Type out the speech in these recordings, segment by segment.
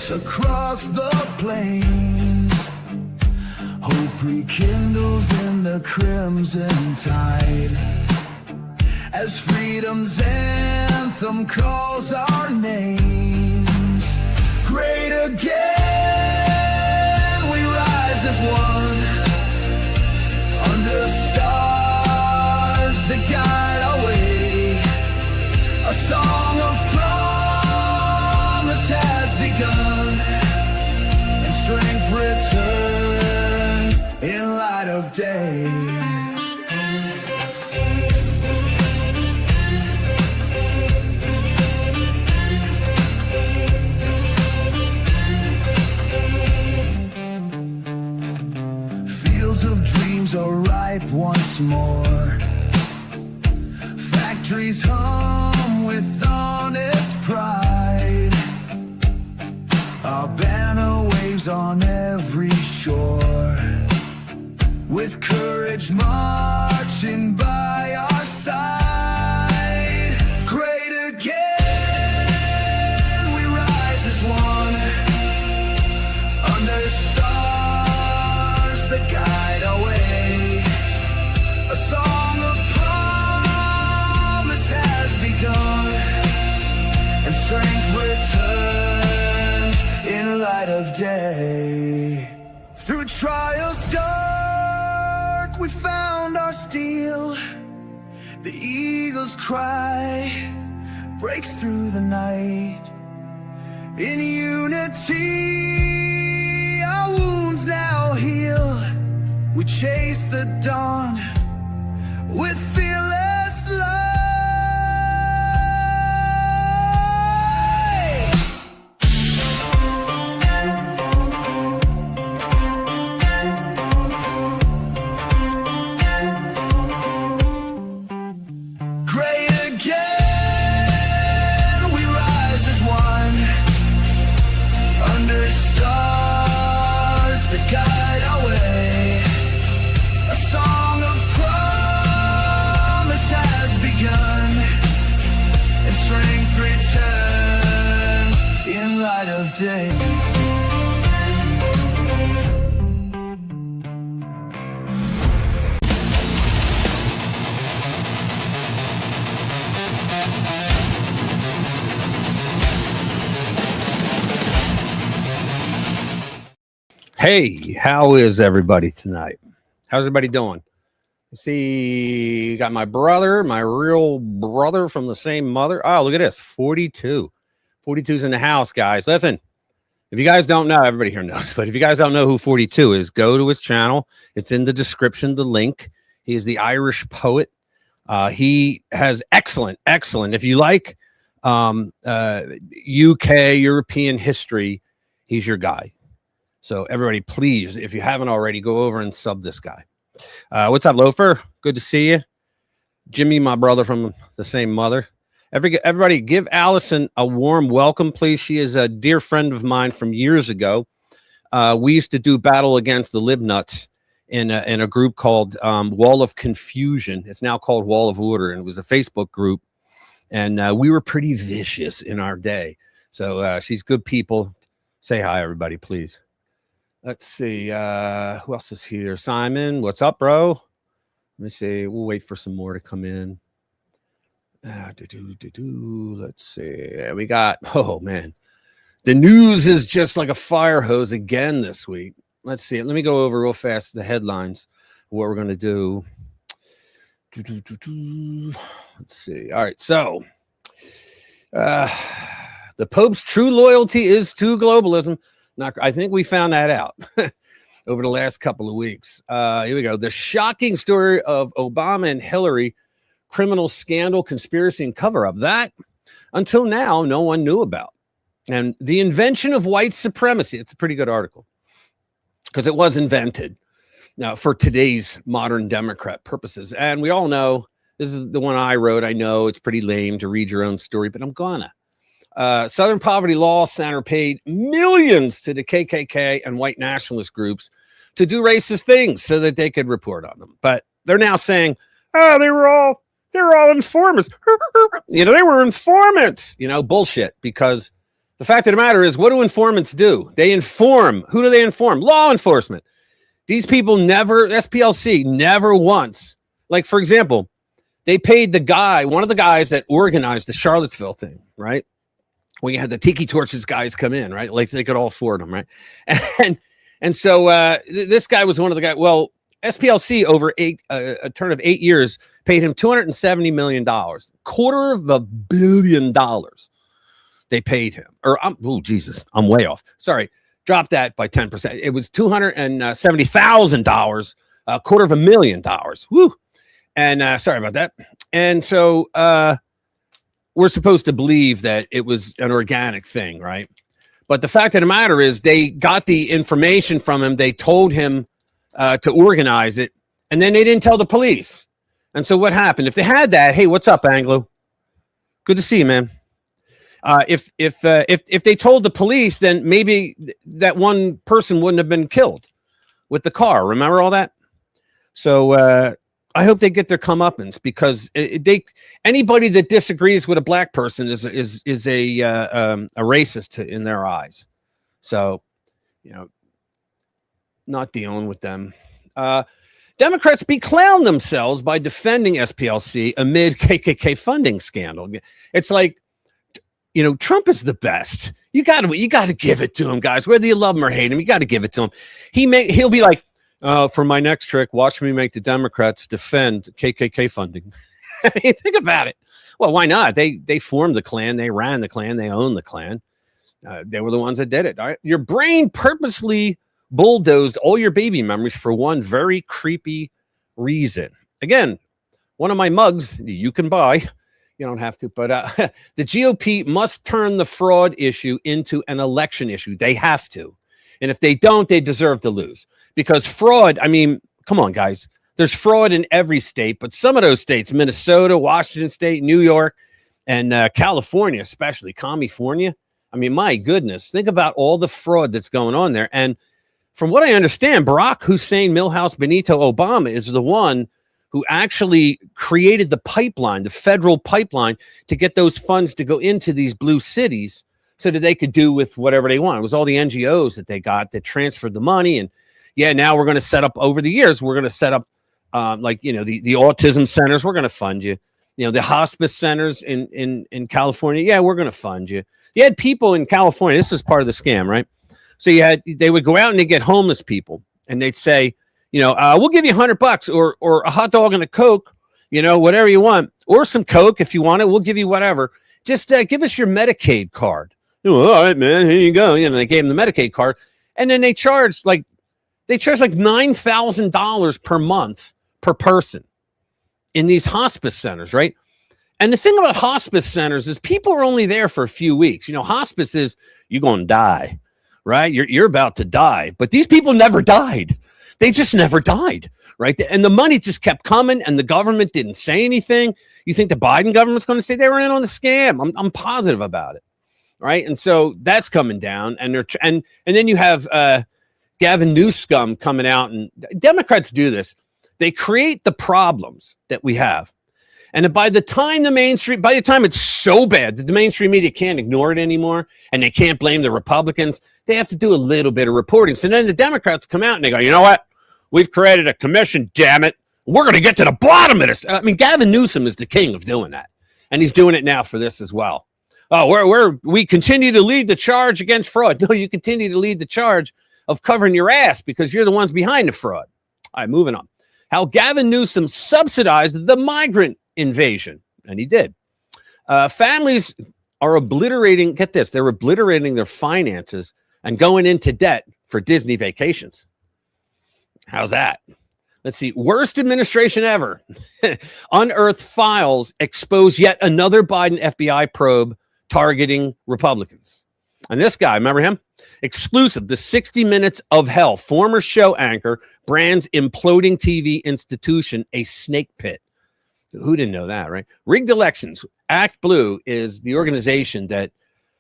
across the plains. Hope rekindles in the crimson tide as freedom's anthem calls our names. Great again, we rise as one under stars that guide our way. A song of promise has begun, and strength returns in light of day. Fields of dreams are ripe once more. Factories hum with honest pride. Our banner waves on every shore, with courage marching by our side. Great again, we rise as one under stars that guide our way. A song of promise has begun, and strength returns in light of day. Through trials dark, we found our steel. The eagle's cry breaks through the night. In unity, our wounds now heal. We chase the dawn with fearless light. Great again, we rise as one under stars that guide our way. A song of promise has begun, and strength returns in light of day. Hey, how is everybody tonight? How's everybody doing? See, got my brother, my real brother from the same mother. Oh, look at this, 42. 42's in the house, guys. Listen, if you guys don't know, everybody here knows, but if you guys don't know who 42 is, go to his channel. It's in the description, the link. He is the Irish poet. He has excellent. If you like UK, European history, he's your guy. So everybody, please, if you haven't already, go over and sub this guy. What's up, Loafer? Good to see you. Jimmy, my brother from the same mother. Everybody, give Allison a warm welcome, please. She is a dear friend of mine from years ago. We used to do battle against the Libnuts in a group called Wall of Confusion. It's now called Wall of Order, and it was a Facebook group. And we were pretty vicious in our day. So she's good people. Say hi, everybody, please. Let's see. Who else is here? Simon, what's up, bro? Let me see. We'll wait for some more to come in. Let's see. We got, oh, man. The news is just like a fire hose again this week. Let's see. Let me go over real fast the headlines, what we're going to do. Let's see. All right. So, the Pope's true loyalty is to globalism. I think we found that out over the last couple of weeks. Here we go. The shocking story of Obama and Hillary, criminal scandal, conspiracy, and cover-up. That, until now, no one knew about. And the invention of white supremacy. It's a pretty good article because it was invented now for today's modern Democrat purposes. And we all know, this is the one I wrote. I know it's pretty lame to read your own story, but I'm gonna. Southern Poverty Law Center paid millions to the KKK and white nationalist groups to do racist things so that they could report on them. But they're now saying, oh, they were all informers. They were informants. Bullshit, because The fact of the matter is, what do informants do? They inform. Who do they inform? Law enforcement. These people never, SPLC, never once. Like, for example, they paid the guy, one of the guys that organized the Charlottesville thing, right? When you had the Tiki Torches guys come in, right? Like they could all afford them, right? And so this guy was one of the guys. Well, SPLC over a turn of 8 years paid him $270 million, $250 million. They paid him, or oh Jesus, I'm way off. Sorry, drop that by 10%. It was $270,000, $250,000. Woo! And sorry about that. And so we're supposed to believe that it was an organic thing, right? But the fact of the matter is, they got the information from him. They told him to organize it, and then they didn't tell the police. And so what happened? If they had that, hey, what's up, Anglo? Good to see you, man. If they told the police, then maybe that one person wouldn't have been killed with the car. Remember all that? So I hope they get their comeuppance, because anybody that disagrees with a black person is a racist in their eyes. So, not dealing with them. Democrats beclown themselves by defending SPLC amid KKK funding scandal. It's like, Trump is the best. You got to give it to him, guys. Whether you love him or hate him, you got to give it to him. He'll be like, for my next trick, watch me make the Democrats defend KKK funding. I mean, think about it. Well, why not? They formed the Klan, they ran the Klan, they owned the Klan. They were the ones that did it. All right? Your brain purposely bulldozed all your baby memories for one very creepy reason. Again, one of my mugs you can buy. You don't have to, but the GOP must turn the fraud issue into an election issue. They have to. And if they don't, they deserve to lose. Because fraud, I mean, come on, guys. There's fraud in every state, but some of those states, Minnesota, Washington State, New York, and California, especially, California. I mean, my goodness, think about all the fraud that's going on there. And from what I understand, Barack Hussein Milhouse Benito Obama is the one who actually created the pipeline, the federal pipeline, to get those funds to go into these blue cities so that they could do with whatever they want. It was all the NGOs that they got that transferred the money. And yeah, now we're going to set up, over the years, we're going to set up the autism centers. We're going to fund you. The hospice centers in California. Yeah, we're going to fund you. You had people in California. This was part of the scam, right? So they would go out and they get homeless people, and they'd say, we'll give you $100 or a hot dog and a Coke, whatever you want, or some Coke if you want it. We'll give you whatever. Just give us your Medicaid card. All right, man, here you go. They gave them the Medicaid card, and then they charged like $9,000 per month per person in these hospice centers, right? And the thing about hospice centers is people are only there for a few weeks. Hospice is you're going to die, right? You're about to die. But these people never died. They just never died, right? And the money just kept coming, and the government didn't say anything. You think the Biden government's going to say they were in on the scam? I'm positive about it, right? And so that's coming down, and then you have Gavin Newsom coming out, and Democrats do this. They create the problems that we have. And by the time it's so bad that the mainstream media can't ignore it anymore, and they can't blame the Republicans, they have to do a little bit of reporting. So then the Democrats come out and they go, you know what? We've created a commission, damn it. We're going to get to the bottom of this. I mean, Gavin Newsom is the king of doing that. And he's doing it now for this as well. Oh, we continue to lead the charge against fraud. No, you continue to lead the charge of covering your ass because you're the ones behind the fraud. All right, moving on. How Gavin Newsom subsidized the migrant invasion. And he did. Families are obliterating, get this, they're obliterating their finances and going into debt for Disney vacations. How's that? Let's see. Worst administration ever. Unearthed files expose yet another Biden FBI probe targeting Republicans. And this guy, remember him? Exclusive, the 60 Minutes of Hell. Former show anchor brands imploding TV institution a snake pit. Who didn't know that, right? Rigged elections. Act Blue is the organization that,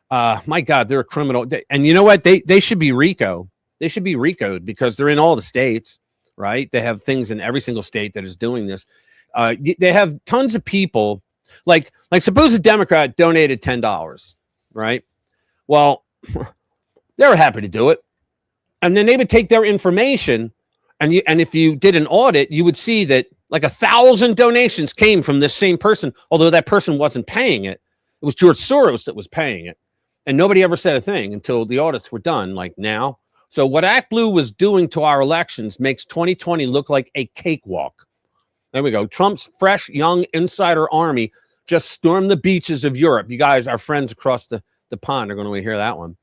my God, they're a criminal. And you know what? They should be RICO. They should be RICO'd because they're in all the states, right? They have things in every single state that is doing this. They have tons of people. Like suppose a Democrat donated $10, right? Well, they were happy to do it. And then they would take their information, and if you did an audit, you would see that like 1,000 donations came from this same person, although that person wasn't paying it. It was George Soros that was paying it. And nobody ever said a thing until the audits were done, like now. So what ActBlue was doing to our elections makes 2020 look like a cakewalk. There we go. Trump's fresh, young insider army just stormed the beaches of Europe. You guys, our friends across the pond, are going to hear that one.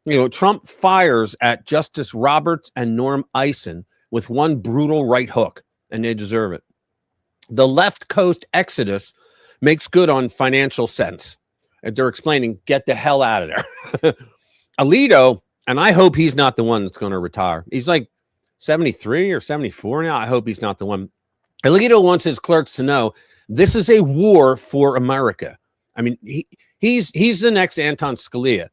You know, Trump fires at Justice Roberts and Norm Eisen with one brutal right hook, and they deserve it. The left coast exodus makes good on financial sense. And they're explaining, get the hell out of there. Alito, and I hope he's not the one that's going to retire. He's like 73 or 74 now. I hope he's not the one. Alito wants his clerks to know this is a war for America. I mean, he's the next Antonin Scalia.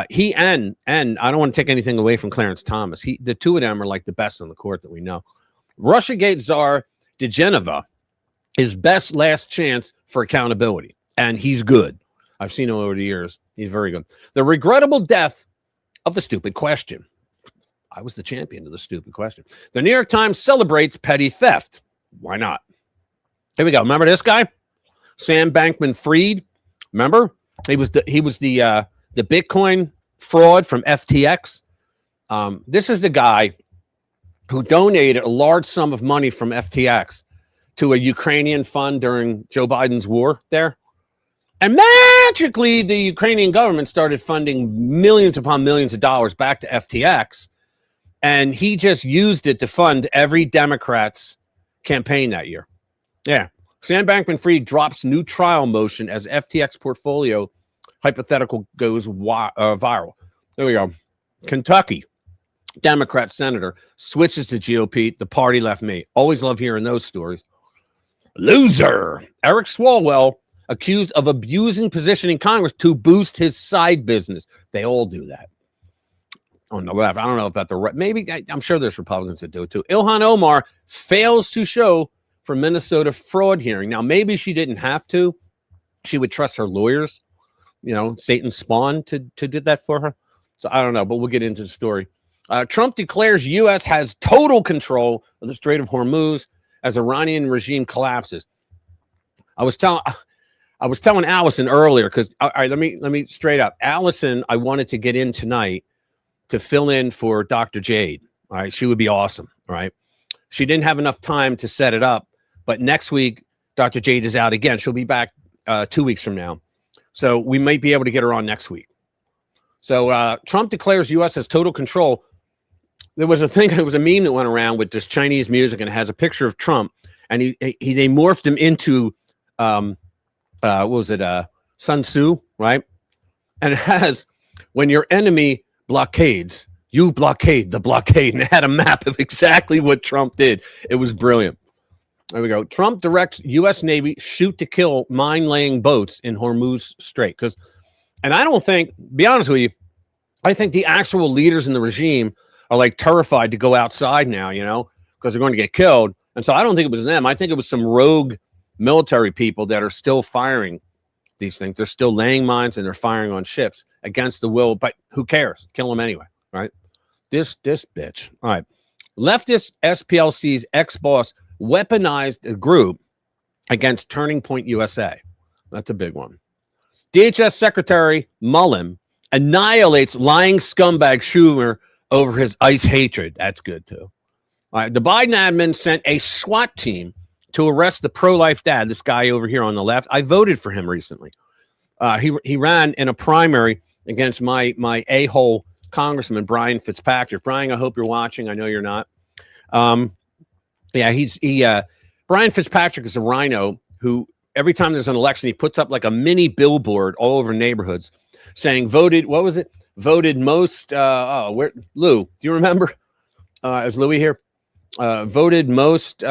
He and I don't want to take anything away from Clarence Thomas. The two of them are like the best on the court that we know. Russiagate czar Digenova is best last chance for accountability, and he's good. I've seen him over the years. He's very good. The regrettable death of the stupid question. I was the champion of the stupid question. The New York Times celebrates petty theft. Why not? Here we go. Remember this guy, Sam Bankman-Fried? Remember, he was the Bitcoin fraud from FTX. This is the guy who donated a large sum of money from FTX to a Ukrainian fund during Joe Biden's war there. And magically, the Ukrainian government started funding millions upon millions of dollars back to FTX. And he just used it to fund every Democrat's campaign that year. Yeah. Sam Bankman-Fried drops new trial motion as FTX portfolio hypothetical goes viral. There we go. Kentucky Democrat senator switches to GOP. The party left me. Always love hearing those stories. Loser. Eric Swalwell accused of abusing position in Congress to boost his side business. They all do that. On the left. I don't know about the right. Maybe I'm sure there's Republicans that do it too. Ilhan Omar fails to show for Minnesota fraud hearing. Now, maybe she didn't have to. She would trust her lawyers. You know, Satan spawn to do that for her. So I don't know, but we'll get into the story. Trump declares U.S. has total control of the Strait of Hormuz as Iranian regime collapses. I was telling Allison earlier because all right, let me straight up. Allison, I wanted to get in tonight to fill in for Dr. Jade. All right, she would be awesome. All right, she didn't have enough time to set it up, but next week Dr. Jade is out again. She'll be back 2 weeks from now. So we might be able to get her on next week. So Trump declares U.S. has total control. There was a meme that went around with this Chinese music, and it has a picture of Trump, and they morphed him into what was it? Sun Tzu, right? And it has, when your enemy blockades, you blockade the blockade, and it had a map of exactly what Trump did. It was brilliant. There we go. Trump directs U.S. Navy shoot to kill mine-laying boats in Hormuz Strait. And I don't think, be honest with you, I think the actual leaders in the regime are like terrified to go outside now, you know, because they're going to get killed. And so I don't think it was them. I think it was some rogue military people that are still firing these things. They're still laying mines and they're firing on ships against the will. But who cares? Kill them anyway, right? This bitch. All right. Leftist SPLC's ex-boss weaponized a group against Turning Point USA. That's a big one. DHS Secretary Mullen annihilates lying scumbag Schumer over his ICE hatred. That's good, too. All right, the Biden admin sent a SWAT team to arrest the pro-life dad, this guy over here on the left. I voted for him recently. He ran in a primary against my a-hole Congressman, Brian Fitzpatrick. Brian, I hope you're watching. I know you're not. Brian Fitzpatrick is a rhino who every time there's an election, he puts up like a mini billboard all over neighborhoods saying voted most, Lou, do you remember? Is Louis here? Voted most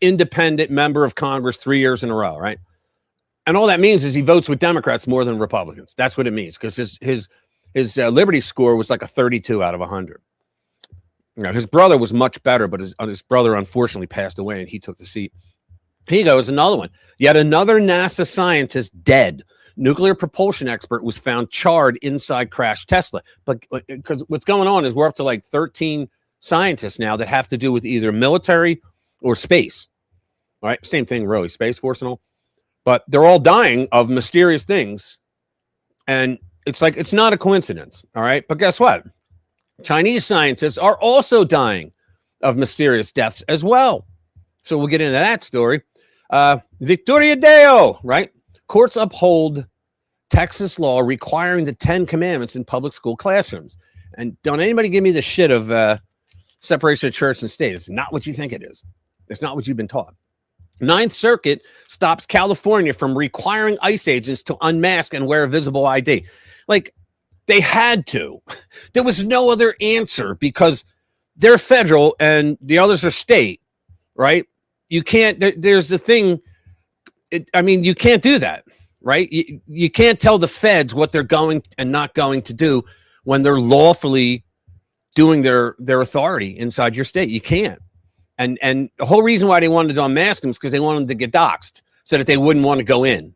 independent member of Congress 3 years in a row, right? And all that means is he votes with Democrats more than Republicans. That's what it means, because his Liberty score was like a 32 out of 100. You know, his brother was much better, but his brother unfortunately passed away and he took the seat. Here you go. Is another one. Yet another NASA scientist dead. Nuclear propulsion expert was found charred inside crashed Tesla. But because what's going on is we're up to like 13 scientists now that have to do with either military or space. All right. Same thing, really. Space Force and all. But they're all dying of mysterious things. And it's like, it's not a coincidence. All right. But guess what? Chinese scientists are also dying of mysterious deaths as well. So we'll get into that story. Victoria Deo, right? Courts uphold Texas law requiring the 10 commandments in public school classrooms. And don't anybody give me the shit of separation of church and state. It's not what you think it is. It's not what you've been taught. Ninth Circuit stops California from requiring ICE agents to unmask and wear a visible ID. Like, they had to. There was no other answer because they're federal and the others are state, right? You can't, there's the thing. You can't do that, right? You can't tell the feds what they're going and not going to do when they're lawfully doing their authority inside your state. You can't. And the whole reason why they wanted to unmask them is because they wanted to get doxxed so that they wouldn't want to go in.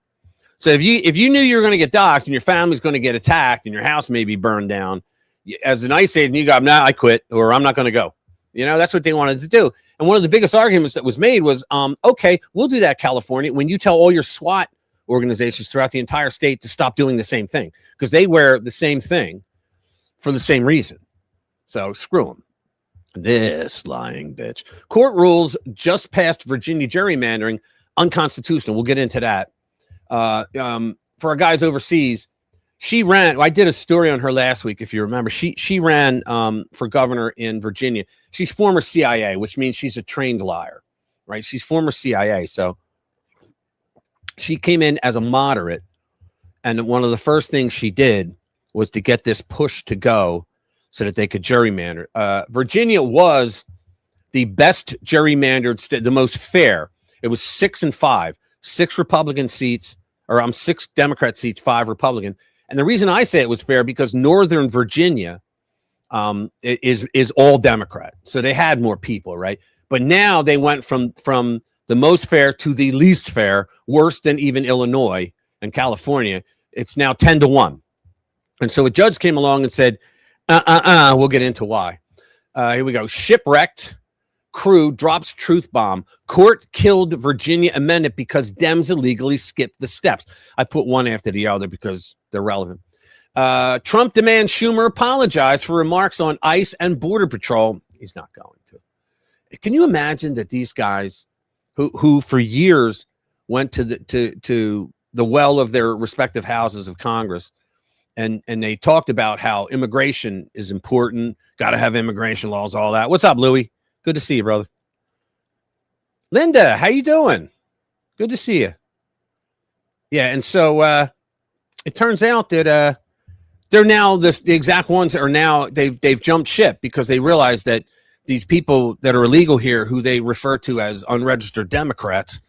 So if you knew you were going to get doxxed and your family's going to get attacked and your house may be burned down, as an ICE agent, you go, nah, I quit, or I'm not going to go. That's what they wanted to do. And one of the biggest arguments that was made was, okay, we'll do that, California, when you tell all your SWAT organizations throughout the entire state to stop doing the same thing, because they wear the same thing for the same reason. So screw them. This lying bitch. Court rules just passed Virginia gerrymandering unconstitutional. We'll get into that. For our guys overseas, she ran. I did a story on her last week, if you remember. She ran for governor in Virginia. She's former CIA, which means she's a trained liar, right? She's former CIA. So she came in as a moderate, and one of the first things she did was to get this push to go so that they could gerrymander. Virginia was the best gerrymandered state, the most fair. It was 6-5, 6 Republican seats, or 6 Democrat seats, 5 Republican. And the reason I say it was fair because Northern Virginia is all Democrat, so they had more people, right? But now they went from the most fair to the least fair, worse than even Illinois and California. It's now 10-1, and so a judge came along and said, we'll get into why. Here we go. Shipwrecked crew drops truth bomb. Court killed Virginia amendment because Dems illegally skipped the steps. I put one after the other because they're relevant. Trump demands Schumer apologize for remarks on ICE and Border Patrol. He's not going to. Can you imagine that these guys who for years went to the well of their respective houses of Congress and they talked about how immigration is important, got to have immigration laws, all that. What's up, Louie? Good to see you, brother. Linda, how you doing? Good to see you. Yeah, and so it turns out that they're now the exact ones that are now they've jumped ship because they realize that these people that are illegal here, who they refer to as unregistered Democrats,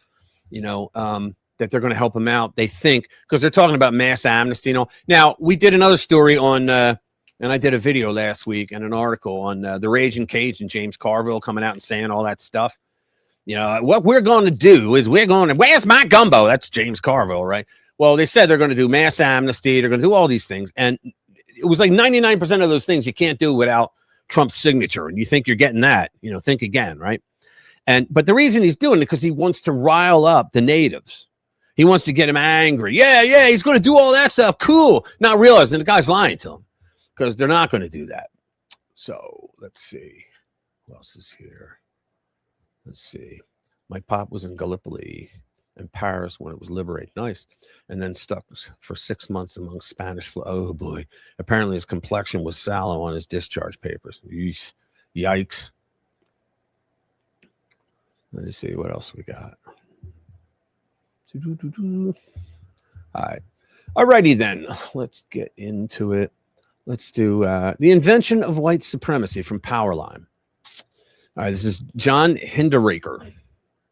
that they're going to help them out. They think because they're talking about mass amnesty. Now we did another story on. And I did a video last week and an article on the Raging Cage and James Carville coming out and saying all that stuff. What we're going to do is where's my gumbo? That's James Carville, right? Well, they said they're going to do mass amnesty. They're going to do all these things. And it was like 99% of those things you can't do without Trump's signature. And you think you're getting that, think again, right? But the reason he's doing it because he wants to rile up the natives. He wants to get them angry. Yeah, he's going to do all that stuff. Cool. Not realizing the guy's lying to him. Because they're not going to do that. So let's see. Who else is here? Let's see. My pop was in Gallipoli and Paris when it was liberated. Nice. And then stuck for 6 months among Spanish flu. Oh, boy. Apparently his complexion was sallow on his discharge papers. Yeesh. Yikes. Let me see what else we got. All right. Alrighty then. Let's get into it. Let's do the invention of white supremacy from Powerline. All right, this is John Hinderaker.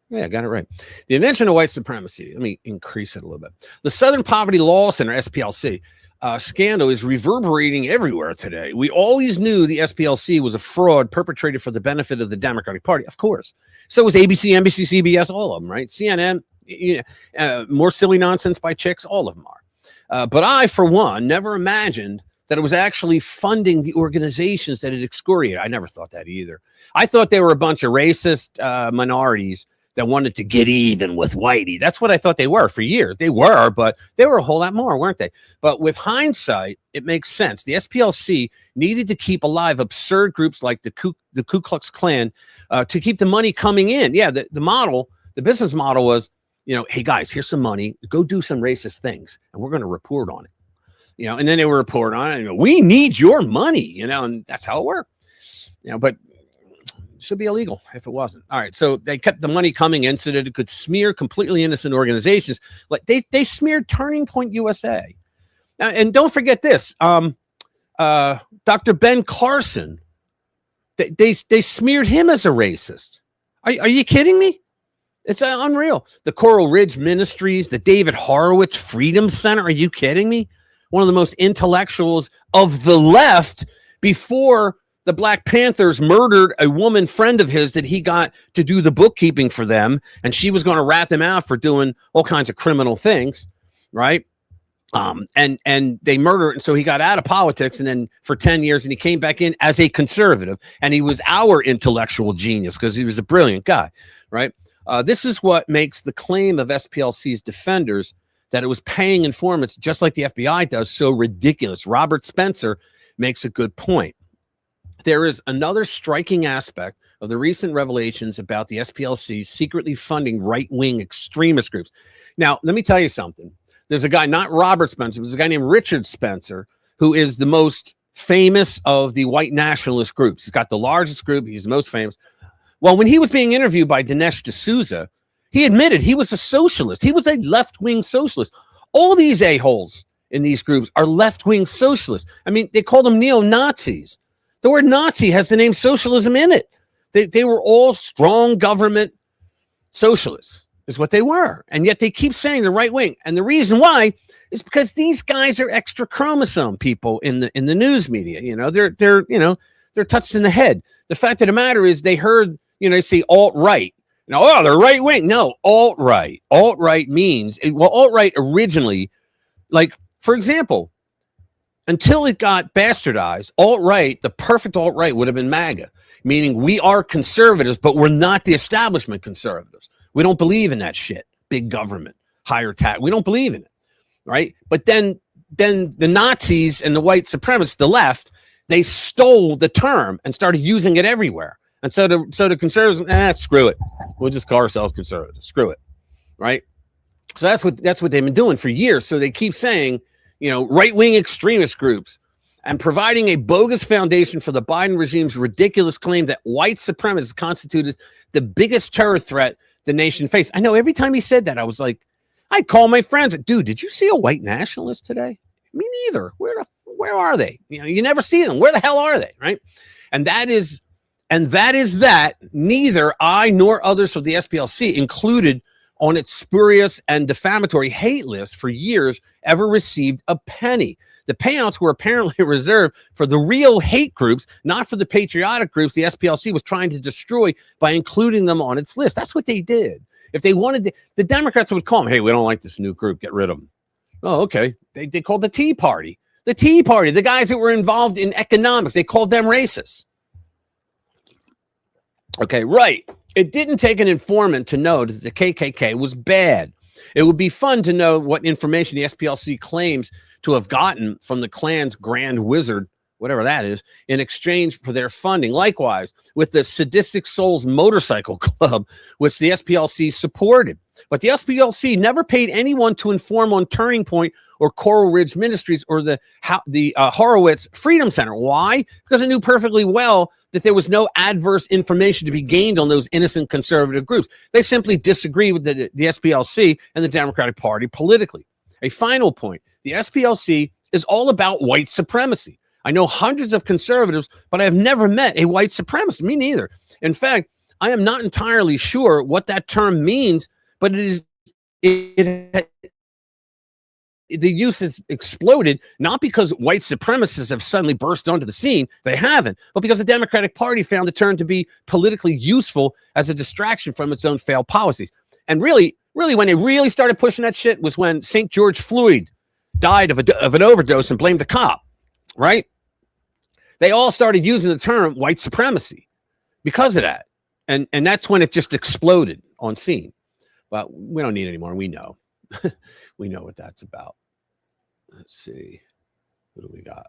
Yeah, I got it right. The invention of white supremacy. Let me increase it a little bit. The Southern Poverty Law Center, SPLC, scandal is reverberating everywhere today. We always knew the SPLC was a fraud perpetrated for the benefit of the Democratic Party, of course. So was ABC, NBC, CBS, all of them, right? CNN, more silly nonsense by chicks, all of them are. But I, for one, never imagined that it was actually funding the organizations that it excoriated. I never thought that either. I thought they were a bunch of racist minorities that wanted to get even with Whitey. That's what I thought they were for years. They were, but they were a whole lot more, weren't they? But with hindsight, it makes sense. The SPLC needed to keep alive absurd groups like the Ku Klux Klan to keep the money coming in. Yeah, the business model was, hey guys, here's some money. Go do some racist things, and we're going to report on it. And then they would report on it. And we need your money, and that's how it worked. But should be illegal if it wasn't. All right, so they kept the money coming in so that it could smear completely innocent organizations. Like they smeared Turning Point USA, and don't forget this, Dr. Ben Carson. They smeared him as a racist. Are you kidding me? It's unreal. The Coral Ridge Ministries, the David Horowitz Freedom Center. Are you kidding me? One of the most intellectuals of the left before the Black Panthers murdered a woman friend of his that he got to do the bookkeeping for them. And she was going to rat them out for doing all kinds of criminal things. Right. And they murdered. And so he got out of politics and then for 10 years and he came back in as a conservative. And he was our intellectual genius because he was a brilliant guy. Right. This is what makes the claim of SPLC's defenders that it was paying informants just like the FBI does so ridiculous. Robert Spencer makes a good point. There is another striking aspect of the recent revelations about the SPLC secretly funding right-wing extremist groups. Now, let me tell you something. There's a guy, not Robert Spencer, there's a guy named Richard Spencer, who is the most famous of the white nationalist groups. He's got the largest group. He's the most famous. Well, when he was being interviewed by Dinesh D'Souza, he admitted he was a socialist. He was a left-wing socialist. All these a-holes in these groups are left-wing socialists. I mean, they call them neo-Nazis. The word Nazi has the name socialism in it. They were all strong government socialists, is what they were. And yet they keep saying the right wing. And the reason why is because these guys are extra chromosome people in the news media. They're touched in the head. The fact of the matter is they heard, they say alt-right. They're right wing. No, alt-right. Alt-right means, alt-right originally, like, for example, until it got bastardized, alt-right, the perfect alt-right would have been MAGA, meaning we are conservatives, but we're not the establishment conservatives. We don't believe in that shit. Big government, higher tax. We don't believe in it, right? But then the Nazis and the white supremacists, the left, they stole the term and started using it everywhere. And so the conservatives, screw it. We'll just call ourselves conservatives. Screw it, right? So that's what they've been doing for years. So they keep saying, right-wing extremist groups and providing a bogus foundation for the Biden regime's ridiculous claim that white supremacists constituted the biggest terror threat the nation faced. I know every time he said that, I was like, I'd call my friends. Dude, did you see a white nationalist today? Me neither. Where are they? You never see them. Where the hell are they? Right. And that is that neither I nor others of the SPLC included on its spurious and defamatory hate list for years ever received a penny. The payouts were apparently reserved for the real hate groups, not for the patriotic groups the SPLC was trying to destroy by including them on its list. That's what they did. If they wanted to, the Democrats would call them, hey, we don't like this new group, get rid of them. Oh, okay. They called the Tea Party. The Tea Party, the guys that were involved in economics, they called them racists. Okay, right. It didn't take an informant to know that the KKK was bad. It would be fun to know what information the SPLC claims to have gotten from the Klan's Grand Wizard, whatever that is, in exchange for their funding. Likewise, with the Sadistic Souls Motorcycle Club, which the SPLC supported. But the SPLC never paid anyone to inform on Turning Point or Coral Ridge Ministries or the Horowitz Freedom Center. Why? Because it knew perfectly well that there was no adverse information to be gained on those innocent conservative groups. They simply disagree with the SPLC and the Democratic Party politically. A final point, the SPLC is all about white supremacy. I know hundreds of conservatives, but I have never met a white supremacist. Me neither. In fact, I am not entirely sure what that term means, but it the use has exploded, not because white supremacists have suddenly burst onto the scene. They haven't, but because the Democratic Party found the term to be politically useful as a distraction from its own failed policies. And really, when they really started pushing that shit was when St. George Floyd died of an overdose and blamed the cop, right? They all started using the term white supremacy because of that. And that's when it just exploded on scene. But we don't need any more. We know. We know what that's about. Let's see. What do we got?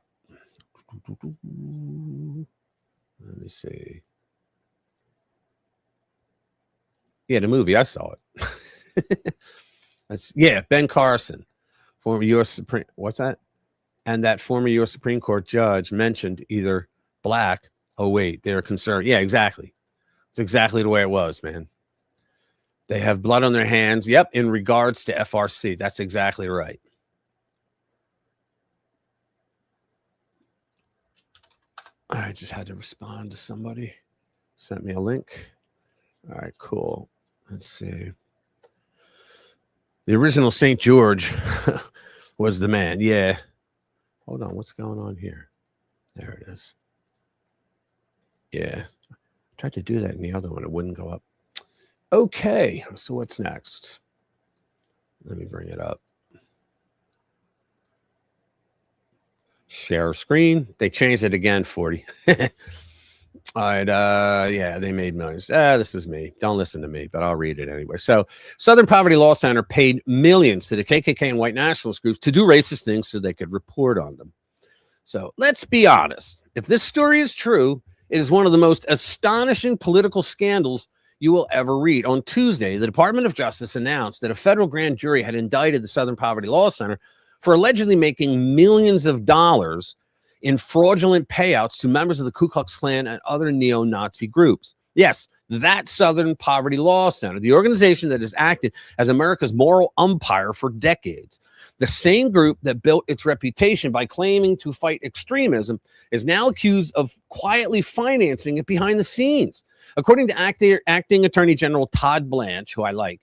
Let me see. Yeah, the movie. I saw it. Ben Carson, former U.S. Supreme. What's that? And that former U.S. Supreme Court judge mentioned either black. Oh, wait, they're concerned. Yeah, exactly. It's exactly the way it was, man. They have blood on their hands. Yep, in regards to FRC. That's exactly right. I just had to respond to somebody. Sent me a link. All right, cool. Let's see. The original St. George was the man. Yeah. Hold on. What's going on here? There it is. Yeah. I tried to do that in the other one. It wouldn't go up. Okay. So what's next? Let me bring it up. Share screen. They changed it again, 40. All right. Yeah, they made millions. This is me. Don't listen to me, but I'll read it anyway. So, Southern Poverty Law Center paid millions to the KKK and white nationalist groups to do racist things so they could report on them. So, let's be honest. If this story is true, it is one of the most astonishing political scandals you will ever read. On Tuesday, the Department of Justice announced that a federal grand jury had indicted the Southern Poverty Law Center for allegedly making millions of dollars in fraudulent payouts to members of the Ku Klux Klan and other neo-Nazi groups. Yes, that Southern Poverty Law Center, the organization that has acted as America's moral umpire for decades. The same group that built its reputation by claiming to fight extremism is now accused of quietly financing it behind the scenes. According to acting Attorney General Todd Blanche, who I like,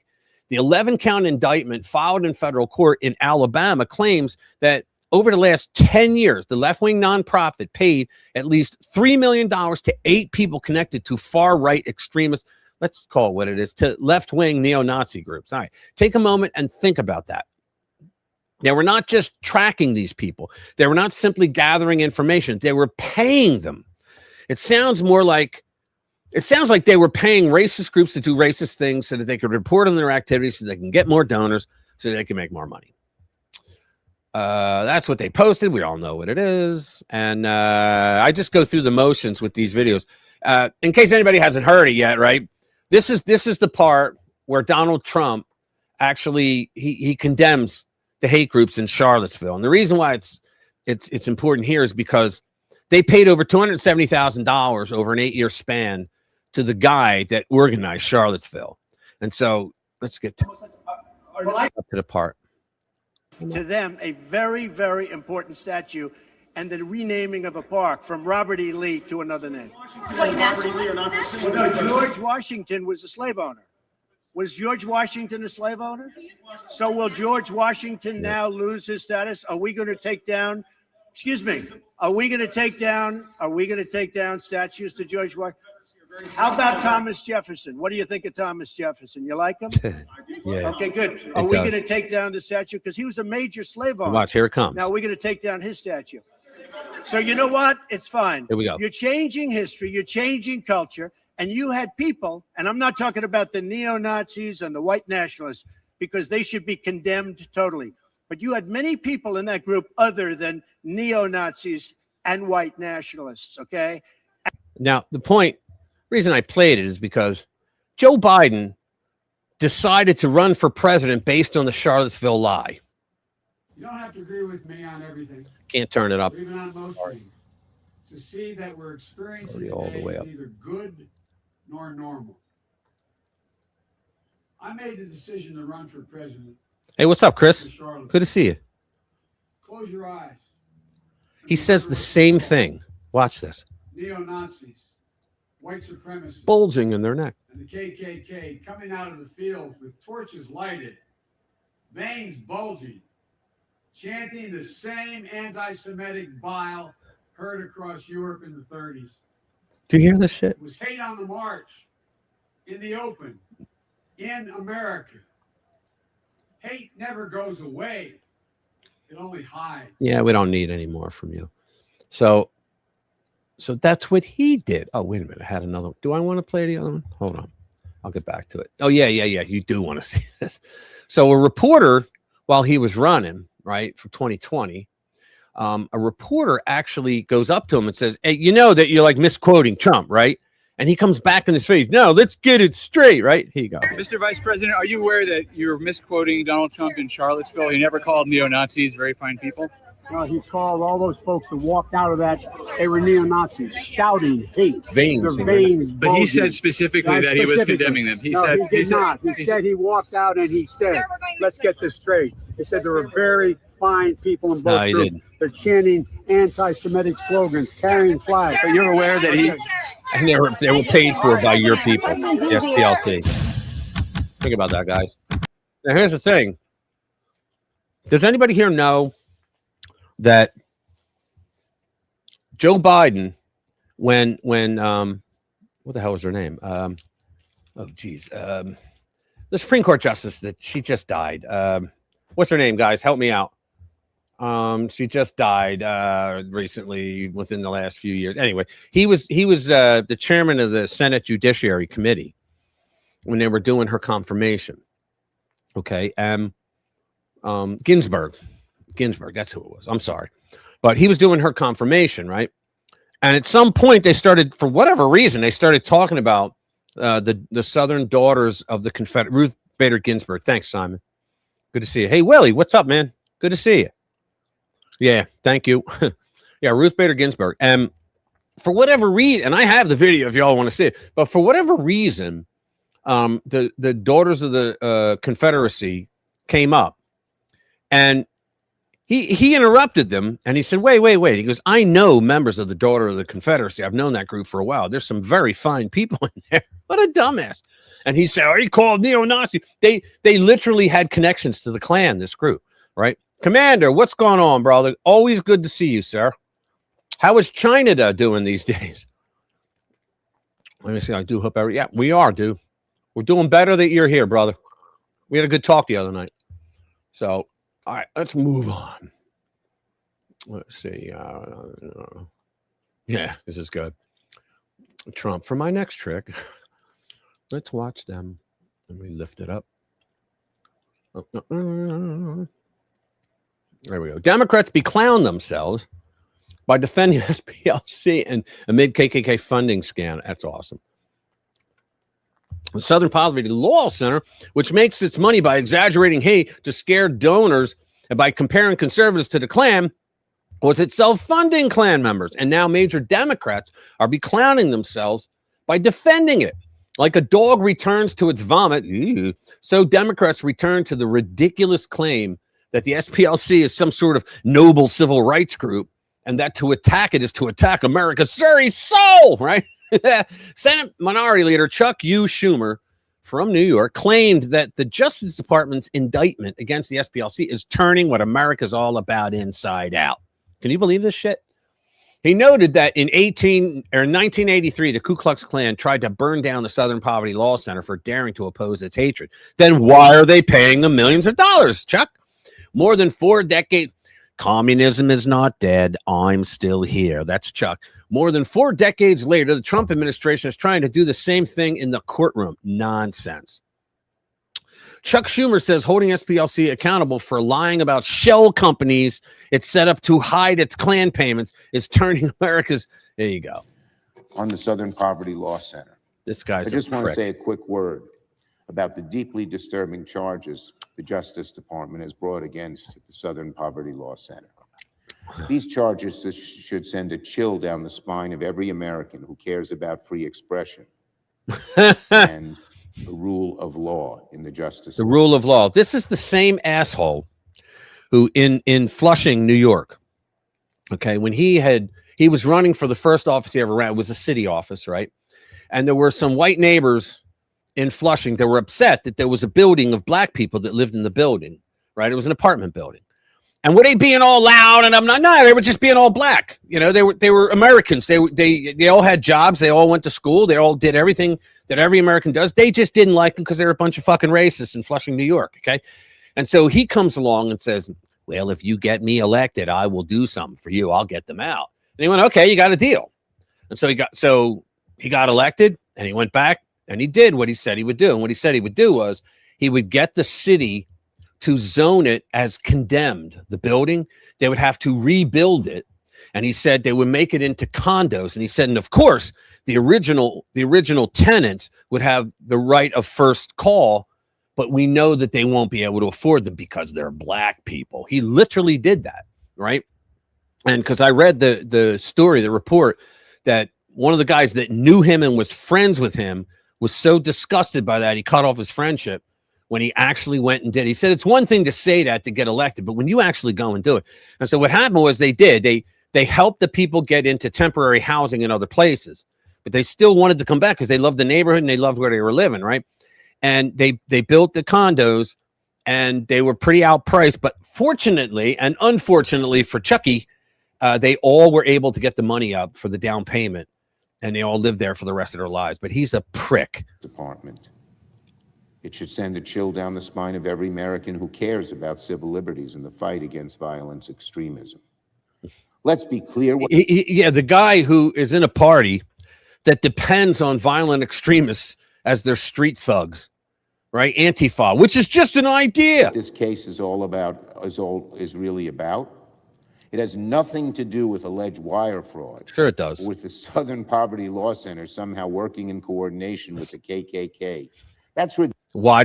the 11-count indictment filed in federal court in Alabama claims that over the last 10 years, the left-wing nonprofit paid at least $3 million to 8 people connected to far-right extremists, let's call it what it is, to left-wing neo-Nazi groups. All right, take a moment and think about that. They were not just tracking these people. They were not simply gathering information. They were paying them. It sounds like they were paying racist groups to do racist things so that they could report on their activities, so they can get more donors, so they can make more money. That's what they posted. We all know what it is. And I just go through the motions with these videos. In case anybody hasn't heard it yet, right? This is the part where Donald Trump actually he condemns the hate groups in Charlottesville. And the reason why it's important here is because they paid over $270,000 over an 8-year span to the guy that organized Charlottesville. And so let's get to the part. To them, a very, very important statue and the renaming of a park from Robert E. Lee to another name. No, George Washington was a slave owner. Was George Washington a slave owner? So will George Washington now lose his status? Are we going to take down, excuse me, are we going to take down statues to George Washington? How about Thomas Jefferson? What do you think of Thomas Jefferson? You like him? Yeah. Okay, good. Are we going to take down the statue? Because he was a major slave owner. Watch, here it comes. Now we're going to take down his statue. So you know what? It's fine. Here we go. You're changing history. You're changing culture. And you had people, and I'm not talking about the neo-Nazis and the white nationalists, because they should be condemned totally. But you had many people in that group other than neo-Nazis and white nationalists, okay? Now, the reason I played it is because Joe Biden decided to run for president based on the Charlottesville lie. You don't have to agree with me on everything. Can't turn it up. Or even on most things. To see that we're experiencing all the way up. neither good nor normal. I made the decision to run for president. Hey, what's up, Chris? Good to see you. Close your eyes. He says the same thing. Watch this. Neo-Nazis, white supremacists, Bulging in their neck. and the KKK coming out of the fields with torches lighted, veins bulging, chanting the same anti-Semitic bile heard across Europe in the 30s. Do you hear this shit? It was hate on the march, in the open, in America. Hate never goes away. It only hides. Yeah, we don't need any more from you. So that's what he did. Oh, wait a minute. I had another. Do I want to play the other one? Hold on. I'll get back to it. Oh, yeah. You do want to see this. So a reporter, while he was running, right, for 2020, a reporter actually goes up to him and says, hey, you know that you're like misquoting Trump, right? And he comes back in his face. No, let's get it straight, right? Here you go. Mr. Vice President, are you aware that you're misquoting Donald Trump in Charlottesville? He never called neo-Nazis very fine people. No, he called all those folks that walked out of that, they were neo-Nazis, shouting hate. Veins. Their veins But he said specifically that he was condemning them. He did not. He said he walked out and he said, let's get this straight. He said there were very fine people in both groups. They're chanting anti-Semitic slogans, carrying flags. But you're aware that he... And they were paid for by your people, the SPLC. Think about that, guys. Now, here's the thing. Does anybody here know that Joe Biden, when what the hell was her name? The Supreme Court justice that she just died. What's her name, guys? Help me out. She just died recently, within the last few years. Anyway, he was the chairman of the Senate Judiciary Committee when they were doing her confirmation. Okay, Ginsburg, that's who it was. I'm sorry, but he was doing her confirmation, right? And at some point, they started, for whatever reason, they started talking about the Southern Daughters of the Confederate, Ruth Bader Ginsburg. Thanks, Simon. Good to see you. Hey, Willie, what's up, man? Good to see you. Yeah, thank you. Yeah, Ruth Bader Ginsburg. And for whatever reason, and I have the video if y'all want to see it, but for whatever reason, the Daughters of the Confederacy came up, and he interrupted them, and he said, wait. He goes, I know members of the Daughter of the Confederacy. I've known that group for a while. There's some very fine people in there. What a dumbass. And he said, he called neo-Nazi. They literally had connections to the Klan, this group, right? Commander, what's going on, brother? Always good to see you, sir. How is China doing these days? Let me see. I do hope yeah, we are, dude. We're doing better that you're here, brother. We had a good talk the other night. So, all right, let's move on. Let's see. Yeah, this is good. Trump. For my next trick, let's watch them. Let me lift it up. There we go. Democrats beclown themselves by defending SPLC and amid KKK funding scandal. That's awesome. The Southern Poverty Law Center, which makes its money by exaggerating hate to scare donors and by comparing conservatives to the Klan, was itself funding Klan members. And now major Democrats are beclowning themselves by defending it. Like a dog returns to its vomit, so Democrats return to the ridiculous claim that the SPLC is some sort of noble civil rights group, and that to attack it is to attack America's very soul, right? Senate Minority Leader Chuck U. Schumer from New York claimed that the Justice Department's indictment against the SPLC is turning what America's all about inside out. Can you believe this shit? He noted that in 1983, the Ku Klux Klan tried to burn down the Southern Poverty Law Center for daring to oppose its hatred. Then why are they paying them millions of dollars, Chuck? More than 4 decades. Communism is not dead. I'm still here. That's Chuck. More than 4 decades later, the Trump administration is trying to do the same thing in the courtroom. Nonsense. Chuck Schumer says holding SPLC accountable for lying about shell companies it set up to hide its Klan payments is turning America's. There you go. On the Southern Poverty Law Center. This guy's I just want to say a quick word about the deeply disturbing charges the Justice Department has brought against the Southern Poverty Law Center. These charges should send a chill down the spine of every American who cares about free expression and the rule of law in the Justice Department. The rule of law. This is the same asshole who in Flushing, New York, okay, when he was running for the first office he ever ran, it was a city office, right? And there were some white neighbors in Flushing that were upset that there was a building of black people that lived in the building, right? It was an apartment building. And were they being all loud? And I'm not. No, they were just being all black. You know, they were Americans. They all had jobs. They all went to school. They all did everything that every American does. They just didn't like them because they were a bunch of fucking racists in Flushing, New York. Okay, and so he comes along and says, "Well, if you get me elected, I will do something for you. I'll get them out." And he went, "Okay, you got a deal." And so he got elected, and he went back and he did what he said he would do. And what he said he would do was he would get the city to zone it as condemned. The building, they would have to rebuild it. And he said they would make it into condos. And he said, and of course, the original tenants would have the right of first call, but we know that they won't be able to afford them because they're black people. He literally did that, right? And because I read the story, the report, that one of the guys that knew him and was friends with him was so disgusted by that, he cut off his friendship when he actually went and did. He said, it's one thing to say that to get elected, but when you actually go and do it. And so what happened was they helped the people get into temporary housing in other places, but they still wanted to come back because they loved the neighborhood and they loved where they were living, right? And they built the condos and they were pretty outpriced, but fortunately and unfortunately for Chucky, they all were able to get the money up for the down payment and they all lived there for the rest of their lives. But he's a prick. Department. It should send a chill down the spine of every American who cares about civil liberties and the fight against violence extremism. Let's be clear. Yeah, the guy who is in a party that depends on violent extremists as their street thugs, right? Antifa, which is just an idea. This case is really about. It has nothing to do with alleged wire fraud. Sure it does. With the Southern Poverty Law Center somehow working in coordination with the KKK. That's ridiculous. Why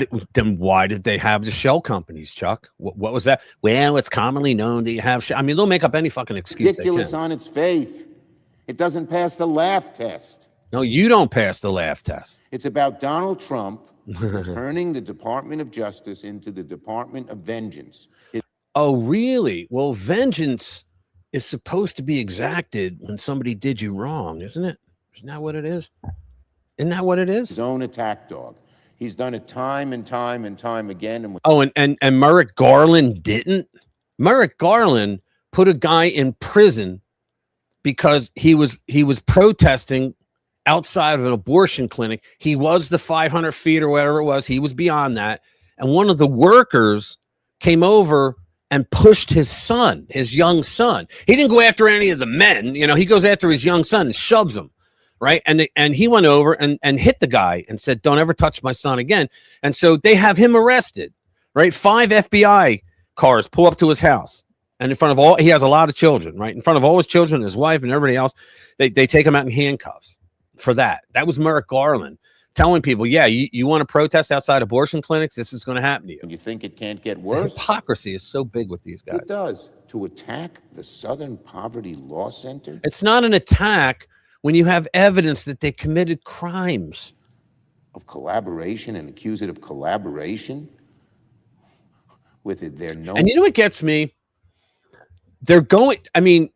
did they have the shell companies, Chuck? What was that? Well, it's commonly known that you have. I mean, they'll make up any fucking excuse. Ridiculous on its face. It doesn't pass the laugh test. No, you don't pass the laugh test. It's about Donald Trump turning the Department of Justice into the Department of Vengeance. Oh, really? Well, vengeance is supposed to be exacted when somebody did you wrong, isn't it? Isn't that what it is? Isn't that what it is? His own attack dog. He's done it time and time and time again. And Merrick Garland didn't. Merrick Garland put a guy in prison because he was protesting outside of an abortion clinic. He was the 500 feet or whatever it was. He was beyond that. And one of the workers came over and pushed his son, his young son. He didn't go after any of the men. You know, he goes after his young son and shoves him. Right. And he went over and hit the guy and said, don't ever touch my son again. And so they have him arrested. Right. 5 FBI cars pull up to his house. And in front of he has a lot of children. Right. In front of all his children, his wife and everybody else, they take him out in handcuffs for that. That was Merrick Garland telling people, yeah, you want to protest outside abortion clinics? This is going to happen to you. You think it can't get worse? Hypocrisy is so big with these guys. It does. To attack the Southern Poverty Law Center? It's not an attack when you have evidence that they committed crimes. Of collaboration and accuse it of collaboration with it. And you know what gets me? They're going, I mean,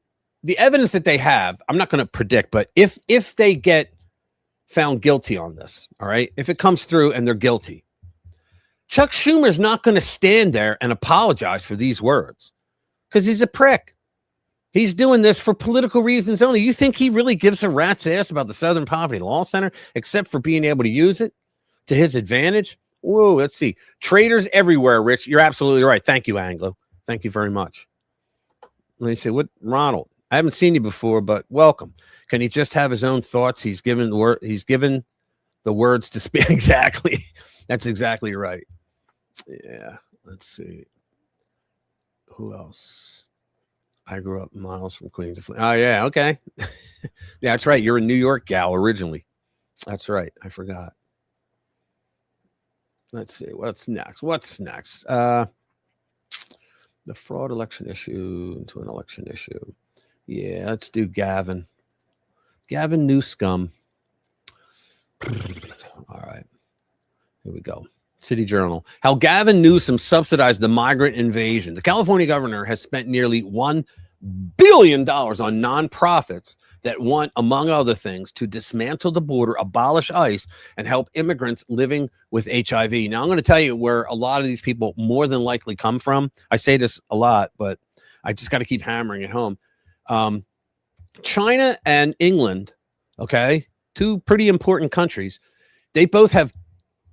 the evidence that they have, I'm not going to predict, but if they get found guilty on this, all right, if it comes through and they're guilty, Chuck Schumer's not going to stand there and apologize for these words because he's a prick. He's doing this for political reasons only. You think he really gives a rat's ass about the Southern Poverty Law Center, except for being able to use it to his advantage? Whoa, let's see. Traitors everywhere, Rich. You're absolutely right. Thank you, Anglo. Thank you very much. Let me see. What, Ronald? I haven't seen you before, but welcome. Can he just have his own thoughts? He's given the word. He's given the words to speak. Exactly. That's exactly right. Yeah. Let's see. Who else? I grew up miles from Queens. Oh, yeah. Okay. Yeah, that's right. You're a New York gal originally. That's right. I forgot. Let's see. What's next? The fraud election issue into an election issue. Yeah, let's do Gavin. Gavin Newscum. All right. Here we go. City Journal. How Gavin Newsom subsidized the migrant invasion. The California governor has spent nearly $1 billion on nonprofits that want, among other things, to dismantle the border, abolish ICE, and help immigrants living with HIV. Now, I'm going to tell you where a lot of these people more than likely come from. I say this a lot, but I just got to keep hammering it home. China and England, okay, two pretty important countries. They both have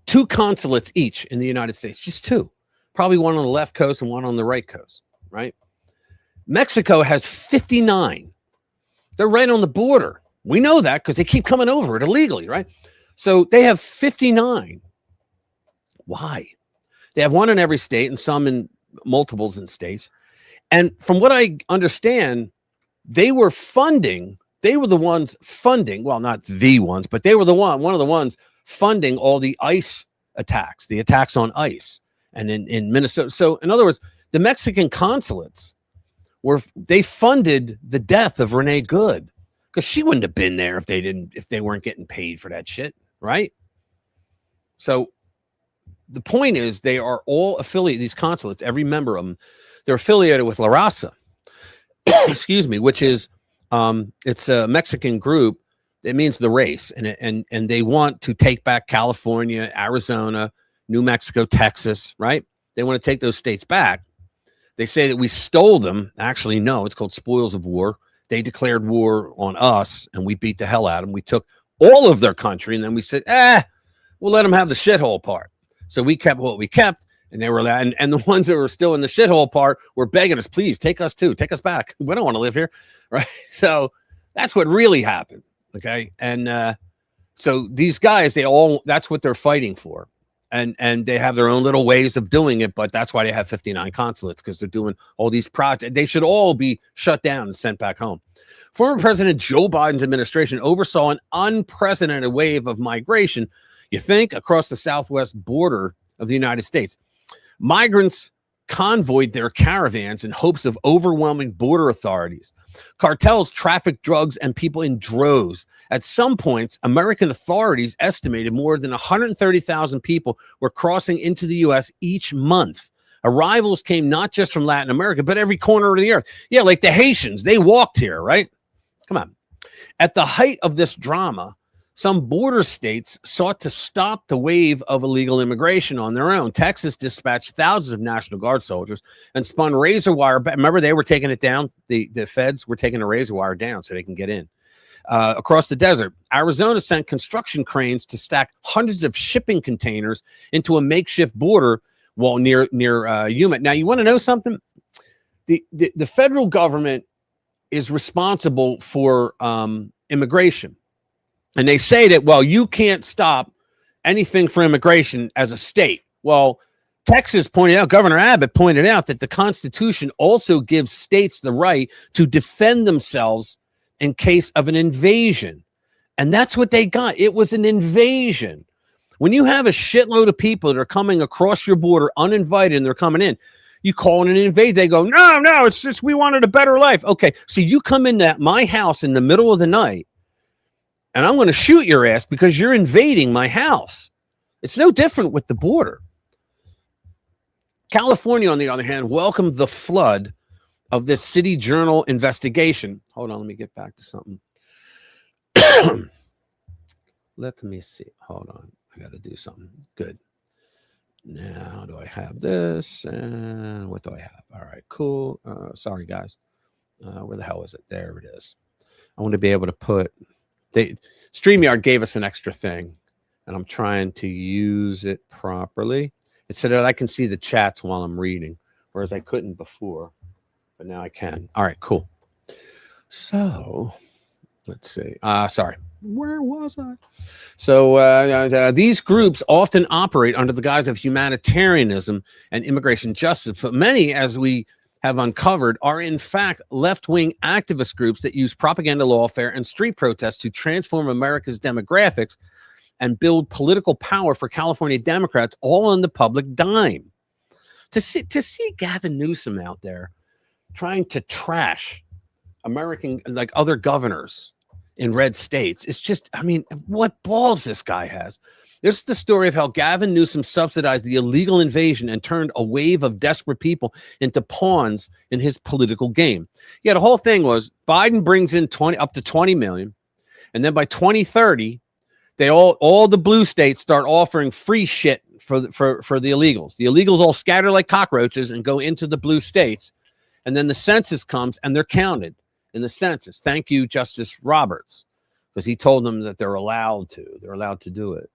2 consulates each in the United States, just 2. Probably one on the left coast and one on the right coast, right? Mexico has 59. They're right on the border. We know that because they keep coming over it illegally, right? So they have 59. Why? They have one in every state and some in multiples in states. And from what I understand, they were the ones funding, well, not the ones, but they were one of the ones funding all the ICE attacks, the attacks on ICE and in Minnesota. So in other words, the Mexican consulates they funded the death of Renee Good because she wouldn't have been there if they weren't getting paid for that shit, right? So the point is they are all affiliated, these consulates, every member of them, they're affiliated with La Raza, excuse me, which is it's a Mexican group. It means the race, and they want to take back California, Arizona, New Mexico, Texas, right? They want to take those states back. They say that we stole them. Actually, no, it's called spoils of war. They declared war on us, and we beat the hell out of them. We took all of their country, and then we said, we'll let them have the shithole part. So we kept what we kept, and they were and the ones that were still in the shithole part were begging us, please take us too, take us back. We don't want to live here, right? So that's what really happened, okay? And so these guys, that's what they're fighting for. And they have their own little ways of doing it, but that's why they have 59 consulates, because they're doing all these projects. They should all be shut down and sent back home. Former President Joe Biden's administration oversaw an unprecedented wave of migration, you think, across the southwest border of the United States. Migrants convoyed their caravans in hopes of overwhelming border authorities. Cartels trafficked drugs and people in droves. At some points, American authorities estimated more than 130,000 people were crossing into the U.S. each month. Arrivals came not just from Latin America, but every corner of the earth. Yeah, like the Haitians, they walked here, right? Come on. At the height of this drama, some border states sought to stop the wave of illegal immigration on their own. Texas dispatched thousands of National Guard soldiers and spun razor wire. Remember, they were taking it down. The feds were taking the razor wire down so they can get in. Across the desert, Arizona sent construction cranes to stack hundreds of shipping containers into a makeshift border wall near Yuma. Now, you want to know something? The federal government is responsible for immigration. And they say that, well, you can't stop anything for immigration as a state. Well, Texas pointed out, Governor Abbott pointed out that the Constitution also gives states the right to defend themselves in case of an invasion. And that's what they got. It was an invasion. When you have a shitload of people that are coming across your border uninvited and they're coming in, you call it an invade. They go, no, it's just we wanted a better life. Okay, so you come into my house in the middle of the night, and I'm going to shoot your ass because you're invading my house. It's no different with the border. California, on the other hand, welcomed the flood of this City Journal investigation. Hold on, let me get back to something. Let me see. Hold on. I got to do something. Good. Now, do I have this? And what do I have? All right, cool. Sorry, guys. Where the hell is it? There it is. I want to be able to put... StreamYard gave us an extra thing, and I'm trying to use it properly. It's so that I can see the chats while I'm reading, whereas I couldn't before, but now I can. All right, cool. So let's see. Sorry. Where was I? So these groups often operate under the guise of humanitarianism and immigration justice, but many, as we have uncovered, are in fact left-wing activist groups that use propaganda, lawfare, and street protests to transform America's demographics and build political power for California Democrats, all on the public dime. To see Gavin Newsom out there trying to trash American, like other governors in red states, it's just, I mean, what balls this guy has. This is the story of how Gavin Newsom subsidized the illegal invasion and turned a wave of desperate people into pawns in his political game. Yeah, the whole thing was Biden brings in up to 20 million, and then by 2030, they all the blue states start offering free shit for the illegals. The illegals all scatter like cockroaches and go into the blue states, and then the census comes and they're counted in the census. Thank you, Justice Roberts, because he told them that they're allowed to. They're allowed to do it.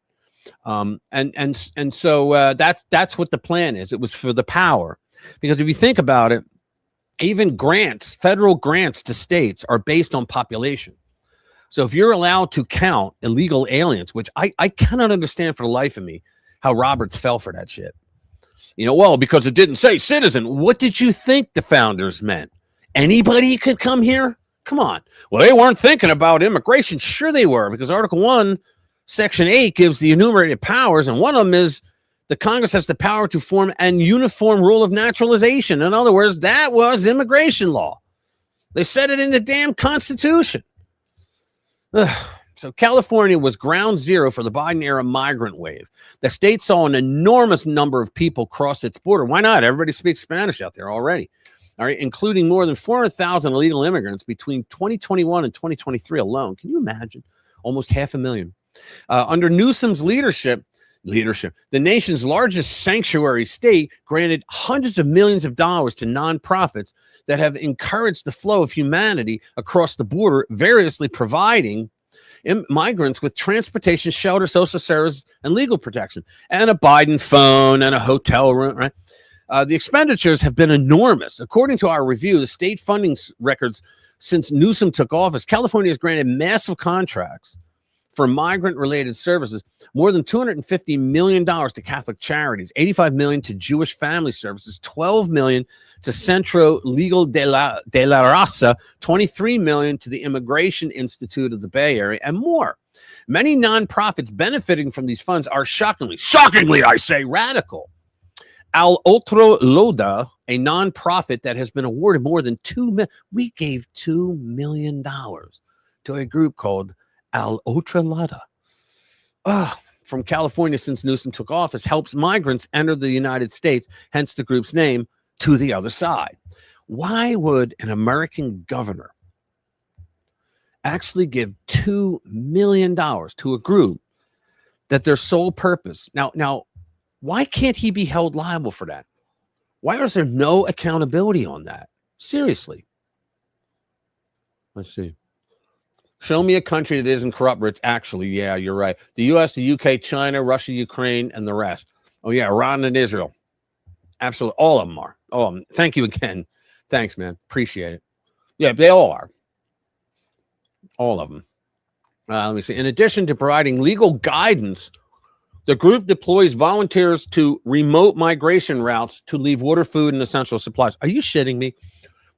And so that's what the plan is. It was for the power, because if you think about it, even grants, federal grants to states are based on population. So if you're allowed to count illegal aliens, which I cannot understand for the life of me how Roberts fell for that shit. You know, well, because it didn't say citizen. What did you think the founders meant? Anybody could come here? Come on. Well, they weren't thinking about immigration. Sure they were, because Article 1, Section 8 gives the enumerated powers, and one of them is the Congress has the power to form an uniform rule of naturalization. In other words, that was immigration law. They said it in the damn Constitution. Ugh. So California was ground zero for the Biden-era migrant wave. The state saw an enormous number of people cross its border. Why not? Everybody speaks Spanish out there already. All right, including more than 400,000 illegal immigrants between 2021 and 2023 alone. Can you imagine? Almost 500,000. Under Newsom's leadership, the nation's largest sanctuary state granted hundreds of millions of dollars to nonprofits that have encouraged the flow of humanity across the border, variously providing migrants with transportation, shelter, social services, and legal protection, and a Biden phone and a hotel room, right? The expenditures have been enormous. According to our review, the state funding records since Newsom took office, California has granted massive contracts for migrant-related services, more than $250 million to Catholic charities, $85 million to Jewish family services, $12 million to Centro Legal de la Raza, $23 million to the Immigration Institute of the Bay Area, and more. Many nonprofits benefiting from these funds are shockingly, I say, radical. Al Otro Loda, a nonprofit that has been awarded more than $2 million. We gave $2 million to a group called Al Otra Lada, from California since Newsom took office, helps migrants enter the United States, hence the group's name, To the Other Side. Why would an American governor actually give $2 million to a group that their sole purpose? Now, why can't he be held liable for that? Why is there no accountability on that? Seriously. Let's see. Show me a country that isn't corrupt where it's actually, yeah, you're right. The U.S., the UK, China, Russia, Ukraine, and the rest. Oh, yeah, Iran and Israel. Absolutely. All of them are. Oh, thank you again. Thanks, man. Appreciate it. Yeah, they all are. All of them. Let me see. In addition to providing legal guidance, the group deploys volunteers to remote migration routes to leave water, food, and essential supplies. Are you shitting me?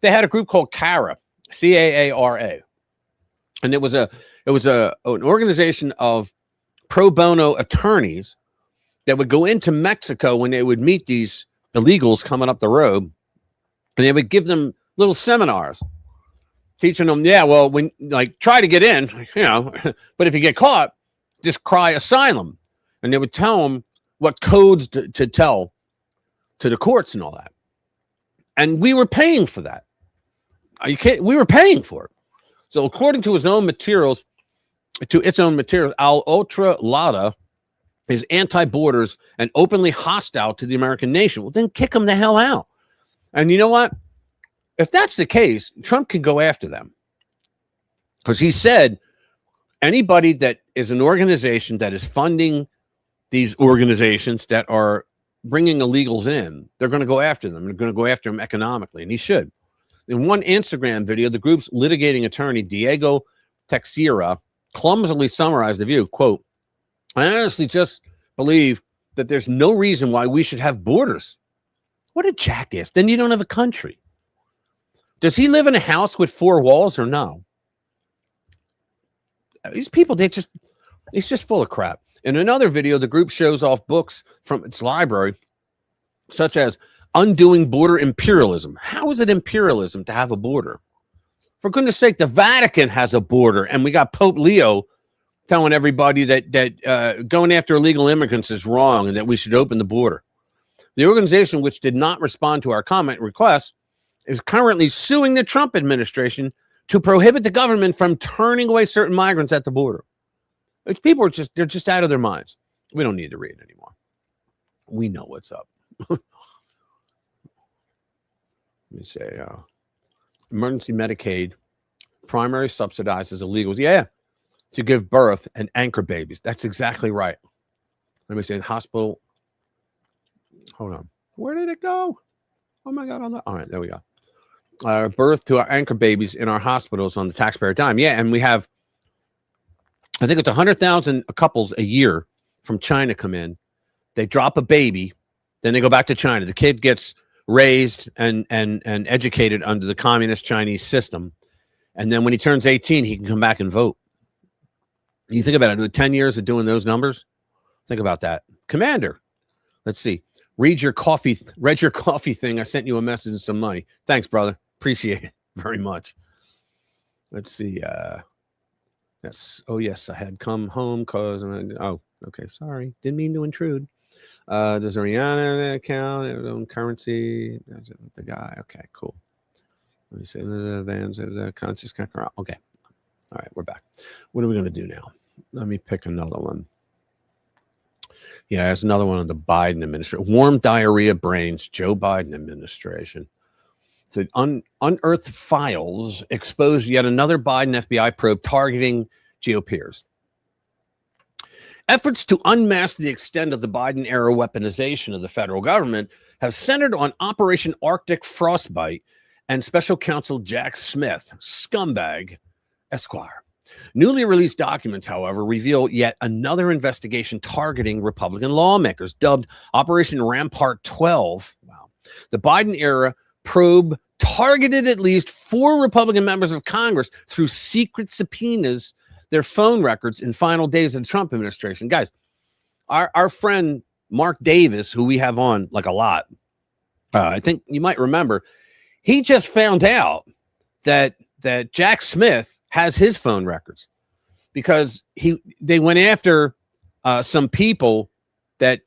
They had a group called CARA, C-A-A-R-A. And it was an organization of pro bono attorneys that would go into Mexico when they would meet these illegals coming up the road, and they would give them little seminars, teaching them, yeah, well, when try to get in, but if you get caught, just cry asylum, and they would tell them what codes to tell to the courts and all that, and we were paying for that. Are you kidding? We were paying for it. So according to its own materials, Al Otra Lada is anti-borders and openly hostile to the American nation. Well, then kick them the hell out. And you know what? If that's the case, Trump can go after them. Because he said anybody that is an organization that is funding these organizations that are bringing illegals in, they're going to go after them. They're going to go after them economically, and he should. In one Instagram video, the group's litigating attorney, Diego Teixeira, clumsily summarized the view, quote, I honestly just believe that there's no reason why we should have borders. What a jackass. Then you don't have a country. Does he live in a house with 4 walls or no? These people, it's just full of crap. In another video, the group shows off books from its library, such as Undoing Border Imperialism. How is it imperialism to have a border? For goodness sake, the Vatican has a border, and we got Pope Leo telling everybody that going after illegal immigrants is wrong and that we should open the border. The organization, which did not respond to our comment request, is currently suing the Trump administration to prohibit the government from turning away certain migrants at the border. Which people are they're just out of their minds. We don't need to read anymore. We know what's up. Let me say, emergency Medicaid, primary subsidizes illegals. Yeah, to give birth and anchor babies. That's exactly right. Let me say, in hospital. Hold on. Where did it go? Oh my God. All right, there we go. Birth to our anchor babies in our hospitals on the taxpayer dime. Yeah, and we have, I think it's 100,000 couples a year from China come in. They drop a baby, then they go back to China. The kid gets raised and educated under the communist Chinese system. And then when he turns 18, he can come back and vote. You think about it, 10 years of doing those numbers. Think about that. Commander, let's see. Read your coffee thing. I sent you a message and some money. Thanks, brother. Appreciate it very much. Let's see. Yes. Oh, yes. I had come home because. Oh, okay. Sorry. Didn't mean to intrude. Does Rihanna account her own currency? The guy. Okay, cool. Let me see. The vans of the conscious conqueror. Okay. All right. We're back. What are we going to do now? Let me pick another one. Yeah, there's another one of the Biden administration. Warm diarrhea brains, Joe Biden administration. So unearthed files expose yet another Biden FBI probe targeting GOPers. Efforts to unmask the extent of the Biden-era weaponization of the federal government have centered on Operation Arctic Frostbite and Special Counsel Jack Smith, scumbag, Esquire. Newly released documents, however, reveal yet another investigation targeting Republican lawmakers, dubbed Operation Rampart 12. Wow. The Biden-era probe targeted at least 4 Republican members of Congress through secret subpoenas, their phone records in final days of the Trump administration. Guys, our friend Mark Davis, who we have on like a lot, I think you might remember, he just found out that Jack Smith has his phone records because they went after some people that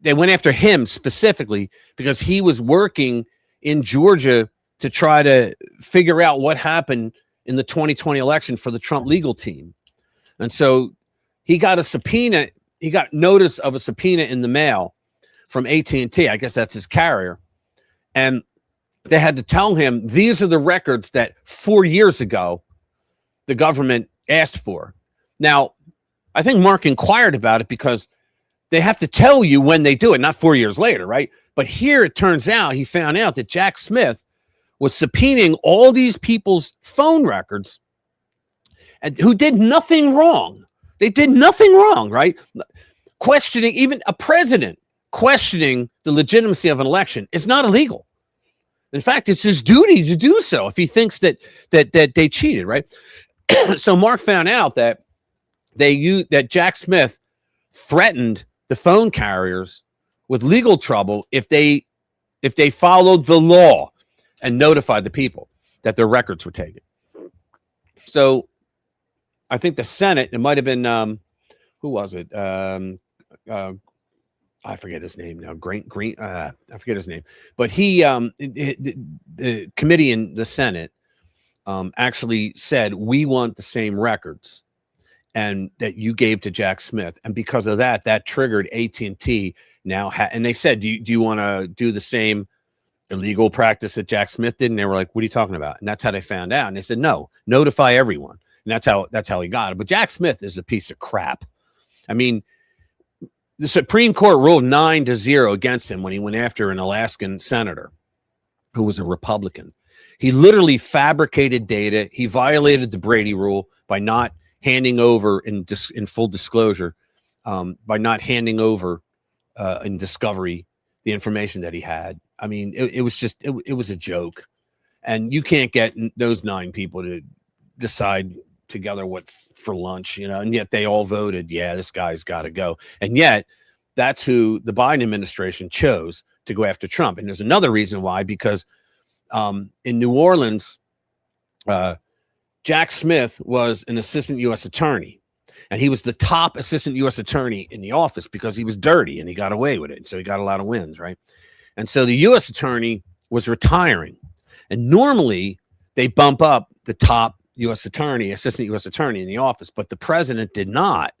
they went after him specifically because he was working in Georgia to try to figure out what happened in the 2020 election for the Trump legal team. And so he got a subpoena. He got notice of a subpoena in the mail from AT&T. I guess that's his carrier. And they had to tell him, these are the records that 4 years ago the government asked for. Now, I think Mark inquired about it because they have to tell you when they do it, not 4 years later, right? But here it turns out he found out that Jack Smith was subpoenaing all these people's phone records and who did nothing wrong. They did nothing wrong, right? Questioning, even a president questioning the legitimacy of an election is not illegal. In fact, it's his duty to do so if he thinks that they cheated, right? So Mark found out that that Jack Smith threatened the phone carriers with legal trouble if they followed the law and notified the people that their records were taken. So I think the Senate, it might have been who was it? I forget his name now. Green. I forget his name, but the committee in the Senate actually said, we want the same records and that you gave to Jack Smith. And because of that, that triggered AT&T now. And they said, do you want to do the same illegal practice that Jack Smith did? And they were like, what are you talking about? And that's how they found out. And they said, no, notify everyone. And that's how he got it. But Jack Smith is a piece of crap. I mean, the Supreme Court ruled 9-0 against him when he went after an Alaskan senator who was a Republican. He literally fabricated data. He violated the Brady rule by not handing over in full disclosure, by not handing over in discovery the information that he had. I mean, it was a joke. And you can't get those 9 people to decide together what for lunch, and yet they all voted, yeah, this guy's got to go. And yet that's who the Biden administration chose to go after Trump. And there's another reason why, because in New Orleans, Jack Smith was an assistant U.S. attorney. And he was the top assistant U.S. attorney in the office because he was dirty and he got away with it. So he got a lot of wins, right? And so the U.S. attorney was retiring. And normally they bump up the top U.S. attorney, assistant U.S. attorney in the office, but the president did not.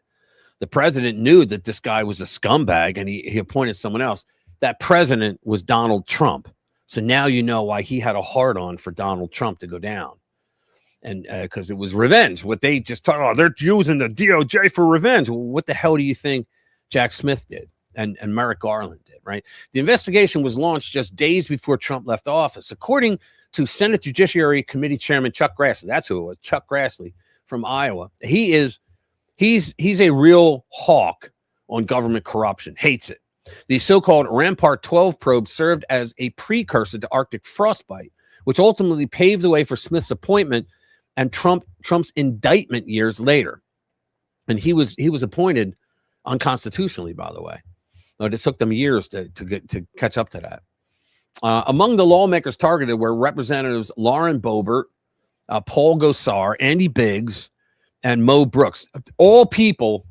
The president knew that this guy was a scumbag and he appointed someone else. That president was Donald Trump. So now you know why he had a hard on for Donald Trump to go down. And because it was revenge. What they just talked about, they're using the DOJ for revenge. Well, what the hell do you think Jack Smith did and Merrick Garland did, right? The investigation was launched just days before Trump left office. According to Senate Judiciary Committee Chairman Chuck Grassley, that's who it was, Chuck Grassley from Iowa. He's a real hawk on government corruption, hates it. The so-called Rampart 12 probe served as a precursor to Arctic frostbite, which ultimately paved the way for Smith's appointment and Trump's indictment years later. And he was appointed unconstitutionally, by the way. It took them years to catch up to that. Among the lawmakers targeted were Representatives Lauren Boebert, Paul Gosar, Andy Biggs, and Mo Brooks, all people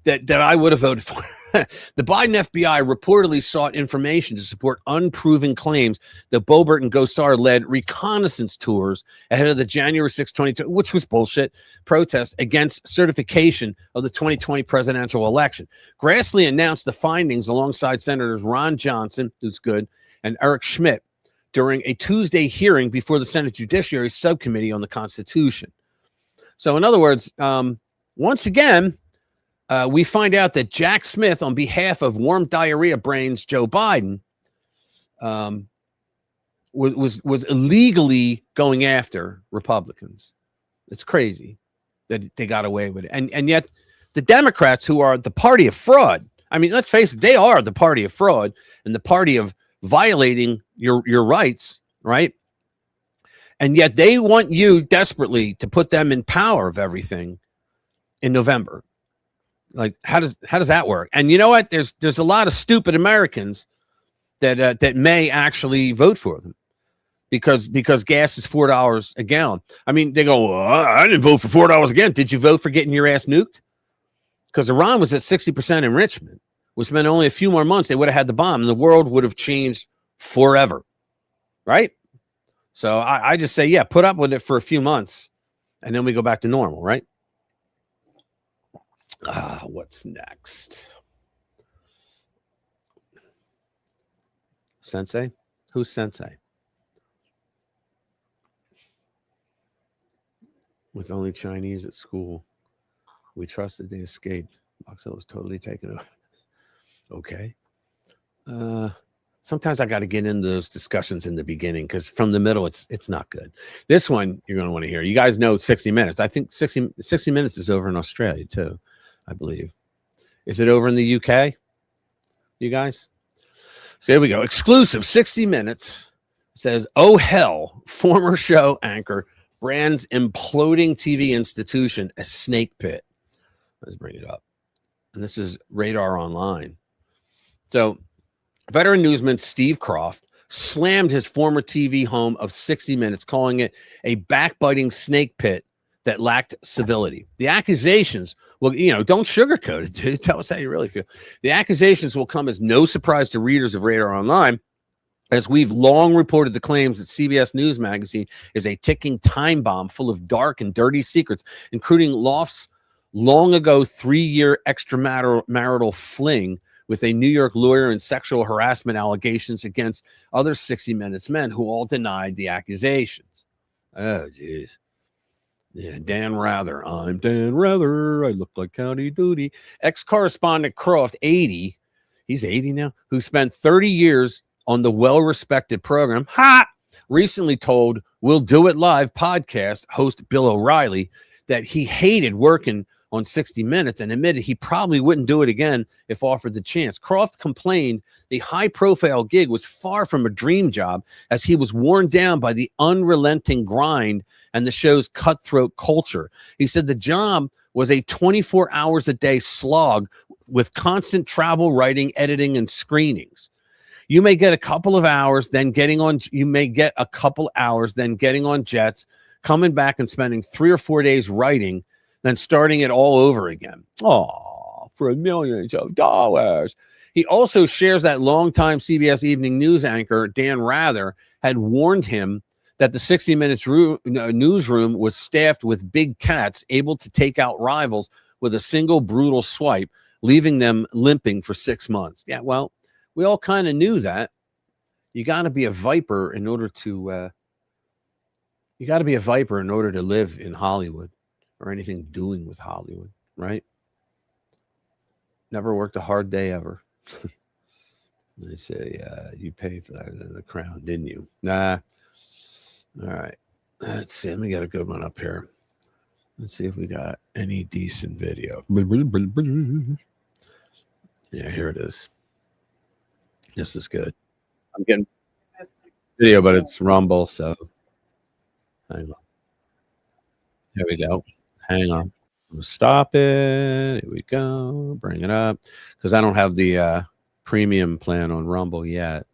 that I would have voted for. The Biden FBI reportedly sought information to support unproven claims that Boebert and Gosar led reconnaissance tours ahead of the January 6, 2020, which was bullshit, protest against certification of the 2020 presidential election. Grassley announced the findings alongside Senators Ron Johnson, who's good, and Eric Schmidt during a Tuesday hearing before the Senate Judiciary Subcommittee on the Constitution. So in other words, once again, we find out that Jack Smith, on behalf of warm diarrhea brains Joe Biden, was illegally going after Republicans. It's crazy that they got away with it. And yet the Democrats, who are the party of fraud, I mean, let's face it, they are the party of fraud and the party of violating your rights, right? And yet they want you desperately to put them in power of everything in November. Like, how does that work? And you know what? There's a lot of stupid Americans that may actually vote for them because gas is $4 a gallon. I mean, they go, well, I didn't vote for $4 again. Did you vote for getting your ass nuked? Because Iran was at 60% enrichment, which meant only a few more months they would have had the bomb, and the world would have changed forever, right? So I just say, yeah, put up with it for a few months, and then we go back to normal, right? What's next? Sensei? Who's Sensei? With only Chinese at school, we trusted they escaped. Boxell was totally taken over. Okay. Sometimes I got to get into those discussions in the beginning because from the middle, it's not good. This one you're going to want to hear. You guys know 60 Minutes. I think 60 Minutes is over in Australia too, I believe. Is it over in the UK? You guys? So here we go. Exclusive 60 Minutes says, oh hell, former show anchor brands imploding TV institution a snake pit. Let's bring it up. And this is Radar Online. So veteran newsman Steve Croft slammed his former TV home of 60 Minutes, calling it a backbiting snake pit that lacked civility. The accusations, well, don't sugarcoat it, dude. Tell us how you really feel. The accusations will come as no surprise to readers of Radar Online, as we've long reported the claims that CBS News Magazine is a ticking time bomb full of dark and dirty secrets, including Loft's long ago 3-year extramarital fling with a New York lawyer and sexual harassment allegations against other 60 Minutes men who all denied the accusations. Oh, geez. Yeah, Dan Rather. I'm Dan Rather. I look like County Duty. Ex-correspondent Croft, 80. He's 80 now. Who spent 30 years on the well-respected program, recently told We'll Do It Live podcast host Bill O'Reilly that he hated working on 60 Minutes and admitted he probably wouldn't do it again if offered the chance. Croft complained the high-profile gig was far from a dream job as he was worn down by the unrelenting grind and the show's cutthroat culture. He said the job was a 24 hours a day slog with constant travel, writing, editing, and screenings. You may get a couple of hours, then getting on jets, coming back and spending 3 or 4 days writing, than starting it all over again. Oh, for millions of dollars. He also shares that longtime CBS Evening News anchor Dan Rather had warned him that the 60 Minutes newsroom was staffed with big cats able to take out rivals with a single brutal swipe, leaving them limping for 6 months. Yeah, well, we all kind of knew that. You got to be a viper in order to live in Hollywood or anything doing with Hollywood, right? Never worked a hard day ever. They say, you paid for that in the Crown, didn't you? Nah. All right. Let's see. Let me get a good one up here. Let's see if we got any decent video. Yeah, here it is. This is good. I'm getting video, but it's Rumble, so hang on. Here we go. Hang on. We'll stop it. Here we go. Bring it up. Because I don't have the premium plan on Rumble yet.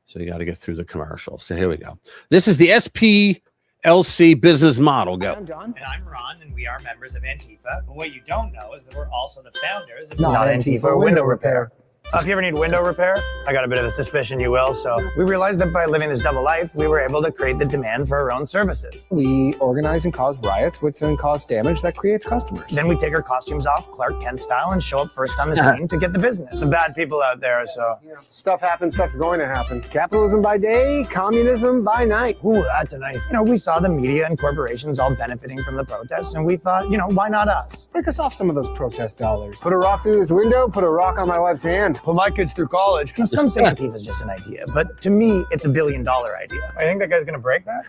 So you got to get through the commercial. So here we go. This is the SPLC business model. Go. I'm John. And I'm Ron, and we are members of Antifa. But what you don't know is that we're also the founders of Not Antifa Window Repair. If you ever need window repair, I got a bit of a suspicion you will. So we realized that by living this double life, we were able to create the demand for our own services. We organize and cause riots, which then cause damage that creates customers. Then we take our costumes off, Clark Kent style, and show up first on the scene to get the business. Some bad people out there, so. Stuff happens, stuff's going to happen. Capitalism by day, communism by night. Ooh, that's a nice. We saw the media and corporations all benefiting from the protests, and we thought, why not us? Break us off some of those protest dollars. Put a rock through his window, put a rock on my wife's hand. Put my kids through college. Some say Antifa is just an idea, but to me, it's $1 billion idea. I think that guy's gonna break that?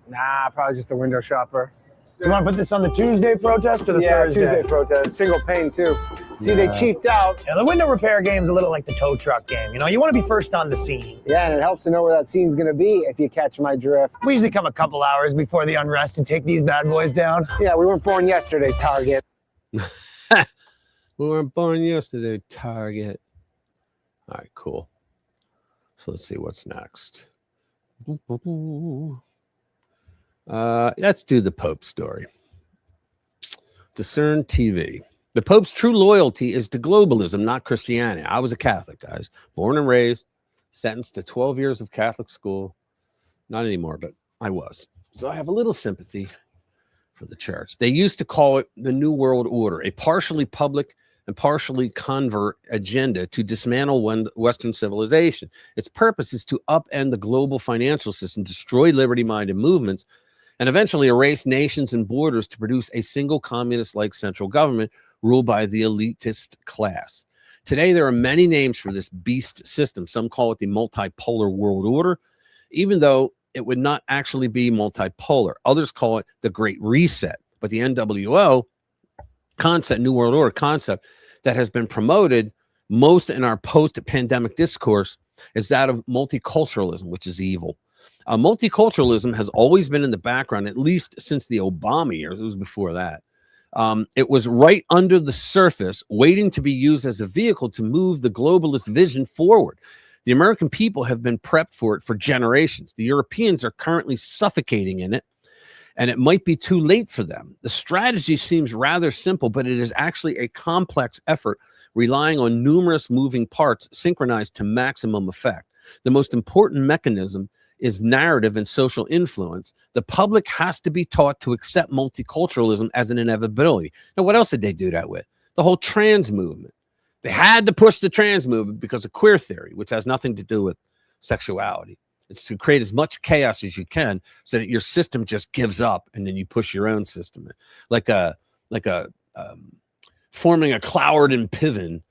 Nah, probably just a window shopper. You want to put this on the Tuesday protest or the Thursday? Tuesday protest. Single pane, too. See, they cheaped out. Yeah, the window repair game's a little like the tow truck game. You want to be first on the scene. Yeah, and it helps to know where that scene's going to be, if you catch my drift. We usually come a couple hours before the unrest and take these bad boys down. Yeah, we weren't born yesterday, Target. We weren't born yesterday, Target. All right, cool. So let's see what's next. Let's do the Pope story. Discern TV. The Pope's true loyalty is to globalism, not Christianity. I was a Catholic, guys. Born and raised, sentenced to 12 years of Catholic school. Not anymore, but I was. So I have a little sympathy for the church. They used to call it the New World Order, a partially public and partially convert agenda to dismantle Western civilization. Its purpose is to upend the global financial system, destroy liberty-minded movements, and eventually erase nations and borders to produce a single communist-like central government ruled by the elitist class. Today, there are many names for this beast system. Some call it the multipolar world order, even though it would not actually be multipolar. Others call it the Great Reset. But the NWO concept, New World Order concept, that has been promoted most in our post-pandemic discourse is that of multiculturalism, which is evil. Multiculturalism has always been in the background, at least since the Obama years. It was before that. It was right under the surface, waiting to be used as a vehicle to move the globalist vision forward. The American people have been prepped for it for generations. The Europeans are currently suffocating in it, and it might be too late for them. The strategy seems rather simple, but it is actually a complex effort relying on numerous moving parts synchronized to maximum effect. The most important mechanism is narrative and social influence. The public has to be taught to accept multiculturalism as an inevitability. Now, what else did they do that with? The whole trans movement. They had to push the trans movement because of queer theory, which has nothing to do with sexuality. It's to create as much chaos as you can so that your system just gives up and then you push your own system in. Like forming a Cloward and Piven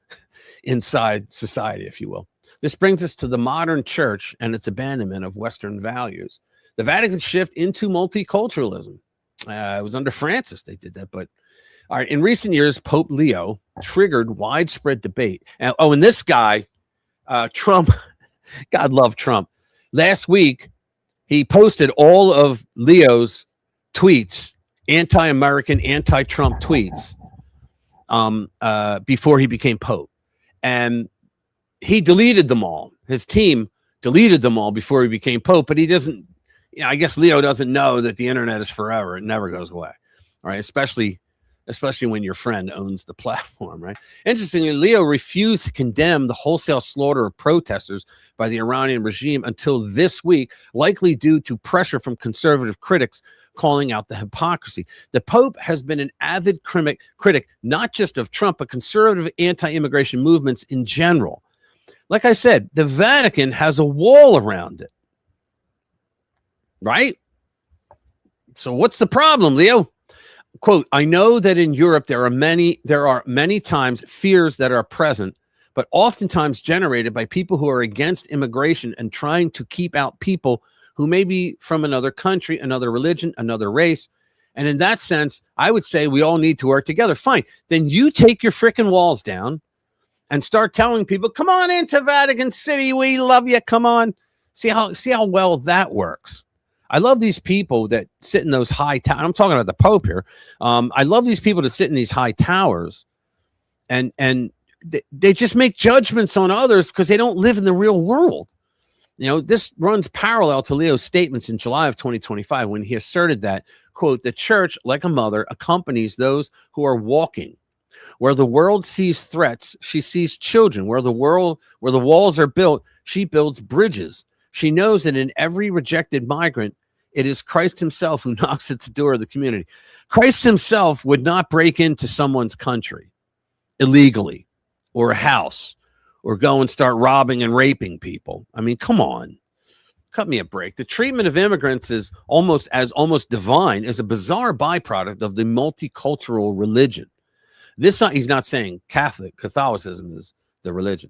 inside society, if you will. This brings us to the modern church and its abandonment of Western values. The Vatican shift into multiculturalism. It was under Francis they did that, but all right. In recent years, Pope Leo triggered widespread debate. And this guy, Trump, God love Trump. Last week, he posted all of Leo's tweets, anti-American, anti-Trump tweets, before he became Pope. And he deleted them all. His team deleted them all before he became Pope, but he doesn't, I guess Leo doesn't know that the internet is forever. It never goes away. All right, especially when your friend owns the platform, right? Interestingly, Leo refused to condemn the wholesale slaughter of protesters by the Iranian regime until this week, likely due to pressure from conservative critics calling out the hypocrisy. The Pope has been an avid critic, not just of Trump, but conservative anti-immigration movements in general. Like I said, the Vatican has a wall around it, right? So what's the problem, Leo? Quote, I know that in Europe there are many times fears that are present, but oftentimes generated by people who are against immigration and trying to keep out people who may be from another country, another religion, another race. And in that sense, I would say we all need to work together. Fine. Then you take your freaking walls down and start telling people, come on into Vatican City. We love you. Come on. See how well that works. I love these people that sit in those high towers. I'm talking about the Pope here. I love these people that sit in these high towers and they just make judgments on others because they don't live in the real world. You know, this runs parallel to Leo's statements in July of 2025 when he asserted that, quote, the church, like a mother, accompanies those who are walking. Where the world sees threats, she sees children. Where the walls are built, she builds bridges. She knows that in every rejected migrant, it is Christ himself who knocks at the door of the community. Christ himself would not break into someone's country illegally or a house or go and start robbing and raping people. I mean, come on. Cut me a break. The treatment of immigrants is almost divine, is a bizarre byproduct of the multicultural religion. He's not saying Catholicism is the religion.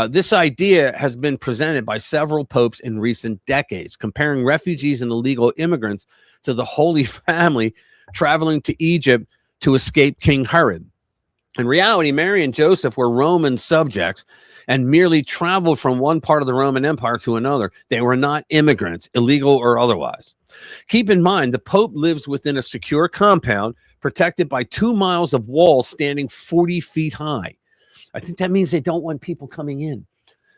This idea has been presented by several popes in recent decades, comparing refugees and illegal immigrants to the Holy Family traveling to Egypt to escape King Herod. In reality, Mary and Joseph were Roman subjects and merely traveled from one part of the Roman Empire to another. They were not immigrants, illegal or otherwise. Keep in mind, the Pope lives within a secure compound protected by 2 miles of walls standing 40 feet high. I think that means they don't want people coming in.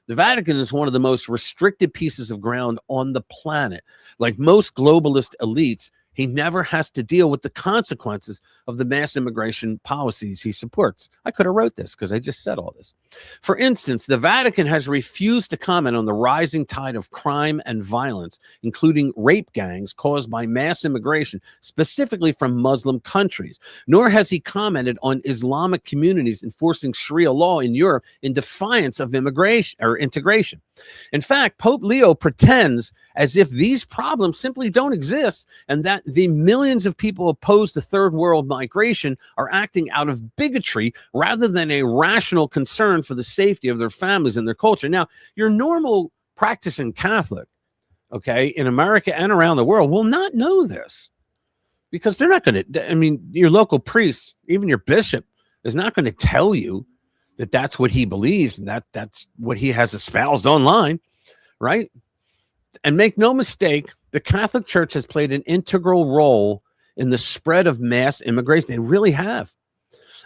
The Vatican is one of the most restricted pieces of ground on the planet. Like most globalist elites, he never has to deal with the consequences of the mass immigration policies he supports. I could have wrote this because I just said all this. For instance, the Vatican has refused to comment on the rising tide of crime and violence, including rape gangs caused by mass immigration, specifically from Muslim countries. Nor has he commented on Islamic communities enforcing Sharia law in Europe in defiance of immigration or integration. In fact, Pope Leo pretends as if these problems simply don't exist and that the millions of people opposed to third world migration are acting out of bigotry rather than a rational concern for the safety of their families and their culture. Now, your normal practicing Catholic, okay, in America and around the world will not know this because they're not going to, I mean, your local priest, even your bishop, is not going to tell you that that's what he believes and that's what he has espoused online, right? And make no mistake, the Catholic Church has played an integral role in the spread of mass immigration. They really have.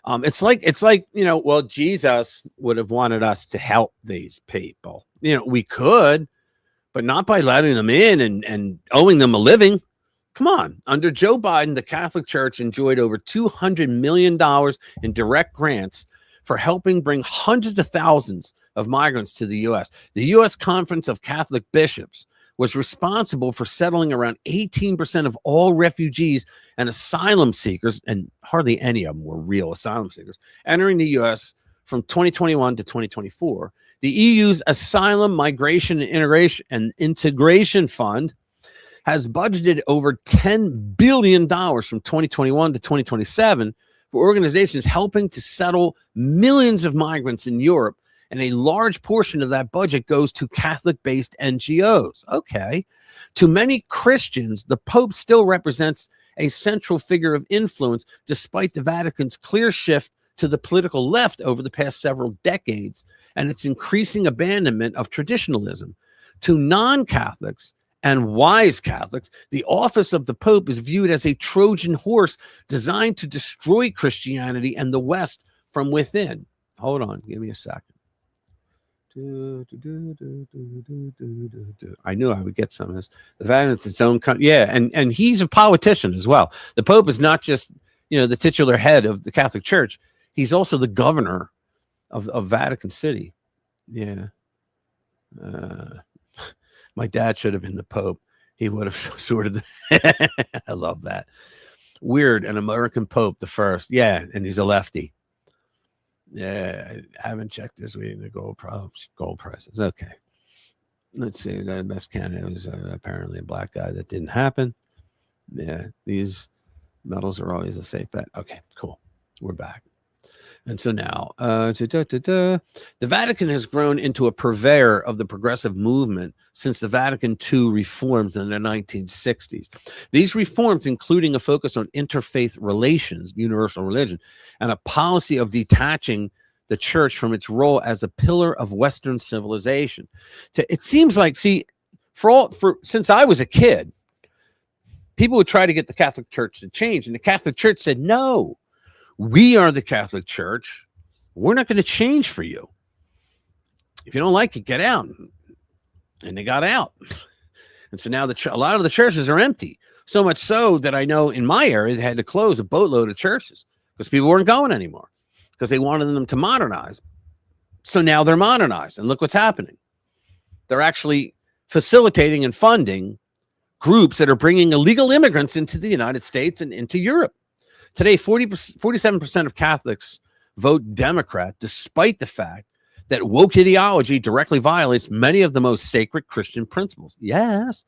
It's like, you know, well, Jesus would have wanted us to help these people. You know, we could, but not by letting them in and owing them a living. Come on. Under Joe Biden, the Catholic Church enjoyed over $200 million in direct grants for helping bring hundreds of thousands of migrants to the U.S. The U.S. Conference of Catholic Bishops was responsible for settling around 18% of all refugees and asylum seekers, and hardly any of them were real asylum seekers, entering the U.S. from 2021 to 2024. The EU's Asylum, Migration, and Integration Fund has budgeted over $10 billion from 2021 to 2027 for organizations helping to settle millions of migrants in Europe, and a large portion of that budget goes to Catholic-based NGOs. Okay. To many Christians, the Pope still represents a central figure of influence, despite the Vatican's clear shift to the political left over the past several decades and its increasing abandonment of traditionalism. To non-Catholics and wise Catholics, the office of the Pope is viewed as a Trojan horse designed to destroy Christianity and the West from within. Hold on, give me a second. I knew I would get some of this. The Vatican's its own country. Yeah, and he's a politician as well. The Pope is not just the titular head of the Catholic Church. He's also the governor of Vatican City. Yeah. My dad should have been the Pope. He would have sorted. I love that. Weird, an American Pope, the first. Yeah, and he's a lefty. Yeah, I haven't checked this week. The gold prices. Okay. Let's see. The best candidate was apparently a black guy. That didn't happen. Yeah, these medals are always a safe bet. Okay, cool. We're back. And so now, the Vatican has grown into a purveyor of the progressive movement since the Vatican II reforms in the 1960s. These reforms, including a focus on interfaith relations, universal religion, and a policy of detaching the church from its role as a pillar of Western civilization. It seems like, since I was a kid, people would try to get the Catholic Church to change, and the Catholic Church said, no. We are the Catholic Church. We're not going to change for you. If you don't like it, get out. And they got out. And so now a lot of the churches are empty. So much so that I know in my area, they had to close a boatload of churches because people weren't going anymore because they wanted them to modernize. So now they're modernized. And look what's happening. They're actually facilitating and funding groups that are bringing illegal immigrants into the United States and into Europe. Today, 47% of Catholics vote Democrat, despite the fact that woke ideology directly violates many of the most sacred Christian principles. Yes.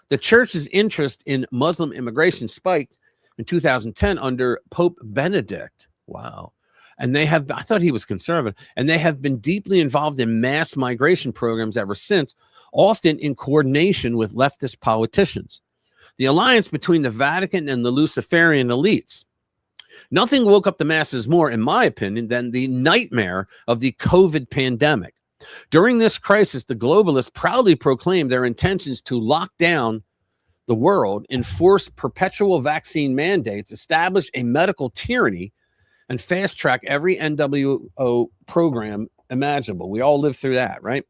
The church's interest in Muslim immigration spiked in 2010 under Pope Benedict. Wow. And I thought he was conservative, and they have been deeply involved in mass migration programs ever since, often in coordination with leftist politicians. The alliance between the Vatican and the Luciferian elites. Nothing woke up the masses more, in my opinion, than the nightmare of the COVID pandemic. During this crisis, the globalists proudly proclaimed their intentions to lock down the world, enforce perpetual vaccine mandates, establish a medical tyranny, and fast-track every NWO program imaginable. We all lived through that, right?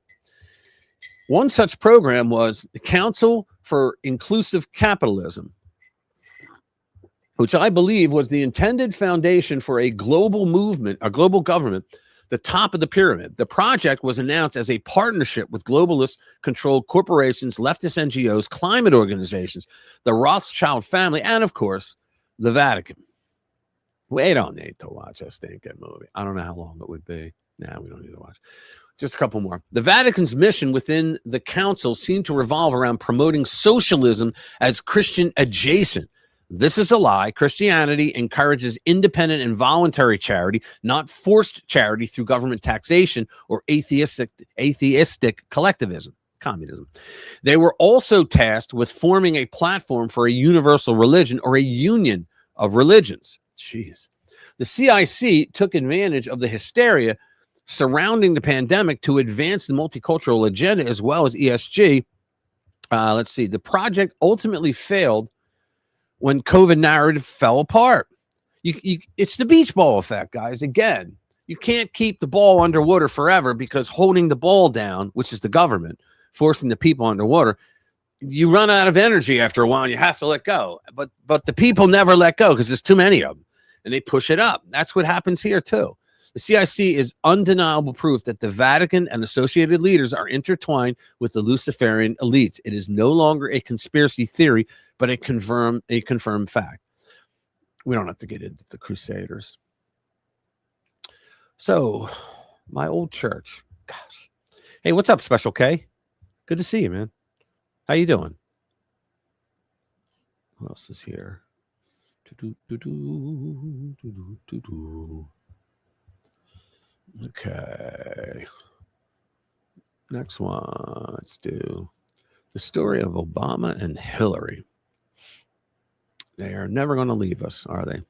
One such program was the Council for Inclusive Capitalism, which I believe was the intended foundation for a global movement, a global government, the top of the pyramid. The project was announced as a partnership with globalist-controlled corporations, leftist NGOs, climate organizations, the Rothschild family, and, of course, the Vatican. We don't need to watch a stinking movie. I don't know how long it would be. Nah, we don't need to watch. Just a couple more. The Vatican's mission within the council seemed to revolve around promoting socialism as Christian adjacent. This is a lie. Christianity encourages independent and voluntary charity, not forced charity through government taxation or atheistic collectivism, communism. They were also tasked with forming a platform for a universal religion or a union of religions. Jeez. The CIC took advantage of the hysteria surrounding the pandemic to advance the multicultural agenda as well as ESG. Let's see. The project ultimately failed when COVID narrative fell apart. It's the beach ball effect, guys. Again, you can't keep the ball underwater forever because holding the ball down, which is the government, forcing the people underwater, you run out of energy after a while and you have to let go. But the people never let go because there's too many of them and they push it up. That's what happens here too. The CIC is undeniable proof that the Vatican and associated leaders are intertwined with the Luciferian elites. It is no longer a conspiracy theory, but a confirmed fact. We don't have to get into the Crusaders. So, my old church. Gosh. Hey, what's up, Special K? Good to see you, man. How you doing? Who else is here? Okay. Next one. Let's do the story of Obama and Hillary. They are never going to leave us, are they?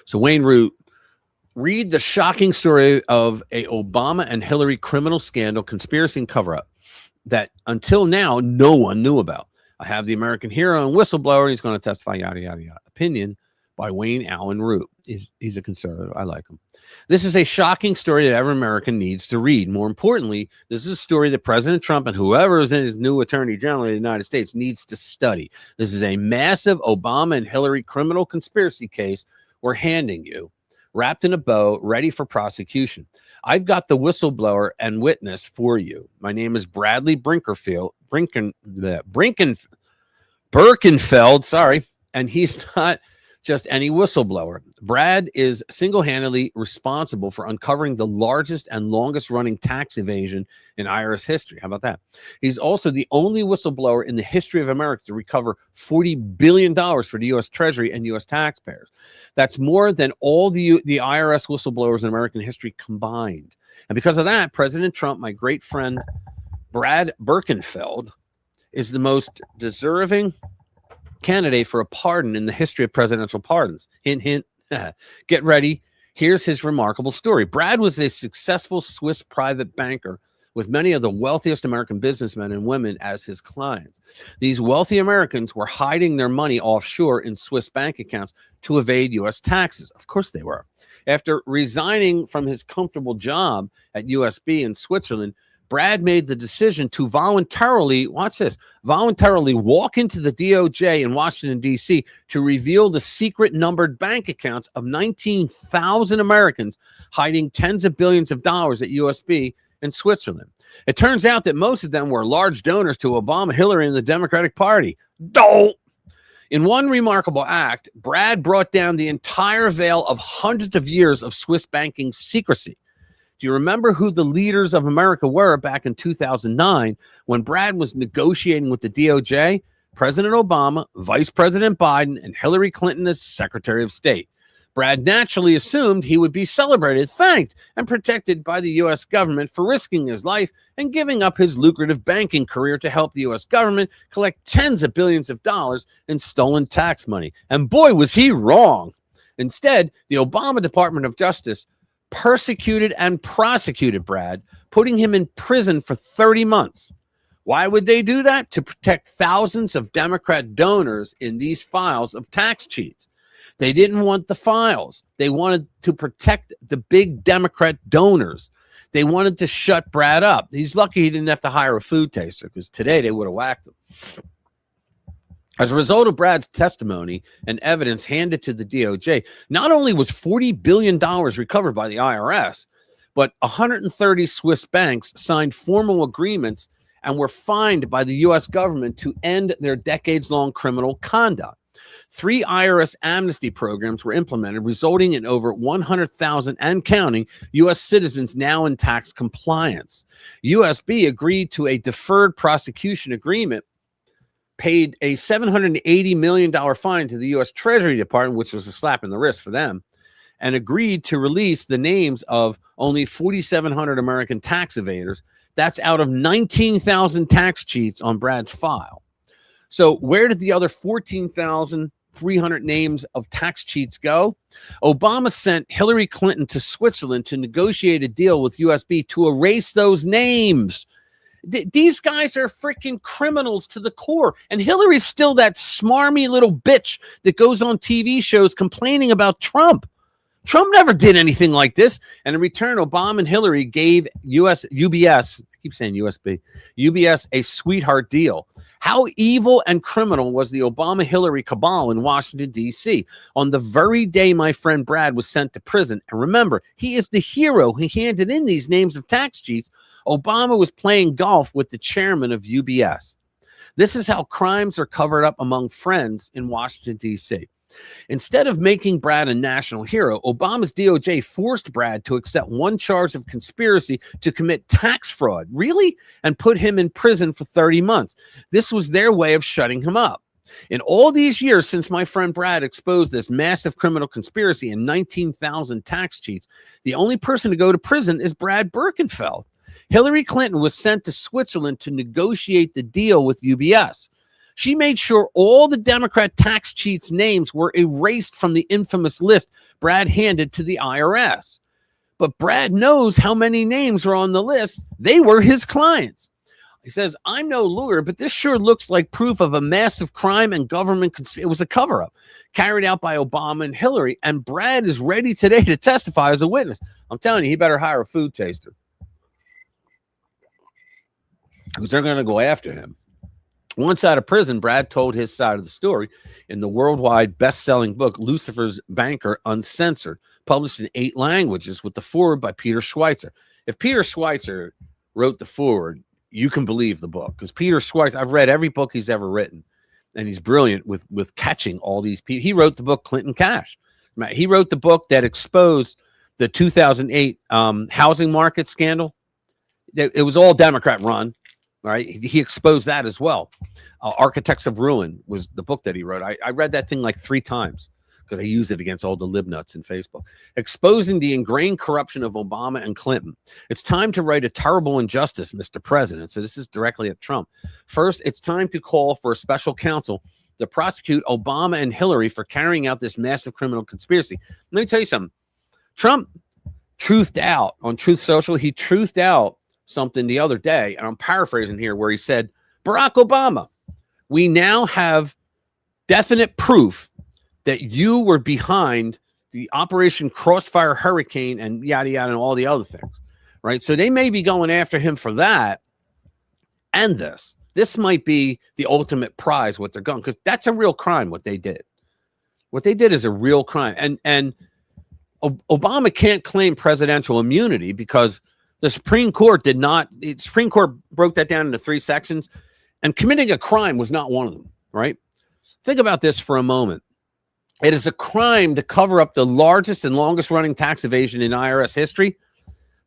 So Wayne Root, read the shocking story of a Obama and Hillary criminal scandal, conspiracy, and cover-up that until now no one knew about. I have the American hero and whistleblower. He's going to testify, yada, yada, yada. Opinion by Wayne Allen Root. He's a conservative. I like him. This is a shocking story that every American needs to read. More importantly, this is a story that President Trump and whoever is in his new attorney general of the United States needs to study. This is a massive Obama and Hillary criminal conspiracy case we're handing you, wrapped in a bow, ready for prosecution. I've got the whistleblower and witness for you. My name is Bradley Birkenfeld, sorry, and he's not just any whistleblower. Brad is single-handedly responsible for uncovering the largest and longest-running tax evasion in IRS history. How about that? He's also the only whistleblower in the history of America to recover $40 billion for the U.S. Treasury and U.S. taxpayers. That's more than all the IRS whistleblowers in American history combined. And because of that, President Trump, my great friend Brad Birkenfeld, is the most deserving candidate for a pardon in the history of presidential pardons. Hint, hint. Get ready. Here's his remarkable story. Brad was a successful Swiss private banker with many of the wealthiest American businessmen and women as his clients. These wealthy Americans were hiding their money offshore in Swiss bank accounts to evade U.S. taxes. Of course they were. After resigning from his comfortable job at USB in Switzerland, Brad made the decision to voluntarily, watch this, voluntarily walk into the DOJ in Washington, D.C. to reveal the secret numbered bank accounts of 19,000 Americans hiding tens of billions of dollars at USB in Switzerland. It turns out that most of them were large donors to Obama, Hillary, and the Democratic Party. In one remarkable act, Brad brought down the entire veil of hundreds of years of Swiss banking secrecy. Do you remember who the leaders of America were back in 2009 when Brad was negotiating with the DOJ? President Obama, Vice President Biden, and Hillary Clinton as Secretary of State. Brad naturally assumed he would be celebrated, thanked, and protected by the U.S. government for risking his life and giving up his lucrative banking career to help the U.S. government collect tens of billions of dollars in stolen tax money. And boy, was he wrong. Instead, the Obama Department of Justice persecuted and prosecuted Brad, putting him in prison for 30 months. Why would they do that? To protect thousands of Democrat donors in these files of tax cheats. They didn't want the files. They wanted to protect the big Democrat donors. They wanted to shut Brad up. He's lucky he didn't have to hire a food taster, because today they would have whacked him. As a result of Brad's testimony and evidence handed to the DOJ, not only was $40 billion recovered by the IRS, but 130 Swiss banks signed formal agreements and were fined by the U.S. government to end their decades-long criminal conduct. 3 IRS amnesty programs were implemented, resulting in over 100,000 and counting U.S. citizens now in tax compliance. USB agreed to a deferred prosecution agreement, paid a $780 million fine to the U.S. Treasury Department, which was a slap in the wrist for them, and agreed to release the names of only 4,700 American tax evaders. That's out of 19,000 tax cheats on Brad's file. So where did the other 14,300 names of tax cheats go? Obama sent Hillary Clinton to Switzerland to negotiate a deal with USB to erase those names. These guys are freaking criminals to the core. And Hillary's still that smarmy little bitch that goes on TV shows complaining about Trump. Trump never did anything like this. And in return, Obama and Hillary gave UBS, I keep saying USB, UBS a sweetheart deal. How evil and criminal was the Obama-Hillary cabal in Washington, D.C. on the very day my friend Brad was sent to prison? And remember, he is the hero who handed in these names of tax cheats. Obama was playing golf with the chairman of UBS. This is how crimes are covered up among friends in Washington, D.C. Instead of making Brad a national hero, Obama's DOJ forced Brad to accept one charge of conspiracy to commit tax fraud. Really? And put him in prison for 30 months. This was their way of shutting him up. In all these years since my friend Brad exposed this massive criminal conspiracy and 19,000 tax cheats, the only person to go to prison is Brad Birkenfeld. Hillary Clinton was sent to Switzerland to negotiate the deal with UBS. She made sure all the Democrat tax cheats' names were erased from the infamous list Brad handed to the IRS. But Brad knows how many names are on the list. They were his clients. He says, I'm no lawyer, but this sure looks like proof of a massive crime and government conspiracy. It was a cover-up carried out by Obama and Hillary, and Brad is ready today to testify as a witness. I'm telling you, he better hire a food taster, because they're going to go after him. Once out of prison, Brad told his side of the story in the worldwide best-selling book, Lucifer's Banker Uncensored, published in 8 languages, with the foreword by Peter Schweitzer. If Peter Schweitzer wrote the foreword, you can believe the book, because Peter Schweitzer, I've read every book he's ever written, and he's brilliant with catching all these people. He wrote the book Clinton Cash. He wrote the book that exposed the 2008 housing market scandal. It was all Democrat run. All right. He exposed that as well. Architects of Ruin was the book that he wrote. I read that thing like 3 times because I use it against all the libnuts in Facebook. Exposing the ingrained corruption of Obama and Clinton. It's time to right a terrible injustice, Mr. President. So this is directly at Trump. First, it's time to call for a special counsel to prosecute Obama and Hillary for carrying out this massive criminal conspiracy. Let me tell you something. Trump truthed out on Truth Social. He truthed out something the other day, and I'm paraphrasing here, where he said, Barack Obama, we now have definite proof that you were behind the Operation Crossfire Hurricane and yada yada and all the other things, right? So they may be going after him for that, and this might be the ultimate prize, what they're going, because that's a real crime. What they did is a real crime, and Obama can't claim presidential immunity because the Supreme Court did not. The Supreme Court broke that down into 3 sections, and committing a crime was not one of them, right? Think about this for a moment. It is a crime to cover up the largest and longest running tax evasion in IRS history.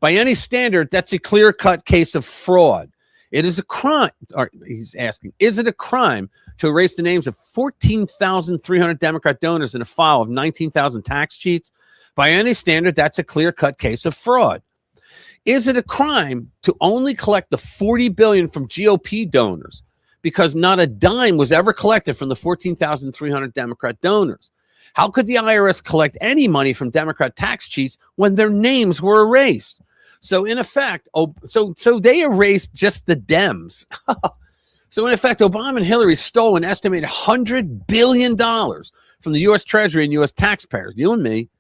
By any standard, that's a clear-cut case of fraud. It is a crime. Or he's asking, is it a crime to erase the names of 14,300 Democrat donors in a file of 19,000 tax cheats? By any standard, that's a clear-cut case of fraud. Is it a crime to only collect the $40 billion from GOP donors because not a dime was ever collected from the 14,300 Democrat donors? How could the IRS collect any money from Democrat tax cheats when their names were erased? So in effect, so they erased just the Dems. So in effect, Obama and Hillary stole an estimated $100 billion from the U.S. Treasury and U.S. taxpayers, you and me,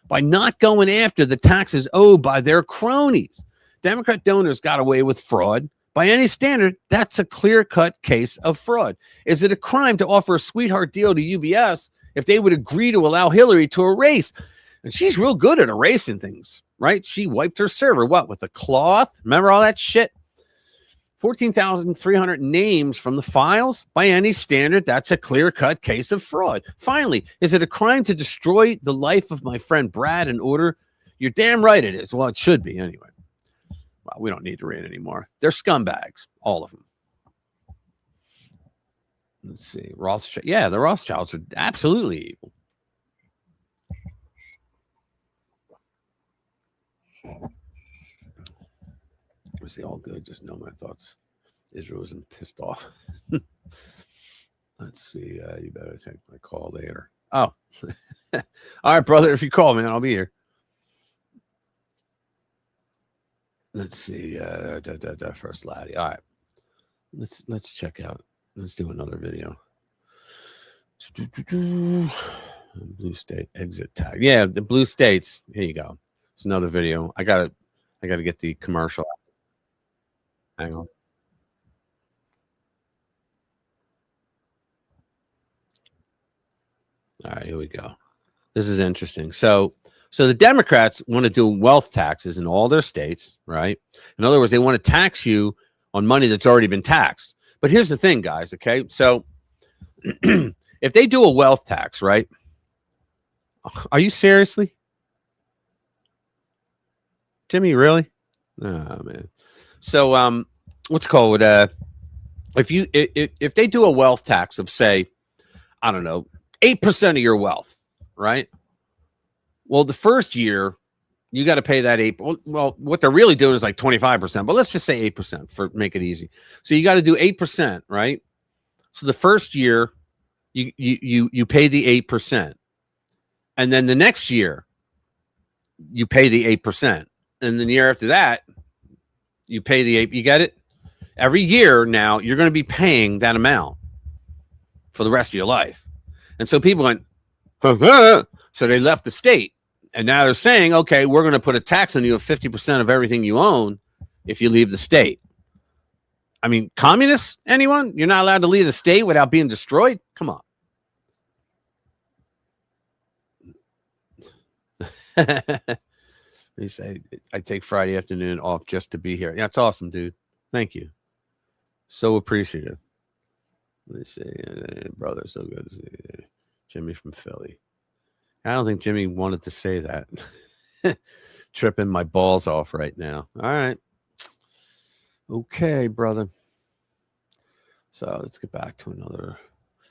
by not going after the taxes owed by their cronies. Democrat donors got away with fraud. By any standard, that's a clear-cut case of fraud. Is it a crime to offer a sweetheart deal to UBS if they would agree to allow Hillary to erase? And she's real good at erasing things, right? She wiped her server, with a cloth? Remember all that shit? 14,300 names from the files. By any standard, that's a clear-cut case of fraud. Finally, is it a crime to destroy the life of my friend Brad in order? You're damn right it is. Well, it should be anyway. Well, we don't need to read anymore. They're scumbags, all of them. Let's see. Rothschild. Yeah, the Rothschilds are absolutely evil. Was they all good? Just know my thoughts. Israel isn't pissed off. Let's see. You better take my call later. Oh, all right, brother. If you call, man, I'll be here. Let's see. First laddie. All right. Let's check out. Let's do another video. Blue state exit tag. Yeah, the blue states. Here you go. It's another video. I gotta get the commercial. Hang on. All right, here we go. This is interesting. So the Democrats want to do wealth taxes in all their states, right? In other words, they want to tax you on money that's already been taxed. But here's the thing, guys, okay? So if they do a wealth tax, right? Are you seriously? Jimmy, really? Oh, man. So what's called if they do a wealth tax of, say, I don't know, 8% of your wealth, right? Well, the first year you got to pay that 8. Well, what they're really doing is like 25%, but let's just say 8% for make it easy. So you got to do 8%, right? So the first year you pay the 8%, and then the next year you pay the 8%, and then the year after that you pay the 8. You get it? Every year now, you're going to be paying that amount for the rest of your life. And so people went, so they left the state. And now they're saying, okay, we're going to put a tax on you of 50% of everything you own if you leave the state. I mean, communists, anyone? You're not allowed to leave the state without being destroyed? Come on. They say, I take Friday afternoon off just to be here. Yeah, that's awesome, dude. Thank you. So appreciative. Let me see. Brother, so good to see you. Jimmy from Philly. I don't think Jimmy wanted to say that. Tripping my balls off right now. All right. Okay, brother. So let's get back to another.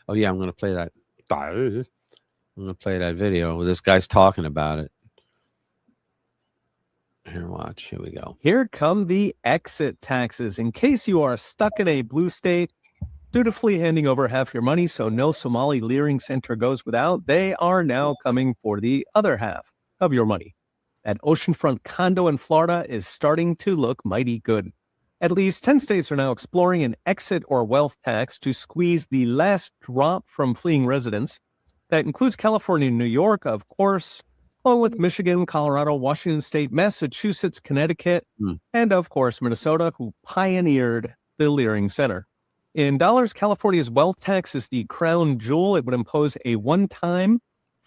Oh, yeah, I'm going to play that. I'm going to play that video where this guy's talking about it. Here, watch. Here we go. Here come the exit taxes. In case you are stuck in a blue state, dutifully handing over half your money so no Somali Leering Center goes without, they are now coming for the other half of your money. That oceanfront condo in Florida is starting to look mighty good. At least 10 states are now exploring an exit or wealth tax to squeeze the last drop from fleeing residents. That includes California and New York, of course, along with Michigan, Colorado, Washington State, Massachusetts, Connecticut, and of course, Minnesota, who pioneered the Leering Center. In dollars, California's wealth tax is the crown jewel. It would impose a one-time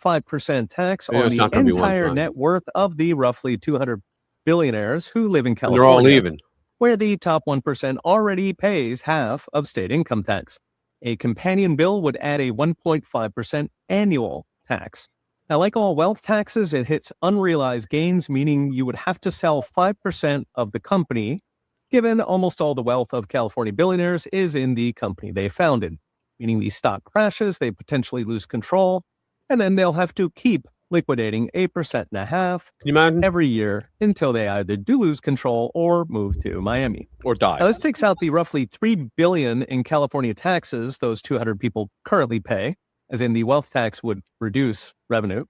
5% tax on the entire net worth of the roughly 200 billionaires who live in California. They're all leaving. Where the top 1% already pays half of state income tax. A companion bill would add a 1.5% annual tax. Now, like all wealth taxes, it hits unrealized gains, meaning you would have to sell 5% of the company, given almost all the wealth of California billionaires is in the company they founded, meaning the stock crashes, they potentially lose control, and then they'll have to keep liquidating 1.5% every year until they either do lose control or move to Miami. Or die. Now, this takes out the roughly $3 billion in California taxes those 200 people currently pay, as in the wealth tax would reduce revenue.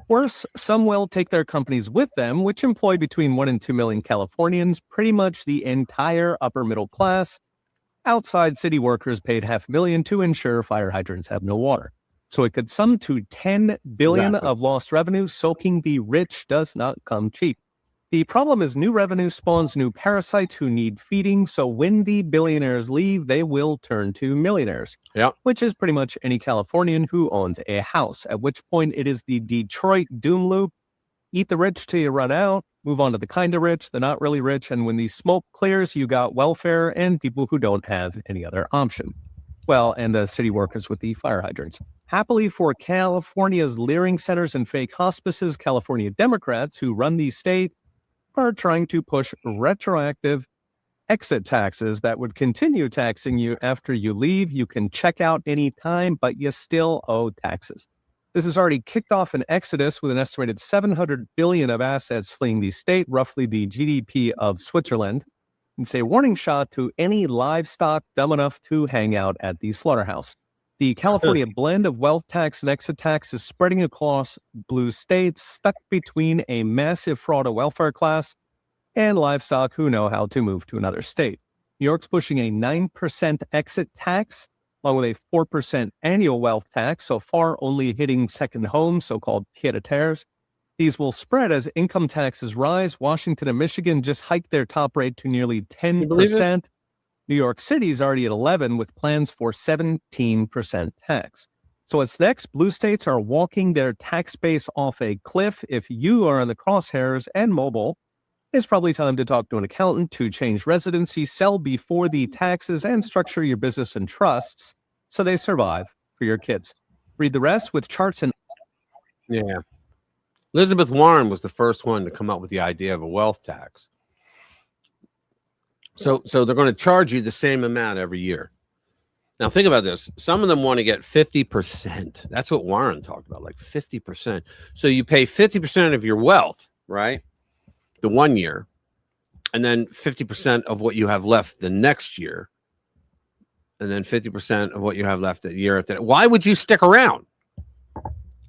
Worse, some will take their companies with them, which employ between 1 and 2 million Californians, pretty much the entire upper middle class. Outside city workers paid $500,000 to ensure fire hydrants have no water. So it could sum to $10 billion of lost revenue. Soaking the rich does not come cheap. The problem is new revenue spawns new parasites who need feeding. So when the billionaires leave, they will turn to millionaires, which is pretty much any Californian who owns a house, at which point it is the Detroit doom loop. Eat the rich till you run out, move on to the kind of rich, the not really rich. And when the smoke clears, you got welfare and people who don't have any other option. Well, and the city workers with the fire hydrants. Happily for California's Leering Centers and fake hospices, California Democrats who run the state are trying to push retroactive exit taxes that would continue taxing you after you leave. You can check out anytime, but you still owe taxes. This has already kicked off an exodus with an estimated $700 billion of assets fleeing the state, roughly the GDP of Switzerland. It's a warning shot to any livestock dumb enough to hang out at the slaughterhouse. The California blend of wealth tax and exit tax is spreading across blue states, stuck between a massive fraud of welfare class and livestock who know how to move to another state. New York's pushing a 9% exit tax, along with a 4% annual wealth tax, so far only hitting second homes, so-called pied-à-terres. These will spread as income taxes rise. Washington and Michigan just hiked their top rate to nearly 10%. New York City is already at 11% with plans for 17% tax. So what's next? Blue states are walking their tax base off a cliff. If you are in the crosshairs and mobile, it's probably time to talk to an accountant to change residency, sell before the taxes, and structure your business and trusts so they survive for your kids. Read the rest with charts and... Yeah. Elizabeth Warren was the first one to come up with the idea of a wealth tax. So they're going to charge you the same amount every year. Now, think about this. Some of them want to get 50%. That's what Warren talked about, like 50%. So you pay 50% of your wealth, right? The 1 year, and then 50% of what you have left the next year, and then 50% of what you have left the year after that. Why would you stick around?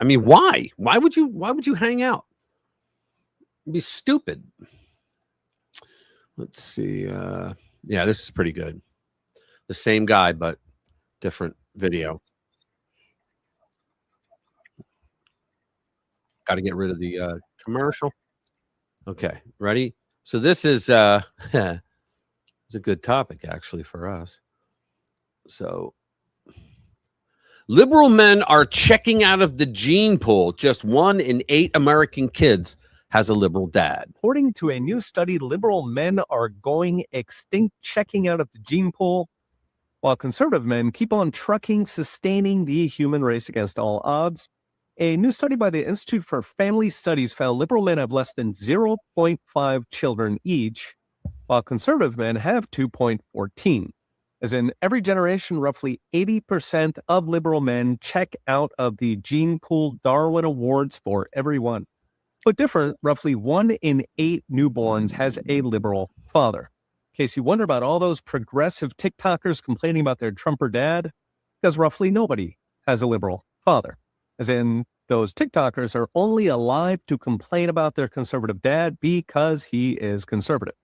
I mean, why? Why would you hang out? It'd be stupid. Let's see. Yeah, this is pretty good. The same guy, but different video. Got to get rid of the commercial. Okay, ready? So this is it's a good topic actually for us. So liberal men are checking out of the gene pool. Just 1 in 8 American kids has a liberal dad. According to a new study, liberal men are going extinct, checking out of the gene pool, while conservative men keep on trucking, sustaining the human race against all odds. A new study by the Institute for Family Studies found liberal men have less than 0.5 children each, while conservative men have 2.14. As in every generation, roughly 80% of liberal men check out of the gene pool Darwin Awards for everyone. But different, roughly 1 in 8 newborns has a liberal father. In case you wonder about all those progressive TikTokers complaining about their Trumper dad, because roughly nobody has a liberal father. As in, those TikTokers are only alive to complain about their conservative dad because he is conservative.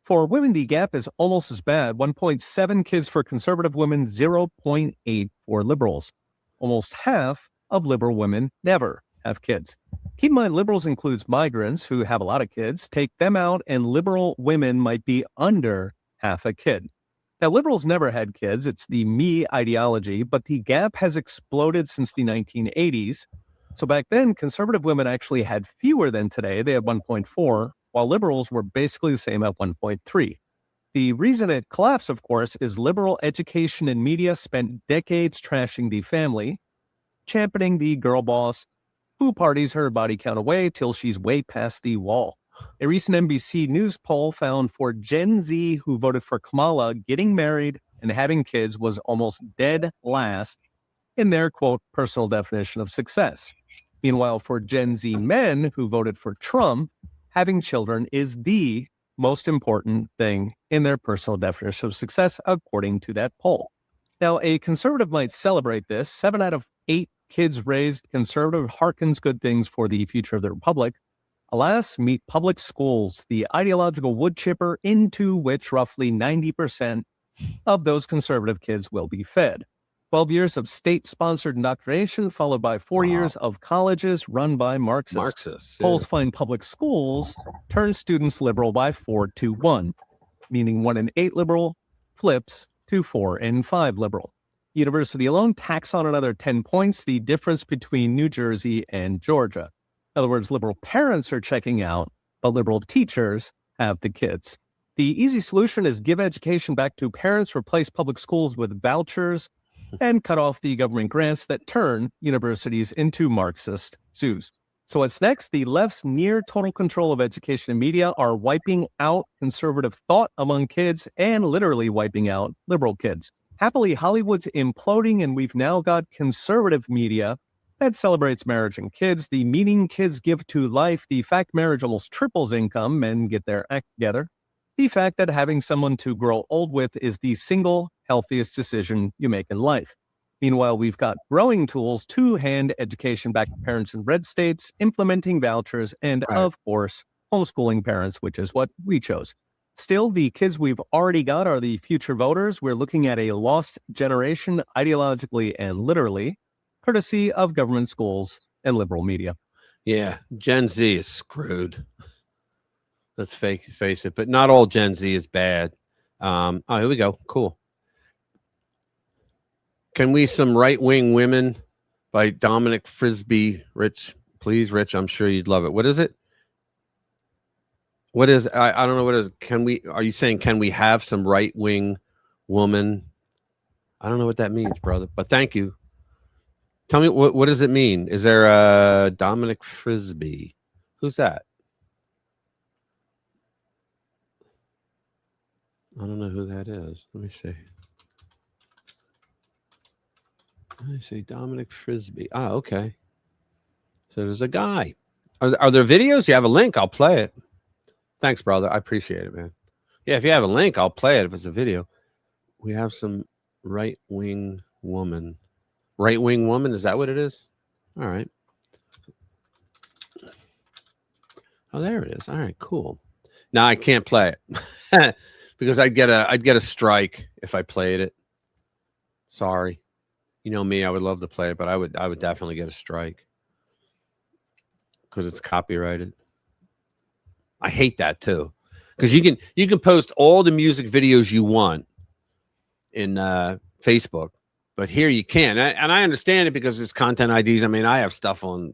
For women, the gap is almost as bad. 1.7 kids for conservative women, 0.8 for liberals. Almost half of liberal women never have kids. Keep in mind, liberals includes migrants who have a lot of kids. Take them out, and liberal women might be under half a kid. Now, liberals never had kids. It's the me ideology, but the gap has exploded since the 1980s. So back then, conservative women actually had fewer than today. They had 1.4, while liberals were basically the same at 1.3. The reason it collapsed, of course, is liberal education and media spent decades trashing the family, championing the girl boss, who parties her body count away till she's way past the wall. A recent NBC News poll found for Gen Z who voted for Kamala, getting married and having kids was almost dead last in their, quote, personal definition of success. Meanwhile, for Gen Z men who voted for Trump, having children is the most important thing in their personal definition of success, according to that poll. Now, a conservative might celebrate this. 7 out of 8 kids raised conservative hearkens good things for the future of the republic. Alas, meet public schools, the ideological wood chipper into which roughly 90% of those conservative kids will be fed. 12 years of state-sponsored indoctrination, followed by 4 years of colleges run by Marxists. Polls find public schools turn students liberal by 4-1, meaning 1 in 8 liberal flips to 4 in 5 liberal. University alone tacks on another 10 points, the difference between New Jersey and Georgia. In other words, liberal parents are checking out, but liberal teachers have the kids. The easy solution is give education back to parents, replace public schools with vouchers, and cut off the government grants that turn universities into Marxist zoos. So what's next? The left's near total control of education and media are wiping out conservative thought among kids and literally wiping out liberal kids. Happily, Hollywood's imploding, and we've now got conservative media that celebrates marriage and kids, the meaning kids give to life, the fact marriage almost triples income, men get their act together, the fact that having someone to grow old with is the single healthiest decision you make in life. Meanwhile, we've got growing tools to hand education back to parents in red states, implementing vouchers, and of course, homeschooling parents, which is what we chose. Still, the kids we've already got are the future voters. We're looking at a lost generation, ideologically and literally, courtesy of government schools and liberal media. Yeah, Gen Z is screwed. Let's face it, but not all Gen Z is bad. Oh, here we go. Cool. Can we some right-wing women by Dominic Frisby? Rich, please, Rich. I'm sure you'd love it. What is it? What is? I don't know what it is. Can we? Are you saying can we have some right-wing woman? I don't know what that means, brother. But thank you. Tell me what does it mean? Is there a Dominic Frisby? Who's that? I don't know who that is. Let me see. I see Dominic Frisby. Ah, okay. So there's a guy. Are there videos? You have a link? I'll play it. Thanks, brother. I appreciate it, man. Yeah, if you have a link, I'll play it if it's a video. We have some right-wing woman. Right-wing woman? Is that what it is? All right. Oh, there it is. All right, cool. Now I can't play it because I'd get a strike if I played it. Sorry. You know me, I would love to play it, but I would definitely get a strike because it's copyrighted. I hate that too. Because you can post all the music videos you want in Facebook, but here you can't. And I understand it because it's content IDs. I mean, I have stuff on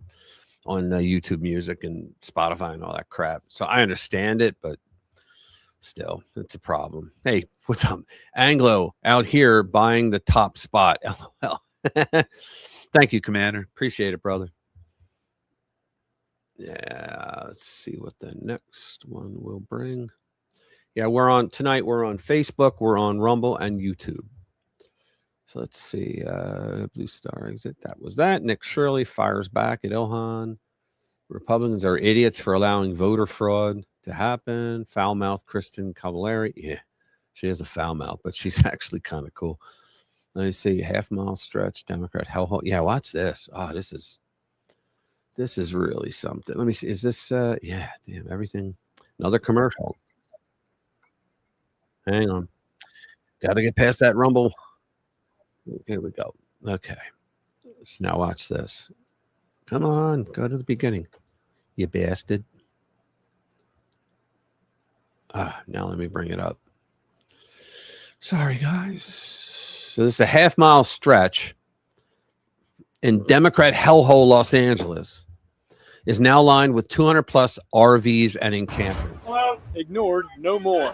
YouTube Music and Spotify and all that crap, so I understand it, but still, it's a problem. Hey, what's up, Anglo? Out here buying the top spot. LOL. Thank you, Commander. Appreciate it, brother. Yeah, let's see what the next one will bring. Yeah, tonight we're on Facebook, we're on Rumble and YouTube. So let's see. Blue Star exit. That was that. Nick Shirley fires back at Ilhan. Republicans are idiots for allowing voter fraud to happen. Foul-mouthed Kristen Cavallari. Yeah, she has a foul mouth, but she's actually kind of cool. Let me see. Half-mile stretch. Democrat hellhole. Yeah, watch this. Oh, this is really something. Let me see. Is this yeah, damn, everything. Another commercial. Hang on. Got to get past that Rumble. Here we go. Okay. So now watch this. Come on, go to the beginning, you bastard. Now let me bring it up. Sorry, guys. So this is a half-mile stretch in Democrat hellhole Los Angeles is now lined with 200-plus RVs and encampments. Well, ignored, no more.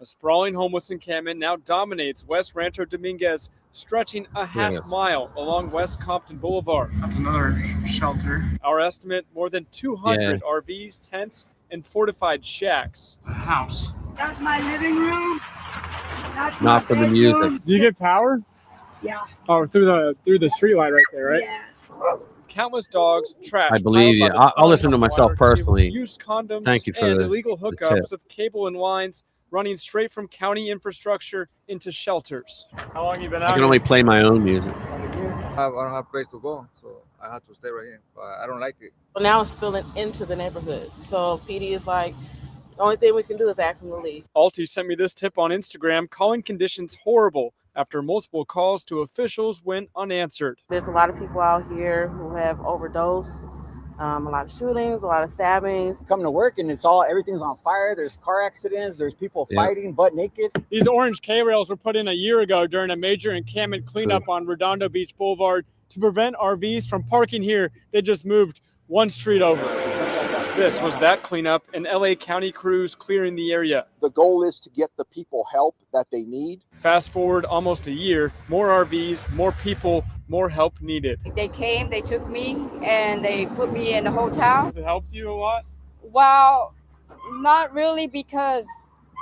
A sprawling homeless encampment now dominates West Rancho Dominguez, stretching a half mile along West Compton Boulevard. That's another shelter. Our estimate, more than 200 RVs, tents, and fortified shacks. It's a house. That's my living room. That's not for the music. Do you get power? Yeah. Oh, through the street light right there, right? Yeah. Countless dogs, trash. I believe you. I'll listen to myself personally. Used condoms. Thank you for and the illegal hookups of cable and lines running straight from county infrastructure into shelters. How long you been out? I can only play my own music. I don't have a place to go, so I have to stay right here. But I don't like it. Well, now it's spilling into the neighborhood. So PD is like, the only thing we can do is ask them to leave. Alti sent me this tip on Instagram, calling conditions horrible after multiple calls to officials went unanswered. There's a lot of people out here who have overdosed. A lot of shootings, a lot of stabbings. Come to work and everything's on fire. There's car accidents. There's people fighting butt naked. These orange K-rails were put in a year ago during a major encampment cleanup on Redondo Beach Boulevard to prevent RVs from parking here. They just moved one street over. This was that cleanup, and LA County crews clearing the area. The goal is to get the people help that they need. Fast forward almost a year, more RVs, more people, more help needed. They came, they took me, and they put me in the hotel. Has it helped you a lot? Well, not really, because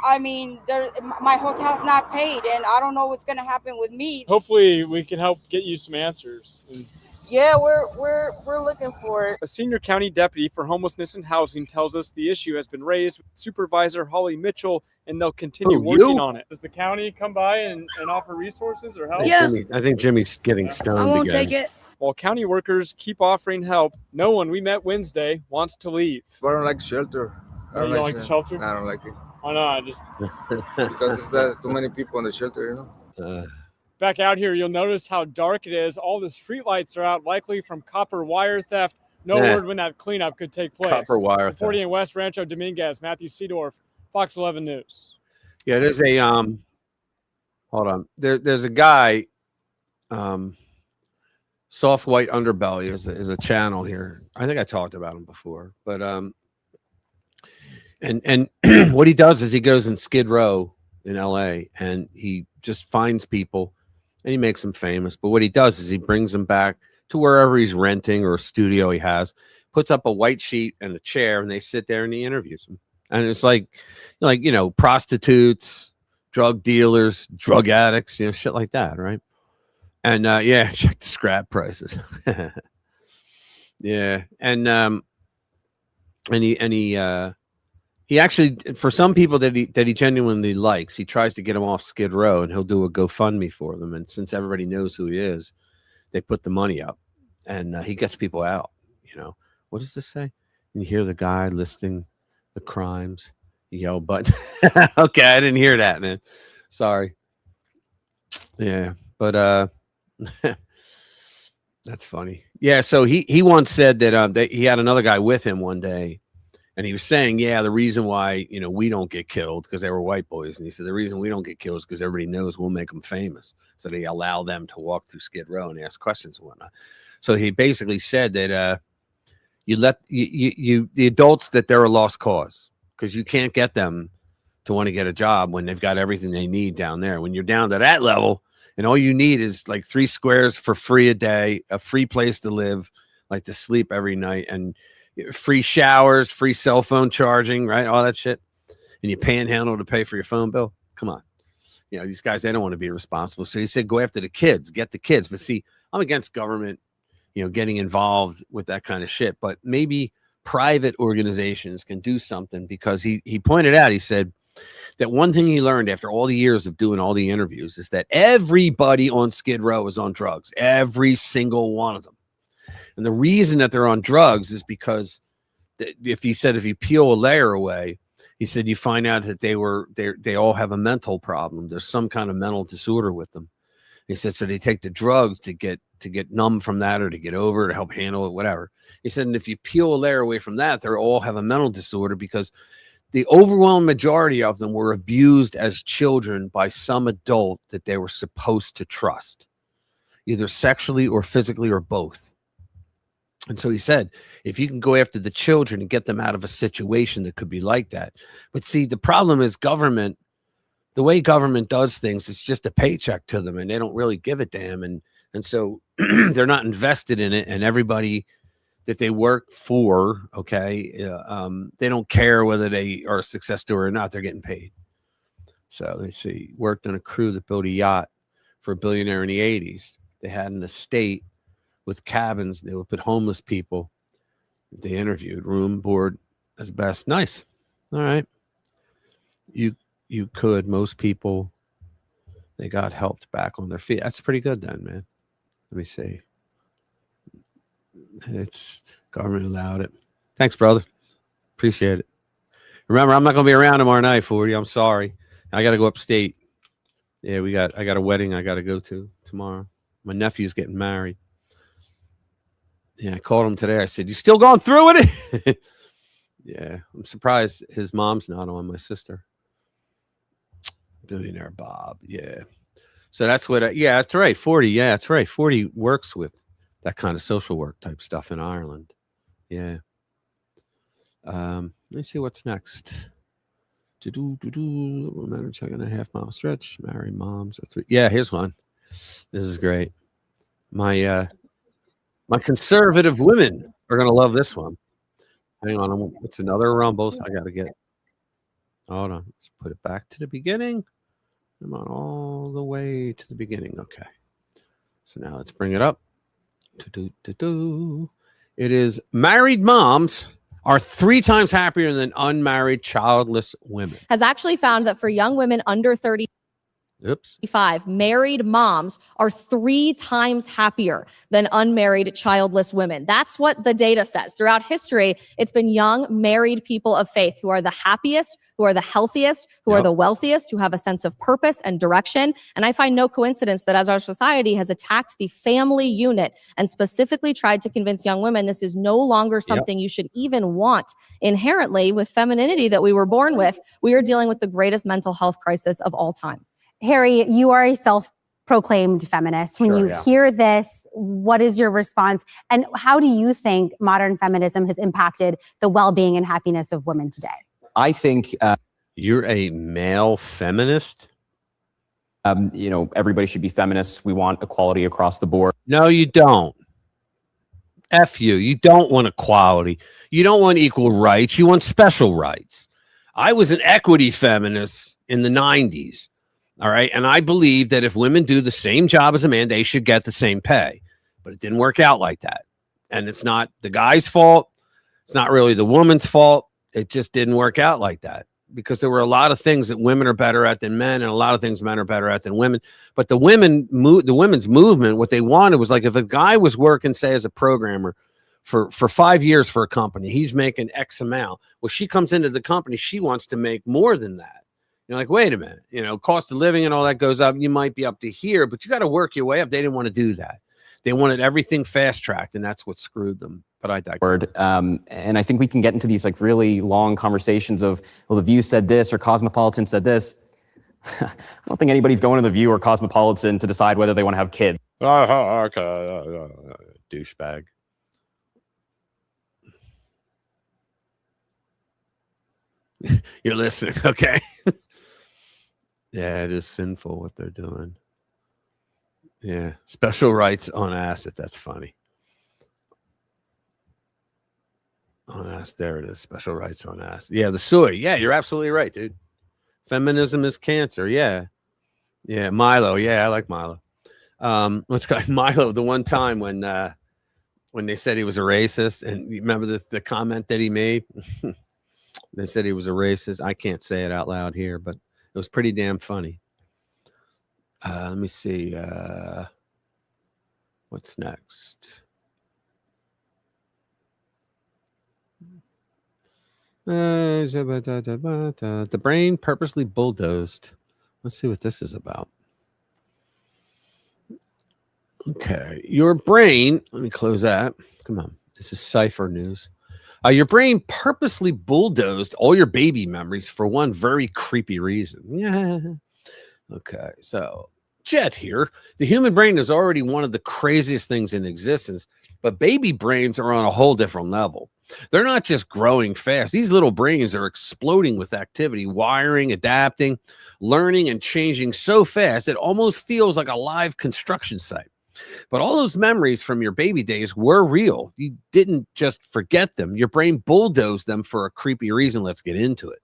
I mean, my hotel's not paid, and I don't know what's going to happen with me. Hopefully, we can help get you some answers. Yeah, we're looking for it. A senior county deputy for homelessness and housing tells us the issue has been raised with Supervisor Holly Mitchell, and they'll continue working on it. Does the county come by and offer resources or help? Yeah. I think Jimmy's getting stoned again. I won't take it. While county workers keep offering help, no one we met Wednesday wants to leave. But I don't like shelter. You don't like the shelter? I don't like it. Why not? Because there's too many people in the shelter, you know. Back out here, you'll notice how dark it is. All the street lights are out, likely from copper wire theft. No word when that cleanup could take place. Copper wire theft. Reporting in West Rancho Dominguez, Matthew Seedorf, Fox 11 News. Yeah, there's a hold on. There's a guy, Soft White Underbelly is a channel here. I think I talked about him before, but and what he does is he goes in Skid Row in LA and he just finds people and he makes them famous. But what he does is he brings them back to wherever he's renting or a studio he has, puts up a white sheet and a chair, and they sit there and he interviews them. And it's like, you know, prostitutes, drug dealers, drug addicts, you know, shit like that, right? And yeah, check the scrap prices. Yeah, and he actually, for some people that he genuinely likes, he tries to get them off Skid Row, and he'll do a GoFundMe for them. And since everybody knows who he is, they put the money up, and he gets people out. You know, what does this say? You hear the guy listing the crimes. You yell, but okay, I didn't hear that, man. Sorry. Yeah, But that's funny. Yeah. So he once said that he had another guy with him one day, and he was saying, yeah, the reason why, we don't get killed because they were white boys. And he said, the reason we don't get killed is because everybody knows we'll make them famous. So they allow them to walk through Skid Row and ask questions and whatnot. So he basically said that you let the adults that they're a lost cause because you can't get them to want to get a job when they've got everything they need down there. When you're down to that level and all you need is like 3 squares for free a day, a free place to live, like to sleep every night, and free showers, free cell phone charging, right? All that shit. And you panhandle to pay for your phone bill. Come on. These guys, they don't want to be responsible. So he said, go after the kids, get the kids. But see, I'm against government, getting involved with that kind of shit. But maybe private organizations can do something, because he pointed out, he said that one thing he learned after all the years of doing all the interviews is that everybody on Skid Row is on drugs. Every single one of them. And the reason that they're on drugs is because if you peel a layer away, he said you find out that they all have a mental problem. There's some kind of mental disorder with them. He said so they take the drugs to get numb from that, or to get over it, to help handle it, whatever. He said, and if you peel a layer away from that, they all have a mental disorder because the overwhelming majority of them were abused as children by some adult that they were supposed to trust, either sexually or physically or both. And so he said, if you can go after the children and get them out of a situation that could be like that. But see, the problem is government, the way government does things, it's just a paycheck to them and they don't really give a damn. And so they're not invested in it. And everybody that they work for, they don't care whether they are a success story or not. They're getting paid. So they see, worked on a crew that built a yacht for a billionaire in the 80s. They had an estate with cabins. They would put homeless people. They interviewed, room, board as best. Nice. All right. You could. Most people, they got helped back on their feet. That's pretty good then, man. Let me see. It's government allowed it. Thanks, brother. Appreciate it. Remember, I'm not going to be around tomorrow night, 40. I'm sorry. I got to go upstate. Yeah, I got a wedding I got to go to tomorrow. My nephew's getting married. Yeah, I called him today. I said, you still going through with it? Yeah, I'm surprised his mom's not on, my sister. Billionaire Bob. Yeah. So that's what, that's right. 40. Yeah, that's right. 40 works with that kind of social work type stuff in Ireland. Yeah. Let me see what's next. Women checking a half-mile stretch. Marry moms. Yeah, here's one. This is great. My conservative women are going to love this one. Hang on. It's another rumble. So I got to get. Hold on. Let's put it back to the beginning. Come on, all the way to the beginning. Okay. So now let's bring it up. It is married moms are 3 times happier than unmarried childless women. Has actually found that for young women under 35, married moms are 3 times happier than unmarried childless women. That's what the data says. Throughout history, it's been young married people of faith who are the happiest, who are the healthiest, who are the wealthiest, who have a sense of purpose and direction. And I find no coincidence that as our society has attacked the family unit and specifically tried to convince young women this is no longer something you should even want inherently with femininity that we were born with, we are dealing with the greatest mental health crisis of all time. Harry, you are a self-proclaimed feminist. When you hear this, what is your response? And how do you think modern feminism has impacted the well-being and happiness of women today? I think you're a male feminist. Everybody should be feminists. We want equality across the board. No, you don't. F you. You don't want equality. You don't want equal rights. You want special rights. I was an equity feminist in the 90s. All right. And I believe that if women do the same job as a man, they should get the same pay. But it didn't work out like that. And it's not the guy's fault. It's not really the woman's fault. It just didn't work out like that because there were a lot of things that women are better at than men and a lot of things men are better at than women. But the women's movement, what they wanted was like if a guy was working, say, as a programmer for 5 years for a company, he's making X amount. Well, she comes into the company, she wants to make more than that. You're like, wait a minute, cost of living and all that goes up. You might be up to here, but you got to work your way up. They didn't want to do that. They wanted everything fast tracked, and that's what screwed them. But I digress. And I think we can get into these like really long conversations of, well, The View said this or Cosmopolitan said this. I don't think anybody's going to The View or Cosmopolitan to decide whether they want to have kids. Douchebag. You're listening, okay? Yeah, it is sinful what they're doing. Yeah, special rights on acid. That's funny. On acid, there it is. Special rights on acid. Yeah, the soy. Yeah, you're absolutely right, dude. Feminism is cancer. Yeah, yeah. Milo. Yeah, I like Milo. Let's go Milo. The one time when they said he was a racist, and you remember the comment that he made. They said he was a racist. I can't say it out loud here, but it was pretty damn funny. Let me see. What's next? The brain purposely bulldozed. Let's see what this is about. Okay. Your brain, let me close that. Come on. This is Cypher News. Your brain purposely bulldozed all your baby memories for one very creepy reason. Yeah. Okay. So, Jet here. The human brain is already one of the craziest things in existence, but baby brains are on a whole different level. They're not just growing fast. These little brains are exploding with activity, wiring, adapting, learning, and changing so fast it almost feels like a live construction site. But all those memories from your baby days were real. You didn't just forget them. Your brain bulldozed them for a creepy reason. Let's get into it.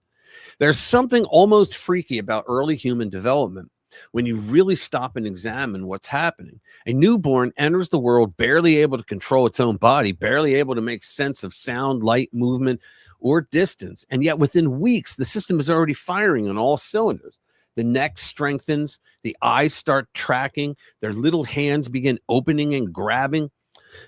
There's something almost freaky about early human development when you really stop and examine what's happening. A newborn enters the world barely able to control its own body, barely able to make sense of sound, light, movement, or distance. And yet within weeks, the system is already firing on all cylinders. The neck strengthens, the eyes start tracking, their little hands begin opening and grabbing.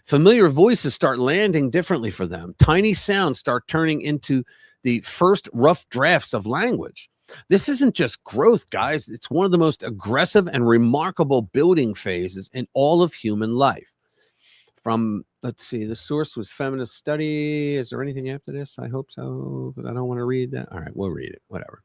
Familiar voices start landing differently for them. Tiny sounds start turning into the first rough drafts of language. This isn't just growth, guys. It's one of the most aggressive and remarkable building phases in all of human life. From, let's see, the source was Feminist Study. Is there anything after this? I hope so, because I don't want to read that. All right, we'll read it, whatever.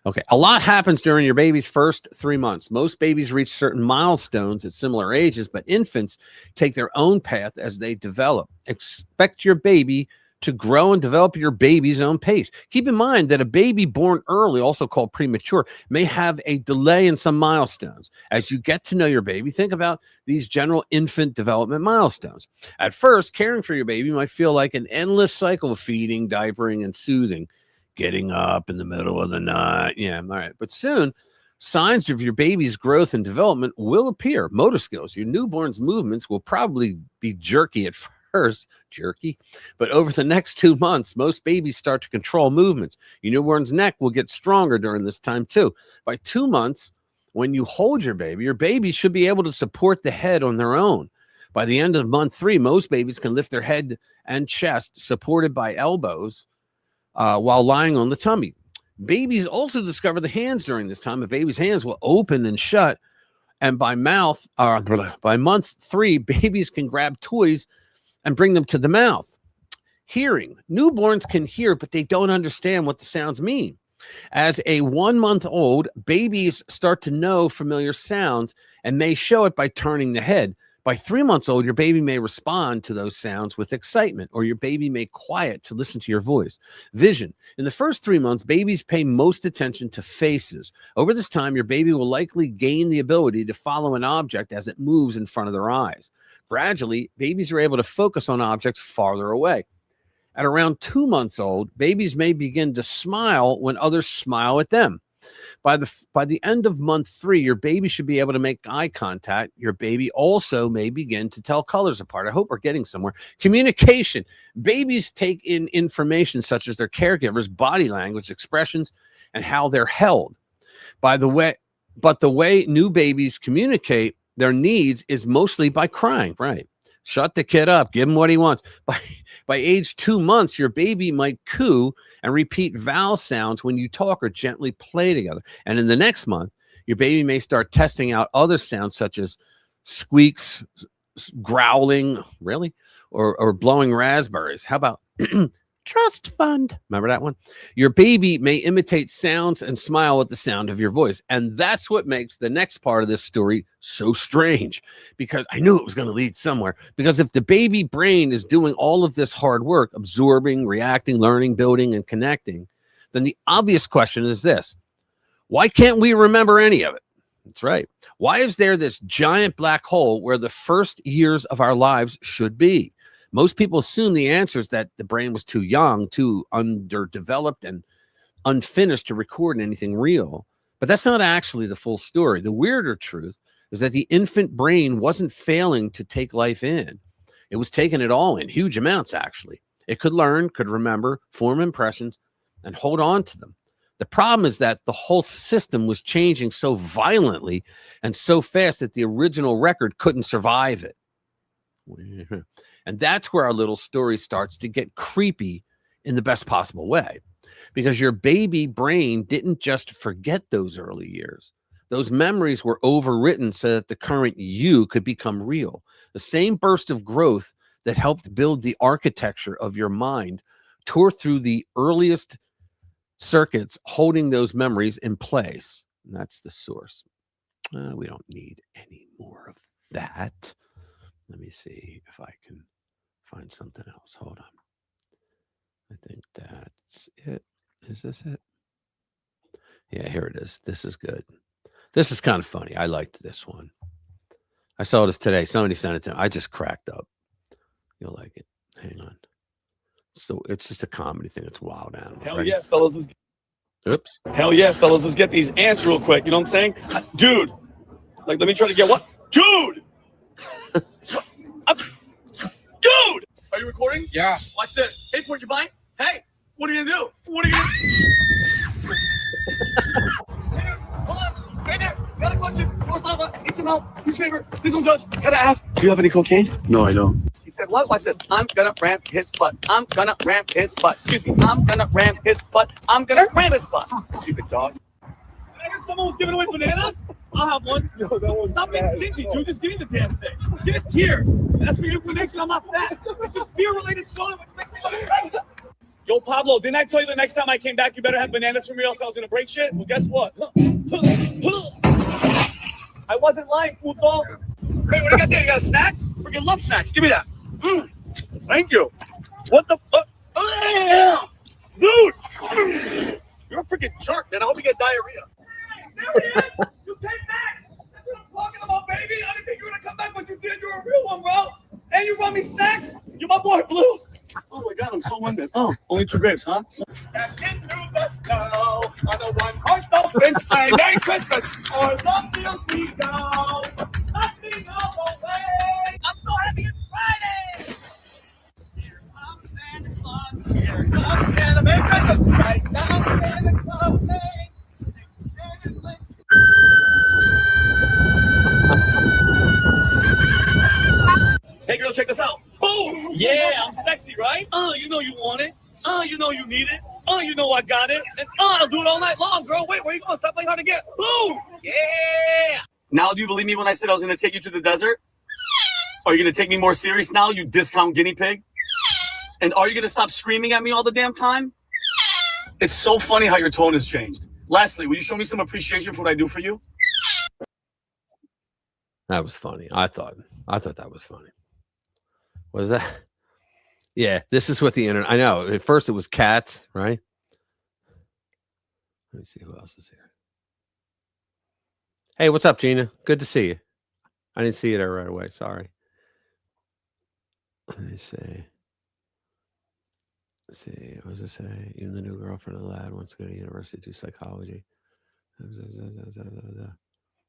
Okay, a lot happens during your baby's first 3 months. Most babies reach certain milestones at similar ages, but infants take their own path as they develop. Expect your baby to grow and develop your baby's own pace. Keep in mind that a baby born early, also called premature, may have a delay in some milestones. As you get to know your baby, think about these general infant development milestones. At first, caring for your baby might feel like an endless cycle of feeding, diapering, and soothing. Getting up in the middle of the night. Yeah, all right. But soon, signs of your baby's growth and development will appear. Motor skills. Your newborn's movements will probably be jerky at first. Jerky. But over the next 2 months, most babies start to control movements. Your newborn's neck will get stronger during this time too. By 2 months, when you hold your baby should be able to support the head on their own. By the end of month 3, most babies can lift their head and chest supported by elbows while lying on the tummy. Babies also discover the hands during this time. A baby's hands will open and shut, and by month 3, babies can grab toys and bring them to the mouth. Hearing. Newborns can hear, but they don't understand what the sounds mean. As a 1-month-old, babies start to know familiar sounds and may show it by turning the head. By 3 months old, your baby may respond to those sounds with excitement, or your baby may quiet to listen to your voice. Vision. In the first 3 months, babies pay most attention to faces. Over this time, your baby will likely gain the ability to follow an object as it moves in front of their eyes. Gradually, babies are able to focus on objects farther away. At around 2 months old, babies may begin to smile when others smile at them. By the end of month 3, your baby should be able to make eye contact. Your baby also may begin to tell colors apart. I hope we're getting somewhere. Communication. Babies take in information such as their caregivers' body language, expressions, and how they're held. The way new babies communicate their needs is mostly by crying, right? Shut the kid up. Give him what he wants. By age 2 months, your baby might coo and repeat vowel sounds when you talk or gently play together. And in the next month, your baby may start testing out other sounds such as squeaks, growling, really, or blowing raspberries. How about trust fund? Remember that one? Your baby may imitate sounds and smile at the sound of your voice. And that's what makes the next part of this story so strange, because I knew it was going to lead somewhere. Because if the baby brain is doing all of this hard work, absorbing, reacting, learning, building, and connecting, then the obvious question is this: why can't we remember any of it? That's right. Why is there this giant black hole where the first years of our lives should be? Most people assume the answer is that the brain was too young, too underdeveloped, and unfinished to record anything real. But that's not actually the full story. The weirder truth is that the infant brain wasn't failing to take life in. It was taking it all in, huge amounts, actually. It could learn, could remember, form impressions, and hold on to them. The problem is that the whole system was changing so violently and so fast that the original record couldn't survive it. And that's where our little story starts to get creepy in the best possible way, because your baby brain didn't just forget those early years. Those memories were overwritten so that the current you could become real. The same burst of growth that helped build the architecture of your mind tore through the earliest circuits, holding those memories in place. And that's the source. We don't need any more of that. Let me see if I can find something else. Hold on. I think that's it. Is this it? Yeah, here it is. This is good. This is kind of funny. I liked this one. I saw this today. Somebody sent it to me. I just cracked up. You'll like it. Hang on. So it's just a comedy thing. It's wild animals. Hell Ready? yeah, fellas. Oops. Hell yeah, fellas. Let's get these ants real quick. You know what I'm saying? Dude. Like, let me try to get what? Dude! Dude! Are you recording? Yeah. Watch this. Hey, porcupine. Hey, what are you gonna do? What are you gonna do? Hey, hold on. Stay there. Got a question. What's lava? Need some help. Huge favor. Please don't judge. Gotta ask. Do you have any cocaine? No, I don't. He said, what? Watch this. I'm gonna ramp his butt. I'm gonna ramp his butt. Excuse me. I'm gonna ramp his butt. I'm gonna ramp his butt. Stupid dog. I guess someone was giving away bananas. I'll have one. Yo, stop being stingy, dude. Just give me the damn thing. Give it here. That's for your information. I'm not fat. It's just beer-related swelling, which makes me look crazy. Yo, Pablo, didn't I tell you the next time I came back, you better have bananas for me, or else I was gonna break shit? Well, guess what? I wasn't lying, puto. Hey, what do you got there? You got a snack? Freaking love snacks. Give me that. Thank you. What the fuck? Dude! You're a freaking jerk, man. I hope you get diarrhea. There it is! You came back! That's what I'm talking about, baby! I didn't think you were gonna come back, but you did. You're a real one, bro! And you brought me snacks? You're my boy, Blue! Oh my god, I'm so winded. Oh, only 2 grapes, huh? Dashing through the snow on a one-horse open sleigh. Merry Christmas! O'er the fields we go, marching all the way. I'm so happy it's Friday! Here comes Santa Claus, here comes Santa. Merry Christmas! Right now, Santa Claus, hey girl, check this out. Boom! Yeah, I'm sexy, right? You know you want it. You know you need it. You know I got it. And I'll do it all night long, girl. Wait, where you going? Stop playing hard to get. Boom! Yeah! Now do you believe me when I said I was gonna take you to the desert? Are you gonna take me more serious now, you discount guinea pig? And are you gonna stop screaming at me all the damn time? It's so funny how your tone has changed. Lastly, will you show me some appreciation for what I do for you? That was funny. I thought that was funny. What is that? Yeah, this is what the internet. I know. At first, it was cats, right? Let me see who else is here. Hey, what's up, Gina? Good to see you. I didn't see it right away. Sorry. Let me see. Let's see. What does it say? Even the new girlfriend of the lad wants to go to university to do psychology.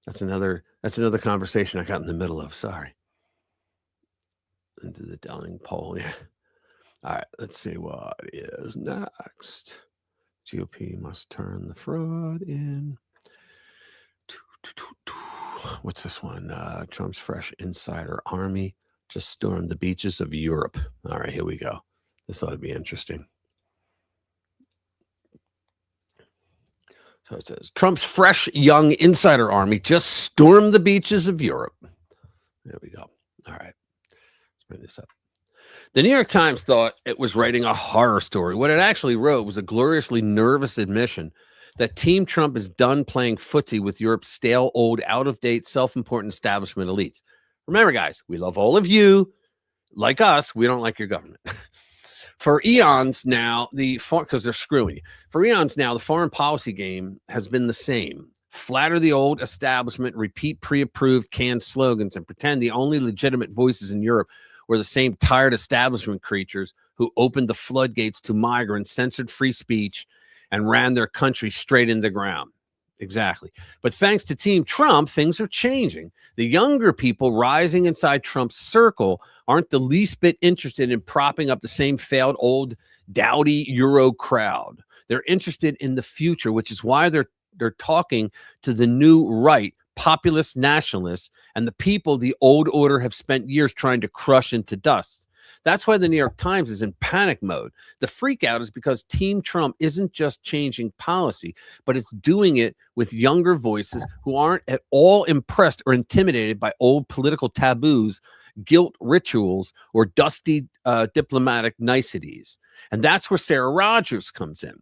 That's another conversation I got in the middle of. Sorry. Into the Delling poll. Yeah. All right. Let's see what is next. GOP must turn the fraud in. What's this one? Trump's fresh insider army Just stormed the beaches of Europe. All right, here we go. This ought to be interesting. So it says, Trump's fresh young insider army just stormed the beaches of Europe. There we go. All right. Let's bring this up. The New York Times thought it was writing a horror story. What it actually wrote was a gloriously nervous admission that Team Trump is done playing footsie with Europe's stale, old, out-of-date, self-important establishment elites. Remember, guys, we love all of you. Like us, we don't like your government. For eons now, because they're screwing you. For eons now, the foreign policy game has been the same. Flatter the old establishment, repeat pre-approved canned slogans, and pretend the only legitimate voices in Europe were the same tired establishment creatures who opened the floodgates to migrants, censored free speech, and ran their country straight into the ground. Exactly. But thanks to Team Trump, things are changing. The younger people rising inside Trump's circle aren't the least bit interested in propping up the same failed old dowdy Euro crowd. They're interested in the future, which is why they're talking to the new right, populist nationalists, and the people the old order have spent years trying to crush into dust. That's why the New York Times is in panic mode. The freak out is because Team Trump isn't just changing policy, but it's doing it with younger voices who aren't at all impressed or intimidated by old political taboos, guilt rituals, or dusty diplomatic niceties. And that's where Sarah Rogers comes in.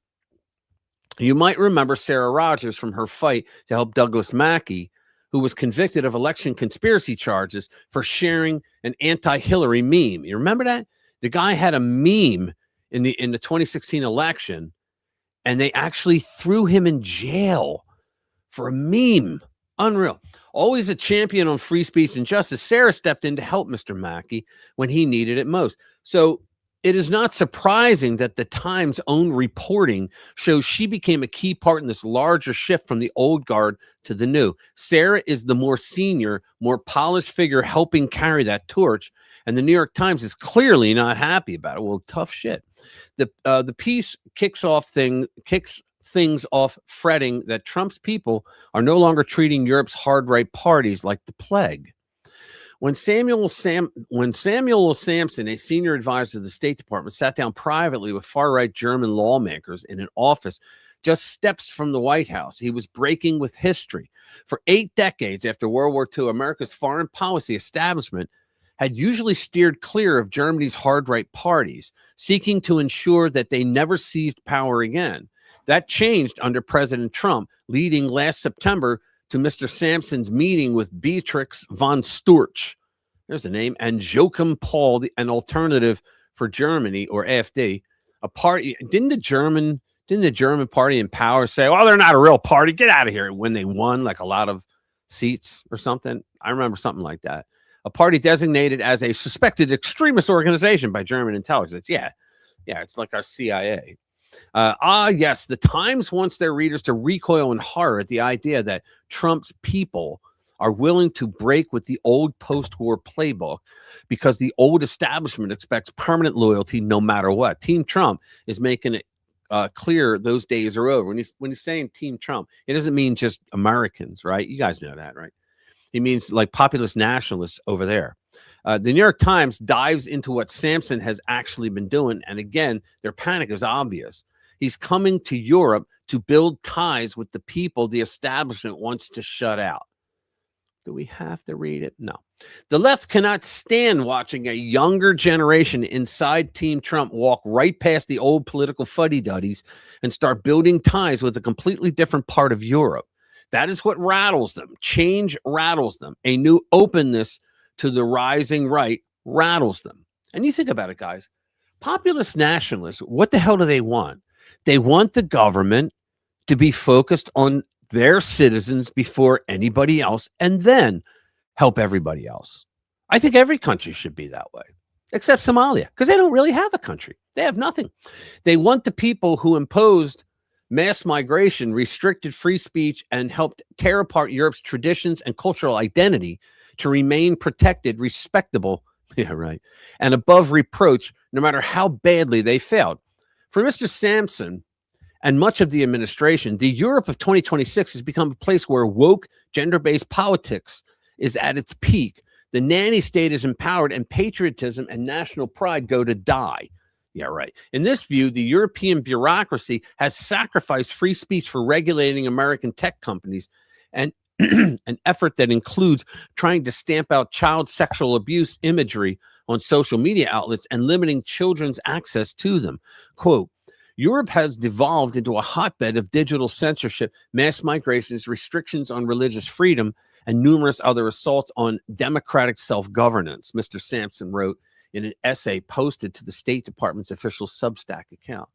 You might remember Sarah Rogers from her fight to help Douglas Mackey, who was convicted of election conspiracy charges for sharing an anti-Hillary meme. You remember that? The guy had a meme in the 2016 election, and they actually threw him in jail for a meme. Unreal. Always a champion on free speech and justice, Sarah stepped in to help Mr. Mackey when he needed it most. So it is not surprising that the Times' own reporting shows she became a key part in this larger shift from the old guard to the new. Sarah is the more senior, more polished figure helping carry that torch, and the New York Times is clearly not happy about it. Well, tough shit. The piece kicks things off fretting that Trump's people are no longer treating Europe's hard right parties like the plague. When Samuel Sampson, a senior advisor to the State Department, sat down privately with far-right German lawmakers in an office just steps from the White House, he was breaking with history. For 8 decades after World War II, America's foreign policy establishment had usually steered clear of Germany's hard-right parties, seeking to ensure that they never seized power again. That changed under President Trump, leading last September to Mr. Sampson's meeting with Beatrix von Storch, there's a name, and Joachim Paul, an alternative for Germany, or AfD, a party. Didn't the German party in power say, well, they're not a real party, get out of here, when they won like a lot of seats or something? I remember something like that. A party designated as a suspected extremist organization by German intelligence. Yeah, it's like our CIA. Yes, the Times wants their readers to recoil in horror at the idea that Trump's people are willing to break with the old post-war playbook because the old establishment expects permanent loyalty no matter what. Team Trump is making it clear those days are over. When he's saying Team Trump, it doesn't mean just Americans, right? You guys know that, right? He means like populist nationalists over there. The New York Times dives into what Sampson has actually been doing. And again, their panic is obvious. He's coming to Europe to build ties with the people the establishment wants to shut out. Do we have to read it? No. The left cannot stand watching a younger generation inside Team Trump walk right past the old political fuddy-duddies and start building ties with a completely different part of Europe. That is what rattles them. Change rattles them. A new openness to the rising right rattles them. And you think about it, guys. Populist nationalists, what the hell do they want? They want the government to be focused on their citizens before anybody else and then help everybody else. I think every country should be that way, except Somalia, because they don't really have a country. They have nothing. They want the people who imposed mass migration, restricted free speech, and helped tear apart Europe's traditions and cultural identity to remain protected, respectable, and above reproach, no matter how badly they failed. For Mr. Sampson and much of the administration, the Europe of 2026 has become a place where woke, gender-based politics is at its peak. The nanny state is empowered and patriotism and national pride go to die. Yeah, right. In this view, the European bureaucracy has sacrificed free speech for regulating American tech companies, and an effort that includes trying to stamp out child sexual abuse imagery on social media outlets and limiting children's access to them. Quote, Europe has devolved into a hotbed of digital censorship, mass migrations, restrictions on religious freedom, and numerous other assaults on democratic self-governance, Mr. Sampson wrote in an essay posted to the State Department's official Substack account.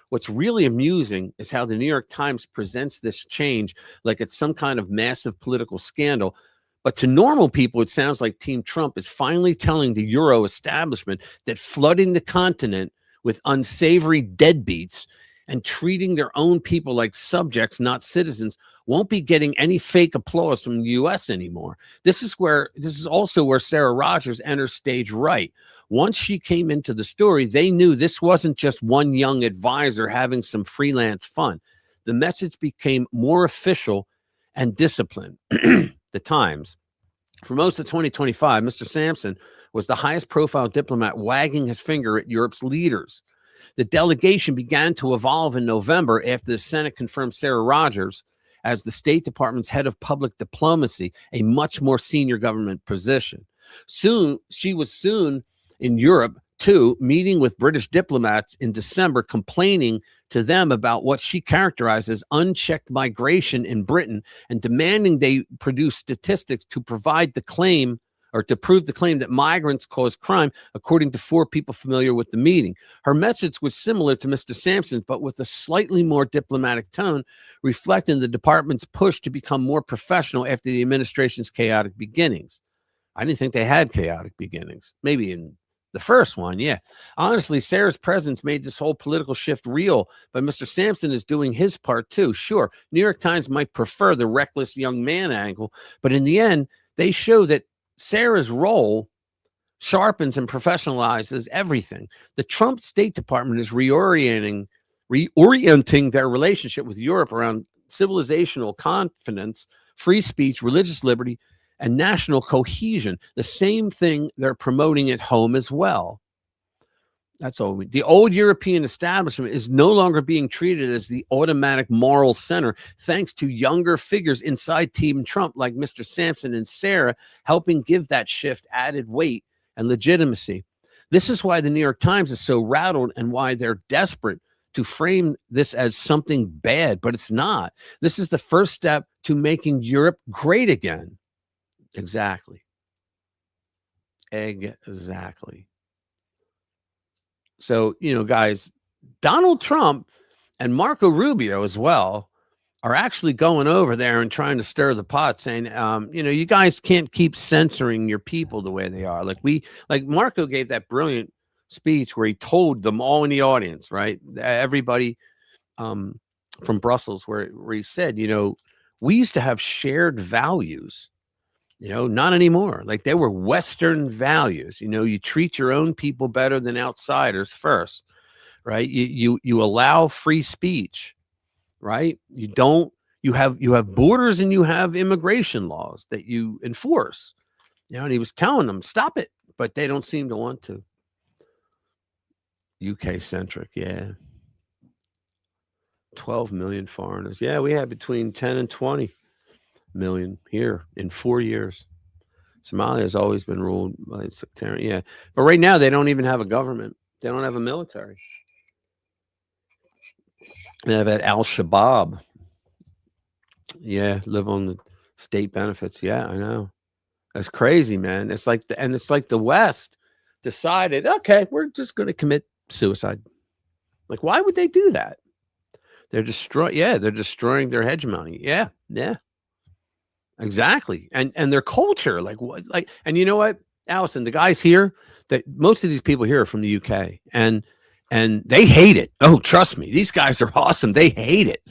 What's really amusing is how the New York Times presents this change like it's some kind of massive political scandal. But to normal people, it sounds like Team Trump is finally telling the Euro establishment that flooding the continent with unsavory deadbeats and treating their own people like subjects, not citizens, won't be getting any fake applause from the U.S. anymore. This is also where Sarah Rogers enters stage right. Once she came into the story, they knew this wasn't just one young advisor having some freelance fun. The message became more official and disciplined. The Times. For most of 2025, Mr. Sampson was the highest profile diplomat wagging his finger at Europe's leaders. The delegation began to evolve in November after the Senate confirmed Sarah Rogers as the State Department's head of public diplomacy, a much more senior government position. She was soon in Europe, too, meeting with British diplomats in December, complaining to them about what she characterized as unchecked migration in Britain and demanding they produce statistics to provide the claim or to prove the claim that migrants cause crime, according to 4 people familiar with the meeting. Her message was similar to Mr. Sampson's, but with a slightly more diplomatic tone, reflecting the department's push to become more professional after the administration's chaotic beginnings. I didn't think they had chaotic beginnings. Maybe in the first one, yeah. Honestly, Sarah's presence made this whole political shift real, but Mr. Sampson is doing his part too. Sure, New York Times might prefer the reckless young man angle, but in the end, they show that Sarah's role sharpens and professionalizes everything. The Trump State Department is reorienting their relationship with Europe around civilizational confidence, free speech, religious liberty, and national cohesion. The same thing they're promoting at home as well. That's all. The old European establishment is no longer being treated as the automatic moral center, thanks to younger figures inside Team Trump like Mr. Sampson and Sarah, helping give that shift added weight and legitimacy. This is why the New York Times is so rattled and why they're desperate to frame this as something bad, but it's not. This is the first step to making Europe great again. Exactly. So, guys, Donald Trump and Marco Rubio as well are actually going over there and trying to stir the pot, saying, you guys can't keep censoring your people the way they are. Like Marco gave that brilliant speech where he told them all in the audience, right? Everybody from Brussels, where he said, we used to have shared values. Not anymore. Like they were Western values. You treat your own people better than outsiders first, right? You allow free speech, right? You have borders and you have immigration laws that you enforce. And he was telling them, stop it, but they don't seem to want to. UK centric, yeah. 12 million foreigners. Yeah, we had between 10 and 20 million here in 4 years. Somalia has always been ruled by sectarian. Yeah, but right now they don't even have a government. They don't have a military. They have at Al-Shabaab. Yeah, live on the state benefits. Yeah, I know. That's crazy, man. It's like the West decided, okay, we're just going to commit suicide. Like, why would they do that? They're destroying their hegemony. Yeah. Exactly. And their culture, and you know what, Allison, the guys here, that most of these people here are from the UK and they hate it. Oh, trust me, these guys are awesome. They hate it.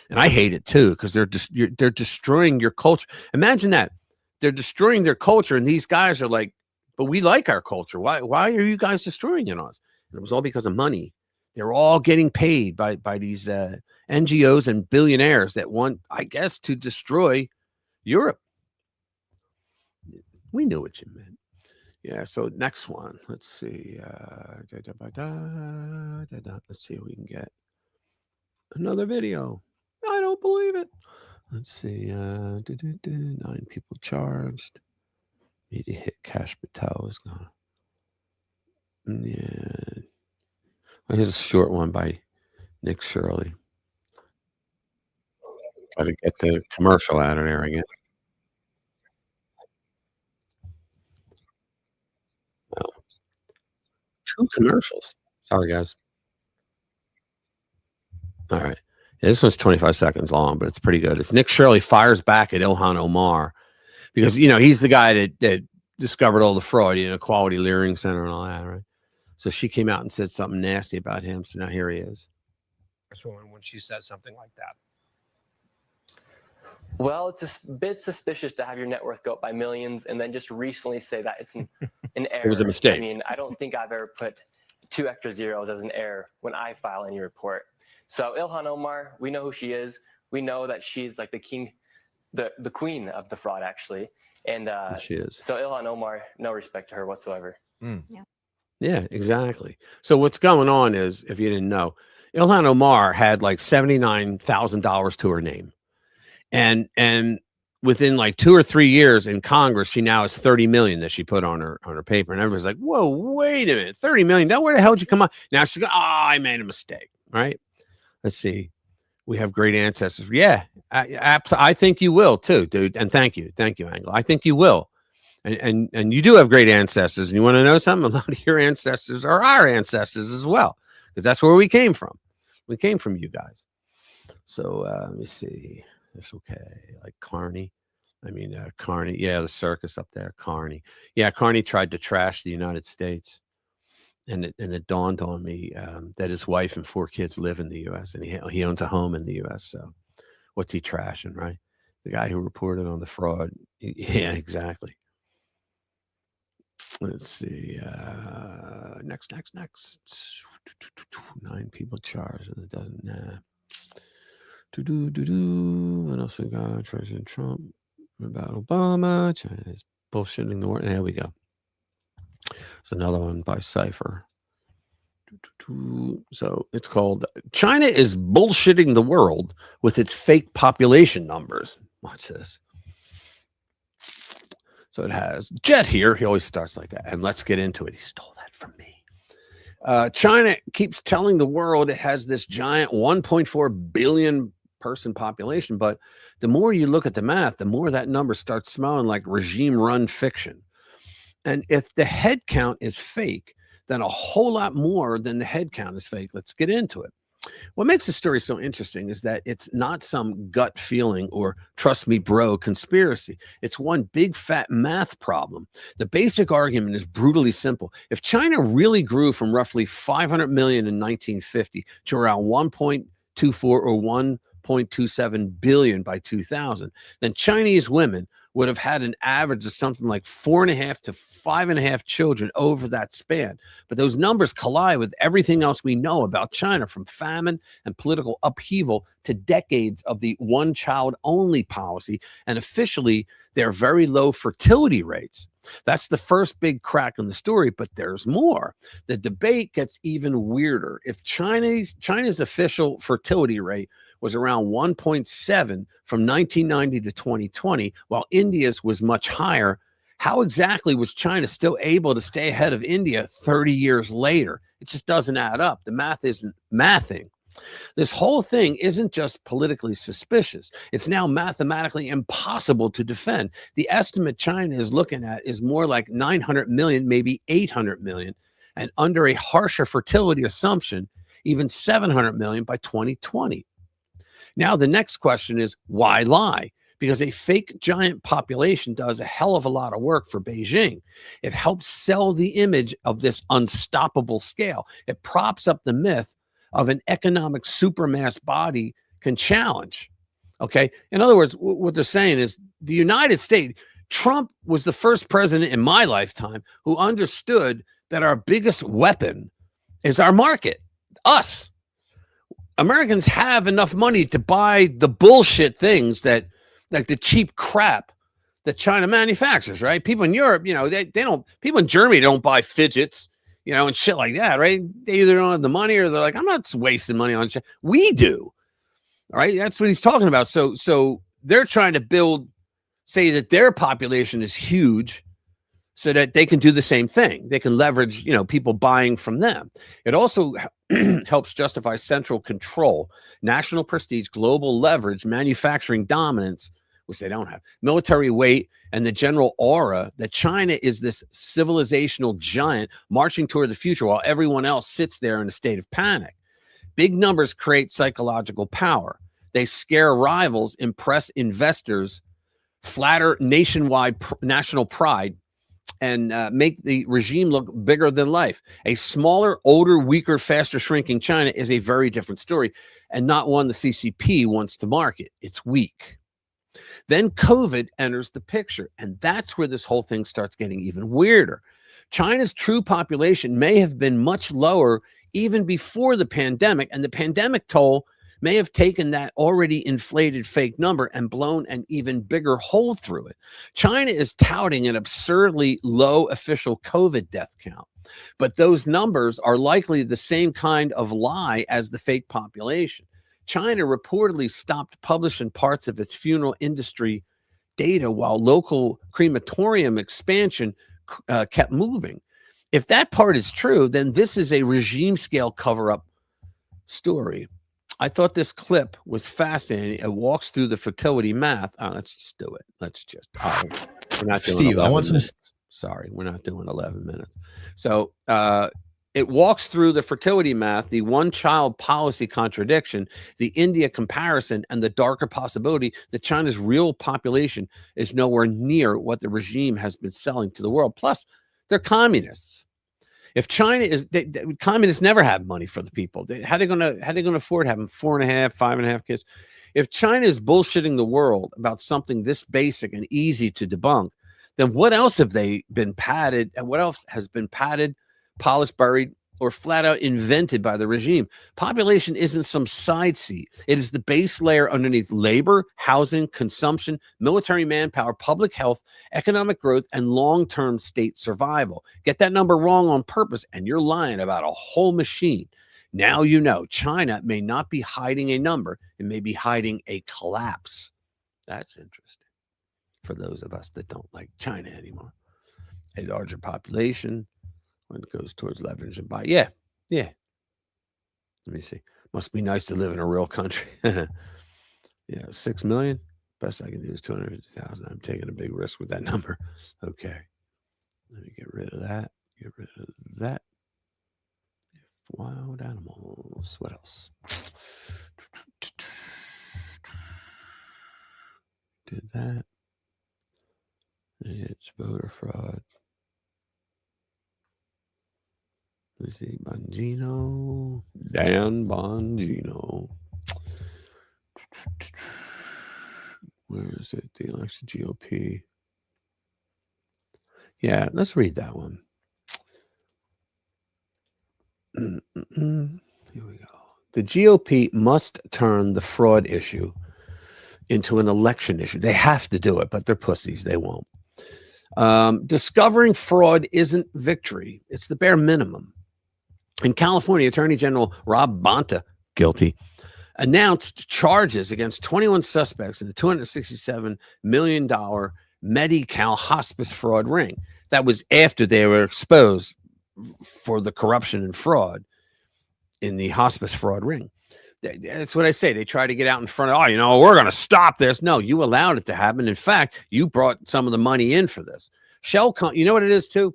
And I hate it too, because they're destroying your culture. Imagine that. They're destroying their culture, and these guys are like, but we like our culture. Why are you guys destroying it on us? And it was all because of money. They're all getting paid by these NGOs and billionaires that want, I guess, to destroy Europe. We knew what you meant. Yeah. So next one. Let's see. Let's see if we can get another video. I don't believe it. Let's see. 9 people charged. Media hit Cash Patel is gone. Yeah. Well, here's a short one by Nick Shirley. Try to get the commercial out of there again. Oh. 2 commercials. Sorry, guys. All right. Yeah, this one's 25 seconds long, but it's pretty good. It's Nick Shirley fires back at Ilhan Omar because, he's the guy that discovered all the fraud, Quality Learning Center and all that, right? So she came out and said something nasty about him. So now here he is. When she says something like that. Well, it's a bit suspicious to have your net worth go up by millions and then just recently say that it's an error. It was a mistake. I mean, I don't think I've ever put 2 extra zeros as an error when I file any report. So Ilhan Omar, we know who she is. We know that she's like the king, the queen of the fraud, actually. And she is. So Ilhan Omar, no respect to her whatsoever. Yeah, exactly. So what's going on is, if you didn't know, Ilhan Omar had like $79,000 to her name. And within like 2 or 3 years in Congress, she now has 30 million that she put on her paper. And everybody's like, whoa, wait a minute, 30 million. Now where the hell did you come on? Now she's going, I made a mistake. Right. Let's see. We have great ancestors. Yeah, I think you will too, dude. And thank you, Anglo. I think you will. And you do have great ancestors. And you want to know something? A lot of your ancestors are our ancestors as well, because that's where we came from. We came from you guys. So let me see. That's okay. Like Carney. Carney. Yeah, the circus up there. Carney. Yeah, Carney tried to trash the United States. And it dawned on me that his wife and 4 kids live in the U.S. and he owns a home in the U.S. So what's he trashing, right? The guy who reported on the fraud. Yeah, exactly. Let's see. Next. 9 people charged. It doesn't. What else we got? President Trump about Obama. China's bullshitting the world. There we go. There's another one by Cypher. So it's called China is bullshitting the world with its fake population numbers. Watch this. So it has Jet here. He always starts like that. And let's get into it. He stole that from me. China keeps telling the world it has this giant 1.4 billion person population. But the more you look at the math, the more that number starts smelling like regime run fiction. And if the head count is fake, then a whole lot more than the head count is fake. Let's get into it. What makes the story so interesting is that it's not some gut feeling or trust me, bro, conspiracy. It's one big fat math problem. The basic argument is brutally simple. If China really grew from roughly 500 million in 1950 to around 1.24 or 1.27 billion by 2000, then Chinese women would have had an average of something like 4.5 to 5.5 children over that span. But those numbers collide with everything else we know about China, from famine and political upheaval to decades of the one-child-only policy, and officially their very low fertility rates. That's the first big crack in the story, but there's more. The debate gets even weirder. If China's official fertility rate was around 1.7 from 1990 to 2020, while India's was much higher, how exactly was China still able to stay ahead of India 30 years later? It just doesn't add up. The math isn't mathing. This whole thing isn't just politically suspicious. It's now mathematically impossible to defend. The estimate China is looking at is more like 900 million, maybe 800 million, and under a harsher fertility assumption, even 700 million by 2020. Now, the next question is, why lie? Because a fake giant population does a hell of a lot of work for Beijing. It helps sell the image of this unstoppable scale. It props up the myth of an economic supermass body can challenge. Okay. In other words, what they're saying is the United States, Trump was the first president in my lifetime who understood that our biggest weapon is our market, us. Americans have enough money to buy the bullshit things that, like the cheap crap that China manufactures, right? People in Europe, they don't, people in Germany don't buy fidgets, and shit like that, right? They either don't have the money or they're like, I'm not wasting money on shit. We do. All right. That's what he's talking about. So they're trying to say that their population is huge so that they can do the same thing. They can leverage, people buying from them. It also helps justify central control, national prestige, global leverage, manufacturing dominance, which they don't have, military weight, and the general aura that China is this civilizational giant marching toward the future while everyone else sits there in a state of panic. Big numbers create psychological power. They scare rivals, impress investors, flatter nationwide national pride, and make the regime look bigger than life. A smaller, older, weaker, faster shrinking China is a very different story, and not one the CCP wants to market. It's weak. Then COVID enters the picture, and that's where this whole thing starts getting even weirder. China's true population may have been much lower even before the pandemic, and the pandemic toll may have taken that already inflated fake number and blown an even bigger hole through it. China is touting an absurdly low official COVID death count, but those numbers are likely the same kind of lie as the fake population. China reportedly stopped publishing parts of its funeral industry data while local crematorium expansion kept moving. If that part is true, then this is a regime scale cover-up story. I thought this clip was fascinating. It walks through the fertility math. Let's just do it. Let's just. We're not doing Steve, I want some. Sorry, we're not doing 11 minutes. So it walks through the fertility math, the one-child policy contradiction, the India comparison, and the darker possibility that China's real population is nowhere near what the regime has been selling to the world. Plus, they're communists. If China is, communists never have money for the people. How are they going to afford having 4.5, 5.5 kids? If China is bullshitting the world about something this basic and easy to debunk, then what else have they been padded? And what else has been padded, polished, buried, or flat out invented by the regime? Population isn't some side seat. It is the base layer underneath labor, housing, consumption, military manpower, public health, economic growth, and long-term state survival. Get that number wrong on purpose, and you're lying about a whole machine. Now you know China may not be hiding a number. It may be hiding a collapse. That's interesting for those of us that don't like China anymore. A larger population, when it goes towards leverage and buy. Yeah. Let me see. Must be nice to live in a real country. 6 million. Best I can do is 250,000. I'm taking a big risk with that number. Okay. Let me get rid of that. Get rid of that. Wild animals. What else? Did that. It's voter fraud. Let's see, Bongino, Dan Bongino. Where is it? The election GOP. Yeah, let's read that one. Here we go. The GOP must turn the fraud issue into an election issue. They have to do it, but they're pussies. They won't. Discovering fraud isn't victory. It's the bare minimum. In California, Attorney General Rob Bonta, guilty, announced charges against 21 suspects in a $267 million Medi-Cal hospice fraud ring. That was after they were exposed for the corruption and fraud in the hospice fraud ring. That's what I say. They try to get out in front of, we're going to stop this. No, you allowed it to happen. In fact, you brought some of the money in for this. You know what it is, too?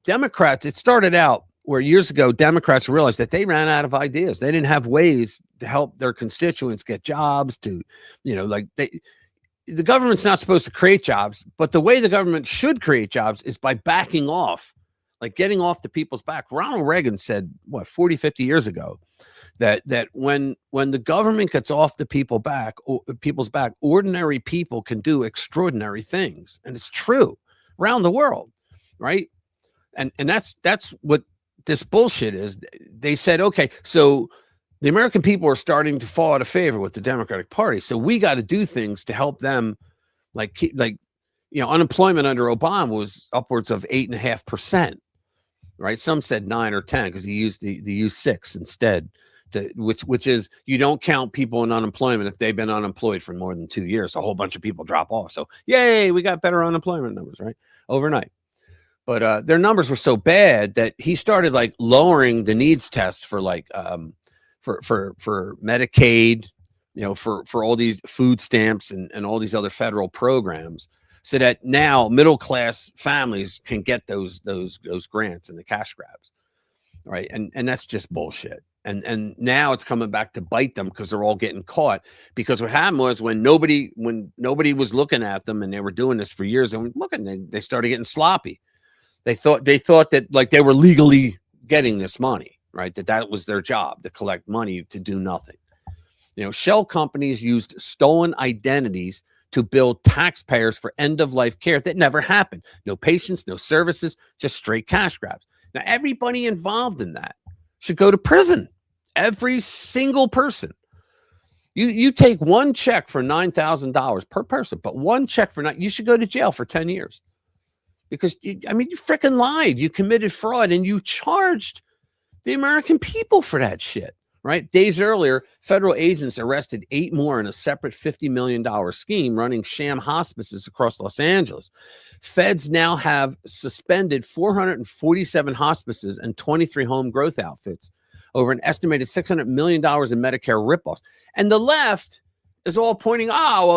Democrats, it started out where years ago, Democrats realized that they ran out of ideas. They didn't have ways to help their constituents get jobs, the government's not supposed to create jobs, but the way the government should create jobs is by backing off, like getting off the people's back. Ronald Reagan said, 40, 50 years ago, that when the government gets off the people's back, ordinary people can do extraordinary things. And it's true around the world, right? And that's what this bullshit is. They said, okay, so the American people are starting to fall out of favor with the Democratic Party. So we got to do things to help them, like unemployment under Obama was upwards of 8.5%, right? Some said 9 or 10 because he used the U6 instead, which is you don't count people in unemployment if they've been unemployed for more than 2 years. A whole bunch of people drop off. So yay, we got better unemployment numbers, right? Overnight. But their numbers were so bad that he started like lowering the needs test for like for Medicaid, for all these food stamps and all these other federal programs, so that now middle class families can get those grants and the cash grabs, right? And that's just bullshit. And now it's coming back to bite them because they're all getting caught. Because what happened was when nobody was looking at them and they were doing this for years, and they started getting sloppy. They thought that like they were legally getting this money, right? That was their job, to collect money to do nothing. Shell companies used stolen identities to bill taxpayers for end-of-life care that never happened. No patients, no services, just straight cash grabs. Now, everybody involved in that should go to prison. Every single person. You take one check for $9,000 per person, but one check you should go to jail for 10 years. Because, you freaking lied. You committed fraud and you charged the American people for that shit, right? Days earlier, federal agents arrested 8 more in a separate $50 million scheme running sham hospices across Los Angeles. Feds now have suspended 447 hospices and 23 home growth outfits over an estimated $600 million in Medicare ripoffs. And the left is all pointing,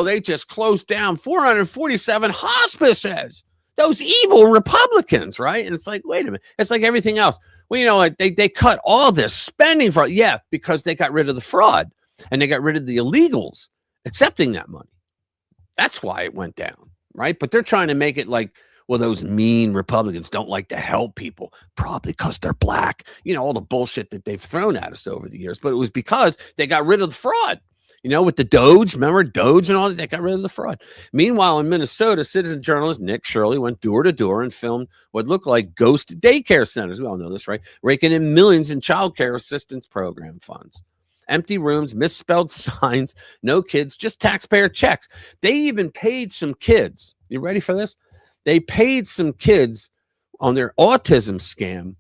they just closed down 447 hospices. Those evil Republicans, right? And it's like, wait a minute. It's like everything else. Well, they cut all this spending for, because they got rid of the fraud and they got rid of the illegals accepting that money. That's why it went down, right? But they're trying to make it like, well, those mean Republicans don't like to help people, probably because they're black. All the bullshit that they've thrown at us over the years. But it was because they got rid of the fraud. With the Doge, remember Doge and all that, they got rid of the fraud. Meanwhile, in Minnesota, citizen journalist Nick Shirley went door to door and filmed what looked like ghost daycare centers. We all know this, right? Raking in millions in child care assistance program funds. Empty rooms, misspelled signs, no kids, just taxpayer checks. They even paid some kids. You ready for this? They paid some kids on their autism scam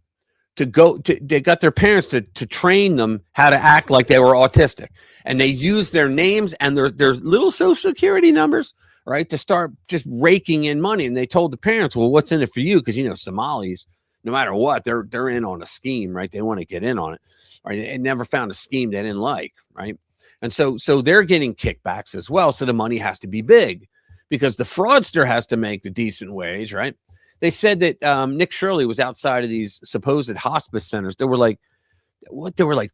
they got their parents to train them how to act like they were autistic. And they used their names and their little social security numbers, right, to start just raking in money. And they told the parents, well, what's in it for you? Because, Somalis, no matter what, they're in on a scheme, right? They want to get in on it. Right? They never found a scheme they didn't like, right? And so they're getting kickbacks as well. So the money has to be big because the fraudster has to make a decent wage, right? They said that Nick Shirley was outside of these supposed hospice centers. There were like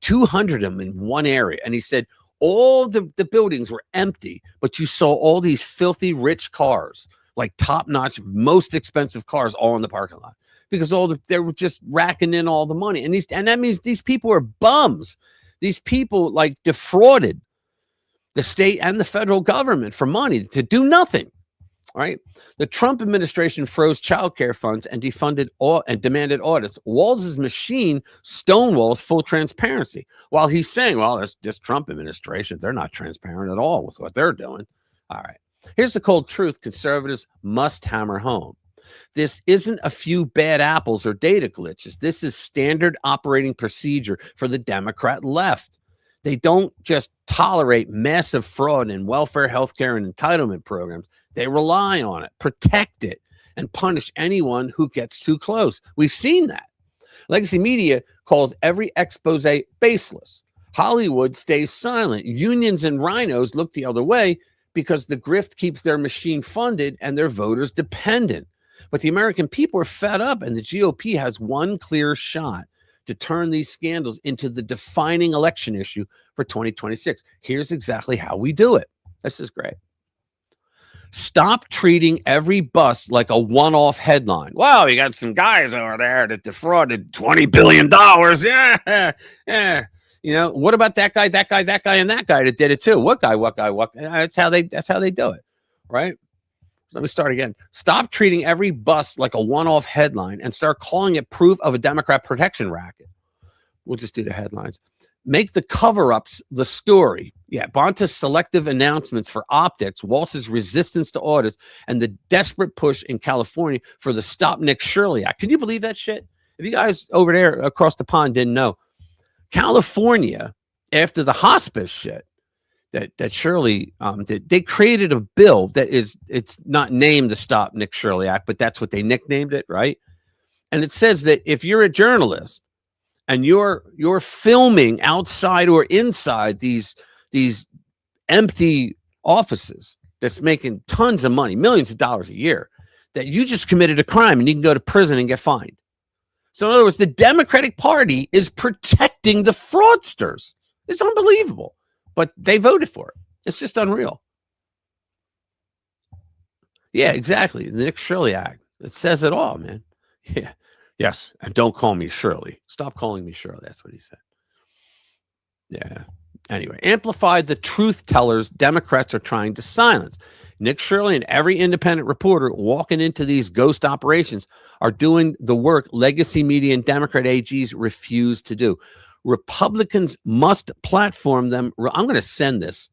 200 of them in one area. And he said all the buildings were empty, but you saw all these filthy rich cars, like top-notch, most expensive cars all in the parking lot because they were just racking in all the money. And that means these people are bums. These people like defrauded the state and the federal government for money to do nothing. Right. The Trump administration froze child care funds and defunded and demanded audits. Walz's machine stonewalls full transparency while he's saying, well, that's just Trump administration. They're not transparent at all with what they're doing. All right. Here's the cold truth conservatives must hammer home. This isn't a few bad apples or data glitches. This is standard operating procedure for the Democrat left. They don't just tolerate massive fraud in welfare, healthcare, and entitlement programs. They rely on it, protect it, and punish anyone who gets too close. We've seen that. Legacy media calls every expose baseless. Hollywood stays silent. Unions and rhinos look the other way because the grift keeps their machine funded and their voters dependent. But the American people are fed up, and the GOP has one clear shot to turn these scandals into the defining election issue for 2026. Here's exactly how we do it. This is great. Stop treating every bust like a one-off headline. Wow, you got some guys over there that defrauded $20 billion. Yeah. What about that guy, and that guy that did it too? What guy? That's how they do it, right? Let me start again. Stop treating every bust like a one-off headline and start calling it proof of a Democrat protection racket. We'll just do the headlines. Make the cover-ups the story. Yeah, Bonta's selective announcements for optics, Walz's resistance to audits, and the desperate push in California for the Stop Nick Shirley Act. Can you believe that shit? If you guys over there across the pond didn't know, California, after the hospice shit that Shirley did, they created a bill that it's not named the Stop Nick Shirley Act, but that's what they nicknamed it, right? And it says that if you're a journalist and you're filming outside or inside these empty offices that's making tons of money, millions of dollars a year, that you just committed a crime and you can go to prison and get fined. So in other words, the Democratic Party is protecting the fraudsters. It's unbelievable, but they voted for it. It's just unreal. Yeah, exactly. The Nick Shirley Act. It says it all, man. Yeah. Yes. And don't call me Shirley. Stop calling me Shirley. That's what he said. Yeah. Anyway, amplified the truth tellers Democrats are trying to silence. Nick Shirley and every independent reporter walking into these ghost operations are doing the work legacy media and Democrat AGs refuse to do. Republicans must platform them. I'm going to send this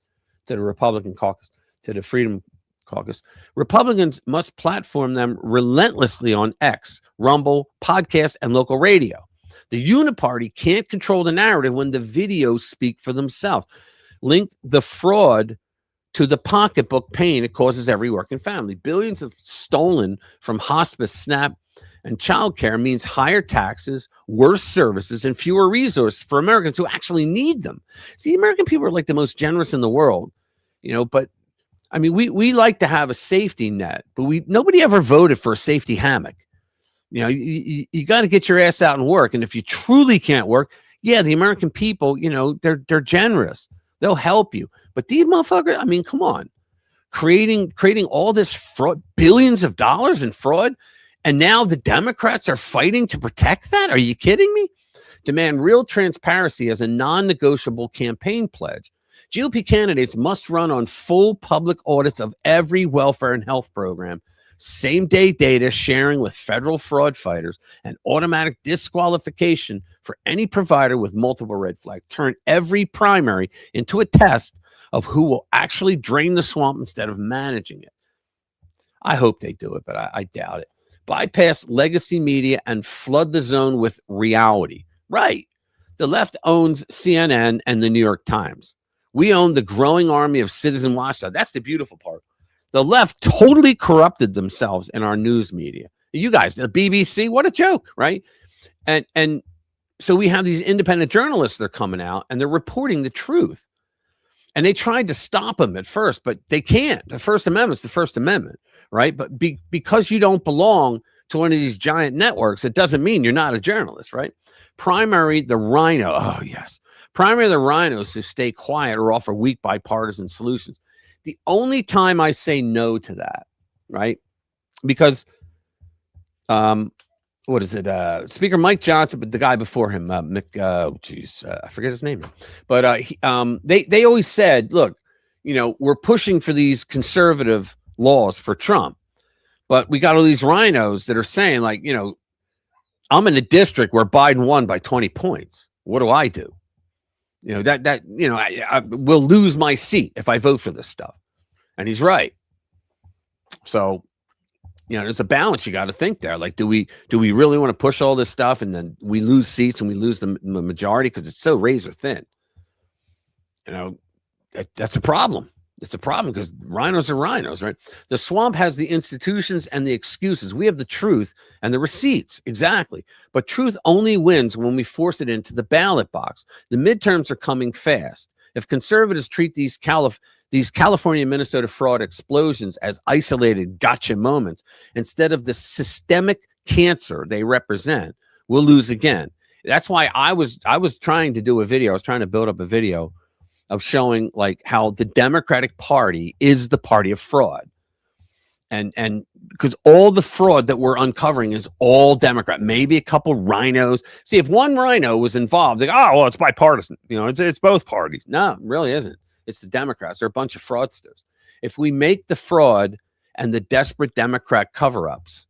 to the Republican caucus, to the Freedom Caucus. Republicans must platform them relentlessly on X, Rumble, podcasts, and local radio. The Uniparty can't control the narrative when the videos speak for themselves. Link the fraud to the pocketbook pain it causes every working family. Billions of stolen from hospice, SNAP, and childcare means higher taxes, worse services, and fewer resources for Americans who actually need them. See, American people are like the most generous in the world, but I mean, we like to have a safety net, but nobody ever voted for a safety hammock. You got to get your ass out and work. And if you truly can't work, yeah, the American people, they're generous. They'll help you. But these motherfuckers, I mean, come on. Creating all this fraud, billions of dollars in fraud. And now the Democrats are fighting to protect that? Are you kidding me? Demand real transparency as a non-negotiable campaign pledge. GOP candidates must run on full public audits of every welfare and health program, same-day data sharing with federal fraud fighters, and automatic disqualification for any provider with multiple red flags. Turn every primary into a test of who will actually drain the swamp instead of managing it. I hope they do it, but I doubt it. Bypass legacy media and flood the zone with reality. Right. The left owns CNN and the New York Times. We own the growing army of citizen watchdog. That's the beautiful part. The left totally corrupted themselves in our news media. You guys, the BBC, what a joke, right? And so we have these independent journalists, they're coming out and they're reporting the truth. And they tried to stop them at first, but they can't. The First Amendment's the First Amendment, right? But because you don't belong to one of these giant networks, it doesn't mean you're not a journalist, right? Primary the rhino. Oh, yes. Primary the rhinos who stay quiet or offer weak bipartisan solutions. The only time I say no to that, right? Because, what is it? Speaker Mike Johnson, but the guy before him, I forget his name. But they always said, look, we're pushing for these conservative laws for Trump, but we got all these rhinos that are saying, like, I'm in a district where Biden won by 20 points. What do I do? I will lose my seat if I vote for this stuff. And he's right. So, there's a balance you got to think there. Like, do we really want to push all this stuff and then we lose seats and we lose the majority because it's so razor thin? That's a problem. It's a problem because rhinos are rhinos, right? The swamp has the institutions and the excuses. We have the truth and the receipts. Exactly. But truth only wins when we force it into the ballot box. The midterms are coming fast. If conservatives treat these California and Minnesota fraud explosions as isolated gotcha moments instead of the systemic cancer they represent, we'll lose again. That's why I was trying to do a video. I was trying to build up a video of showing like how the Democratic Party is the party of fraud. And because all the fraud that we're uncovering is all Democrat, maybe a couple rhinos. See, if one rhino was involved, like, oh, well, it's bipartisan. It's both parties. No, it really isn't. It's the Democrats. They're a bunch of fraudsters. If we make the fraud and the desperate Democrat cover-ups,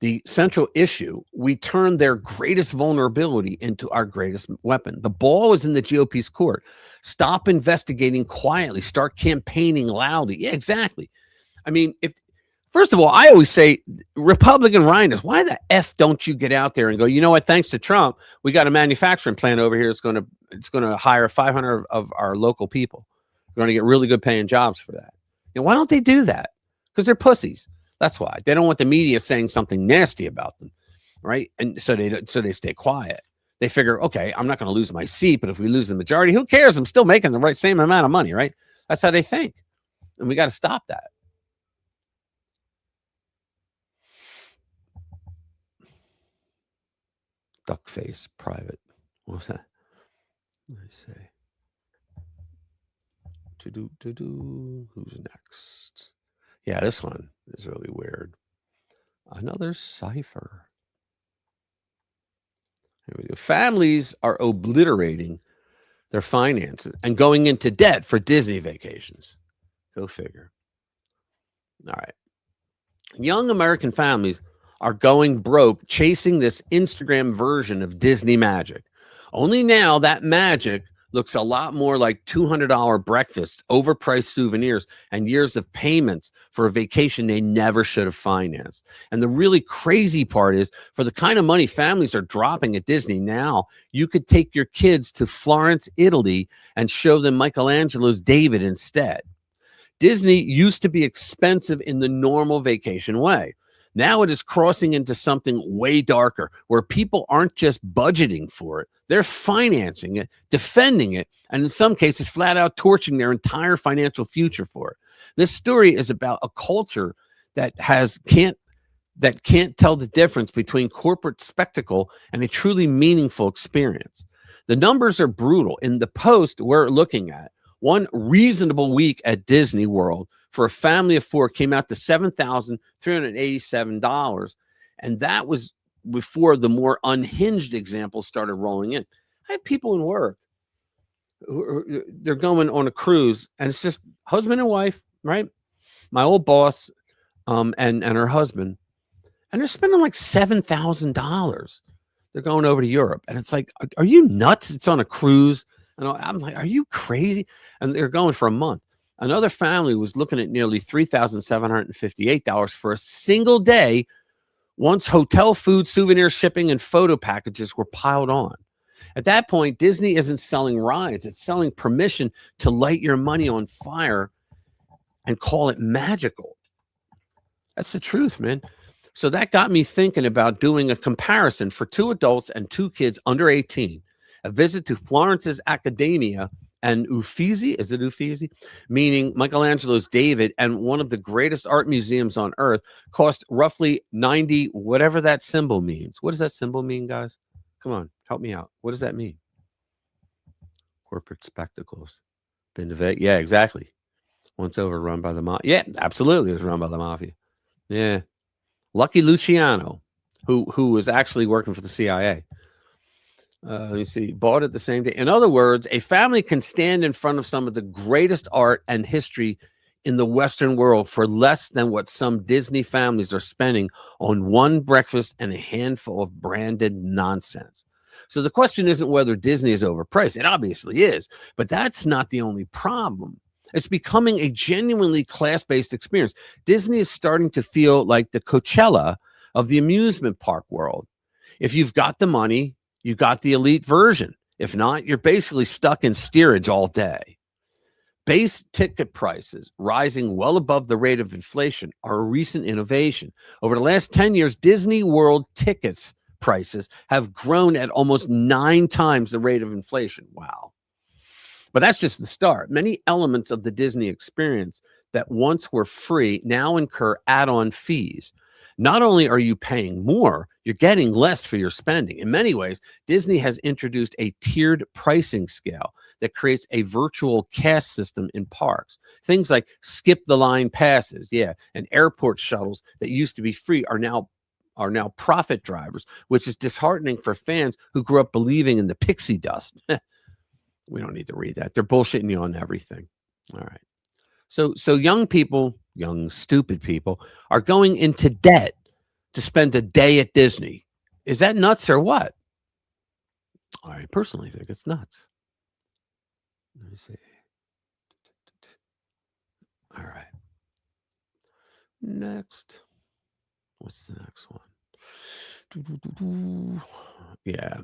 the central issue, we turn their greatest vulnerability into our greatest weapon. The ball is in the GOP's court. Stop investigating quietly. Start campaigning loudly. Yeah, exactly. I mean, first of all, I always say, Republican rhinos, why the F don't you get out there and go, you know what, thanks to Trump, we got a manufacturing plant over here. It's going to hire 500 of our local people. We're going to get really good paying jobs for that. You know, why don't they do that? Because they're pussies. That's why. They don't want the media saying something nasty about them, right? And so they stay quiet. They figure, okay, I'm not going to lose my seat, but if we lose the majority, who cares? I'm still making the same amount of money, right? That's how they think. And we got to stop that. Duck face, private. What was that? Let's say. Who's next? Yeah, this one is really weird. Another cipher. Here we go. Families are obliterating their finances and going into debt for Disney vacations. Go figure. All right. Young American families are going broke chasing this Instagram version of Disney magic. Only now that magic looks a lot more like $200 breakfast, overpriced souvenirs, and years of payments for a vacation they never should have financed. And the really crazy part is, for the kind of money families are dropping at Disney now, you could take your kids to Florence, Italy, and show them Michelangelo's David instead. Disney used to be expensive in the normal vacation way. Now it is crossing into something way darker, where people aren't just budgeting for it, they're financing it, defending it, and in some cases flat out torching their entire financial future for it. This story is about a culture that can't tell the difference between corporate spectacle and a truly meaningful experience. The numbers are brutal. In the Post we're looking at, one reasonable week at Disney World for a family of four came out to $7,387. And that was before the more unhinged examples started rolling in. I have people in work they're going on a cruise, and it's just husband and wife, right? My old boss and her husband, and they're spending like $7,000. They're going over to Europe, and it's like, are you nuts? It's on a cruise. And I'm like, are you crazy? And they're going for a month. Another family was looking at nearly $3,758 for a single day once hotel food, souvenir shipping, and photo packages were piled on. At that point, Disney isn't selling rides. It's selling permission to light your money on fire and call it magical. That's the truth, man. So that got me thinking about doing a comparison for 2 adults and 2 kids under 18. A visit to Florence's Accademia and Uffizi, is it Uffizi? Meaning Michelangelo's David, and one of the greatest art museums on earth, cost roughly 90, whatever that symbol means. What does that symbol mean, guys? Come on, help me out. What does that mean? Corporate spectacles. Been to Vegas? Yeah, exactly. Once overrun by the mafia. Yeah, absolutely, it was run by the mafia. Yeah. Lucky Luciano, who was actually working for the CIA. Let me see, bought it the same day. In other words, a family can stand in front of some of the greatest art and history in the Western world for less than what some Disney families are spending on one breakfast and a handful of branded nonsense. So the question isn't whether Disney is overpriced. It obviously is, but that's not the only problem. It's becoming a genuinely class-based experience. Disney is starting to feel like the Coachella of the amusement park world. If you've got the money, you got the elite version. If not, you're basically stuck in steerage all day. Base ticket prices rising well above the rate of inflation are a recent innovation. Over the last 10 years, Disney World tickets prices have grown at almost 9 times the rate of inflation. Wow. But that's just the start. Many elements of the Disney experience that once were free now incur add-on fees. Not only are you paying more, you're getting less for your spending. In many ways, Disney has introduced a tiered pricing scale that creates a virtual caste system in parks. Things like skip the line passes, and airport shuttles that used to be free are now profit drivers, which is disheartening for fans who grew up believing in the pixie dust. We don't need to read that. They're bullshitting you on everything. All right. So young people, young stupid people, are going into debt to spend a day at Disney. Is that nuts or what? I personally think it's nuts. Let me see. All right. Next. What's the next one? Yeah.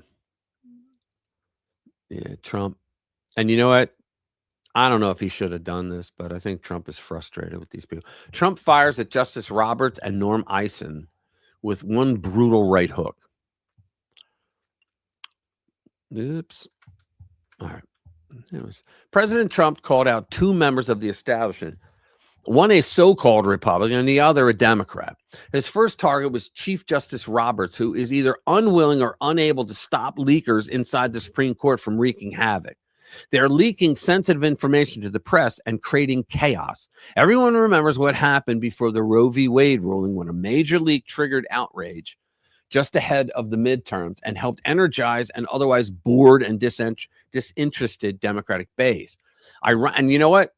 Yeah, Trump. And you know what? I don't know if he should have done this, but I think Trump is frustrated with these people. Trump fires at Justice Roberts and Norm Eisen with one brutal right hook. Oops. All right. President Trump called out two members of the establishment, one a so-called Republican and the other a Democrat. His first target was Chief Justice Roberts, who is either unwilling or unable to stop leakers inside the Supreme Court from wreaking havoc. They're leaking sensitive information to the press and creating chaos. Everyone remembers what happened before the Roe v. Wade ruling, when a major leak triggered outrage just ahead of the midterms and helped energize an otherwise bored and disinterested Democratic base. And you know what?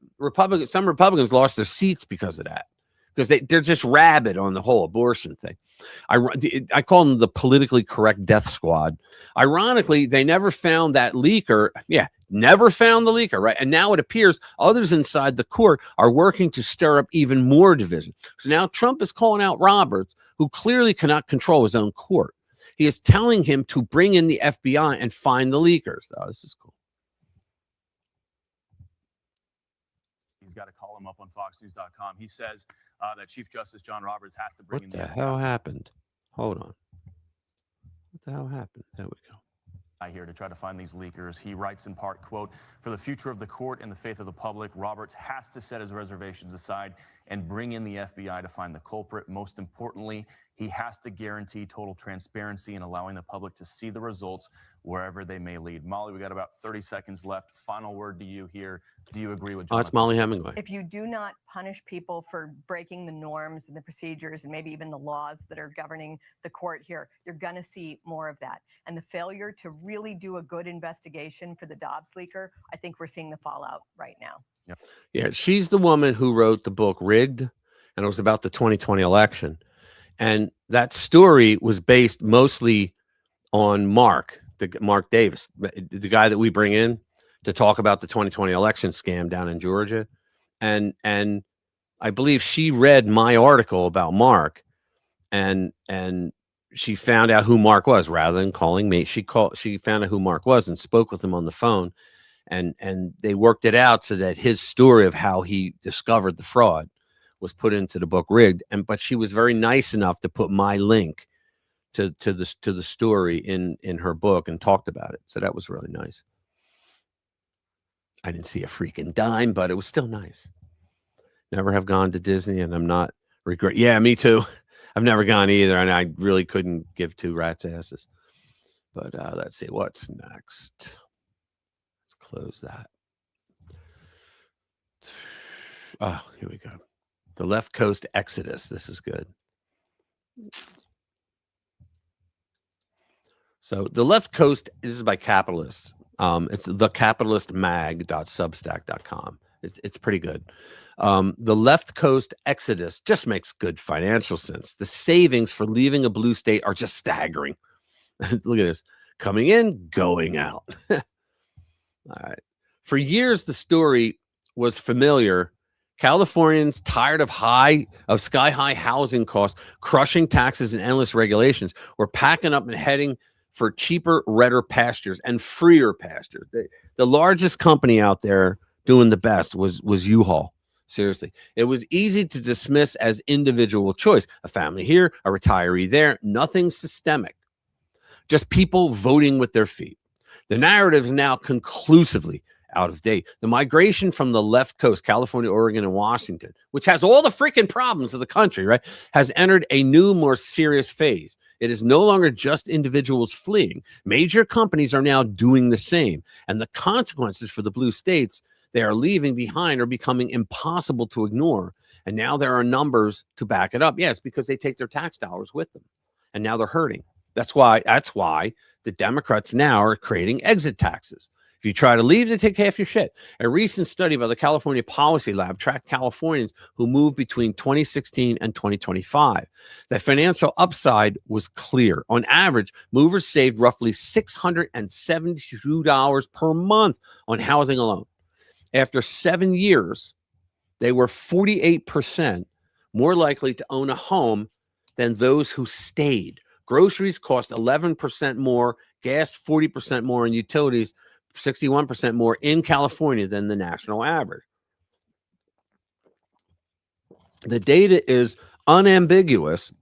Some Republicans lost their seats because of that, because they're just rabid on the whole abortion thing. I call them the politically correct death squad. Ironically, they never found that leaker. Yeah, never found the leaker, right? And now it appears others inside the court are working to stir up even more division. So now Trump is calling out Roberts, who clearly cannot control his own court. He is telling him to bring in the FBI and find the leakers. Oh, this is cool. He's got to call him up on foxnews.com. He says that Chief Justice John Roberts has to bring in the FBI. What the hell happened? Hold on. What the hell happened? There we go. Here to try to find these leakers. He writes in part, quote, "For the future of the court and the faith of the public, Roberts has to set his reservations aside and bring in the FBI to find the culprit. Most importantly, he has to guarantee total transparency and allowing the public to see the results wherever they may lead." Molly, we got about 30 seconds left. Final word to you here. Do you agree with Jonathan? Oh, it's Molly Hemingway. If you do not punish people for breaking the norms and the procedures and maybe even the laws that are governing the court here, you're going to see more of that. And the failure to really do a good investigation for the Dobbs leaker, I think we're seeing the fallout right now. Yeah, she's the woman who wrote the book Rigged, and it was about the 2020 election. And that story was based mostly on Mark Davis, the guy that we bring in to talk about the 2020 election scam down in Georgia. And I believe she read my article about Mark, and she found out who Mark was rather than calling me. She found out who Mark was and spoke with him on the phone, and they worked it out so that his story of how he discovered the fraud was put into the book Rigged. But she was very nice enough to put my link to the story in her book and talked about it. So that was really nice. I didn't see a freaking dime, but it was still nice. Never have gone to Disney, and I'm not regret. Yeah, me too. I've never gone either, and I really couldn't give two rats' asses. But let's see what's next. Let's close that. Oh, here we go. The Left Coast Exodus. This is good. So the Left Coast, this is by Capitalists. It's thecapitalistmag.substack.com. It's pretty good. The Left Coast Exodus just makes good financial sense. The savings for leaving a blue state are just staggering. Look at this. Coming in, going out. All right. For years, the story was familiar. Californians, tired of sky-high housing costs, crushing taxes, and endless regulations, were packing up and heading for cheaper, redder pastures and freer pastures. The largest company out there doing the best was U-Haul. Seriously. It was easy to dismiss as individual choice. A family here, a retiree there, nothing systemic. Just people voting with their feet. The narrative is now conclusively out of date. The migration from the left coast, California, Oregon, and Washington, which has all the freaking problems of the country, right, has entered a new, more serious phase. It is no longer just individuals fleeing. Major companies are now doing the same. And the consequences for the blue states they are leaving behind are becoming impossible to ignore. And now there are numbers to back it up. Yes, because they take their tax dollars with them. And now they're hurting. That's why the Democrats now are creating exit taxes. If you try to leave, they take half your shit. A recent study by the California Policy Lab tracked Californians who moved between 2016 and 2025. The financial upside was clear. On average, movers saved roughly $672 per month on housing alone. After 7 years, they were 48% more likely to own a home than those who stayed. Groceries cost 11% more, gas 40% more, and utilities 61% more in California than the national average. The data is unambiguous.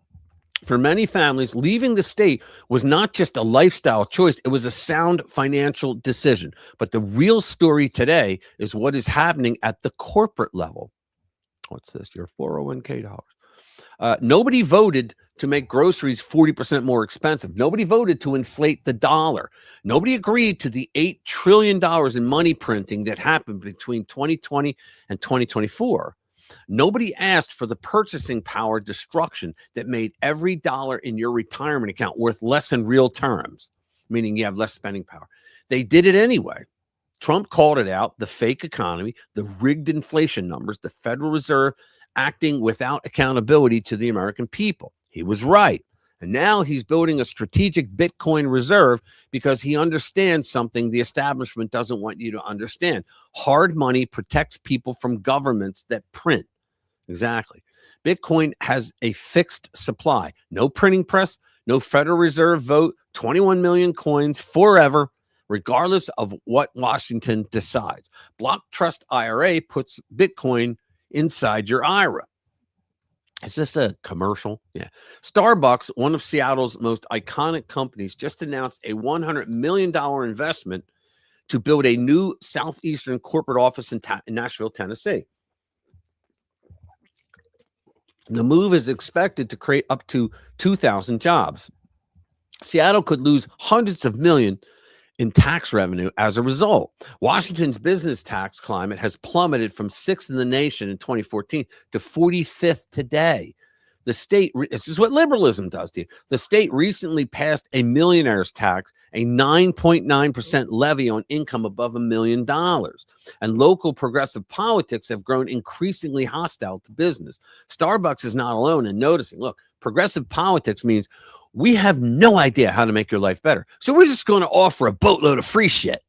For many families, leaving the state was not just a lifestyle choice, it was a sound financial decision. But the real story today is what is happening at the corporate level. What's this? Your 401k dollars. Nobody voted to make groceries 40% more expensive. Nobody voted to inflate the dollar. Nobody agreed to the $8 trillion in money printing that happened between 2020 and 2024. Nobody asked for the purchasing power destruction that made every dollar in your retirement account worth less in real terms, meaning you have less spending power. They did it anyway. Trump called it out, the fake economy, the rigged inflation numbers, the Federal Reserve acting without accountability to the American people. He was right. And now he's building a strategic Bitcoin reserve because he understands something the establishment doesn't want you to understand. Hard money protects people from governments that print. Exactly. Bitcoin has a fixed supply. No printing press, no Federal Reserve vote, 21 million coins forever, regardless of what Washington decides. Block Trust IRA puts Bitcoin inside your IRA. Is this a commercial? Yeah. Starbucks, one of Seattle's most iconic companies, just announced a $100 million investment to build a new southeastern corporate office in Nashville, Tennessee. The move is expected to create up to 2,000 jobs. Seattle could lose hundreds of millions in tax revenue as a result. Washington's business tax climate has plummeted from 6th in the nation in 2014 to 45th today. The state, this is what liberalism does to you. The state recently passed a millionaire's tax, a 9.9% levy on income above $1 million. And local progressive politics have grown increasingly hostile to business. Starbucks is not alone in noticing, look, progressive politics means we have no idea how to make your life better. So we're just going to offer a boatload of free shit,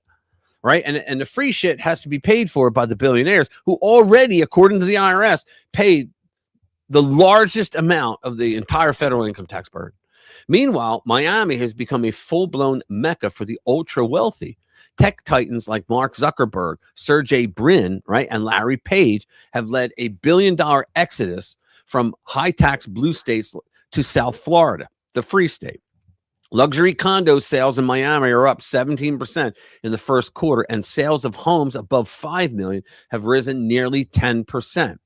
right? And the free shit has to be paid for by the billionaires who already, according to the IRS, paid the largest amount of the entire federal income tax burden. Meanwhile, Miami has become a full-blown mecca for the ultra-wealthy. Tech titans like Mark Zuckerberg, Sergey Brin, right, and Larry Page have led a billion-dollar exodus from high-tax blue states to South Florida, the free state. Luxury condo sales in Miami are up 17% in the first quarter, and sales of homes above $5 million have risen nearly 10%.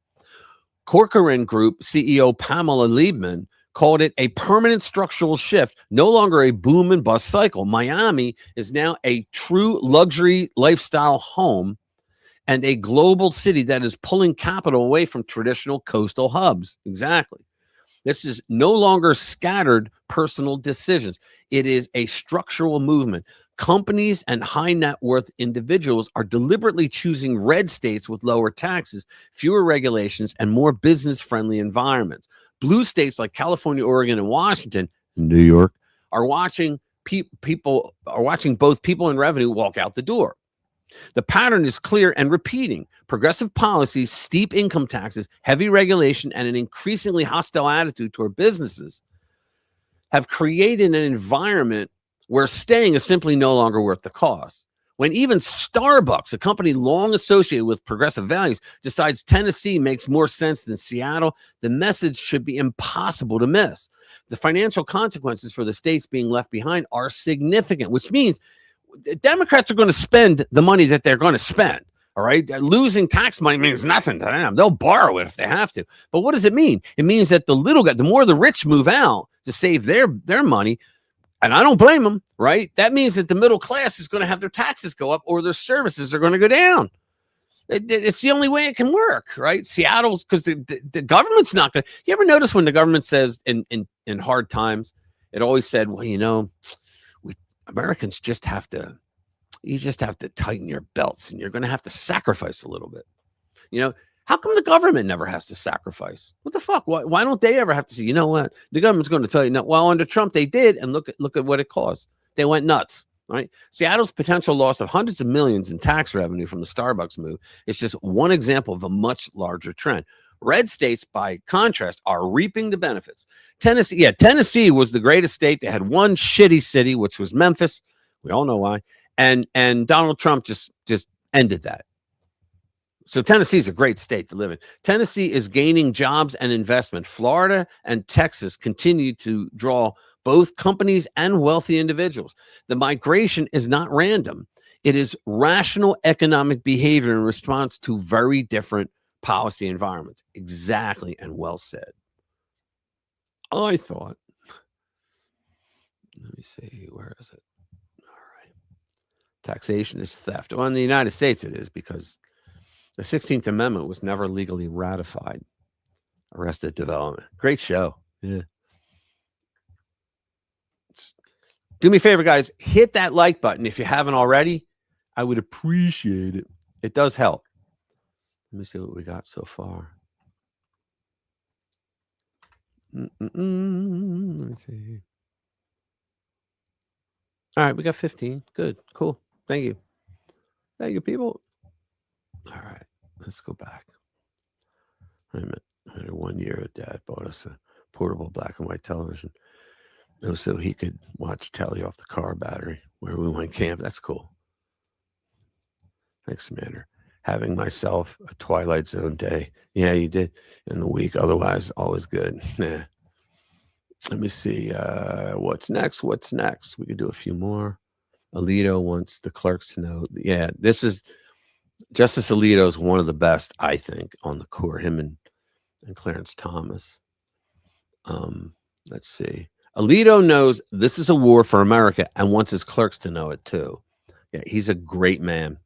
Corcoran Group CEO Pamela Liebman called it a permanent structural shift, no longer a boom and bust cycle. Miami is now a true luxury lifestyle home and a global city that is pulling capital away from traditional coastal hubs. Exactly. This is no longer scattered personal decisions. It is a structural movement. Companies and high net worth individuals are deliberately choosing red states with lower taxes, fewer regulations, and more business-friendly environments. Blue states like California, Oregon, and Washington, New York, are watching both people and revenue walk out the door. The pattern is clear and repeating. Progressive policies, steep income taxes, heavy regulation, and an increasingly hostile attitude toward businesses have created an environment where staying is simply no longer worth the cost. When even Starbucks, a company long associated with progressive values, decides Tennessee makes more sense than Seattle, the message should be impossible to miss. The financial consequences for the states being left behind are significant, which means Democrats are going to spend the money that they're going to spend. All right. Losing tax money means nothing to them. They'll borrow it if they have to. But what does it mean? It means that the little guy, the more the rich move out to save their money, and I don't blame them, right? That means that the middle class is going to have their taxes go up or their services are going to go down. It's the only way it can work, right? Seattle's, because the government's not going to. You ever notice when the government says in hard times, it always said, well, Americans just have to, You just have to tighten your belts, and you're going to have to sacrifice a little bit. You know, how come the government never has to sacrifice? What the fuck? Why don't they ever have to say, you know what? The government's going to tell you, no. Well, under Trump, they did. And look at what it caused. They went nuts. Right? Seattle's potential loss of hundreds of millions in tax revenue from the Starbucks move is just one example of a much larger trend. Red states, by contrast, are reaping the benefits. Tennessee was the greatest state. They had one shitty city, which was Memphis. We all know why. And Donald Trump just ended that. So Tennessee is a great state to live in. Tennessee is gaining jobs and investment. Florida and Texas continue to draw both companies and wealthy individuals. The migration is not random. It is rational economic behavior in response to very different policy environments. Exactly, and well said. I thought. Let me see, where is it? All right. Taxation is theft. Well, in the United States it is, because the 16th Amendment was never legally ratified. Arrested Development. Great show. Yeah. Do me a favor, guys. Hit that like button if you haven't already. I would appreciate it. It does help. Let me see what we got so far. Let me see. All right, we got 15. Good. Cool. Thank you. Thank you, people. All right, let's go back. Wait a minute. 1 year, Dad bought us a portable black and white television. It was so he could watch telly off the car battery where we went camp. That's cool. Thanks, Commander. Having myself a Twilight Zone day. Yeah, you did in the week. Otherwise, always good. Nah. Let me see. What's next? What's next? We could do a few more. Alito wants the clerks to know. Yeah, this is Justice Alito is one of the best, I think, on the court. Him and Clarence Thomas. Let's see. Alito knows this is a war for America and wants his clerks to know it too. Yeah, he's a great man.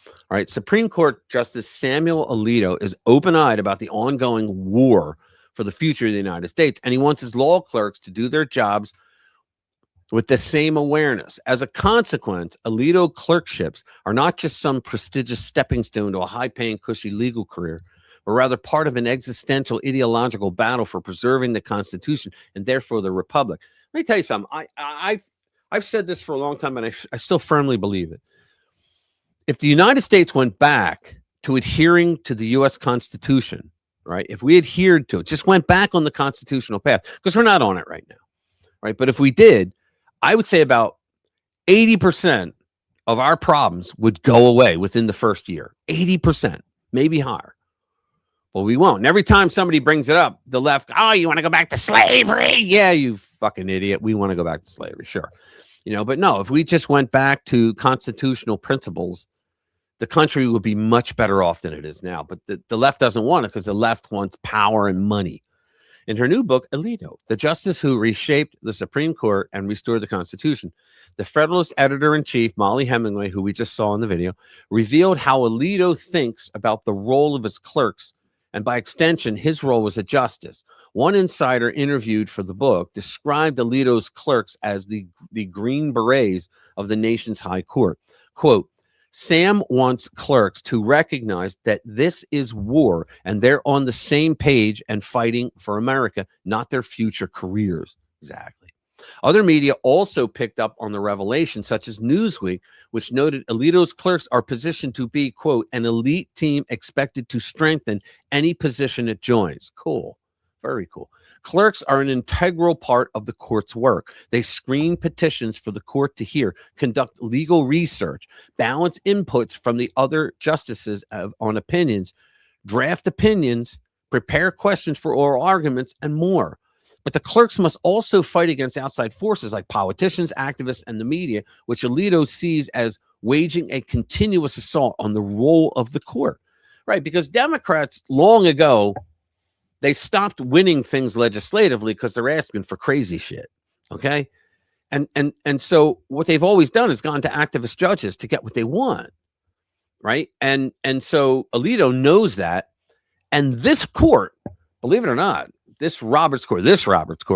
All right, Supreme Court Justice Samuel Alito is open-eyed about the ongoing war for the future of the United States, and he wants his law clerks to do their jobs with the same awareness. As a consequence, Alito clerkships are not just some prestigious stepping stone to a high-paying, cushy legal career, but rather part of an existential ideological battle for preserving the Constitution and therefore the Republic. Let me tell you something. I've said this for a long time, and I still firmly believe it. If the United States went back to adhering to the U.S. Constitution, right? If we adhered to it, just went back on the constitutional path, because we're not on it right now, right? But if we did, I would say about 80% of our problems would go away within the first year. 80%, maybe higher. Well, we won't. And every time somebody brings it up, the left, oh, you want to go back to slavery? Yeah, you fucking idiot. We want to go back to slavery, sure. You know, but no, if we just went back to constitutional principles, the country would be much better off than it is now. But the left doesn't want it because the left wants power and money. In her new book, Alito, the justice who reshaped the Supreme Court and restored the Constitution, the Federalist editor-in-chief, Molly Hemingway, who we just saw in the video, revealed how Alito thinks about the role of his clerks, and by extension, his role as a justice. One insider interviewed for the book described Alito's clerks as the Green Berets of the nation's high court. Quote, Sam wants clerks to recognize that this is war and they're on the same page and fighting for America, not their future careers. Exactly. Other media also picked up on the revelation, such as Newsweek, which noted Alito's clerks are positioned to be, quote, an elite team expected to strengthen any position it joins. Cool. Very cool. Clerks are an integral part of the court's work. They screen petitions for the court to hear, conduct legal research, balance inputs from the other justices on opinions, draft opinions, prepare questions for oral arguments, and more. But the clerks must also fight against outside forces like politicians, activists, and the media, which Alito sees as waging a continuous assault on the role of the court. Right? Because Democrats long ago, they stopped winning things legislatively because they're asking for crazy shit. Okay. And so what they've always done is gone to activist judges to get what they want. Right. And so Alito knows that. And this court, believe it or not, this Roberts court,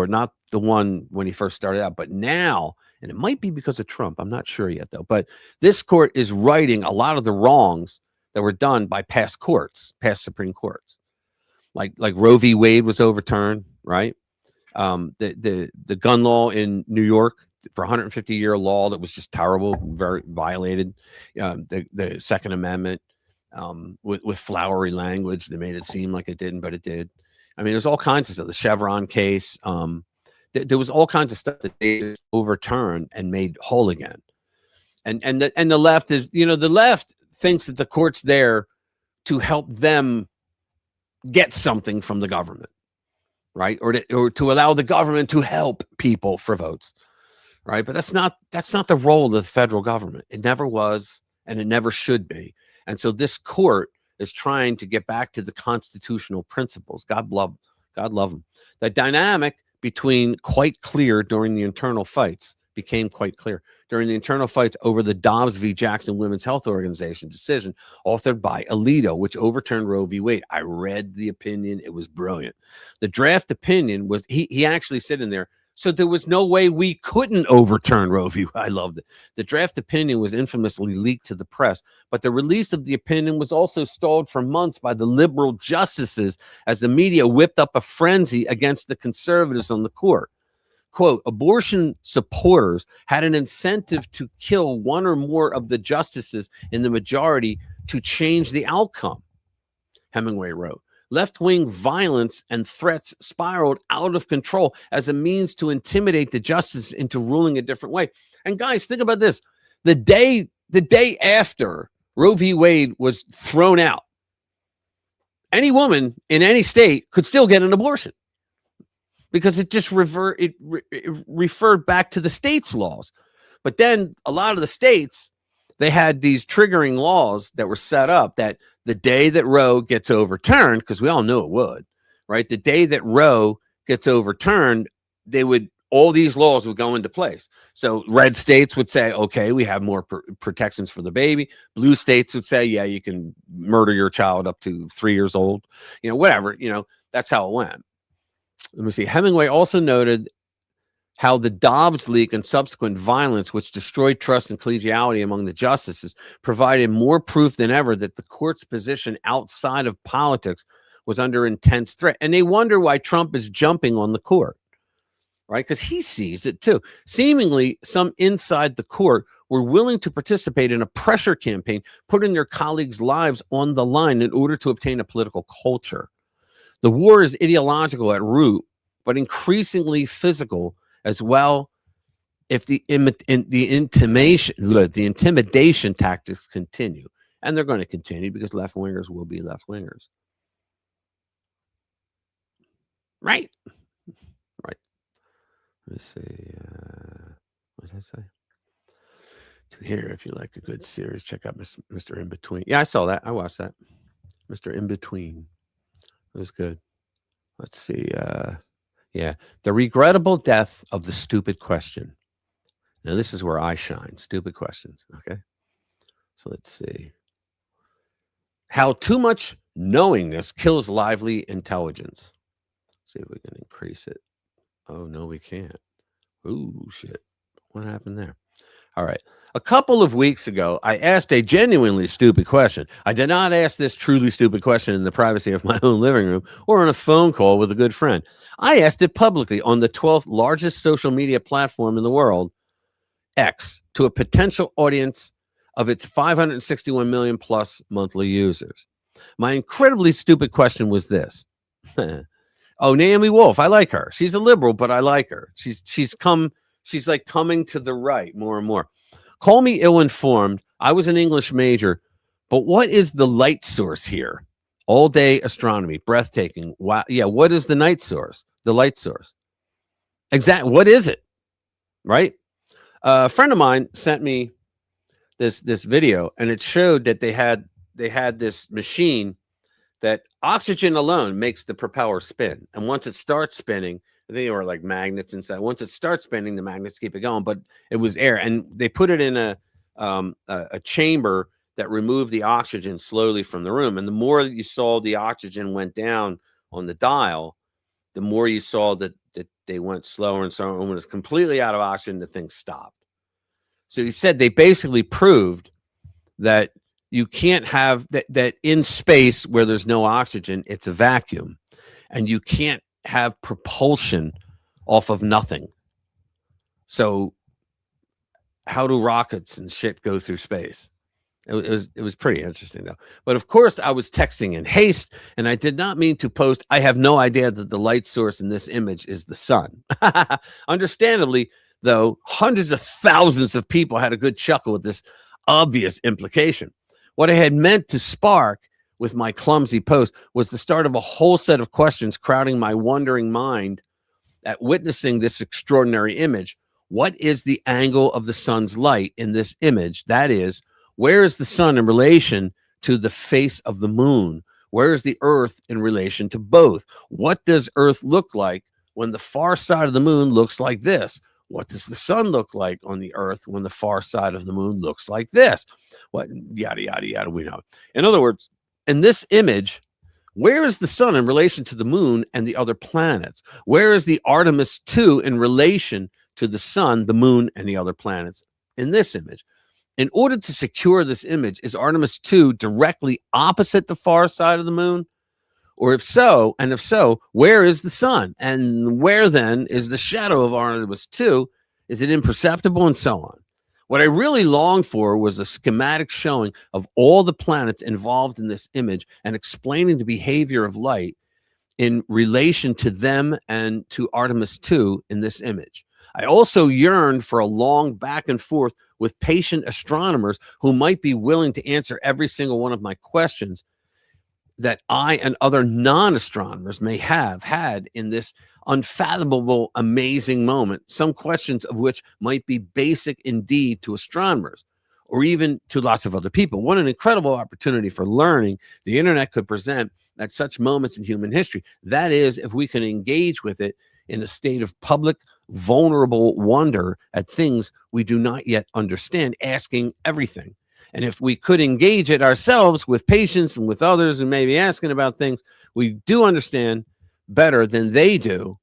not the one when he first started out, but now And it might be because of Trump. I'm not sure yet, though. But this court is righting a lot of the wrongs that were done by past courts, past Supreme Courts. Like Roe v. Wade was overturned, right? The gun law in New York for 150-year law that was just terrible, very violated. The Second Amendment with flowery language. They made it seem like it didn't, but it did. I mean, there's all kinds of stuff. The Chevron case. There was all kinds of stuff that they overturned and made whole again. And the left is, the left thinks that the court's there to help them get something from the government, right? Or to allow the government to help people for votes, right? But that's not the role of the federal government. It never was, and it never should be. And so this court is trying to get back to the constitutional principles. God love them. The dynamic between quite clear during the internal fights became quite clear during the internal fights over the Dobbs v. Jackson Women's Health Organization decision authored by Alito, which overturned Roe v. Wade. I read the opinion. It was brilliant. The draft opinion was, he actually said in there, so there was no way we couldn't overturn Roe v. Wade. I loved it. The draft opinion was infamously leaked to the press, but the release of the opinion was also stalled for months by the liberal justices as the media whipped up a frenzy against the conservatives on the court. Quote, abortion supporters had an incentive to kill one or more of the justices in the majority to change the outcome, Hemingway wrote. Left-wing violence and threats spiraled out of control as a means to intimidate the justices into ruling a different way. And guys, think about this. The day after Roe v. Wade was thrown out, any woman in any state could still get an abortion because it just referred back to the state's laws. But then a lot of the states, they had these triggering laws that were set up that the day that Roe gets overturned, because we all knew it would, right? The day that Roe gets overturned, all these laws would go into place. So red states would say, okay, we have more protections for the baby. Blue states would say, yeah, you can murder your child up to 3 years old, whatever, that's how it went. Let me see. Hemingway also noted how the Dobbs leak and subsequent violence, which destroyed trust and collegiality among the justices, provided more proof than ever that the court's position outside of politics was under intense threat. And they wonder why Trump is jumping on the court, right? Because he sees it too. Seemingly, some inside the court were willing to participate in a pressure campaign, putting their colleagues' lives on the line in order to obtain a political culture. The war is ideological at root, but increasingly physical as well. If the intimidation tactics continue, and they're going to continue because left-wingers will be left-wingers. Right. Right. Let me see. What does that say? To hear if you like a good series, check out Mr. In Between. Yeah, I saw that. I watched that. Mr. In Between. It was good. Let's see. Yeah. The regrettable death of the stupid question. Now, this is where I shine. Stupid questions. Okay. So let's see. How too much knowingness kills lively intelligence. See if we can increase it. Oh, no, we can't. Ooh, shit. What happened there? All right. A couple of weeks ago, I asked a genuinely stupid question. I did not ask this truly stupid question in the privacy of my own living room or on a phone call with a good friend. I asked it publicly on the 12th largest social media platform in the world, X, to a potential audience of its 561 million plus monthly users. My incredibly stupid question was this. Oh, Naomi Wolf, I like her. She's a liberal, but I like her. She's like coming to the right more and more. Call me ill-informed. I was an English major, but what is the light source here? All day astronomy, breathtaking. Wow. Yeah. What is the night source? The light source. Exactly. What is it? Right. A friend of mine sent me this video, and it showed that they had this machine that oxygen alone makes the propeller spin. And once it starts spinning, they were like magnets inside. Once it starts spinning, the magnets keep it going, but it was air. And they put it in a chamber that removed the oxygen slowly from the room. And the more that you saw the oxygen went down on the dial, the more you saw that they went slower and slower. And when it was completely out of oxygen, the thing stopped. So he said they basically proved that you can't have that in space where there's no oxygen, it's a vacuum, and you can't have propulsion off of nothing. So how do rockets and shit go through space? It was pretty interesting though. But of course I was texting in haste, and I did not mean to post, I have no idea that the light source in this image is the sun. Understandably, though, hundreds of thousands of people had a good chuckle with this obvious implication. What I had meant to spark with my clumsy post was the start of a whole set of questions crowding my wondering mind at witnessing this extraordinary image. What is the angle of the sun's light in this image? That is, where is the sun in relation to the face of the moon? Where is the earth in relation to both? What does earth look like when the far side of the moon looks like this? What does the sun look like on the earth when the far side of the moon looks like this? What, yada, yada, yada, we know. In other words, in this image, where is the sun in relation to the moon and the other planets? Where is the Artemis 2 in relation to the sun, the moon, and the other planets in this image? In order to secure this image, is Artemis 2 directly opposite the far side of the moon? Or if so, where is the sun? And where then is the shadow of Artemis 2? Is it imperceptible? And so on. What I really longed for was a schematic showing of all the planets involved in this image and explaining the behavior of light in relation to them and to Artemis 2 in this image. I also yearned for a long back and forth with patient astronomers who might be willing to answer every single one of my questions that I and other non-astronomers may have had in this unfathomable, amazing moment, some questions of which might be basic indeed to astronomers or even to lots of other people. What an incredible opportunity for learning the internet could present at such moments in human history. That is, if we can engage with it in a state of public, vulnerable wonder at things we do not yet understand, asking everything. And if we could engage it ourselves with patience and with others who may be asking about things we do understand better than they do,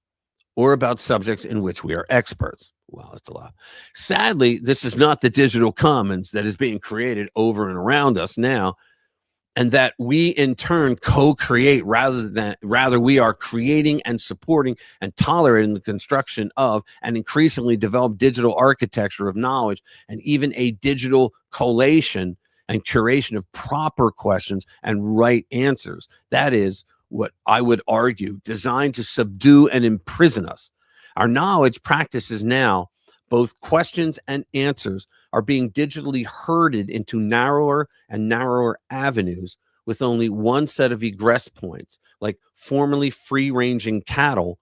or about subjects in which we are experts. Wow, that's a lot. Sadly, this is not the digital commons that is being created over and around us now, and that we in turn co-create rather we are creating and supporting and tolerating the construction of an increasingly developed digital architecture of knowledge, and even a digital collation and curation of proper questions and right answers. That is what I would argue designed to subdue and imprison us. Our knowledge practices now, both questions and answers, are being digitally herded into narrower and narrower avenues with only one set of egress points, like formerly free-ranging cattle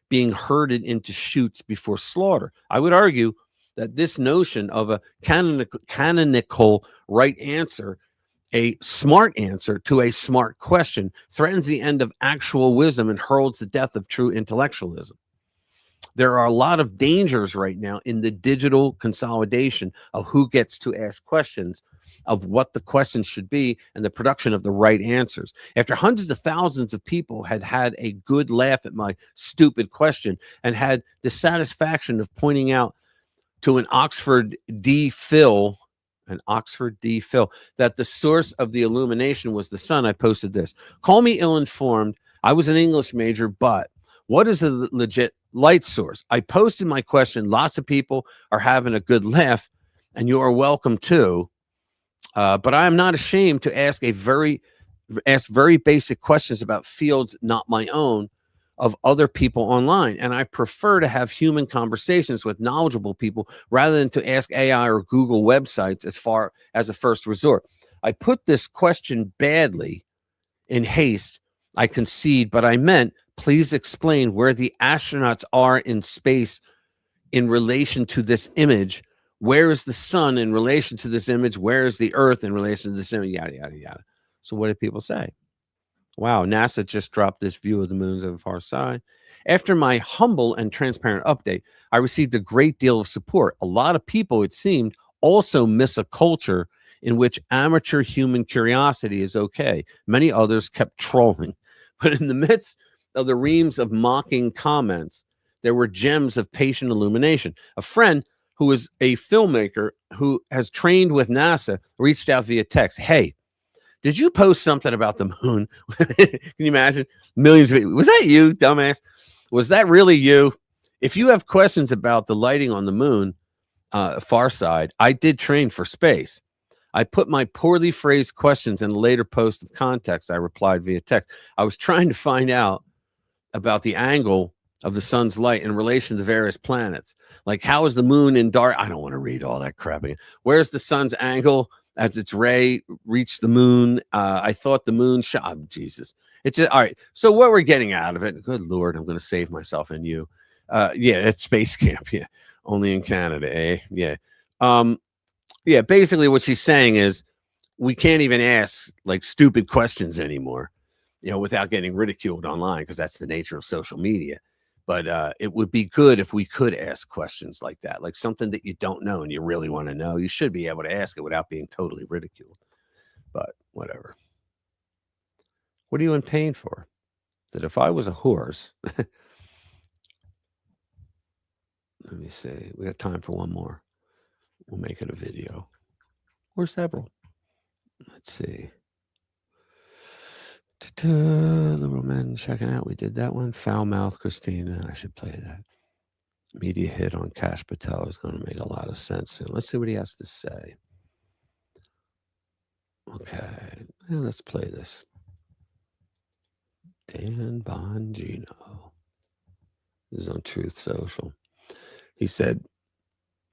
being herded into chutes before slaughter. I would argue that this notion of a canonical right answer, a smart answer to a smart question, threatens the end of actual wisdom and heralds the death of true intellectualism. There are a lot of dangers right now in the digital consolidation of who gets to ask questions, of what the questions should be, and the production of the right answers. After hundreds of thousands of people had had a good laugh at my stupid question and had the satisfaction of pointing out to an Oxford D. Phil, that the source of the illumination was the sun, I posted this. Call me ill-informed. I was an English major, but what is a legit light source? I posted my question. Lots of people are having a good laugh, and you are welcome too. But I am not ashamed to ask very basic questions about fields not my own, of other people online. And I prefer to have human conversations with knowledgeable people rather than to ask AI or Google websites as far as a first resort. I put this question badly in haste, I concede, but I meant, please explain where the astronauts are in space in relation to this image. Where is the sun in relation to this image? Where is the earth in relation to this image? Yada, yada, yada. So what did people say? Wow, NASA just dropped this view of the moons on the far side. After my humble and transparent update, I received a great deal of support. A lot of people, it seemed, also miss a culture in which amateur human curiosity is okay. Many others kept trolling. But in the midst of the reams of mocking comments, there were gems of patient illumination. A friend who is a filmmaker who has trained with NASA reached out via text. Hey, did you post something about the moon? Can you imagine? Millions of was that you, dumbass? Was that really you? If you have questions about the lighting on the moon, far side, I did train for space. I put my poorly phrased questions in a later post of context. I replied via text. I was trying to find out about the angle of the sun's light in relation to various planets. Like, how is the moon in dark? I don't want to read all that crap again. Where's the sun's angle as its ray reached the moon? I thought the moon shot. Oh, Jesus. It's just, all right. So what we're getting out of it, good Lord, I'm going to save myself and you. Yeah, it's space camp. Yeah. Only in Canada, eh? Yeah. Yeah, basically what she's saying is we can't even ask like stupid questions anymore, you know, without getting ridiculed online, because that's the nature of social media. But it would be good if we could ask questions like that, like something that you don't know and you really want to know. You should be able to ask it without being totally ridiculed. But whatever. What are you in pain for? That if I was a horse, let me see. We got time for one more. We'll make it a video or several. Let's see. Liberal men checking out. We did that one. Foul mouth Christina. I should play that. Media hit on Kash Patel is going to make a lot of sense soon. Let's see what he has to say. Okay. Well, let's play this. Dan Bongino. This is on Truth Social. He said,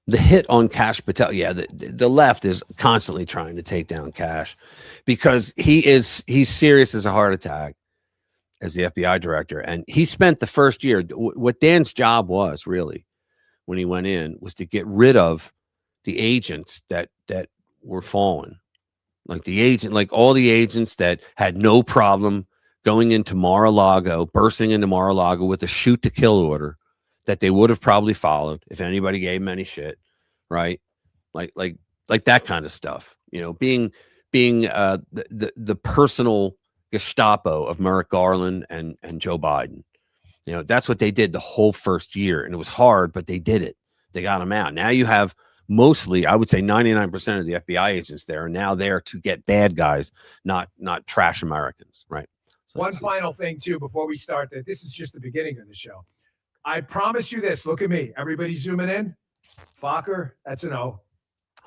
the hit on Kash Patel, yeah, the left is constantly trying to take down Kash because he's serious as a heart attack as the FBI director. And he spent the first year, what Dan's job was really when he went in was to get rid of the agents that were fallen. Like all the agents that had no problem going into Mar-a-Lago, bursting into Mar-a-Lago with a shoot to kill order that they would have probably followed if anybody gave them any shit, right? Like that kind of stuff, you know, being the personal Gestapo of Merrick Garland and Joe Biden. You know, that's what they did the whole first year, and it was hard, but they did it. They got them out. Now you have mostly, I would say 99% of the FBI agents there are now there to get bad guys, not trash Americans, right? So one final thing too, before we start, that this is just the beginning of the show. I promise you this. Look at me. Everybody zooming in. Fokker, that's an O.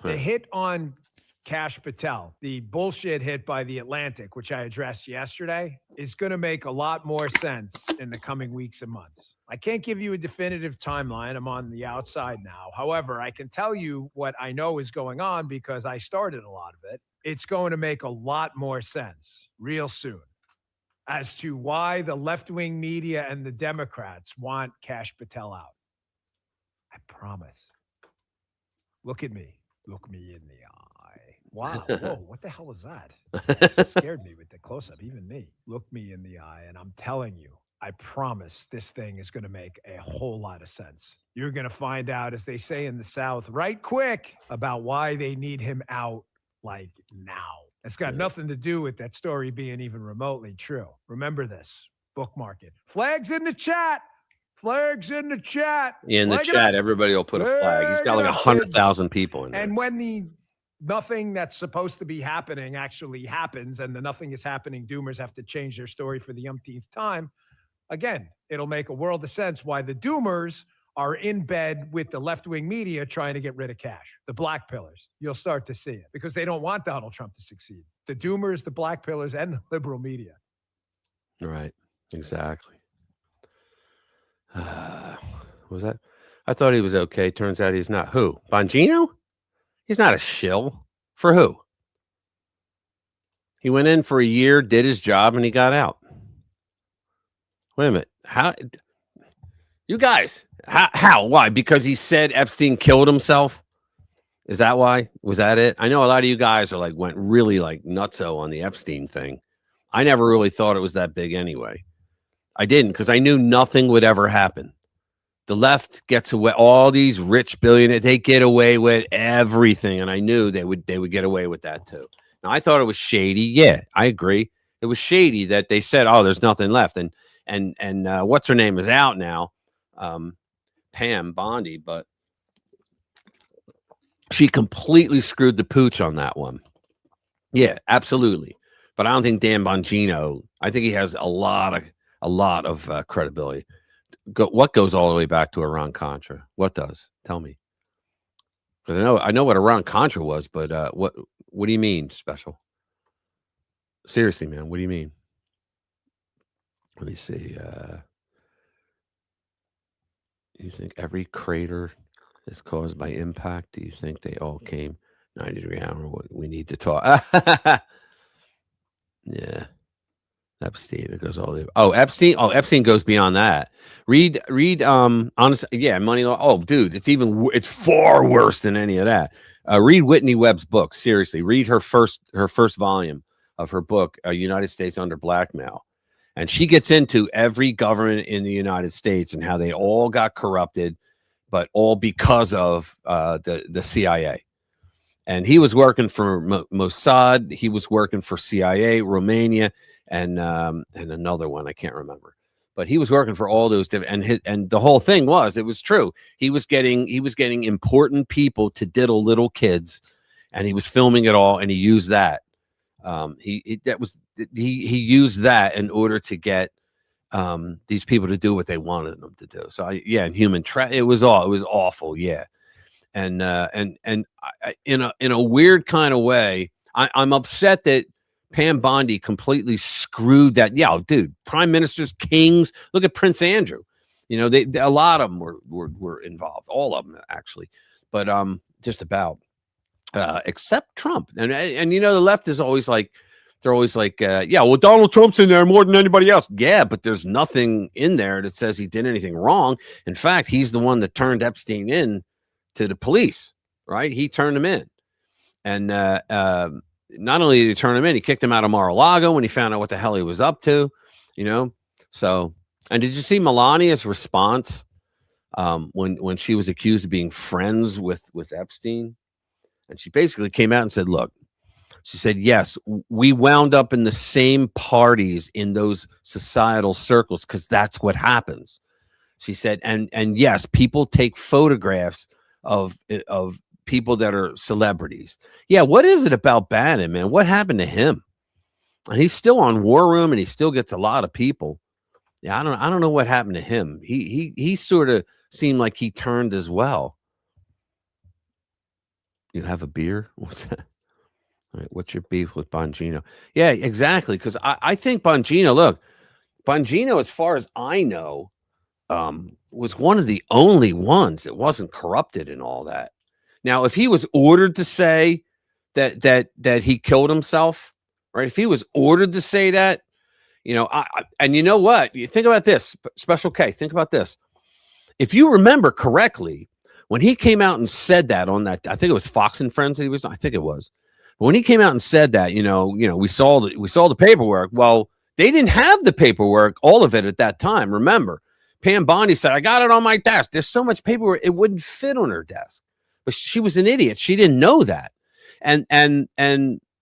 The hit on Kash Patel, the bullshit hit by The Atlantic, which I addressed yesterday, is going to make a lot more sense in the coming weeks and months. I can't give you a definitive timeline. I'm on the outside now. However, I can tell you what I know is going on because I started a lot of it. It's going to make a lot more sense real soon as to why the left-wing media and the Democrats want Kash Patel out. I promise. Look at me. Look me in the eye. Wow. Whoa, what the hell was that? That scared me with the close-up, even me. Look me in the eye, and I'm telling you, I promise this thing is going to make a whole lot of sense. You're going to find out, as they say in the South, right quick about why they need him out like now. It's got nothing to do with that story being even remotely true. Remember this. Bookmark it. Flags in the chat. Flags in the chat. Yeah, in the chat, everybody will put a flag. He's got like 100,000 people in there. And when the nothing that's supposed to be happening actually happens, and the nothing is happening, doomers have to change their story for the umpteenth time, again, it'll make a world of sense why the doomers are in bed with the left-wing media trying to get rid of Kash. The black pillars, you'll start to see it because they don't want Donald Trump to succeed. The doomers, the black pillars, and the liberal media. Right. Exactly. What was that? I thought he was okay. Turns out he's not. Who? Bongino? He's not a shill. For who? He went in for a year, did his job, and he got out. Wait a minute. How? You guys, how? Why? Because he said Epstein killed himself? Is that why? Was that it? I know a lot of you guys are went really nutso on the Epstein thing. I never really thought it was that big anyway. I didn't, because I knew nothing would ever happen. The left gets away. All these rich billionaires, they get away with everything, and I knew they would get away with that too. Now I thought it was shady. Yeah, I agree. It was shady that they said, "Oh, there's nothing left," and what's her name is out now. Pam Bondi, but she completely screwed the pooch on that one. Yeah, absolutely. But I don't think Dan Bongino. I think he has a lot of credibility. What goes all the way back to Iran Contra? What does? Tell me. Because I know what Iran Contra was, but what do you mean special? Seriously, man, what do you mean? Let me see. You think every crater is caused by impact? Do you think they all came 90-degree hour? What we need to talk. Yeah. Epstein. It goes all the way. Oh, Epstein. Oh, Epstein goes beyond that. Read. Honestly, yeah, money law. Oh, dude, it's far worse than any of that. Read Whitney Webb's book. Seriously, read her first volume of her book, United States Under Blackmail, and she gets into every government in the United States and how they all got corrupted, but all because of the CIA. And he was working for Mossad. He was working for CIA, Romania, and another one I can't remember. But he was working for all those different. And the whole thing was, it was true. He was getting important people to diddle little kids, and he was filming it all. And he used that. He used that in order to get these people to do what they wanted them to do. So and it was awful. Yeah. And in a weird kind of way, I'm upset that Pam Bondi completely screwed that. Yeah, dude, prime ministers, kings. Look at Prince Andrew. You know, a lot of them were involved. All of them actually, but just about except Trump. And you know, the left is always like, they're always like, yeah, well, Donald Trump's in there more than anybody else. Yeah, but there's nothing in there that says he did anything wrong. In fact, he's the one that turned Epstein in to the police, right? He turned him in. And not only did he turn him in, he kicked him out of Mar-a-Lago when he found out what the hell he was up to, you know? So, and did you see Melania's response when she was accused of being friends with Epstein? And she basically came out and said, look, she said, yes, we wound up in the same parties in those societal circles because that's what happens. She said, and yes, people take photographs of people that are celebrities. Yeah, what is it about Bannon, man? What happened to him? And he's still on War Room, and he still gets a lot of people. Yeah, I don't know what happened to him. He sort of seemed like he turned as well. You have a beer? What's that? All right, what's your beef with Bongino? Yeah, exactly. Because I think Bongino, as far as I know, was one of the only ones that wasn't corrupted in all that. Now, if he was ordered to say that he killed himself, right? If he was ordered to say that, you know, and you know what? You think about this, Special K. Think about this. If you remember correctly, when he came out and said that on that, I think it was Fox and Friends. I think it was. But when he came out and said that, you know, we saw the paperwork. Well, they didn't have the paperwork, all of it at that time. Remember, Pam Bondi said, "I got it on my desk." There's so much paperwork, it wouldn't fit on her desk. But she was an idiot. She didn't know that. And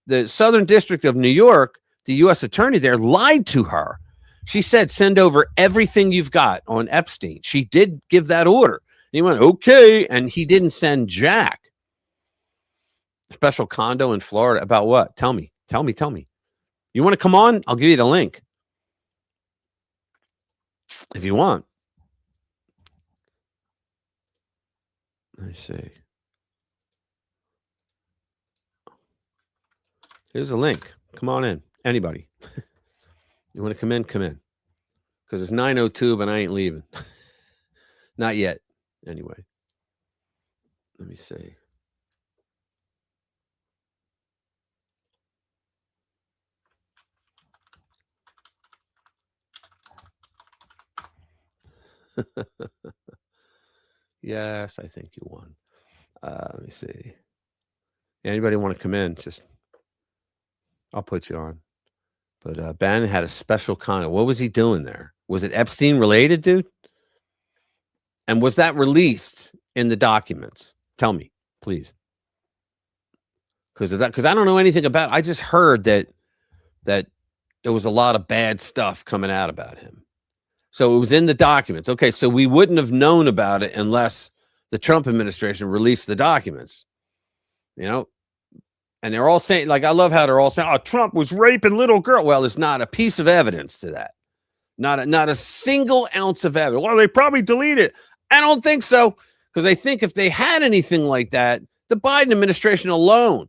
the Southern District of New York, the U.S. attorney there, lied to her. She said, "Send over everything you've got on Epstein." She did give that order. And he went, "Okay," and he didn't send jack. Special condo in Florida about what? Tell me. You want to come on? I'll give you the link if you want. Let me see. Here's a link. Come on in. Anybody. You want to come in? Come in. Because it's 9:02, but I ain't leaving. Not yet. Anyway. Let me see. Yes, I think you won. Let me see. Anybody want to come in? Just, I'll put you on. But Bannon had a special condo. What was he doing there? Was it Epstein related, dude? And was that released in the documents? Tell me, please. Because I don't know anything about it. I just heard that there was a lot of bad stuff coming out about him. So it was in the documents. Okay, so we wouldn't have known about it unless the Trump administration released the documents. You know, and they're all saying, like, I love how they're all saying, "Oh, Trump was raping little girl." Well, there's not a piece of evidence to that. Not a single ounce of evidence. Well, they probably deleted it. I don't think so, because I think if they had anything like that, the Biden administration alone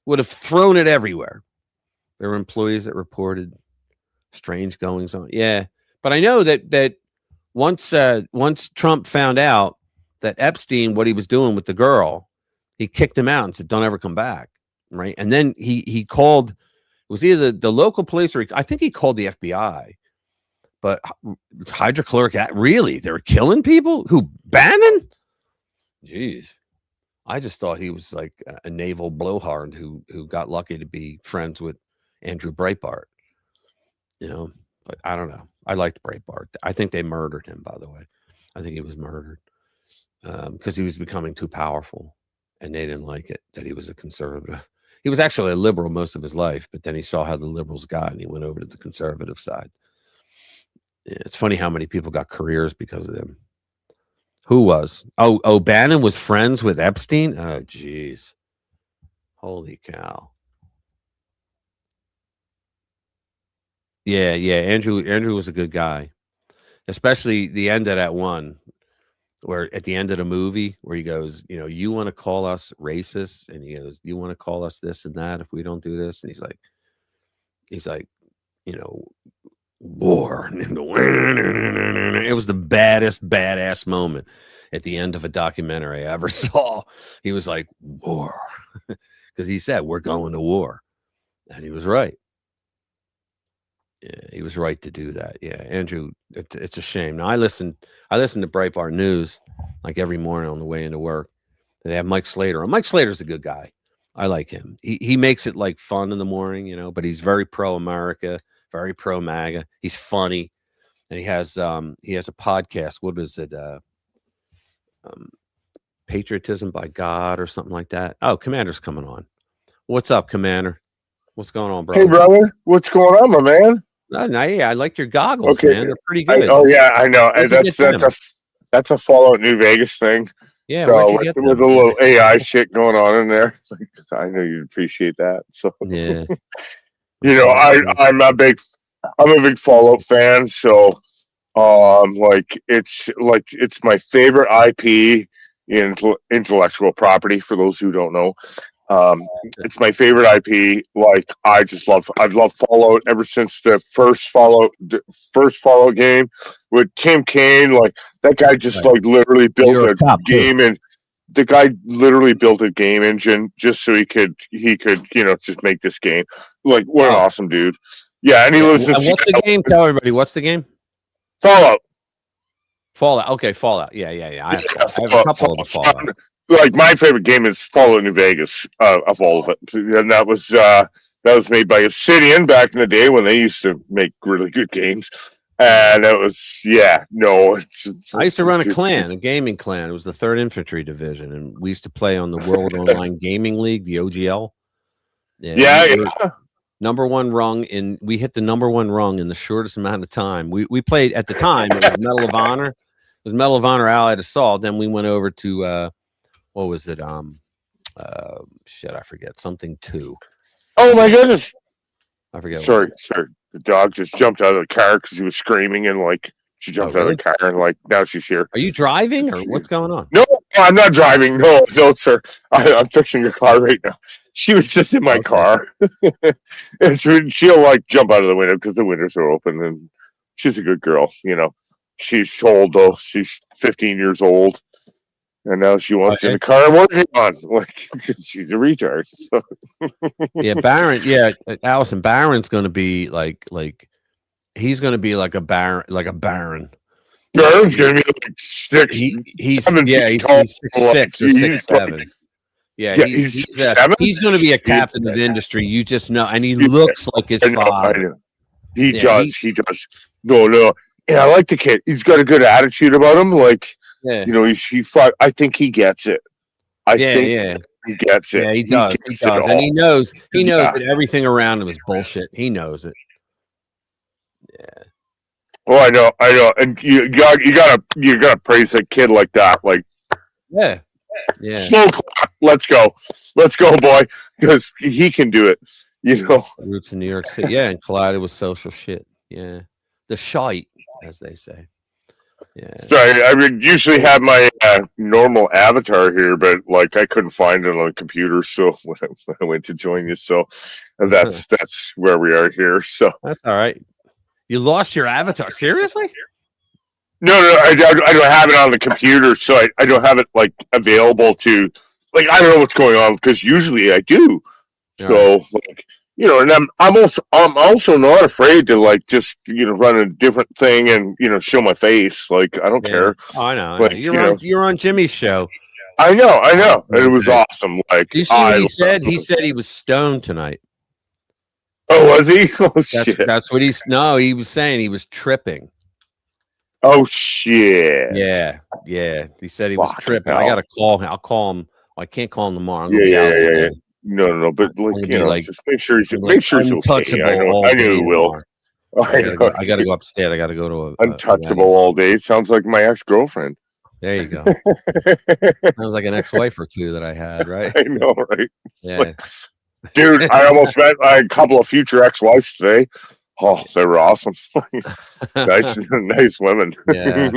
would have thrown it everywhere. There were employees that reported strange goings on. Yeah, but I know that once Trump found out that Epstein, what he was doing with the girl, he kicked him out and said, "Don't ever come back." Right, and then he called. It was either the local police or I think he called the FBI. But hydrochloric acid, really? They were killing people? Who, Bannon? Jeez. I just thought he was like a naval blowhard who got lucky to be friends with Andrew Breitbart. You know, but I don't know. I liked Breitbart. I think they murdered him, by the way. I think he was murdered because he was becoming too powerful, and they didn't like it, that he was a conservative. He was actually a liberal most of his life, but then he saw how the liberals got, and he went over to the conservative side. Yeah, it's funny how many people got careers because of him. Who was? Oh, Bannon was friends with Epstein? Oh, jeez. Holy cow. Yeah. Andrew was a good guy. Especially the end of that one, where at the end of the movie, where he goes, you know, "You want to call us racist?" And he goes, "You want to call us this and that if we don't do this?" And he's like, you know, war. It was the badass moment at the end of a documentary I ever saw. He was like, "War," because he said, "We're going to war," and he was right. Yeah, he was right to do that. Yeah, Andrew, it's a shame. Now I listen to Breitbart News like every morning on the way into work. They have Mike Slater. And Mike Slater's a good guy. I like him. He makes it like fun in the morning, you know, but he's very pro-America, very pro-MAGA. He's funny, and he has a podcast. What is it? Patriotism by God or something like that. Oh, Commander's coming on. What's up, Commander? What's going on, bro? Hey, brother. What's going on, my man? Yeah, I like your goggles, man. They're pretty good. Yeah, I know. That's a Fallout New Vegas thing. Yeah, so where'd you get them? with a little AI shit going on in there. I know you'd appreciate that. So yeah, you know, I'm a big Fallout fan. So it's my favorite IP in intellectual property. For those who don't know. It's my favorite IP. Like I've loved Fallout ever since the first Fallout game with Tim Kaine. Like that guy just like literally built a game, and the guy literally built a game engine just so he could just make this game. Like what an awesome dude. Yeah, and he lives in what's the game? Tell everybody what's the game. Fallout. Okay, Fallout. Yeah. I have a couple of the Fallout. Like my favorite game is Fallout New Vegas of all of it, and that was made by Obsidian back in the day when they used to make really good games. And it was I used to run a gaming clan. It was the 3rd Infantry Division, and we used to play on the World Online Gaming League, the OGL. Yeah. Number one rung we hit the number one rung in the shortest amount of time. We played at the time. It was Medal of Honor. It was Medal of Honor Allied Assault. Then we went over to what was it? I forget. Something 2. Oh my goodness! I forget. Sorry. The dog just jumped out of the car because he was screaming, and like she jumped out of the car, and like now she's here. Are you driving or what's going on? No, I'm not driving. No, sir. I'm fixing a car right now. She was just in my car, and she'll like jump out of the window because the windows are open, and she's a good girl. You know, she's old though. She's 15 years old. And now she wants in the car I'm working on, like she's a retard. So. Yeah, Baron. Yeah, Allison. Baron's going to be like he's going to be like a baron. Baron's going to be like 6. He's 6'6" or 6'7". Yeah, he's going to be a captain of industry. You just know, and he looks like his father. He does. No, and I like the kid. He's got a good attitude about him. Like. Yeah. You know, I think he gets it. I think he gets it. Yeah, he does. He does. And he knows that everything around him is bullshit. He knows it. Yeah. Oh, I know, and you gotta praise that kid like that. Like, yeah. Slow clap. Let's go, boy, because he can do it. You know, roots in New York City, yeah, and collided with social shit. Yeah, the shite, as they say. Yeah. Sorry, I would usually have my normal avatar here, but like I couldn't find it on the computer, so when I went to join you, so that's where we are here. So that's all right. You lost your avatar? Seriously? No, I don't have it on the computer, so I don't have it like available to. Like I don't know what's going on because usually I do. So like and I'm also not afraid to like just run a different thing and show my face. Like I don't care. Oh, I know. Like, you're on Jimmy's show. I know. It was awesome. Like, do you see what he said? He said he was stoned tonight. Oh, was he? Oh shit. That's what he's. No, he was saying he was tripping. Oh shit. Yeah. He said he was tripping. I gotta call him. I'll call him. I can't call him tomorrow. Yeah. No. But like, just make sure he's okay. I knew he will. I gotta go upstairs. I gotta go to untouchable all day. Sounds like my ex-girlfriend. There you go. Sounds like an ex-wife or two that I had, right? I know, right? Yeah. Like, dude, I almost met a couple of future ex-wives today. Oh, they were awesome. nice women. Yeah.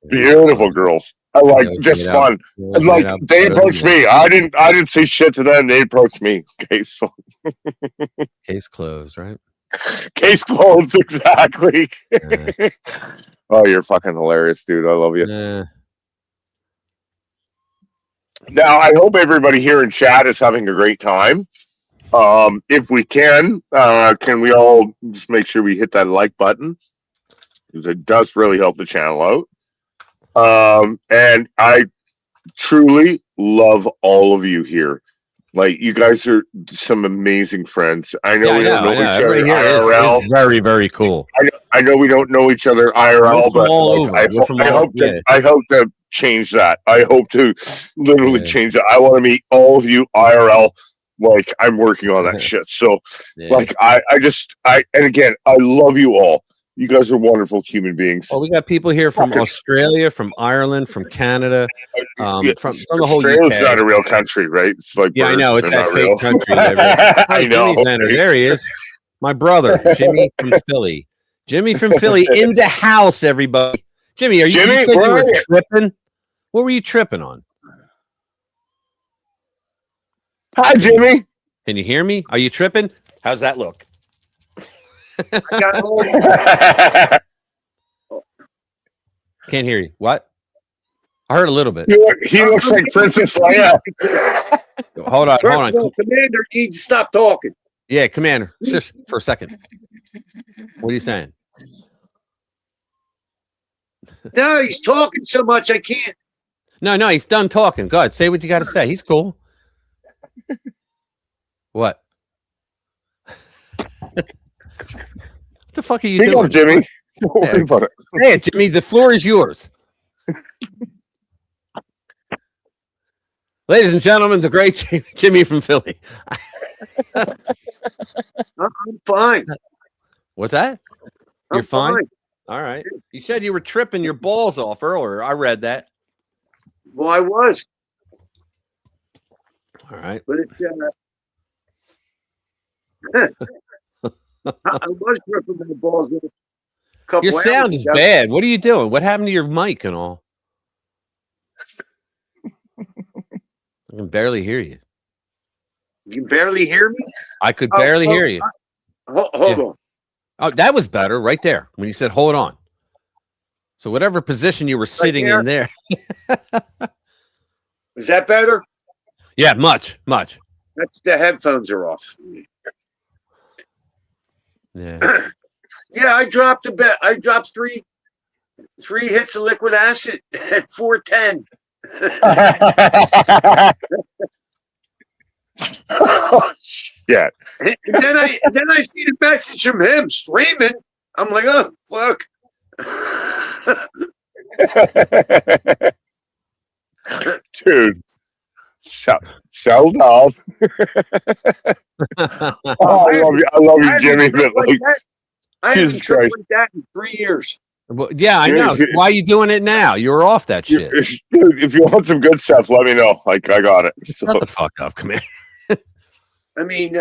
Beautiful girls. I like just fun. Like they approached me. I didn't say shit to them. They approached me. Okay, so case closed, right? Case closed, exactly. Oh, you're fucking hilarious, dude. I love you. Now, I hope everybody here in chat is having a great time. If we can we all just make sure we hit that like button? Because it does really help the channel out. And I truly love all of you here. Like, you guys are some amazing friends. I know we don't know each other IRL. Is very, very cool. I know we don't know each other IRL, but I hope to change that. I hope to literally change that. I want to meet all of you IRL. Like, I'm working on that shit. So, like, and again, I love you all. You guys are wonderful human beings. Well, we got people here from Australia, from Ireland, from Canada, from the whole Australia's UK. not a real country, right? It's like I know it's that fake real. country. I know. There he is, my brother, Jimmy from Philly. Jimmy from Philly in the house, everybody. Jimmy, you said you were tripping? What were you tripping on? Hi, Jimmy. Can you hear me? Are you tripping? How's that look? Can't hear you. What? I heard a little bit. He looks like Princess Leia. Hold on. Commander, you need to stop talking. Yeah, Commander. Shush for a second. What are you saying? No, he's talking so much I can't. No, he's done talking. Go ahead. Say what you got to say. He's cool. What? What the fuck are you doing? Up, Jimmy. Don't worry about it. Hey, Jimmy, the floor is yours. Ladies and gentlemen, the great Jimmy from Philly. I'm fine. What's that? You're I'm fine? All right. You said you were tripping your balls off earlier. I read that. Well, I was. All right. But it's I was ripping my balls off. Your sound is bad. What are you doing? What happened to your mic and all? I can barely hear you. You can barely hear me? I could barely hear you. Hold on. Oh, that was better right there when you said, hold on. So whatever position you were sitting in there. Is that better? Yeah, much. That's the headphones are off. Yeah. Yeah, I dropped a bet. I dropped three hits of liquid acid at 410. Oh, shit. And then I see the message from him streaming. I'm like, oh fuck. Dude. Settle down. Oh, I love you, Jimmy. But like, I haven't tripped like that in 3 years. Well, yeah, I know. So why are you doing it now? You were off that shit. If you want some good stuff, let me know. Like, I got it. So. Shut the fuck up. Come here. I mean,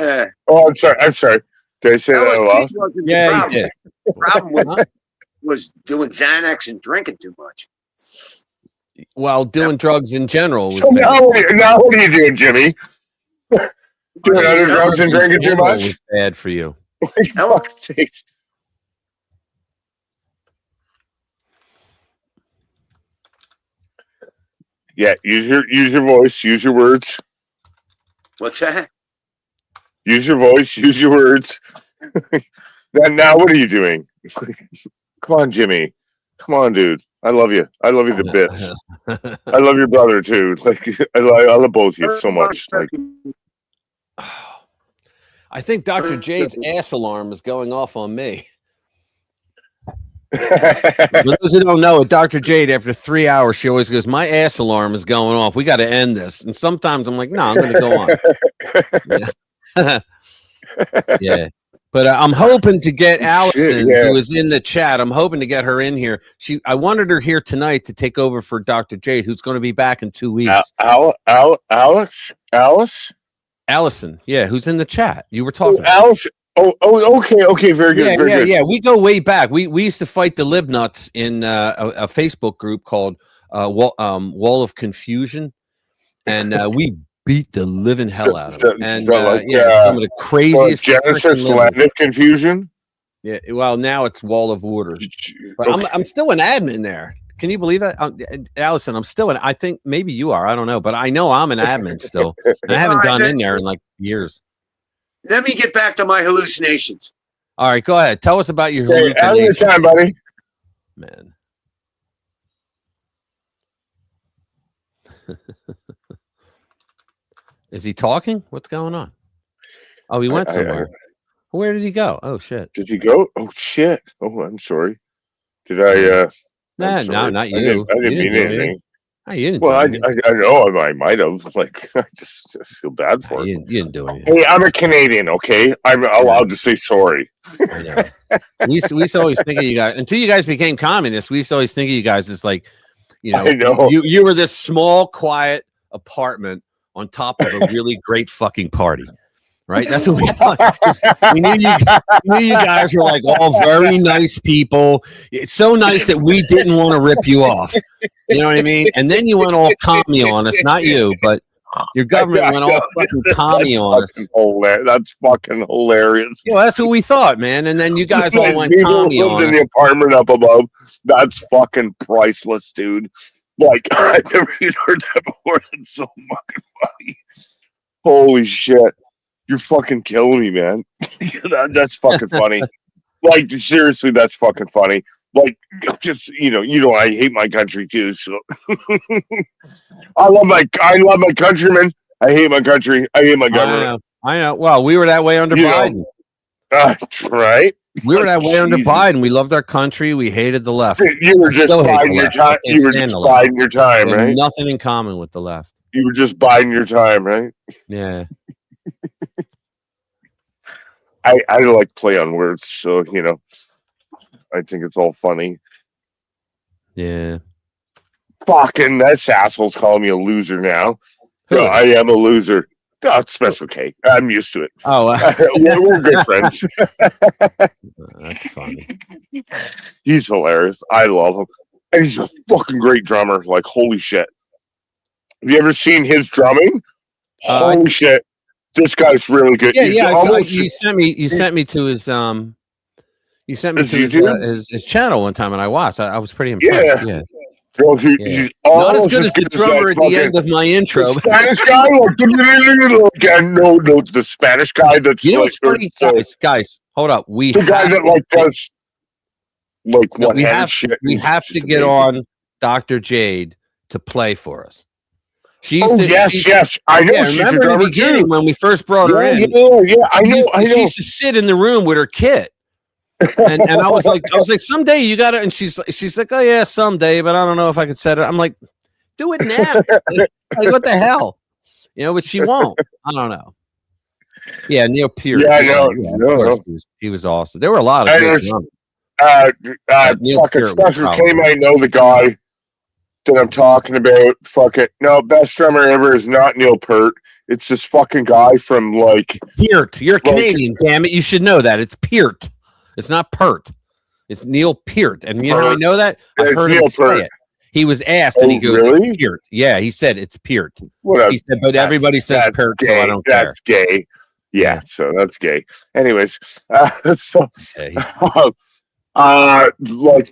oh, I'm sorry. Did I say that out loud? Yeah, you did. The problem was doing Xanax and drinking too much. Well, doing drugs in general. Was so now what are you doing, Jimmy? Doing other drugs and drinking too much? Was bad for you. Fuck's sakes. Yeah, use your voice, use your words. What's that? Use your voice, use your words. now what are you doing? Come on, Jimmy. Come on, dude. I love you. I love you to bits. I love your brother too. Like I love both of you so much. Like I think Dr. Jade's ass alarm is going off on me. For those who don't know, Dr. Jade, after 3 hours, she always goes, "My ass alarm is going off. We got to end this." And sometimes I'm like, "No, I'm going to go on." Yeah. But I'm hoping to get Allison, who is in the chat. I'm hoping to get her in here. I wanted her here tonight to take over for Dr. Jade, who's going to be back in 2 weeks. Allison, yeah, who's in the chat. You were talking. Alice. Okay, very good, very good. Yeah, we go way back. We used to fight the libnuts in a Facebook group called Wall of Confusion, and we beat the living hell out of it. And some of the craziest Genesis Land of Confusion. Yeah, well, now it's Wall of Order, but I'm still an admin there. Can you believe that, Allison? I'm still I think maybe you are. I don't know, but I know I'm an admin still, and I haven't gone in there in like years. Let me get back to my hallucinations. All right, go ahead. Tell us about your hallucinations. Have a good time, buddy. Man. Is he talking? What's going on? Oh, he went somewhere. Where did he go? Oh, shit. Did he go? Oh, shit. Oh, I'm sorry. Did I? No, not you. I didn't mean anything. Oh, you didn't. Well, I know I might have. Like, I just feel bad for him. You didn't do anything. Hey, I'm a Canadian, okay? I'm allowed to say sorry. I know. we used to always think of you guys until you guys became communists. We used to always think of you guys as like, I know. You were this small, quiet apartment on top of a really great fucking party. Right? That's what we thought. We knew you guys were like all very nice people. It's so nice that we didn't want to rip you off. You know what I mean? And then you went all commie on us. Not you, but your government went all fucking commie on us. That's fucking hilarious. Yeah, that's what we thought, man. And then you guys all went commie on us. In the apartment up above. That's fucking priceless, dude. Like, I've never even heard that before. That's so fucking funny. Holy shit. You're fucking killing me, man. That's fucking funny. Like, seriously, that's fucking funny. Like, just I hate my country too. So I love my countrymen. I hate my country. I hate my government. I know. Well, we were that way under Biden. Right. We were that way under Biden. We loved our country. We hated the left. You were just biding your time. You were just biding your time, right? Nothing in common with the left. You were just biding your time, right? Yeah. I like play on words, so I think it's all funny. Yeah. Fucking this asshole's calling me a loser now. Really? I am a loser. Oh, it's Special K. I'm used to it. Oh, we're good friends. That's funny. He's hilarious. I love him, and he's a fucking great drummer. Like, holy shit! Have you ever seen his drumming? Holy shit! This guy's really good. Yeah, you sent me to his his channel one time, and I watched. I was pretty impressed. Yeah. Bro, he's not as good as the drummer at the end of my intro. The Spanish guy, the Spanish guy that's what's funny, guys, hold up. The guy that does one hand shit. We have to get on Dr. Jade to play for us. Yes. I know. Remember in the beginning when we first brought her in? Yeah. I know. She used to sit in the room with her kit, and I was like, someday you gotta. And she's like, oh yeah, someday, but I don't know if I could set it. I'm like, do it now. Like, what the hell, but she won't. I don't know. Yeah, Neil Peart. Yeah, Of course, he was awesome. There were a lot of good drummers. Neil Fucking Peart was Special K probably- might know the guy that I'm talking about. Fuck it. No, best drummer ever is not Neil Peart. It's this fucking guy from like Peart. You're Canadian, damn it. You should know that. It's Peart. It's not Pert. It's Neil Peart. And you know how I know that? I heard him say it. He was asked and he goes, really? It's Peart. Yeah, he said it's Peart. Whatever. He said, but everybody says Peart, so I don't care. That's gay. Yeah, so that's gay. Anyways, like,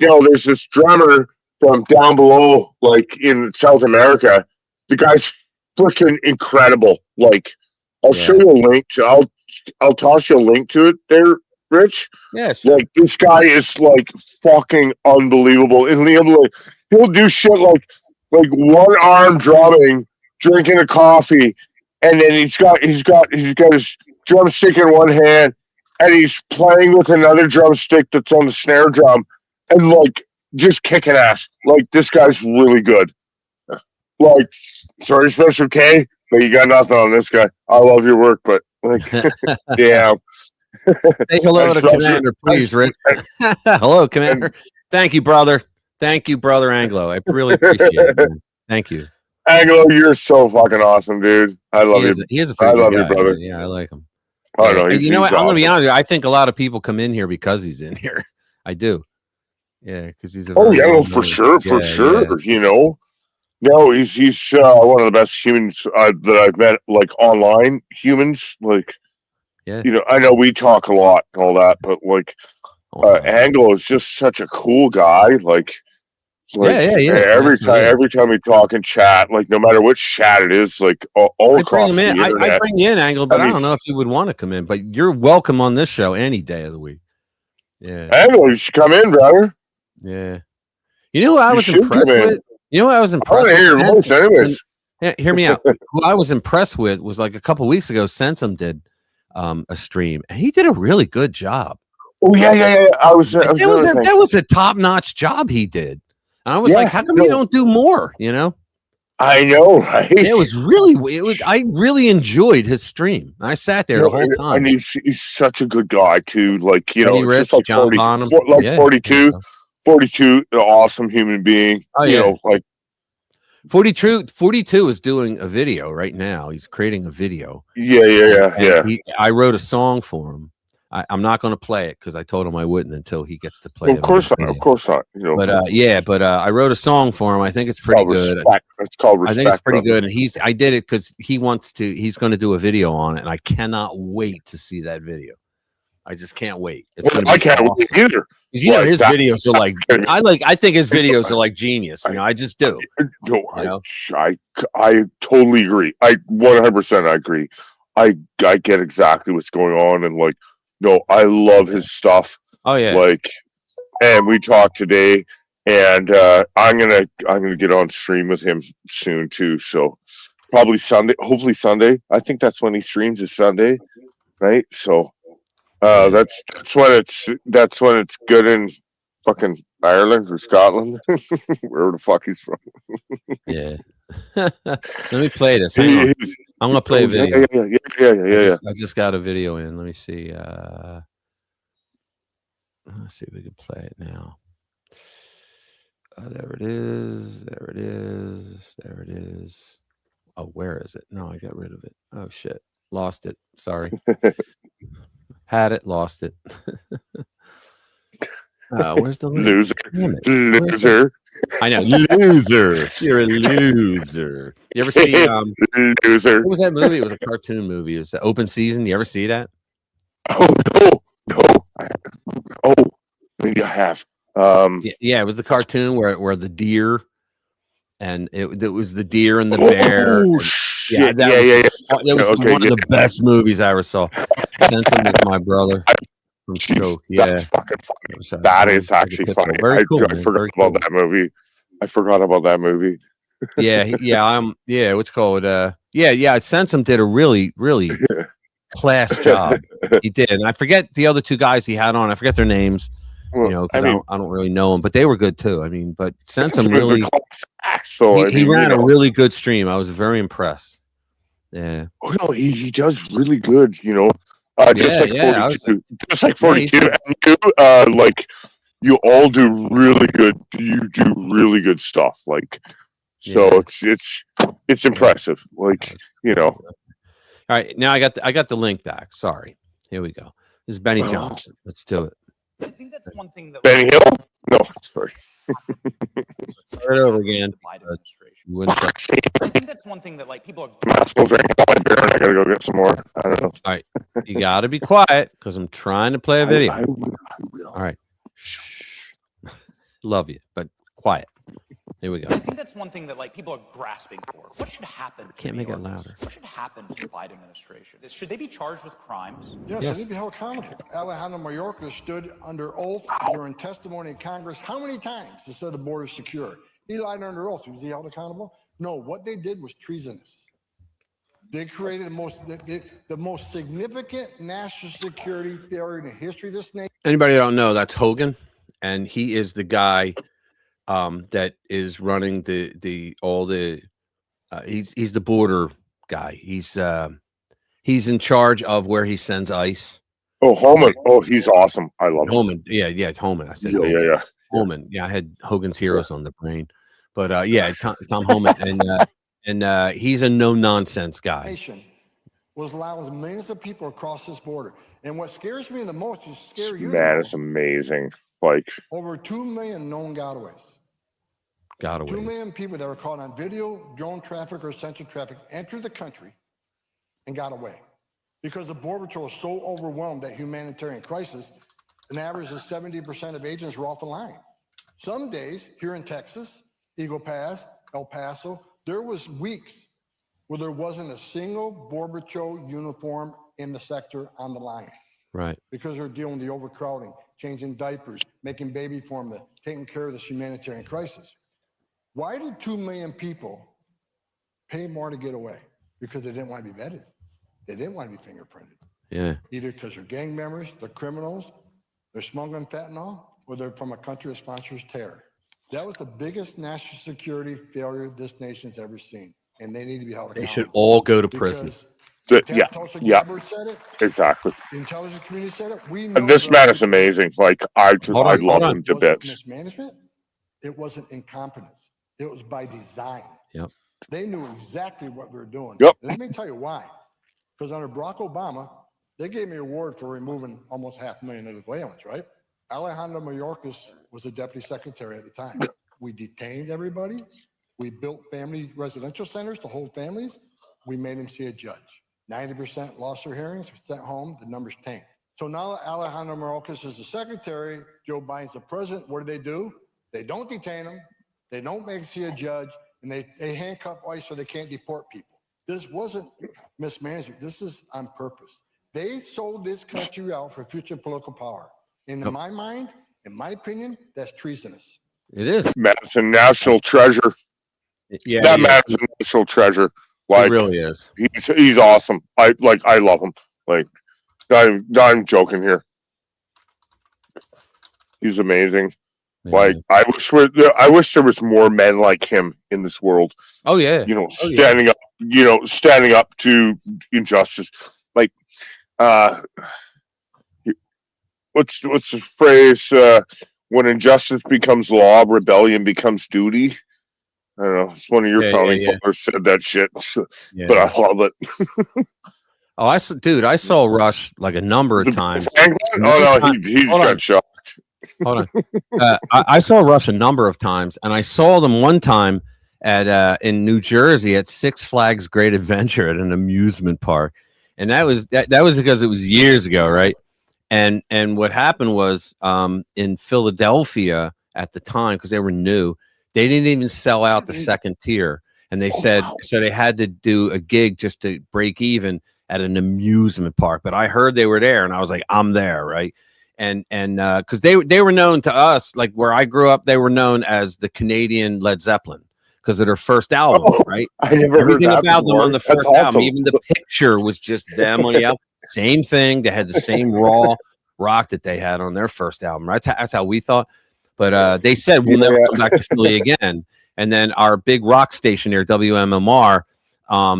you know, there's this drummer from down below, like in South America. The guy's freaking incredible. Like, I'll show you a link to. I'll toss you a link to it there, Rich. Yes. Like, this guy is like fucking unbelievable. And he'll do shit like one arm drumming, drinking a coffee, and then he's got his drumstick in one hand, and he's playing with another drumstick that's on the snare drum, and like just kicking ass. Like, this guy's really good. Like, sorry, Special K, but you got nothing on this guy. I love your work, but like, damn. Say hello to Commander, please, Rick. Hello, Commander. Thank you, brother. Thank you, brother Anglo. I really appreciate it, man. Thank you. Anglo, you're so fucking awesome, dude. I love you. He is a I love guy, you, brother. man. Yeah, I like him. I know. You know what? Awesome. I'm gonna be honest with you. I think a lot of people come in here because he's in here. I do. Yeah, because he's a for sure. You know, no, he's one of the best humans that I've met, like online humans. Like, yeah, you know, I know we talk a lot and all that, but like, Anglo is just such a cool guy. Like every time we talk and chat, like no matter which chat it is, like all across the internet. I bring you in, Anglo, but I don't know if you would want to come in. But you're welcome on this show any day of the week. Yeah, Anglo, you should come in, brother. Yeah, you know what I was impressed with? You know what I was impressed with? I want to hear your voice, anyways. Hear me out. Who I was impressed with was like a couple weeks ago, Sensum did a stream, and he did a really good job. Oh yeah. That was a top-notch job he did. And I was like, how come you don't do more? You know? I know, right? I really enjoyed his stream. I sat there the whole time. And he's such a good guy too. Like, you know, Rich, just like John 40, Bonham. like 42, an awesome human being. Oh, you know, like 42 is doing a video right now. He's creating a video. Yeah. I wrote a song for him. I'm not going to play it because I told him I wouldn't until he gets to play it. Of course not. You know, but I wrote a song for him. I think it's pretty good. It's called Respect. I think it's pretty good, and I did it because he's going to do a video on it, and I cannot wait to see that video. I just can't wait. It's going to be I can't wait either. You know, his videos are like I think his videos are like genius. You know, I just do. No, I totally agree. I 100% agree. I get exactly what's going on, and like, no, I love his stuff. Oh yeah. Like, and we talked today, and I'm gonna get on stream with him soon too. So probably Sunday, hopefully Sunday. I think that's when he streams, is Sunday, right? So that's when it's good in fucking Ireland or Scotland, wherever the fuck he's from. Yeah. Let me play this. Hang on. I'm gonna play a video. Yeah. I just got a video in. Let me see. Let's see if we can play it now. There it is. There it is. Oh, where is it? No, I got rid of it. Oh shit, lost it. Sorry. Had it, lost it. Where's the loser? Loser. I know, loser. You're a loser. You ever see loser? What was that movie? It was a cartoon movie. It was Open Season. You ever see that? Oh no. Oh, maybe I have. Yeah, it was the cartoon where the deer, and it was the deer and the bear. That was one of the best movies I ever saw. Sensum is my brother from Stoke. Yeah, that's fucking funny. That is actually funny. I forgot about that movie. I forgot about that movie. What's called? Sensum did a really class job. He did, and I forget the other two guys he had on. I forget their names. You know, because I don't really know them, but they were good too. I mean, but Sensum really, he ran a really good stream. I was very impressed. Yeah. Oh no, he does really good. You know, just like 42, just like 42, and you like you all do really good. You do really good stuff. Like, so it's impressive. Like, you know. All right, now I got the link back. Sorry. Here we go. This is Benny Johnson. Let's do it. I think that's one thing that Benny Hill? No, sorry. Start over again. Biden administration. I think that's one thing that like people are. I'm still drinking my beer, and I gotta go get some more. I don't know. All right, you got to be quiet because I'm trying to play a video. I will. All right. Love you, but quiet. Here we go. I think that's one thing that like people are grasping for. What should happen? Can't make it louder. What should happen to the Biden administration? Should they be charged with crimes? Yes, they need to be held accountable. Alejandro Mayorkas stood under oath during testimony in Congress. How many times to say the border is secure? He lied under oath. Was he held accountable? No. What they did was treasonous. They created the most significant national security failure in the history of this nation. Anybody that don't know, that's Hogan, and he is the guy that is running he's the border guy. He's in charge of where he sends ICE. Oh, Holman. Oh, he's awesome. I love Holman. Yeah, Holman. I said yeah. Holman. Yeah, I had Hogan's Heroes on the brain, but Tom Holman, and he's a no nonsense guy. Nation was allowing millions of people across this border, and what scares me the most is scary. Man, it's amazing. Like over 2 million known gotaways. 2 million people that were caught on video, drone traffic, or essential traffic entered the country and got away because the Border Patrol is so overwhelmed at humanitarian crisis. An average of 70% of agents were off the line. Some days here in Texas, Eagle Pass, El Paso, there was weeks where there wasn't a single Border Patrol uniform in the sector on the line. Right. Because they're dealing with the overcrowding, changing diapers, making baby formula, taking care of this humanitarian crisis. Why did 2 million people pay more to get away? Because they didn't want to be vetted. They didn't want to be fingerprinted. Yeah. Either because they're gang members, they're criminals, they're smuggling fentanyl, or they're from a country that sponsors terror. That was the biggest national security failure this nation's ever seen, and they need to be held accountable. They should all go to prison. Yeah. Said it, Exactly. the intelligence community said it. We know And this man is amazing. Like I love him to bits. Mismanagement. It wasn't incompetence. It was by design. Yep. They knew exactly what we were doing. Yep. And let me tell you why. Because under Barack Obama, they gave me an award for removing almost 500,000 illegal aliens, right? Alejandro Mayorkas was the deputy secretary at the time. We detained everybody. We built family residential centers to hold families. We made him see a judge. 90% lost their hearings, sent home, the numbers tanked. So now that Alejandro Mayorkas is the secretary, Joe Biden's the president, what do? They don't detain him. They don't make him see a judge, and they handcuff ICE so they can't deport people. This wasn't mismanagement. This is on purpose. They sold this country out for future political power. In my mind, in my opinion, that's treasonous. It is. Man's a national treasure. Yeah, that man's a national treasure. Like, it really is. He's awesome. I love him. Like, not even joking here. He's amazing. Yeah. Like, I wish there was more men like him in this world. Oh yeah. You know, standing up. You know, standing up to injustice. Like, what's the phrase? When injustice becomes law, rebellion becomes duty. I don't know. It's one of your founding fathers said that shit, but I love it. Oh, I saw Rush like a number of times. Oh no, he just got shot. Hold on. I saw Rush a number of times, and I saw them one time at in New Jersey at Six Flags Great Adventure at an amusement park, and that was because it was years ago, right? And what happened was in Philadelphia at the time, because they were new, they didn't even sell out the second tier, and they said so they had to do a gig just to break even at an amusement park. But I heard they were there, and I was like, I'm there, right? And because they were known to us, like where I grew up, they were known as the Canadian Led Zeppelin because of their first album, right? I never Everything heard that about before. them on the first album, even the picture was just them on the album. Same thing. They had the same raw rock that they had on their first album, right? That's how we thought. But they said we'll never come back to Philly again. And then our big rock station there, WMMR,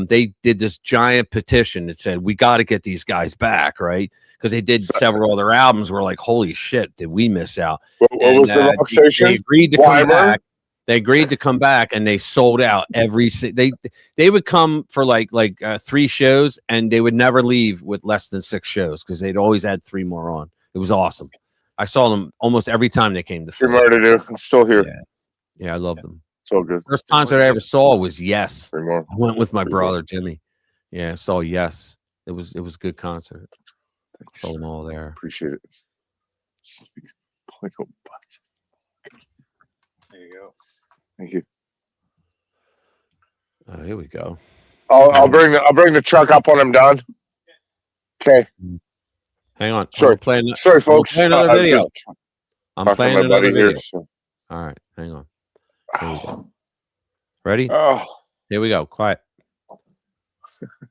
they did this giant petition that said, we got to get these guys back, right? Because they did several other albums. We're like, holy shit, did we miss out? What was the rock station? They agreed to come back. They agreed to come back, and they sold out they would come for like 3 shows, and they would never leave with less than 6 shows because they'd always add 3 more on. It was awesome. I saw them almost every time they came to Philly. I'm still here. Yeah, I love them. So good. First concert I ever saw was Yes. 3 more. I went with my brother Jimmy. Yeah, I saw Yes. It was a good concert. Saw them all there. Appreciate it. There you go. Thank you. Here we go. I'll bring the truck up when I'm done. Okay. Hang on. Sorry, sorry, folks. Play another video. I'm playing another video. Here, so. All right, hang on. Here we go. Ready? Oh. Here we go. Quiet.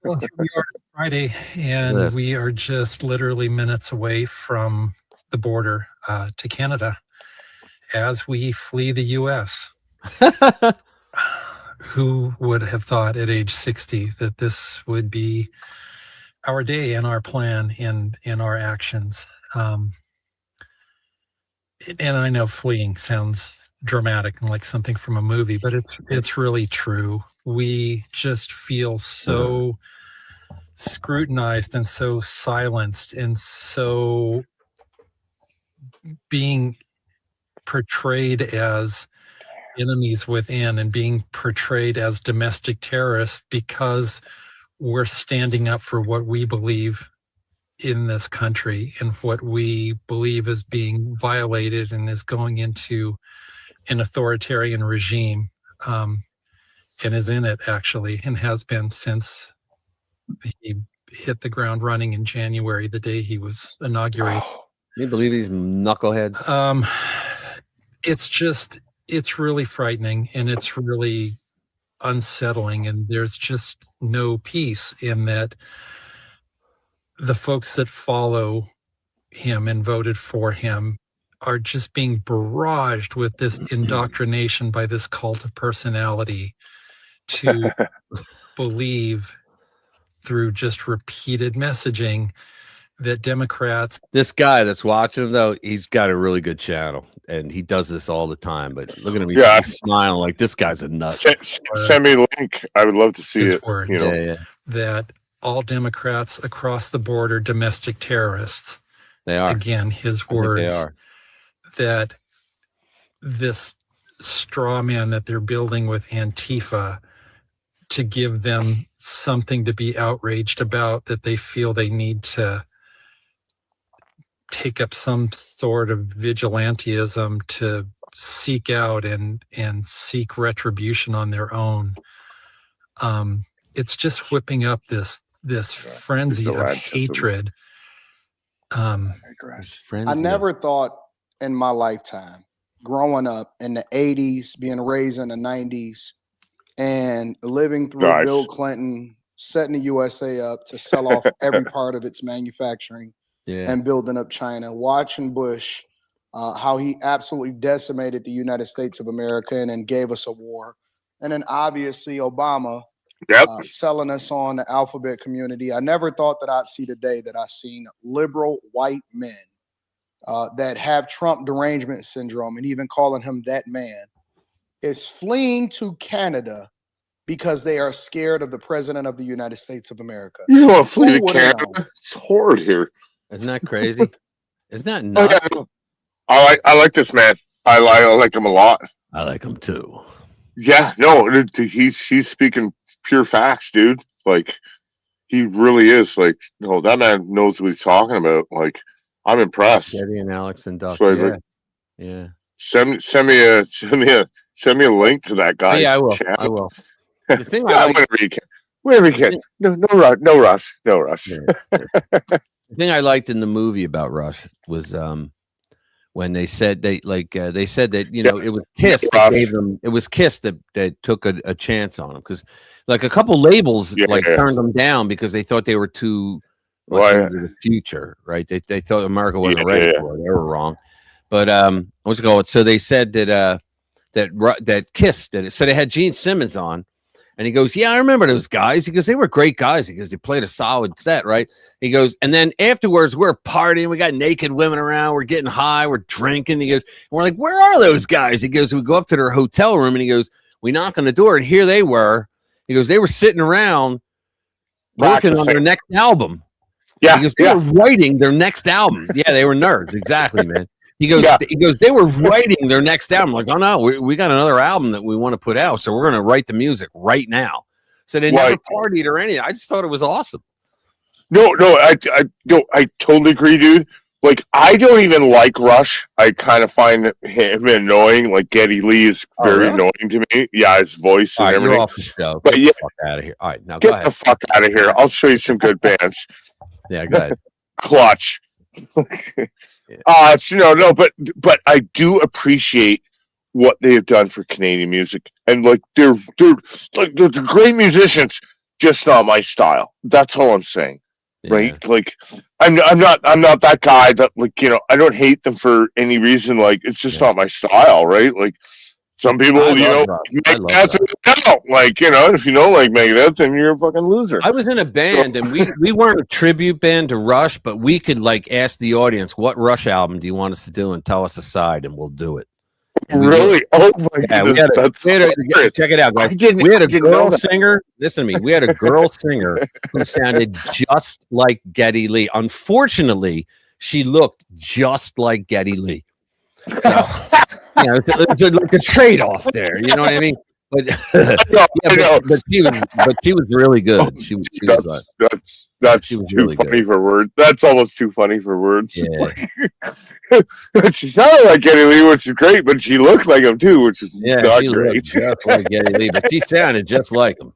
Well, here we are Friday, and we are just literally minutes away from the border to Canada as we flee the U.S. Who would have thought at age 60 that this would be our day and our plan and our actions? And I know fleeing sounds dramatic and like something from a movie, but it's really true. We just feel so scrutinized and so silenced and so being portrayed as enemies within and being portrayed as domestic terrorists because we're standing up for what we believe in this country and what we believe is being violated and is going into an authoritarian regime, and is in it actually, and has been since he hit the ground running in January, the day he was inaugurated. Can you believe these knuckleheads? It's really frightening, and it's really unsettling, and there's just no peace in that the folks that follow him and voted for him are just being barraged with this indoctrination by this cult of personality to believe through just repeated messaging that Democrats. This guy that's watching him, though, he's got a really good channel, and he does this all the time. But look at him, he's smiling like this guy's a nut. Send me a link. I would love to see it. Words, you know. That all Democrats across the board are domestic terrorists. They are. Again, his words. They are. That this straw man that they're building with Antifa to give them something to be outraged about, that they feel they need to take up some sort of vigilantism to seek out and seek retribution on their own. It's just whipping up this frenzy of hatred. I never thought in my lifetime, growing up in the 80s, being raised in the 90s, and living through Bill Clinton setting the USA up to sell off every part of its manufacturing and building up China, watching Bush, how he absolutely decimated the United States of America and then gave us a war. And then obviously Obama selling us on the alphabet community. I never thought that I'd see the day that I seen liberal white men that have Trump derangement syndrome, and even calling him that man, is fleeing to Canada because they are scared of the president of the United States of America. You want to flee to Canada? It's horrid here. Isn't that crazy? Isn't that nuts? I like this man. I like him a lot. I like him too. Yeah, no, he's speaking pure facts, dude. Like, he really is. Like, no, that man knows what he's talking about. Like, I'm impressed. Eddie and Alex and Duck. So Yeah. Send me a link to that guy. Yeah, I will. Channel. I will. The thing whenever you can. No rush. The thing I liked in the movie about Rush was when they said that it was Kiss that gave them, it was Kiss that took a chance on them, because like a couple labels turned them down because they thought they were too much into the future, right? They thought America wasn't ready for it. They were wrong. But so they said that Kiss did it. So they had Gene Simmons on, And he goes, yeah, I remember those guys. He goes, they were great guys. He goes, they played a solid set, right? He goes, and then afterwards, we're partying. We got naked women around. We're getting high. We're drinking. He goes, and we're like, where are those guys? He goes, we go up to their hotel room, and he goes, we knock on the door, and here they were. He goes, they were sitting around working on their next album. Yeah, he goes, they were writing their next album. Yeah, they were nerds. Exactly, man. He goes, they were writing their next album. Like, oh no, we got another album that we want to put out, so we're going to write the music right now. So they never partied or anything. I just thought it was awesome. No, I totally agree, dude. Like, I don't even like Rush. I kind of find him annoying. Like, Geddy Lee is very annoying to me. Yeah, his voice and everything. You're off the show. But get the fuck out of here. All right, now go get ahead. the fuck out of here. I'll show you some good bands. Yeah, go ahead. Clutch. But I do appreciate what they have done for Canadian music, and like they're great musicians, just not my style. That's all I'm saying, right? Like I'm not that guy that, like, you know, I don't hate them for any reason. Like, it's just not my style, right? Like, some people, like, you know, if you don't like Megadeth, then you're a fucking loser. I was in a band, and we weren't a tribute band to Rush, but we could like ask the audience, what Rush album do you want us to do, and tell us a side, and we'll do it. Really? Oh my goodness! Check it out, guys. We had a girl singer. Listen to me. We had a girl singer who sounded just like Geddy Lee. Unfortunately, she looked just like Geddy Lee. So, you know, it's like a trade-off there. You know what I mean? But but she was really good. She was that's too really funny for words. That's almost too funny for words. Yeah. She sounded like Geddy Lee, which is great, but she looked like him too, which is not she great. Looked just like Geddy Lee, but she sounded just like him.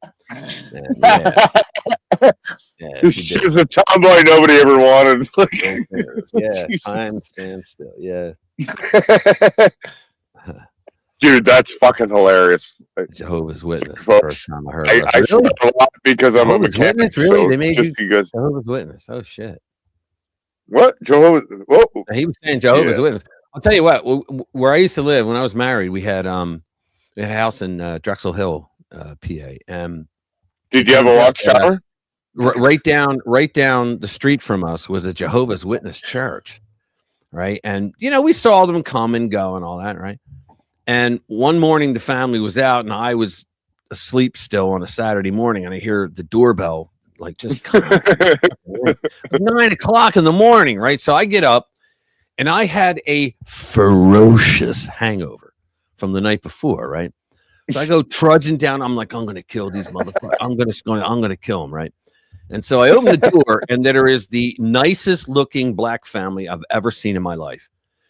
She was a tomboy nobody ever wanted. Time stands still. Yeah. Dude, that's fucking hilarious. Jehovah's Witness. The first time I heard it. I really? A lot because I'm a mechanic. Witness, really? So they made just you because Jehovah's Witness. Oh shit. What? Jehovah's? Whoa. He was saying Jehovah's Witness. I'll tell you what. Where I used to live when I was married, we had a house in Drexel Hill, PA. Did you have a watchtower? Right down the street from us was a Jehovah's Witness church, right? And you know, we saw them come and go and all that, right? And one morning the family was out, and I was asleep still on a Saturday morning, and I hear the doorbell like just 9 o'clock in the morning, right? So I get up, and I had a ferocious hangover from the night before, right? So I go trudging down. I'm like, I'm gonna kill these motherfuckers. I'm gonna kill them, right? And so I open the door, and there is the nicest looking black family I've ever seen in my life.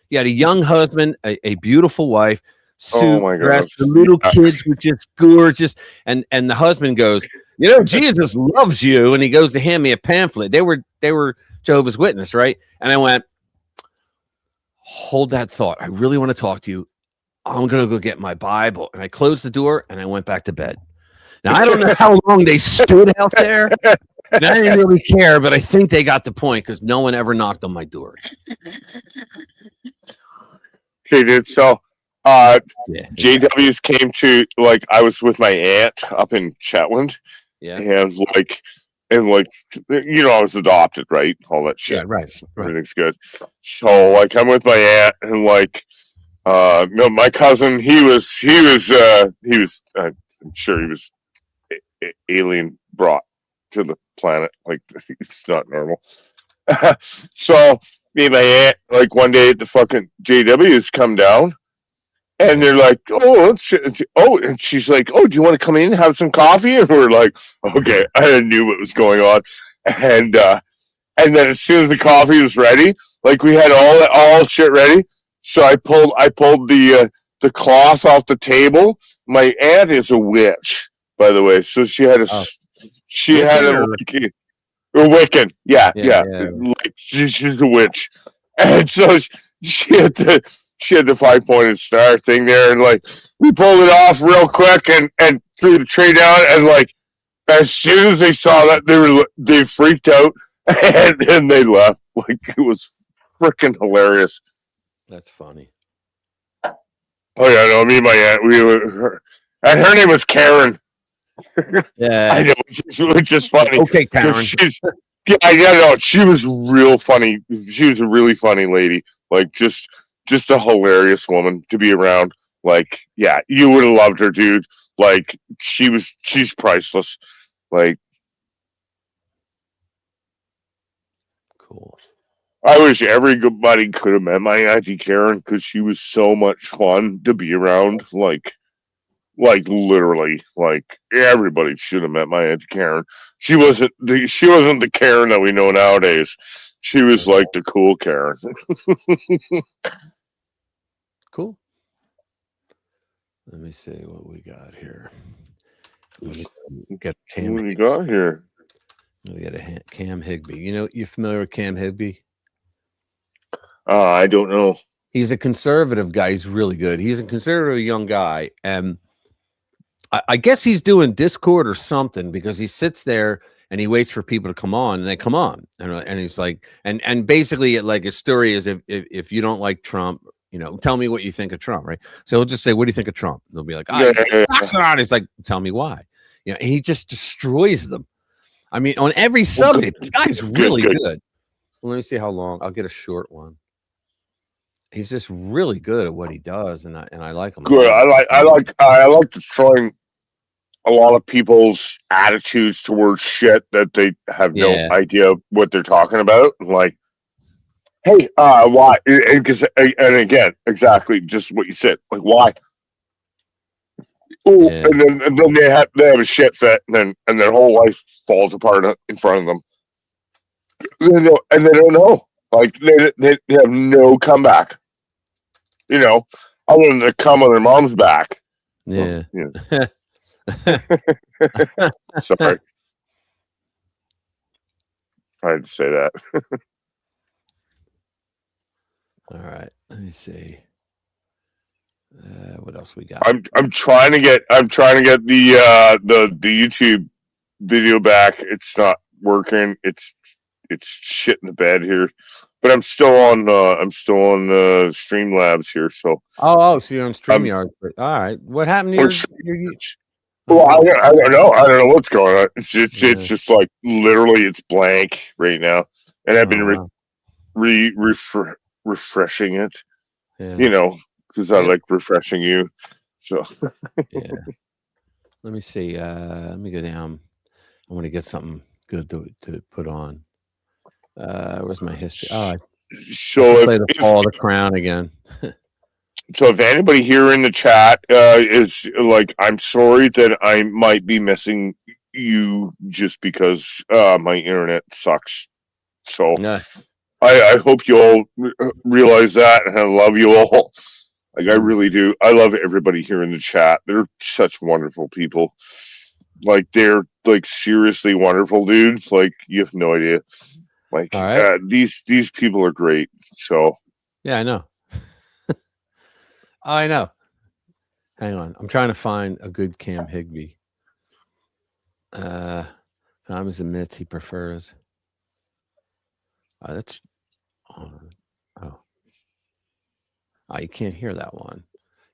You had a young husband, a beautiful wife, suit dress, the little kids were just gorgeous. And the husband goes, you know, Jesus loves you. And he goes to hand me a pamphlet. They were Jehovah's Witness, right? And I went, hold that thought. I really want to talk to you. I'm going to go get my Bible. And I closed the door and I went back to bed. Now, I don't know how long they stood out there. And I didn't really care, but I think they got the point because no one ever knocked on my door. Okay, dude. So, JWs came to, like, I was with my aunt up in Chetwynd. Yeah. And you know, I was adopted, right? All that shit. Yeah, right. Everything's good. So, like, I'm with my aunt, and like, no, my cousin, he was I'm sure he was alien brought to the planet. Like, it's not normal. So me and my aunt, like, one day the fucking JWs come down, and they're like, and she's like, oh, do you want to come in and have some coffee? And we're like, okay. I knew what was going on. And then as soon as the coffee was ready, like, we had all shit ready. So I pulled the cloth off the table. My aunt is a witch, by the way. So she had a Wiccan. Yeah. Like, she's a witch. And so she had the 5-pointed star thing there, and like, we pulled it off real quick and threw the tray down, and like, as soon as they saw that, they freaked out and they left. Like, it was freaking hilarious. That's funny. Oh yeah, no, me and my aunt, and her name was Karen. Yeah, I know, which is funny. Okay, Karen. No, she was real funny. She was a really funny lady. Like just a hilarious woman to be around. Like, yeah, you would have loved her, dude. Like she's priceless. Like, cool. I wish everybody could have met my Auntie Karen because she was so much fun to be around. Like literally, like everybody should have met my Auntie Karen. She wasn't the Karen that we know nowadays. She was like the cool Karen. Cool. Let me see what we got here. Get Cam. What do you got here? We got Cam Higbee. You familiar with Cam Higbee? I don't know. He's a conservative guy. He's really good. He's a conservative young guy, and I guess he's doing Discord or something because he sits there and he waits for people to come on, and they come on, and he's like, and basically, like his story is, if you don't like Trump, tell me what you think of Trump, right? So he'll just say, "What do you think of Trump?" They'll be like, He's like, "Tell me why." And he just destroys them. I mean, on every subject, the guy's really good. Well, let me see how long. I'll get a short one. He's just really good at what he does, and I like him. Good. I like destroying a lot of people's attitudes towards shit that they have no idea what they're talking about. Like, hey, why? And again, exactly just what you said. Like, why? Oh, and then they have a shit fit, and their whole life falls apart in front of them. And they don't know. Like they have no comeback. Other than to come on their mom's back. So, yeah. Sorry. I had to say that. All right. Let me see. What else we got? I'm trying to get the YouTube video back. It's not working. It's shit in the bed here. But I'm still on Streamlabs here. So so you're on StreamYard. All right. What happened to your Well, I don't know. I don't know what's going on. It's just like literally it's blank right now, and I've been refreshing it. Yeah. Because I like refreshing you. So yeah. Let me see. Let me go down. I want to get something good to put on. Where's my history? Oh, so play the Fall of the Crown again. So if anybody here in the chat is like, I'm sorry that I might be missing you just because my internet sucks. So I hope you all realize that, and I love you all. Like I really do. I love everybody here in the chat. They're such wonderful people. Like they're like seriously wonderful dudes. Like you have no idea. Like these people are great. So yeah, I know. I know. Hang on. I'm trying to find a good Cam Higbee. Thomas admits he prefers. That's you can't hear that one.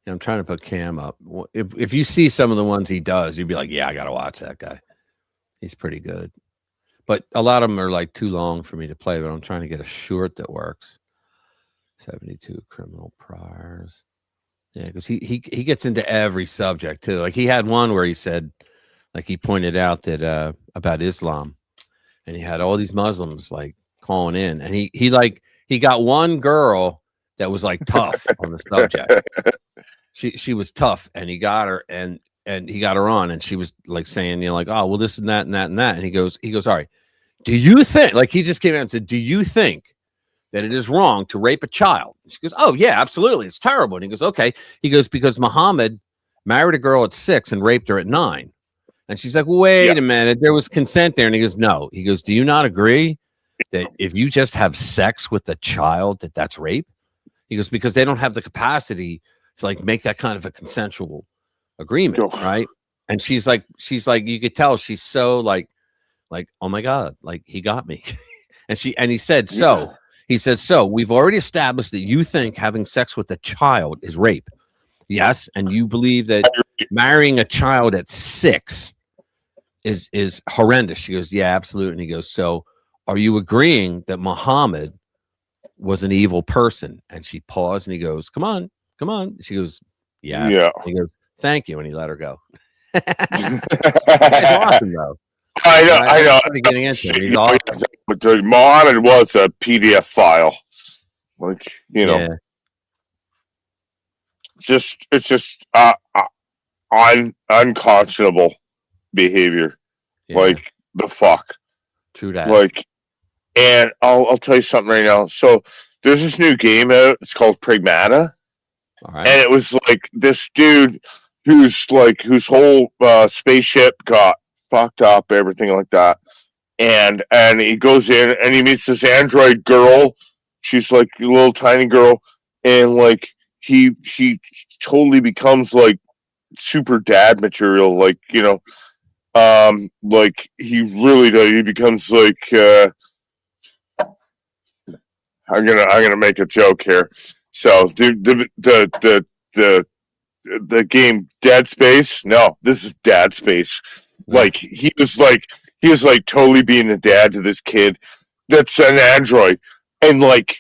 Yeah, I'm trying to put Cam up. If you see some of the ones he does, you'd be like, yeah, I gotta watch that guy. He's pretty good. But a lot of them are like too long for me to play, but I'm trying to get a short that works. 72 criminal priors. Yeah, because he gets into every subject too. Like he had one where he said, like he pointed out that about Islam, and he had all these Muslims like calling in, and he got one girl that was like tough on the subject. She was tough, and he got her, and he got her on, and she was like saying, like, oh well, this and that and that and that, and he goes, all right, do you think, like he just came out and said, do you think that it is wrong to rape a child? And she goes, oh yeah, absolutely, it's terrible. And he goes, okay. He goes, because Muhammad married a girl at 6 and raped her at 9. And she's like, wait a minute, there was consent there. And he goes, no. He goes, do you not agree that if you just have sex with a child, that's rape? He goes, because they don't have the capacity to like make that kind of a consensual agreement, right? And she's like, you could tell she's so like, oh my God, like he got me. and he said, so. He says, so we've already established that you think having sex with a child is rape. Yes. And you believe that marrying a child at 6 is horrendous. She goes, yeah, absolutely. And he goes, so are you agreeing that Muhammad was an evil person? And she paused and he goes, come on. She goes, yes. Yeah. And he goes, thank you. And he let her go. It's awesome, though. I know. Getting into him. He's awesome. But Muhammad was a PDF file. Like, you know, it's just unconscionable behavior. Yeah. Like the fuck. True that. Like, and I'll tell you something right now. So there's this new game out. It's called Pragmata. All right. And it was like this dude whose whole spaceship got fucked up, everything like that. And he goes in and he meets this android girl. She's like a little tiny girl, and like he totally becomes like super dad material. Like, you know, like he really does. He becomes like I'm gonna make a joke here. So the game Dead Space. No, this is Dad Space. Like he is like totally being a dad to this kid that's an android, and like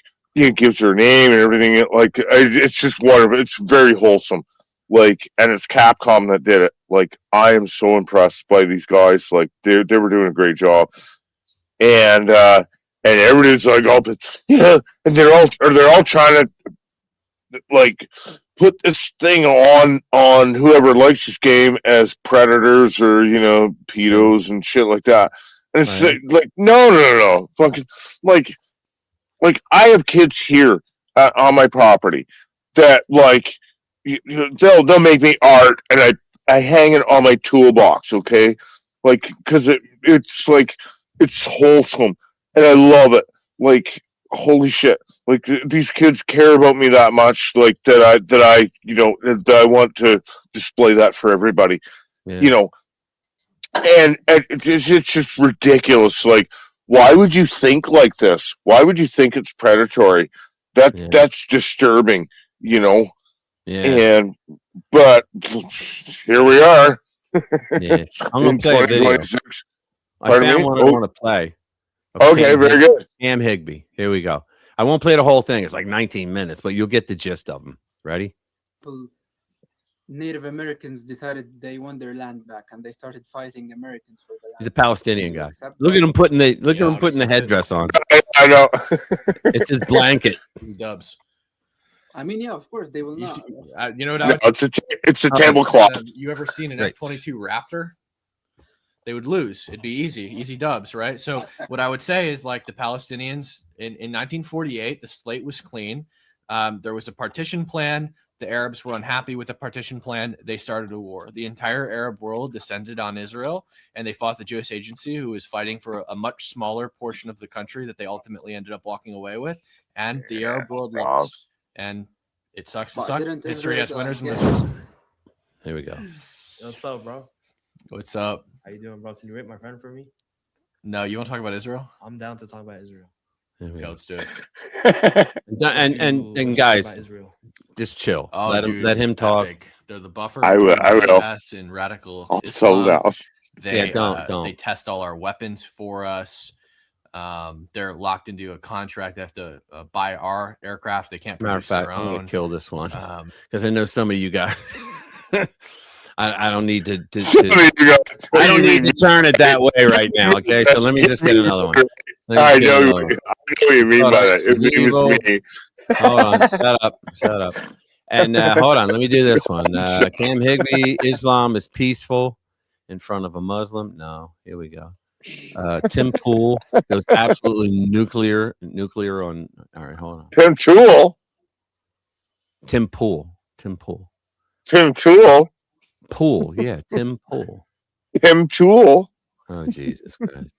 gives her a name and everything. Like it's just wonderful. It's very wholesome. Like, and it's Capcom that did it. Like, I am so impressed by these guys. Like they were doing a great job, and everybody's like, oh, but yeah, and they're all trying to like put this thing on whoever likes this game as predators or pedos and shit like that. And it's like no, fucking like I have kids here on my property that like they'll make me art and I hang it on my toolbox, okay? Like, because it's like it's wholesome and I love it. Like, holy shit! Like these kids care about me that much, like that I want to display that for everybody, and it's just ridiculous. Like, why would you think like this? Why would you think it's predatory? That's disturbing, And but here we are. Yeah, I'm gonna play a video. I found one I want to play. Okay, very good. Cam Higbee. Here we go. I won't play the whole thing. It's like 19 minutes, but you'll get the gist of them. Ready? Native Americans decided they want their land back, and they started fighting Americans for the land. He's a Palestinian guy. Look at him putting the headdress on. I know. It's his blanket. Dubs. I mean, yeah, of course they will not. You know what? It's a tablecloth. You ever seen an F-22 Raptor? They would lose. It'd be easy dubs, right? So what I would say is like the Palestinians in 1948, the slate was clean. There was a partition plan. The Arabs were unhappy with the partition plan. They started a war. The entire Arab world descended on Israel, and they fought the Jewish agency, who was fighting for a much smaller portion of the country that they ultimately ended up walking away with. And the Arab world lost. And it sucks to suck. History has winners and losers. Here we go. What's up, bro? What's up? How you doing, bro? Can you rate my friend for me? No, you want to talk about Israel? I'm down to talk about Israel. Yeah, let's do it. and guys, just chill. Oh, let him talk. Epic. They're the buffer. I will. In radical Islam. They don't. They test all our weapons for us. They're locked into a contract. They have to buy our aircraft. They can't produce Matter of fact, their I'm own. gonna kill this one because I know some of you guys. I don't need to I don't need to turn it that way right now. Okay, so let me just get another one. I know what you mean by that. His name is me. Hold on, shut up. And hold on, let me do this one. Cam Higbee, Islam is peaceful in front of a Muslim. No, here we go. Tim Pool goes absolutely nuclear on. All right, hold on. Tim Pool. Pool, yeah, Tim Pool. Tim Tool. Oh, Jesus Christ.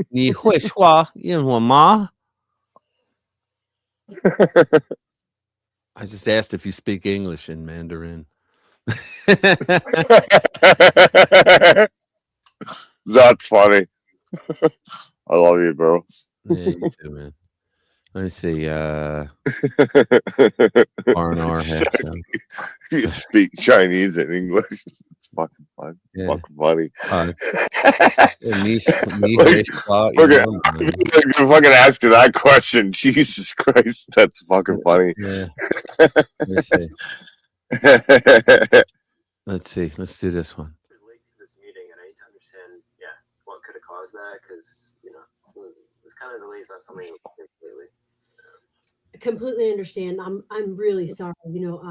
你会说英文吗? I just asked if you speak English in Mandarin. That's funny. I love you, bro. Yeah, you too, man. Let me see. R&R. You speak Chinese and English. fucking fun. Yeah. Fucking funny. Niche Like, spot, fucking, you know? I'm gonna fucking ask you that question. Jesus Christ, that's fucking funny. Yeah. Let me see. Let's see. Let's do this one. Late to this meeting, and I need to understand, what could have caused that, because this kind of delay is not something we've been lately. Completely understand. I'm really sorry. No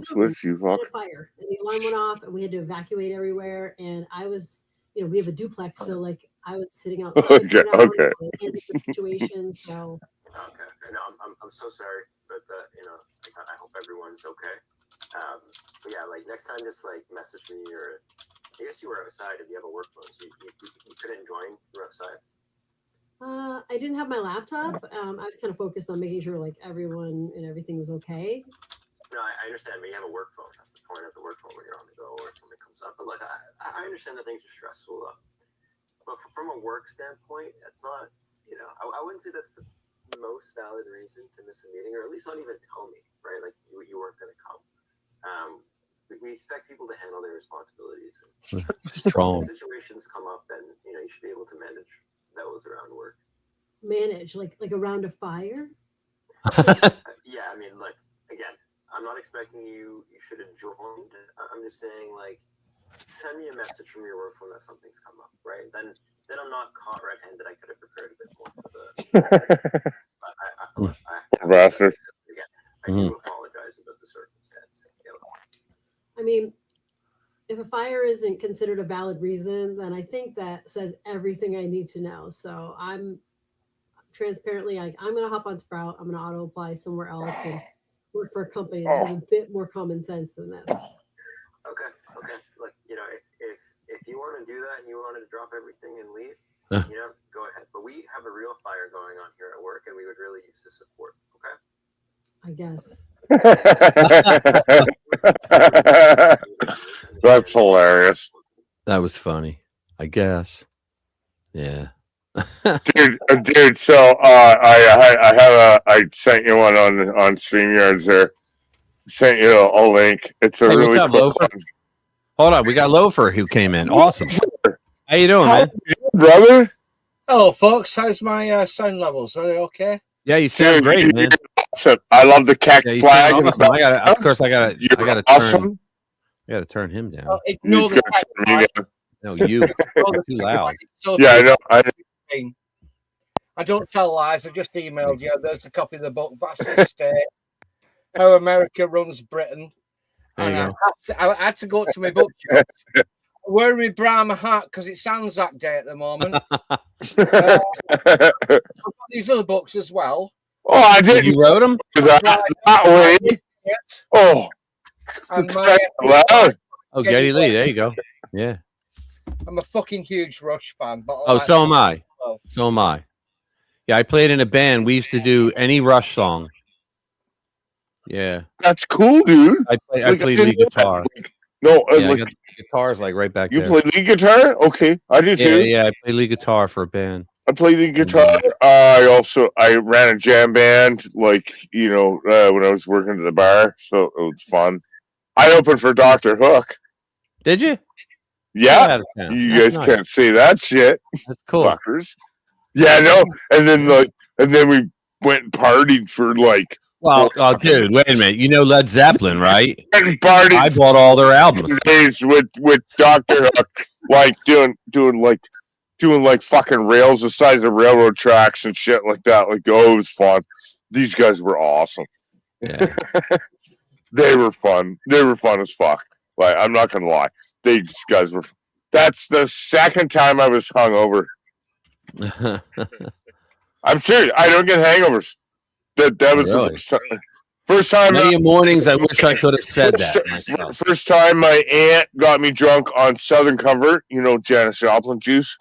switch, you We had fuck. a fire, and the alarm went off, and we had to evacuate everywhere. And I was, we have a duplex, so I was sitting outside for an hour Okay. while I handled the situation. So Okay. No, I'm so sorry, but I hope everyone's okay. But yeah, next time, just message me, or I guess you were outside if you have a work phone, so you couldn't join. You were outside. I didn't have my laptop. I was kind of focused on making sure everyone and everything was okay. No, I understand, but you have a work phone. That's the point of the work phone when you're on the go or if something comes up. But I understand that things are stressful. But from a work standpoint, it's not. I wouldn't say that's the most valid reason to miss a meeting, or at least not even tell me, right? You weren't going to come. We expect people to handle their responsibilities. Strong. When situations come up, then you should be able to manage those around work. Manage like around a fire. Yeah, I mean, again, I'm not expecting you should have joined. I'm just saying, send me a message from your work phone that something's come up, right? Then I'm not caught red-handed. I could have prepared a bit more for the. Bastard. Again, I do apologize about the circumstance. I mean, if a fire isn't considered a valid reason, then I think that says everything I need to know. So I'm transparently, I'm going to hop on Sprout. I'm going to auto apply somewhere else and work for a company that has a bit more common sense than this. Okay. Look, if you want to do that and you wanted to drop everything and leave, go ahead. But we have a real fire going on here at work, and we would really use the support. Okay. I guess. That's hilarious. That was funny. I guess. Yeah. dude. So I sent you one on StreamYards there. Sent you a link. It's a really what's up, cool Loafer? one. Hold on, we got Loafer who came in. Awesome. How you doing, man? Brother? Hello, folks. How's my sound levels? Are they okay? Yeah, you sound great, man. Awesome. I love the keck flag. Awesome. I gotta turn him down. Ignore the No, you. Too loud. Yeah, I know. I don't tell lies. I just emailed you. There's a copy of the book, Bastard State, How America Runs Britain. And I had to go to my book. Wearing my Brahma hat because it sounds that day at the moment. I've got these other books as well. Oh, I didn't. You wrote them? That way. Oh. And Geddy Lee. There you go. Yeah. I'm a fucking huge Rush fan. But so am I. So am I. Yeah, I played in a band. We used to do any Rush song. Yeah. That's cool, dude. I play lead guitar. No, I got the guitars right back there. You play lead guitar? Okay, I do too. Yeah, I play lead guitar for a band. I play lead guitar. I ran a jam band, when I was working at the bar, so it was fun. I opened for Dr. Hook. Did you? Yeah. You guys can't say that shit. That's cool. Fuckers. Yeah, no. And then we went and partied for Well, dude, wait a minute. You know Led Zeppelin, right? I bought all their albums. Days with Dr. Hook, doing fucking rails the size of railroad tracks and shit like that. It was fun. These guys were awesome. Yeah. They were fun. They were fun as fuck. I'm not gonna lie. These guys were. That's the second time I was hungover. I'm serious. I don't get hangovers. That was really? the first time. Many mornings, I wish I could have said that. First time my aunt got me drunk on Southern Comfort, Janis Joplin juice,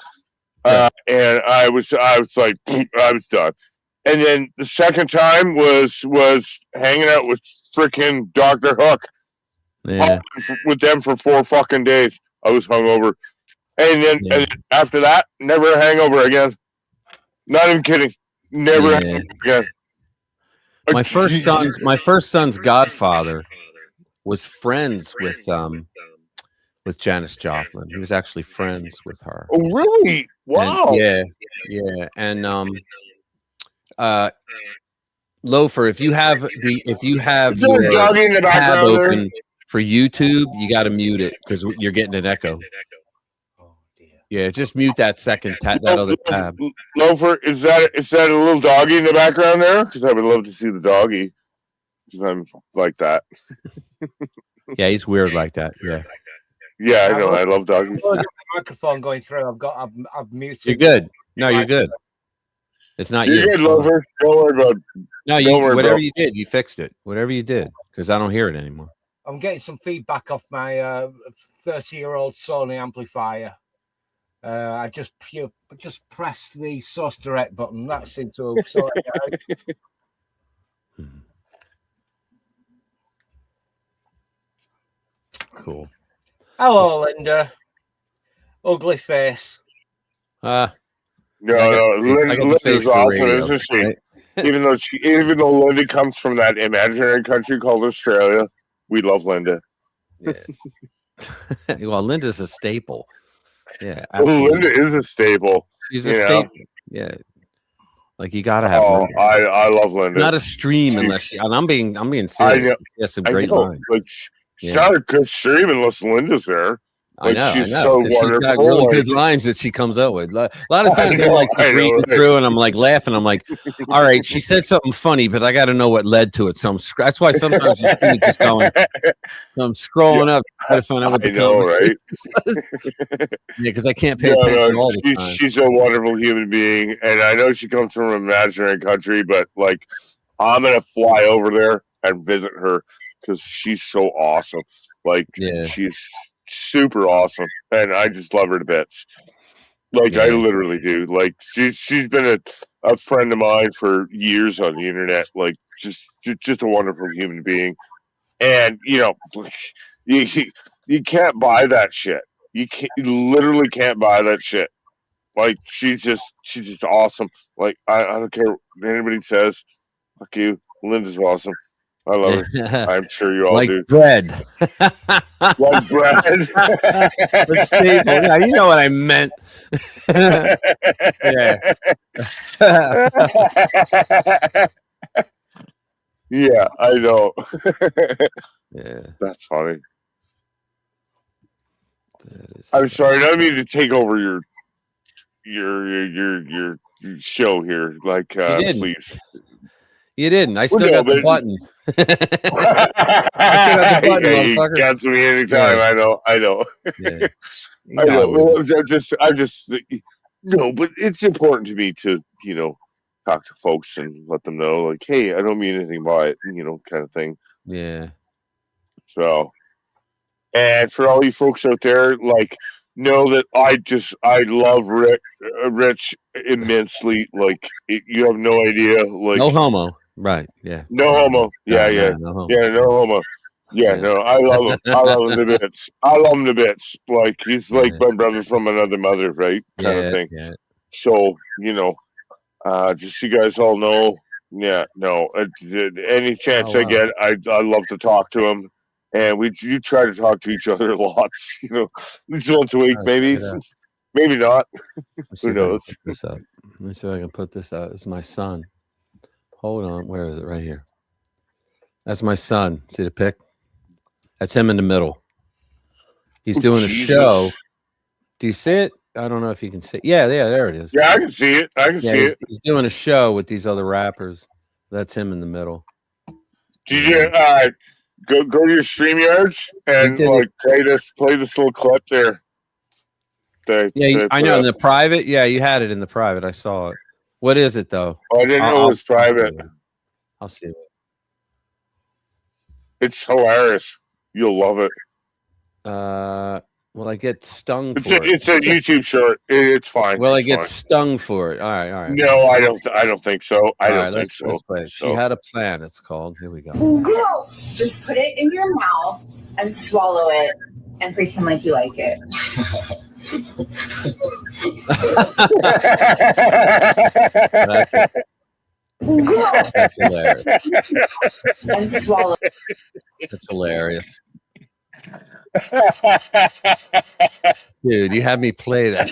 and I was like, I was done. And then the second time was hanging out with freaking Dr. Hook. Yeah. With them for 4 fucking days. I was hungover, and then after that, never a hangover again. Not even kidding. Never hangover again. My first son's godfather was friends with Janis Joplin. He was actually friends with her. Oh, really? Wow. And and Loafer, if you have your doggy in the tab background there? open for YouTube, you got to mute it because you're getting an echo. Yeah, just mute that that other tab. Loafer, is that a little doggy in the background there? Because I would love to see the doggy. Because I'm like that. Yeah, he's weird like that. Yeah. Yeah, I know. I love doggies. I've got the microphone going through. I've muted. You're good. No, you're good. It's not you. You're good, Loafer. Don't worry about it. No, Don't worry, whatever bro. you did, you fixed it. Whatever you did, because I don't hear it anymore. I'm getting some feedback off my 30-year-old Sony amplifier. I just pressed the source direct button. That seemed to sort it out. Cool. Hello, Linda. Ugly face. No, Linda's awesome, isn't she? Right? even though Linda comes from that imaginary country called Australia, we love Linda. Yeah. Well, Linda's a staple. Yeah, Linda is a staple. She's a staple. Yeah, like you gotta have. Oh, Linda. I love Linda. Not a stream unless and I'm being serious. She has some great lines. Like she's not a good stream unless Linda's there. Like, she's so wonderful. She's got really good lines that she comes up with. A lot of times I'm like just reading through and I'm like laughing. I'm like, all right, she said something funny, but I got to know what led to it. So that's why sometimes you see me just going. I'm scrolling up trying to find out what the conversation was. Yeah, because I can't pay attention all the time. She's a wonderful human being, and I know she comes from an imaginary country, but like, I'm gonna fly over there and visit her because she's so awesome. Like, she's super awesome, and I just love her to bits. Like, I literally do. Like, she's been a friend of mine for years on the internet. Like, just a wonderful human being. And you can't buy that shit. You literally can't buy that shit. Like, she's just awesome. Like, I don't care what anybody says. Fuck you. Linda's awesome. I love her. I'm sure you all like do. Bread. Like bread. The staple. Yeah, you know what I meant. Yeah. Yeah, I know. Yeah. That's funny. I'm sorry, I don't mean to take over your show here. Like, please. You didn't. I still got the button. I still got the button, you cancel me anytime. Yeah. I know. Yeah. I know. Well, I'm just no, but it's important to me to talk to folks and let them know, like, hey, I don't mean anything by it, kind of thing. Yeah. So, and for all you folks out there, like, know that I love Rich immensely. Like, you have no idea. Like, no homo. Right. Yeah. No homo. Yeah. No homo. Yeah. No homo. Yeah. No, I love him. I love him to bits. I love him to bits. Like, he's like my brother from another mother, right? Kind of thing. Yeah. So, just so you guys all know, any chance I get, I love to talk to him, and you try to talk to each other lots, at least once a week, maybe, maybe not. Who knows? Let me see if I can put this out. It's my son. Hold on, where is it? Right here. That's my son. See the pic? That's him in the middle. He's doing a show. Do you see it? I don't know if you can see it. Yeah, there it is. Yeah, I can see it. I can see it. He's doing a show with these other rappers. That's him in the middle. Did you go to your StreamYards and play this little clip there? I know in the private. Yeah, you had it in the private. I saw it. What is it though? Oh, I didn't know it was private. I'll see it. It's hilarious. You'll love it. Will I get stung for it? It's a YouTube short. It's fine. Will I get stung for it? All right. No, I don't think so. I don't think so. Let's play it. She had a plan. It's called. Here we go. Gross. Just put it in your mouth and swallow it and pretend like you like it. That's it. That's hilarious. And swallow. That's hilarious. Dude, you had me play that.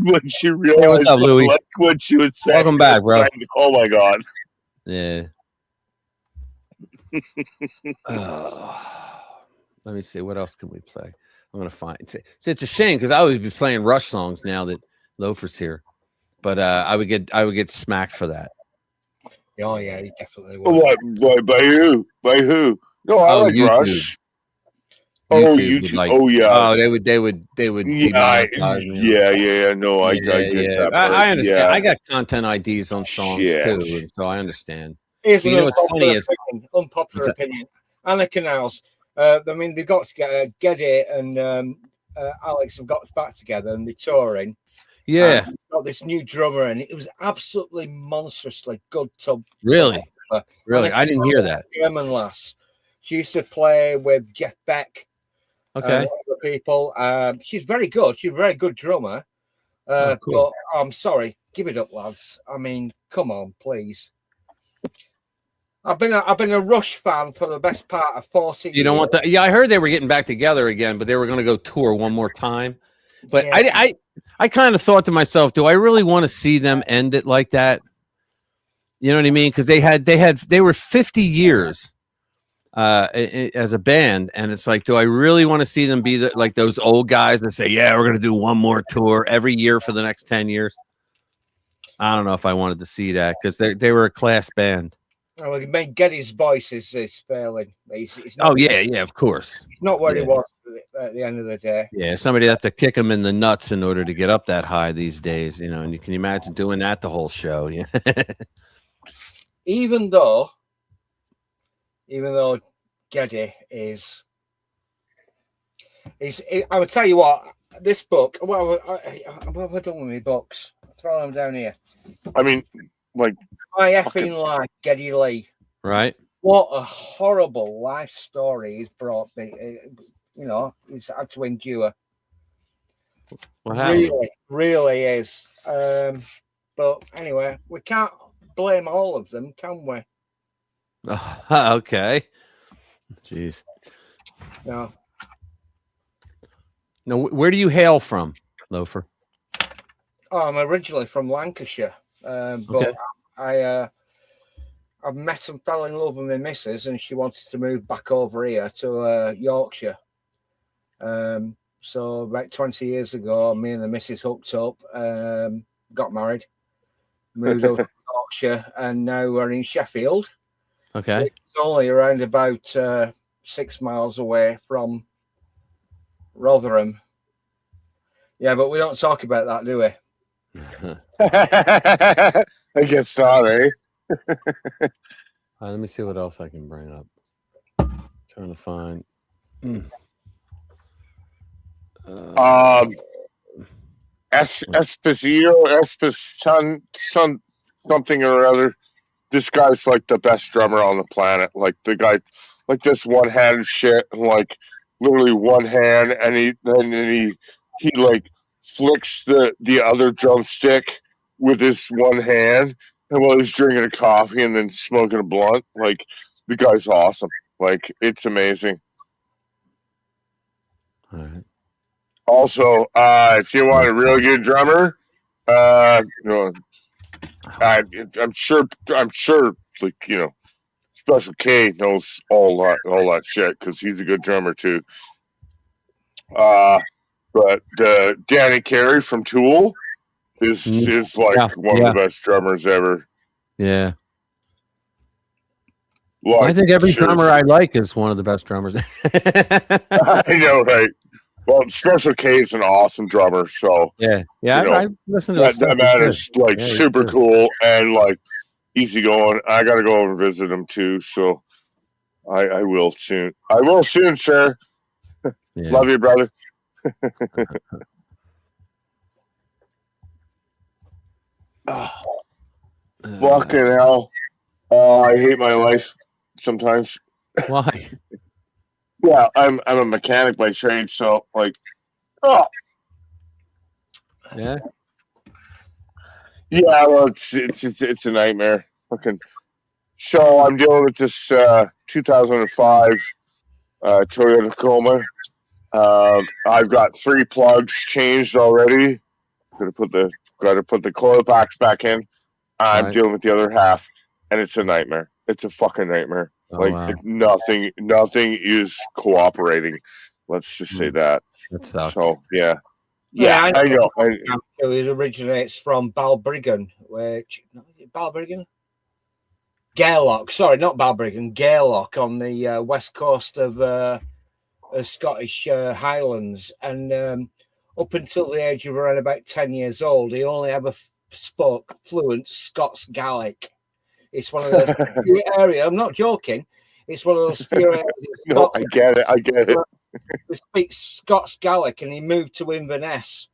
when she realized, Hey, what's up, Louie? like what she was saying. Welcome back, bro. Oh my god. Yeah. Let me see. What else can we play? I'm gonna find. It's a shame because I would be playing Rush songs now that Loafer's here, but I would get smacked for that. Oh yeah, he definitely would. What? By who? By who? No, I like YouTube. Rush. YouTube would like. Oh yeah. Oh, they would demonetize me. Yeah. No, I get that. Part. I understand. Yeah. I got content IDs on songs too, and so I understand. Here's You know what's funny is unpopular opinion. Anna Canals. I mean, they got together. Geddy and Alex have got back together, and they're touring. Yeah. And got this new drummer, and it was absolutely monstrously good. Really? I didn't hear that. German lass. She used to play with Jeff Beck. Okay. Other people. She's very good. She's a very good drummer. Cool. But I'm sorry, give it up, lads. I mean, come on, please. I've been a Rush fan for the best part of 40 years. You don't want that? Yeah, I heard they were getting back together again, but they were going to go tour one more time. But Yeah. I kind of thought to myself, do I really want to see them end it like that? You know what I mean? Because they were 50 years as a band, and it's like, do I really want to see them be like those old guys that say, yeah, we're going to do one more tour every year for the next 10 years? I don't know if I wanted to see that because they were a class band. Oh, I mean, Geddy's voice is failing. He's not, yeah, of course. He's not where he was at the end of the day. Yeah, somebody have to kick him in the nuts in order to get up that high these days, you know. And you can imagine doing that the whole show. Yeah. Even though Geddy is, I would tell you what, this book. Well, what have I done with my books? Throw them down here. I mean, like, I effing like Geddy Lee. Right. What a horrible life story he's brought me. You know, he's had to endure. What happened? Really is. But anyway, we can't blame all of them, can we? Okay. Jeez. No. No, where do you hail from, Loafer? Oh, I'm originally from Lancashire, but I met and fell in love with my missus, and she wanted to move back over here to Yorkshire. So about 20 years ago, me and the missus hooked up, got married, moved over to Yorkshire, and now we're in Sheffield. Okay. It's only around about 6 miles away from Rotherham. Yeah, but we don't talk about that, do we? I guess not, eh? Let me see what else I can bring up. Trying to find. Esposito, something or other. This guy's like the best drummer on the planet. Like the guy, like this one-handed shit, like literally one hand, and he like flicks the other drumstick with his one hand, and while he's drinking a coffee and then smoking a blunt. Like the guy's awesome. Like it's amazing. All right. Also, if you want a real good drummer, I'm sure, like, you know, Special K knows all that shit because he's a good drummer too. But Danny Carey from Tool is like one of the best drummers ever. Yeah. Like, I think every drummer I like is one of the best drummers. I know, right? Well, Special K is an awesome drummer, so yeah. I listen to that man is like super cool and like easygoing. I gotta go over and visit him too, so I will soon. I will soon, sir. Yeah. Love you, brother. Fucking hell! I hate my life sometimes. Why? Yeah, I'm a mechanic by trade, so like, yeah. Yeah, well, it's a nightmare. Fucking. So I'm dealing with this 2005 Toyota Tacoma. I've got 3 plugs changed already. Got to put the coil packs back in. I'm Right. dealing with the other half, and it's a nightmare. It's a fucking nightmare. Oh, Like wow. nothing is cooperating. Let's just say that. That sucks. So yeah, I know. It originates from Balbriggan, which Balbriggan, Gairloch. Sorry, not Balbriggan, Gairloch on the west coast of Scottish Highlands, and up until the age of around about 10 years old, he only ever spoke fluent Scots Gaelic. It's one of those few areas. I'm not joking. It's one of those few areas. No, I get it. He speaks Scots Gaelic, and he moved to Inverness.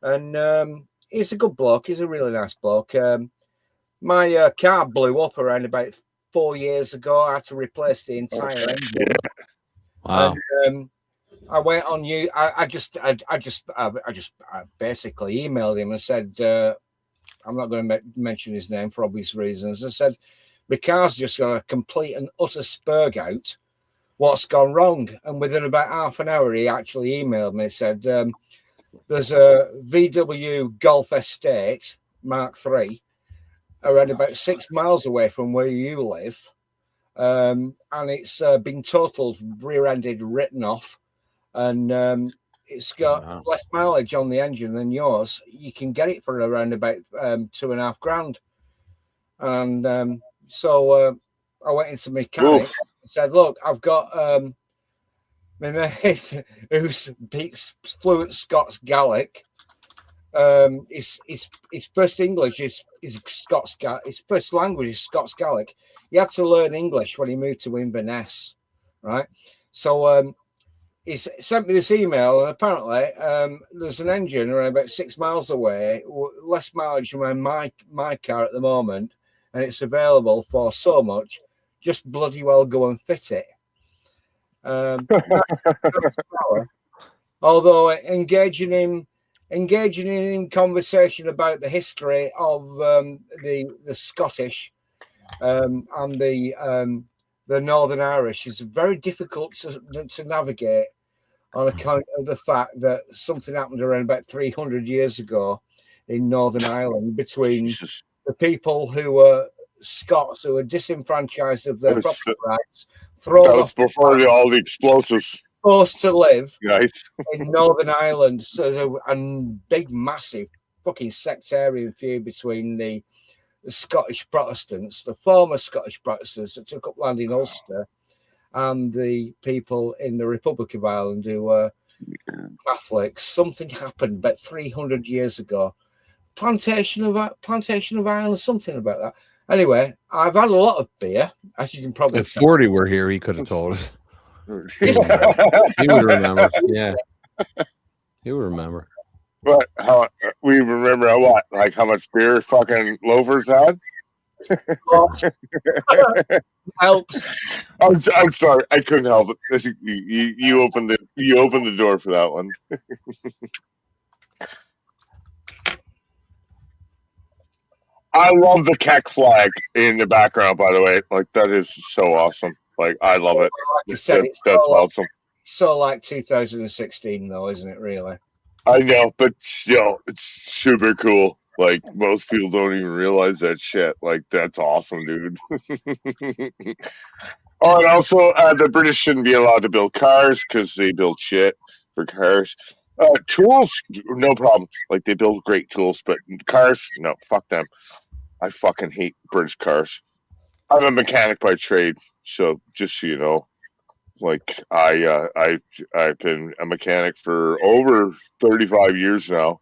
And he's a good bloke. He's a really nice bloke. My car blew up around about 4 years ago. I had to replace the entire engine. Wow. And I went on you. I just basically emailed him and said, I'm not going to mention his name for obvious reasons. I said, my car's just got a complete and utter spurg out. What's gone wrong? And within about half an hour, he actually emailed me and said, there's a VW Golf Estate Mark III around about 6 miles away from where you live. And it's been totaled, rear-ended, written off. And it's got less mileage on the engine than yours. You can get it for around about $2.5 grand. And so I went into mechanic and said, look, I've got my mate who speaks fluent Scots Gaelic. His first English is Scots Gaelic. His first language is Scots Gaelic. He had to learn English when he moved to Inverness, right? So he sent me this email, and apparently there's an engine around about 6 miles away, less mileage than my car at the moment, and it's available for so much. Just bloody well go and fit it. Although engaging in conversation about the history of the Scottish and the Northern Irish is very difficult to navigate on account of the fact that something happened around about 300 years ago in Northern Ireland between the people who were Scots who were disenfranchised of their property rights, thrown off before all the explosives. Forced to live nice. in Northern Ireland, so a big, massive, fucking sectarian feud between the Scottish Protestants, the former Scottish Protestants that took up land in Ulster, and the people in the Republic of Ireland who were Catholics. Something happened about 300 years ago. Plantation of Ireland, something about that. Anyway, I've had a lot of beer, as you can probably If 40 were here, he could have told us. He would remember. Yeah. He would remember. What? How we remember what? Like how much beer fucking loafers had? Helps. I'm sorry, I couldn't help it. You opened the door for that one. I love the Keck flag in the background, by the way. Like that is so awesome. Like I love it. Like you said, That's awesome. So like 2016 though, isn't it really? I know, but still, it's super cool. Like most people don't even realize that shit. Like that's awesome, dude. Oh, and also the British shouldn't be allowed to build cars because they build shit for cars. Tools, no problem. Like they build great tools, but cars, no, fuck them. I fucking hate British cars. I'm a mechanic by trade, so just so you know. Like I've been a mechanic for over 35 years now,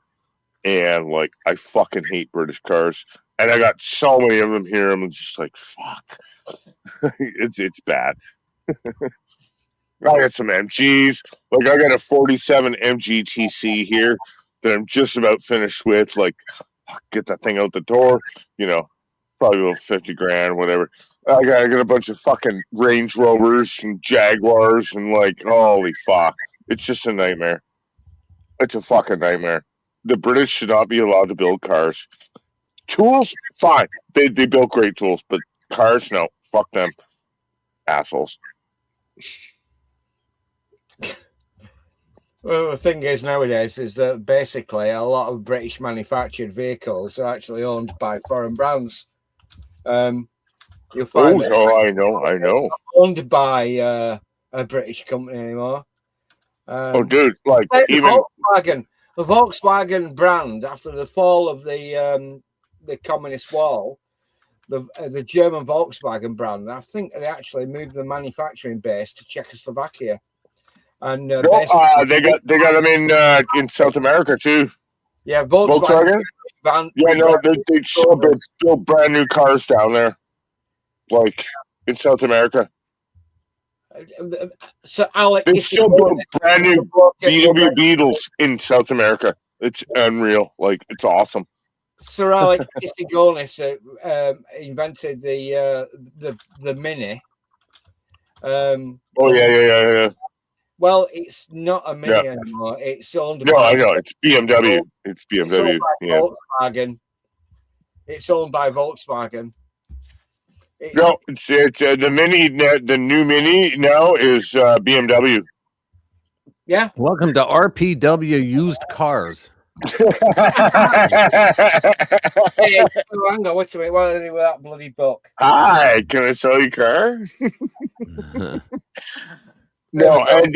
and like I fucking hate British cars, and I got so many of them here. I'm just like, fuck, it's bad. I got some MGs. Like I got a 47 MG TC here that I'm just about finished with. Like, get that thing out the door. You know, probably about 50 grand, whatever. I got a bunch of fucking Range Rovers and Jaguars and like, holy fuck. It's just a nightmare. It's a fucking nightmare. The British should not be allowed to build cars. Tools, fine. They built great tools, but cars, no. Fuck them, assholes. Well, the thing is nowadays is that basically a lot of British manufactured vehicles are actually owned by foreign brands. You'll find I know. owned by a British company anymore. Dude, like even the Volkswagen brand after the fall of the communist wall, the German Volkswagen brand, I think they actually moved the manufacturing base to Czechoslovakia. And they got them in South America too. Yeah, Volkswagen. Yeah, no, they still build brand new cars down there, like in South America. So Alec, they still build brand new VW Beetles in South America. It's unreal. Like, it's awesome. Sir Alex Issigonis invented the Mini. Yeah. Well, it's not a Mini anymore. It's owned No, by... I know. It's BMW. It's BMW. Volkswagen. It's owned by Volkswagen. No, it's the Mini. The new Mini now is BMW. Yeah. Welcome to RPW Used Cars. Hey, hang on, wait a minute. What with that bloody book? Hi, can I sell you a car? No, and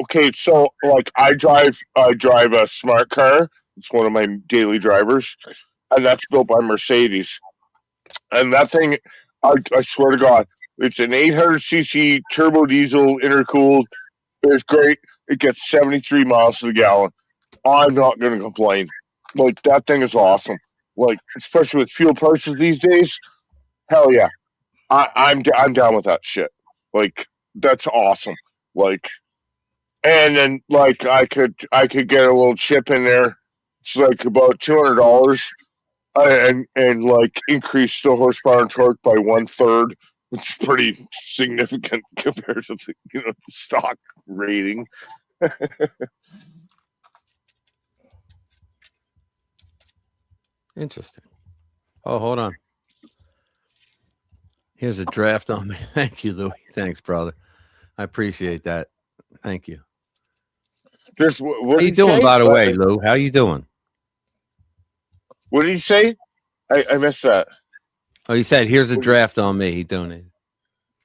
okay, so like I drive a smart car. It's one of my daily drivers, and that's built by Mercedes. And that thing, I swear to God, it's an 800cc turbo diesel intercooled. It's great. It gets 73 miles to the gallon. I'm not going to complain. Like, that thing is awesome. Like, especially with fuel prices these days. Hell yeah, I'm down with that shit. Like, that's awesome. Like, and then like I could get a little chip in there. It's like about $200, and like increase the horsepower and torque by 1/3, which is pretty significant compared to the stock rating. Interesting. Oh, hold on. Here's a draft on me. Thank you, Louis. Thanks, brother. I appreciate that. Thank you. What How you doing, by the way, Lou? How you doing? What did he say? I missed that. Oh, he said, "Here's a draft on me." He donated.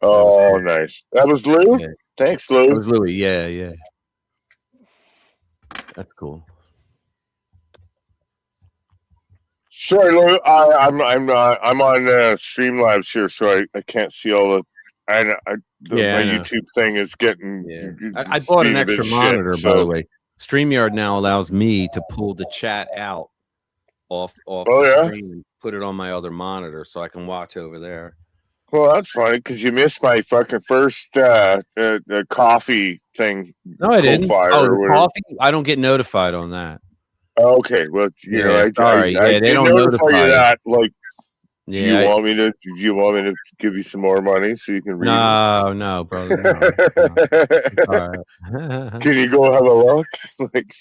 Oh, nice. That was Lou. Yeah. Thanks, Lou. That was Louis. Yeah. That's cool. Sorry, Lou. I'm on Streamlabs here, so I can't see all the. My YouTube thing is getting. Yeah. I bought an extra monitor, by the way. StreamYard now allows me to pull the chat out off the screen and put it on my other monitor, so I can watch over there. Well, that's funny because you missed my fucking first coffee thing. No, I didn't. The coffee. I don't get notified on that. Okay, well, you know, I they don't notify you that. Like, do you want me to give you some more money so you can read? No, brother. No. All right. Can you go have a look? Like,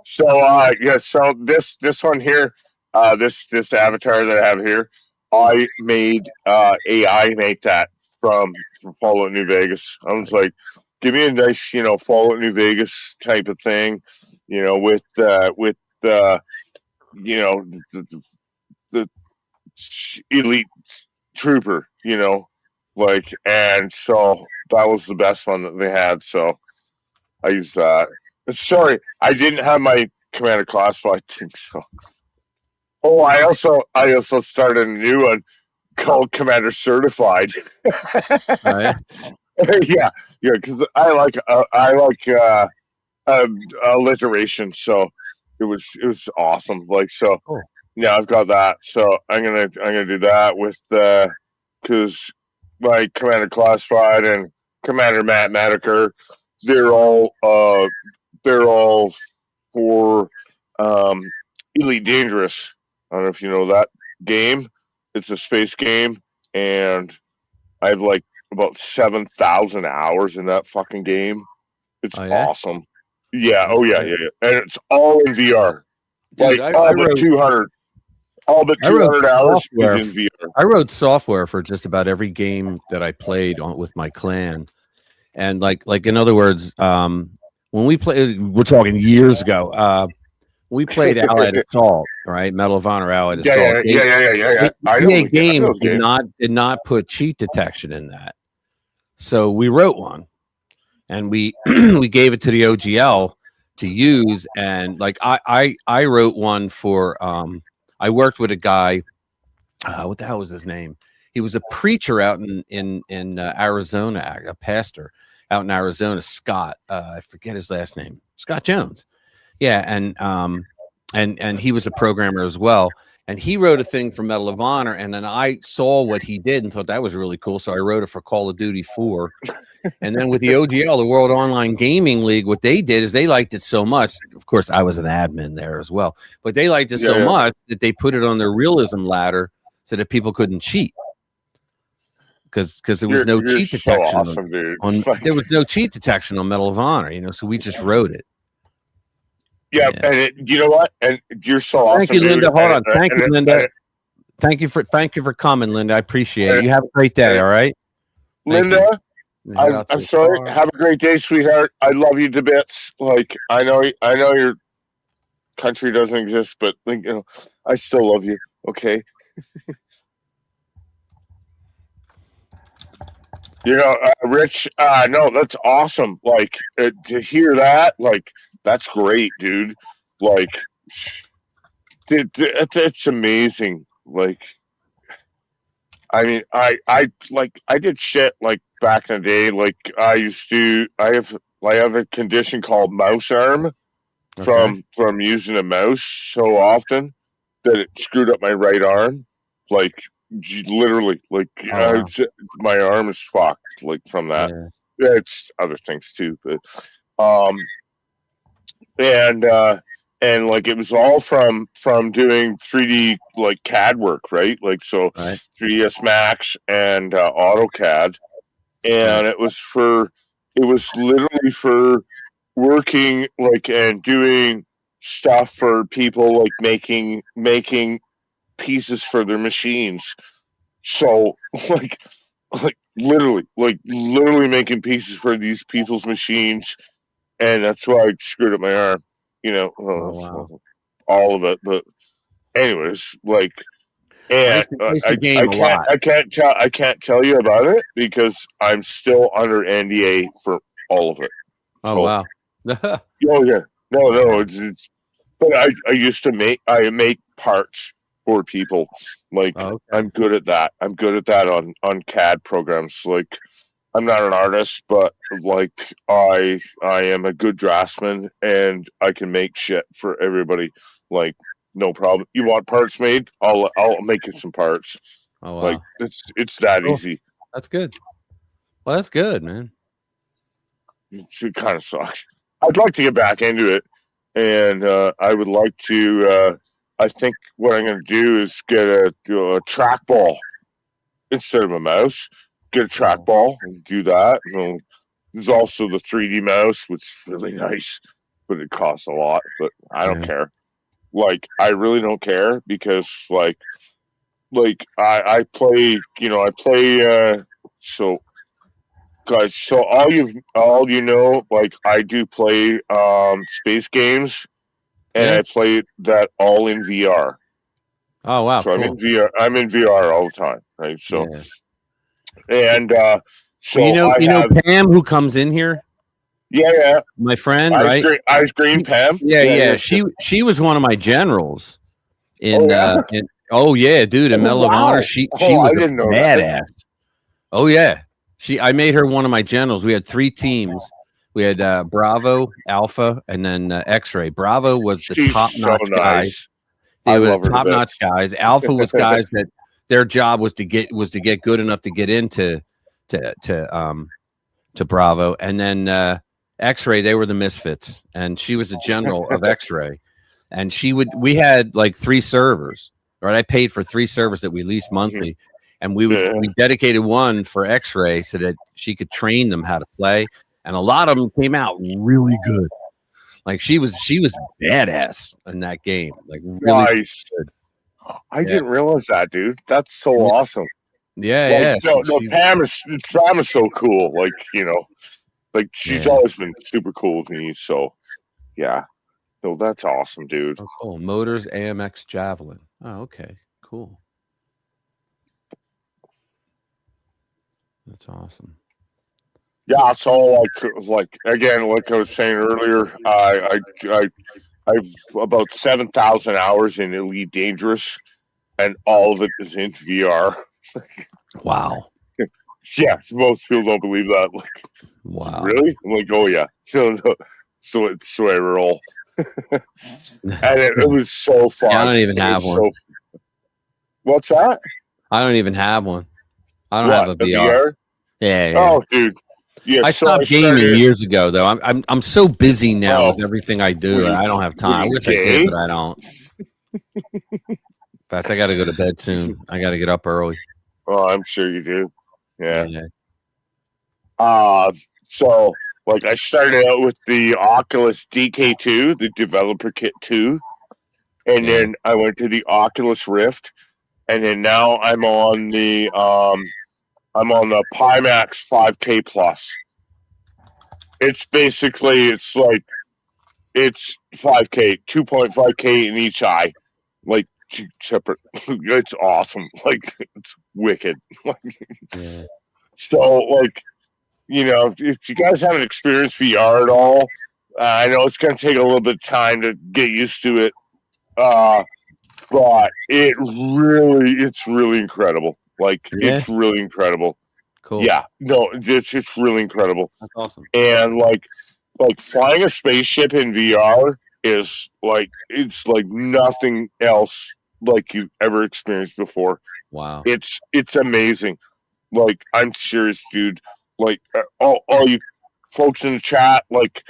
So so this one here, this avatar that I have here, I made AI make that from Fallout New Vegas. I was like, give me a nice, Fallout New Vegas type of thing, with the elite trooper, and so that was the best one that they had. So I used that. Sorry, I didn't have my Commander Classified thing. So, I also started a new one called Commander Certified. Right. Yeah, because I like alliteration, so it was awesome. Like, so, yeah, I've got that. So I'm gonna do that with because my Commander Classified and Commander Mathematiker, they're all for Elite Dangerous. I don't know if you know that game. It's a space game, and I have like about 7,000 hours in that fucking game. It's awesome. Yeah. Oh yeah. Yeah. And it's all in VR. Dude, Like I all but wrote 200. All but I wrote 200 hours is software. in VR. I wrote software for just about every game that I played on with my clan, and like in other words, when we played, we're talking years ago. We played Allied Assault, right? Medal of Honor Allied Assault. I know. I know Games those games. did not put cheat detection in that, so we wrote one, and we we gave it to the OGL to use, and like I wrote one for I worked with a guy. What the hell was his name? He was a preacher out in Arizona, a pastor out in Arizona. Scott, I forget his last name. Scott Jones. Yeah, and he was a programmer as well. And he wrote a thing for Medal of Honor, and then I saw what he did and thought that was really cool. So I wrote it for Call of Duty 4. And then with the OGL, the World Online Gaming League, what they did is they liked it so much. Of course, I was an admin there as well, but they liked it so much that they put it on their realism ladder so that people couldn't cheat. Because there was no cheat detection. So awesome, dude. There was no cheat detection on Medal of Honor, so we just wrote it. Yeah, and you know what? And you're so awesome. Thank you, Linda. Dude. Hold on. Thank you, Linda. Thank you for coming, Linda. I appreciate it. You have a great day. All right, Linda. I'm sorry. Have a great day, sweetheart. I love you to bits. Like I know your country doesn't exist, but I still love you. Okay. Rich. No, that's awesome. Like to hear that. Like that's great, dude. Like, it's amazing. Like, I mean, I did shit like back in the day. Like I have a condition called mouse arm from using a mouse so often that it screwed up my right arm. Like literally, like my arm is fucked. Like from that. Yeah. It's other things too, but and like it was all from doing 3D like CAD work, right? Like so 3ds Max and AutoCAD, and it was literally for working like and doing stuff for people like making pieces for their machines. So like literally making pieces for these people's machines, and that's why I screwed up my arm. All of it. But anyways, like, and I can't tell you about it because I'm still under NDA for all of it. Oh wow. Oh yeah. No. It's. But I make parts for people. Like I'm good at that. I'm good at that on CAD programs. Like I'm not an artist, but like I am a good draftsman and I can make shit for everybody. Like no problem. You want parts made? I'll make you some parts. Oh wow. Like it's that easy. That's good. Well, that's good, man. It kind of sucks. I'd like to get back into it, and I would like to. I think what I'm going to do is get a trackball instead of a mouse. Get a trackball and do that. There's also the 3D mouse, which is really nice, but it costs a lot. But I don't care. Like I really don't care because like I play. So guys, so all you know, like I do play space games, and I play that all in VR. Oh wow! So cool. I'm in VR all the time, right? So, and so well, you know Pam who comes in here. Yeah. My friend, Ice Green Pam. Yeah. She was one of my generals in. Dude, in Medal of Honor, she was a badass. Oh yeah, I made her one of my generals. We had 3 teams. We had Bravo, Alpha, and then X-Ray. Bravo was the top-notch guy. They were top-notch guys. Alpha was guys that their job was to get good enough to get into to Bravo, and then X-Ray, they were the misfits, and she was the general of X-Ray, and we had like 3 servers, right? I paid for 3 servers that we leased monthly, and we dedicated one for X-Ray so that she could train them how to play, and a lot of them came out really good. Like she was badass in that game. Like really Nice. good. I didn't realize that, dude. That's so awesome. Yeah, Like, no, Pam is so cool. Like, like she's always been super cool with me. So, yeah. No, that's awesome, dude. Oh, cool. Motors AMX Javelin. Oh, okay. Cool. That's awesome. Yeah, so like again, like I was saying earlier, I've about 7,000 hours in Elite Dangerous, and all of it is in VR. Wow. Yeah, most people don't believe that. Like, wow. Really? I'm like, oh yeah. So it's the way I roll. And it was so fun. Yeah, I don't even have one. What's that? I don't even have one. I don't have a VR. VR? Yeah. Oh, dude. Yeah, I stopped gaming years ago, though. I'm so busy now with everything I do. I don't have time. I wish I did, but I don't. In fact, I got to go to bed soon. I got to get up early. Oh, I'm sure you do. Yeah. So like I started out with the Oculus DK2, the Developer Kit 2, and then I went to the Oculus Rift, and then now I'm on the Pimax 5K Plus. It's basically it's 5K, 2.5K in each eye, like two separate. It's awesome. Like it's wicked. So like, if you guys haven't experienced VR at all, I know it's going to take a little bit of time to get used to it, but it's really incredible. Like it's really incredible. Cool. Yeah, no, it's really incredible. That's awesome. And like flying a spaceship in VR is it's like nothing else like you've ever experienced before. Wow. It's amazing. Like I'm serious, dude. Like all you folks in the chat, like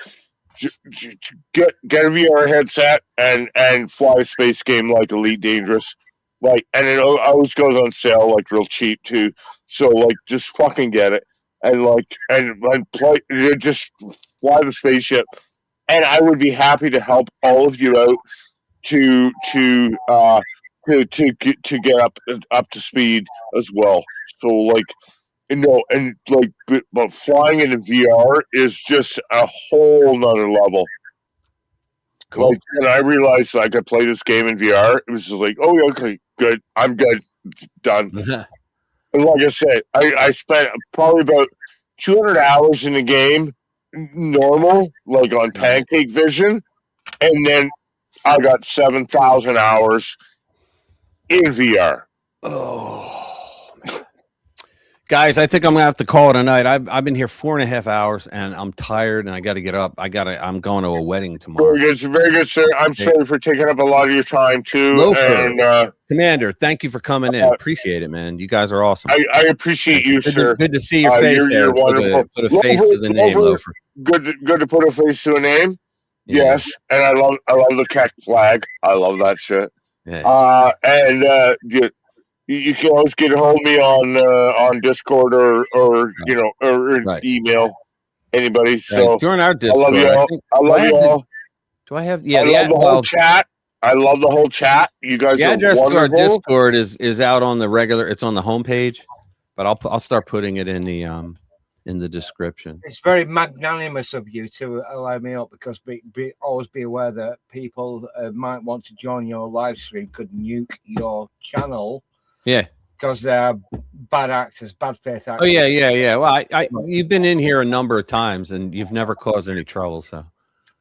get a VR headset and fly a space game like Elite Dangerous. Like, and it always goes on sale like real cheap too. So like, just fucking get it and play. Just fly the spaceship, and I would be happy to help all of you out to get up to speed as well. So like, but flying in VR is just a whole nother level. Cool. Like when I realized I could play this game in VR, it was just like, oh yeah, okay, good, I'm good, done. And like I said, I spent probably about 200 hours in the game, normal, like on Pancake Vision, and then I got 7,000 hours in VR. Guys, I think I'm gonna have to call it a night. I've been here 4.5 hours and I'm tired and I gotta get up. I'm going to a wedding tomorrow. Very good, sir. I'm sorry for taking up a lot of your time too. Loafer. And Commander, thank you for coming in. Appreciate it, man. You guys are awesome. I appreciate you, sir. Good to see your face. You're wonderful. Put a face to the name, Loafer. Good to put a face to a name. Yeah. Yes, and I love the cat flag. I love that shit. Yeah. You can always get a hold of me on Discord or email anybody. So join our Discord. I love you all. Do I have? I love the whole chat. I love the whole chat. You guys. The are address wonderful. to our Discord is out on the regular. It's on the homepage, but I'll start putting it in the description. It's very magnanimous of you to allow me up because always be aware that people might want to join your live stream could nuke your channel. Yeah, because they're bad actors, bad faith actors. Oh yeah. Well, you've been in here a number of times and you've never caused any trouble, so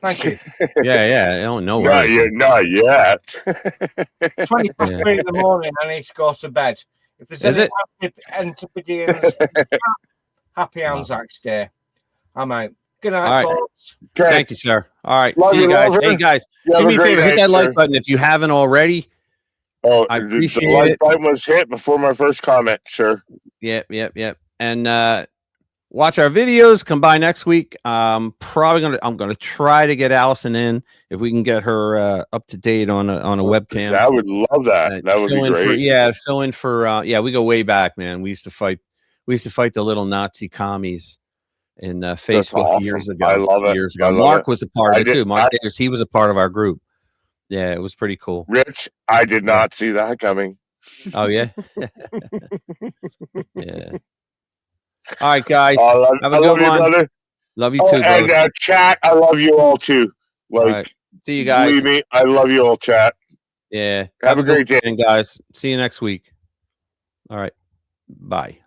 thank you. Yeah. No Not yet. 3 in the morning, I need to go to bed. If there's any Antipodeans, happy Anzacs Day. I'm out. Good night, folks. Thank you, sir. All right, Love see you guys. Lover. Hey guys, You do me a have a favor, great hit that night, like sir. button if you haven't already. Oh, I appreciate the like it. button was hit before my first comment, sir. Yep. And watch our videos. Come by next week. I'm gonna try to get Allison in if we can get her up to date on a webcam. I would love that. That would be great. Fill in for we go way back, man. We used to fight the little Nazi commies in Facebook awesome. years ago. I love it. Years I ago. love Mark it. was a part I of it did- too. Mark Davis, he was a part of our group. Yeah, it was pretty cool. Rich, I did not see that coming. Oh yeah. Yeah. All right, guys. Have a I good love you, one. brother. Love you Oh, too, and brother. chat, I love you all too. All Like, right. See you guys. believe me, I love you all, chat. Yeah. Have a good great day. weekend, guys. See you next week. All right. Bye.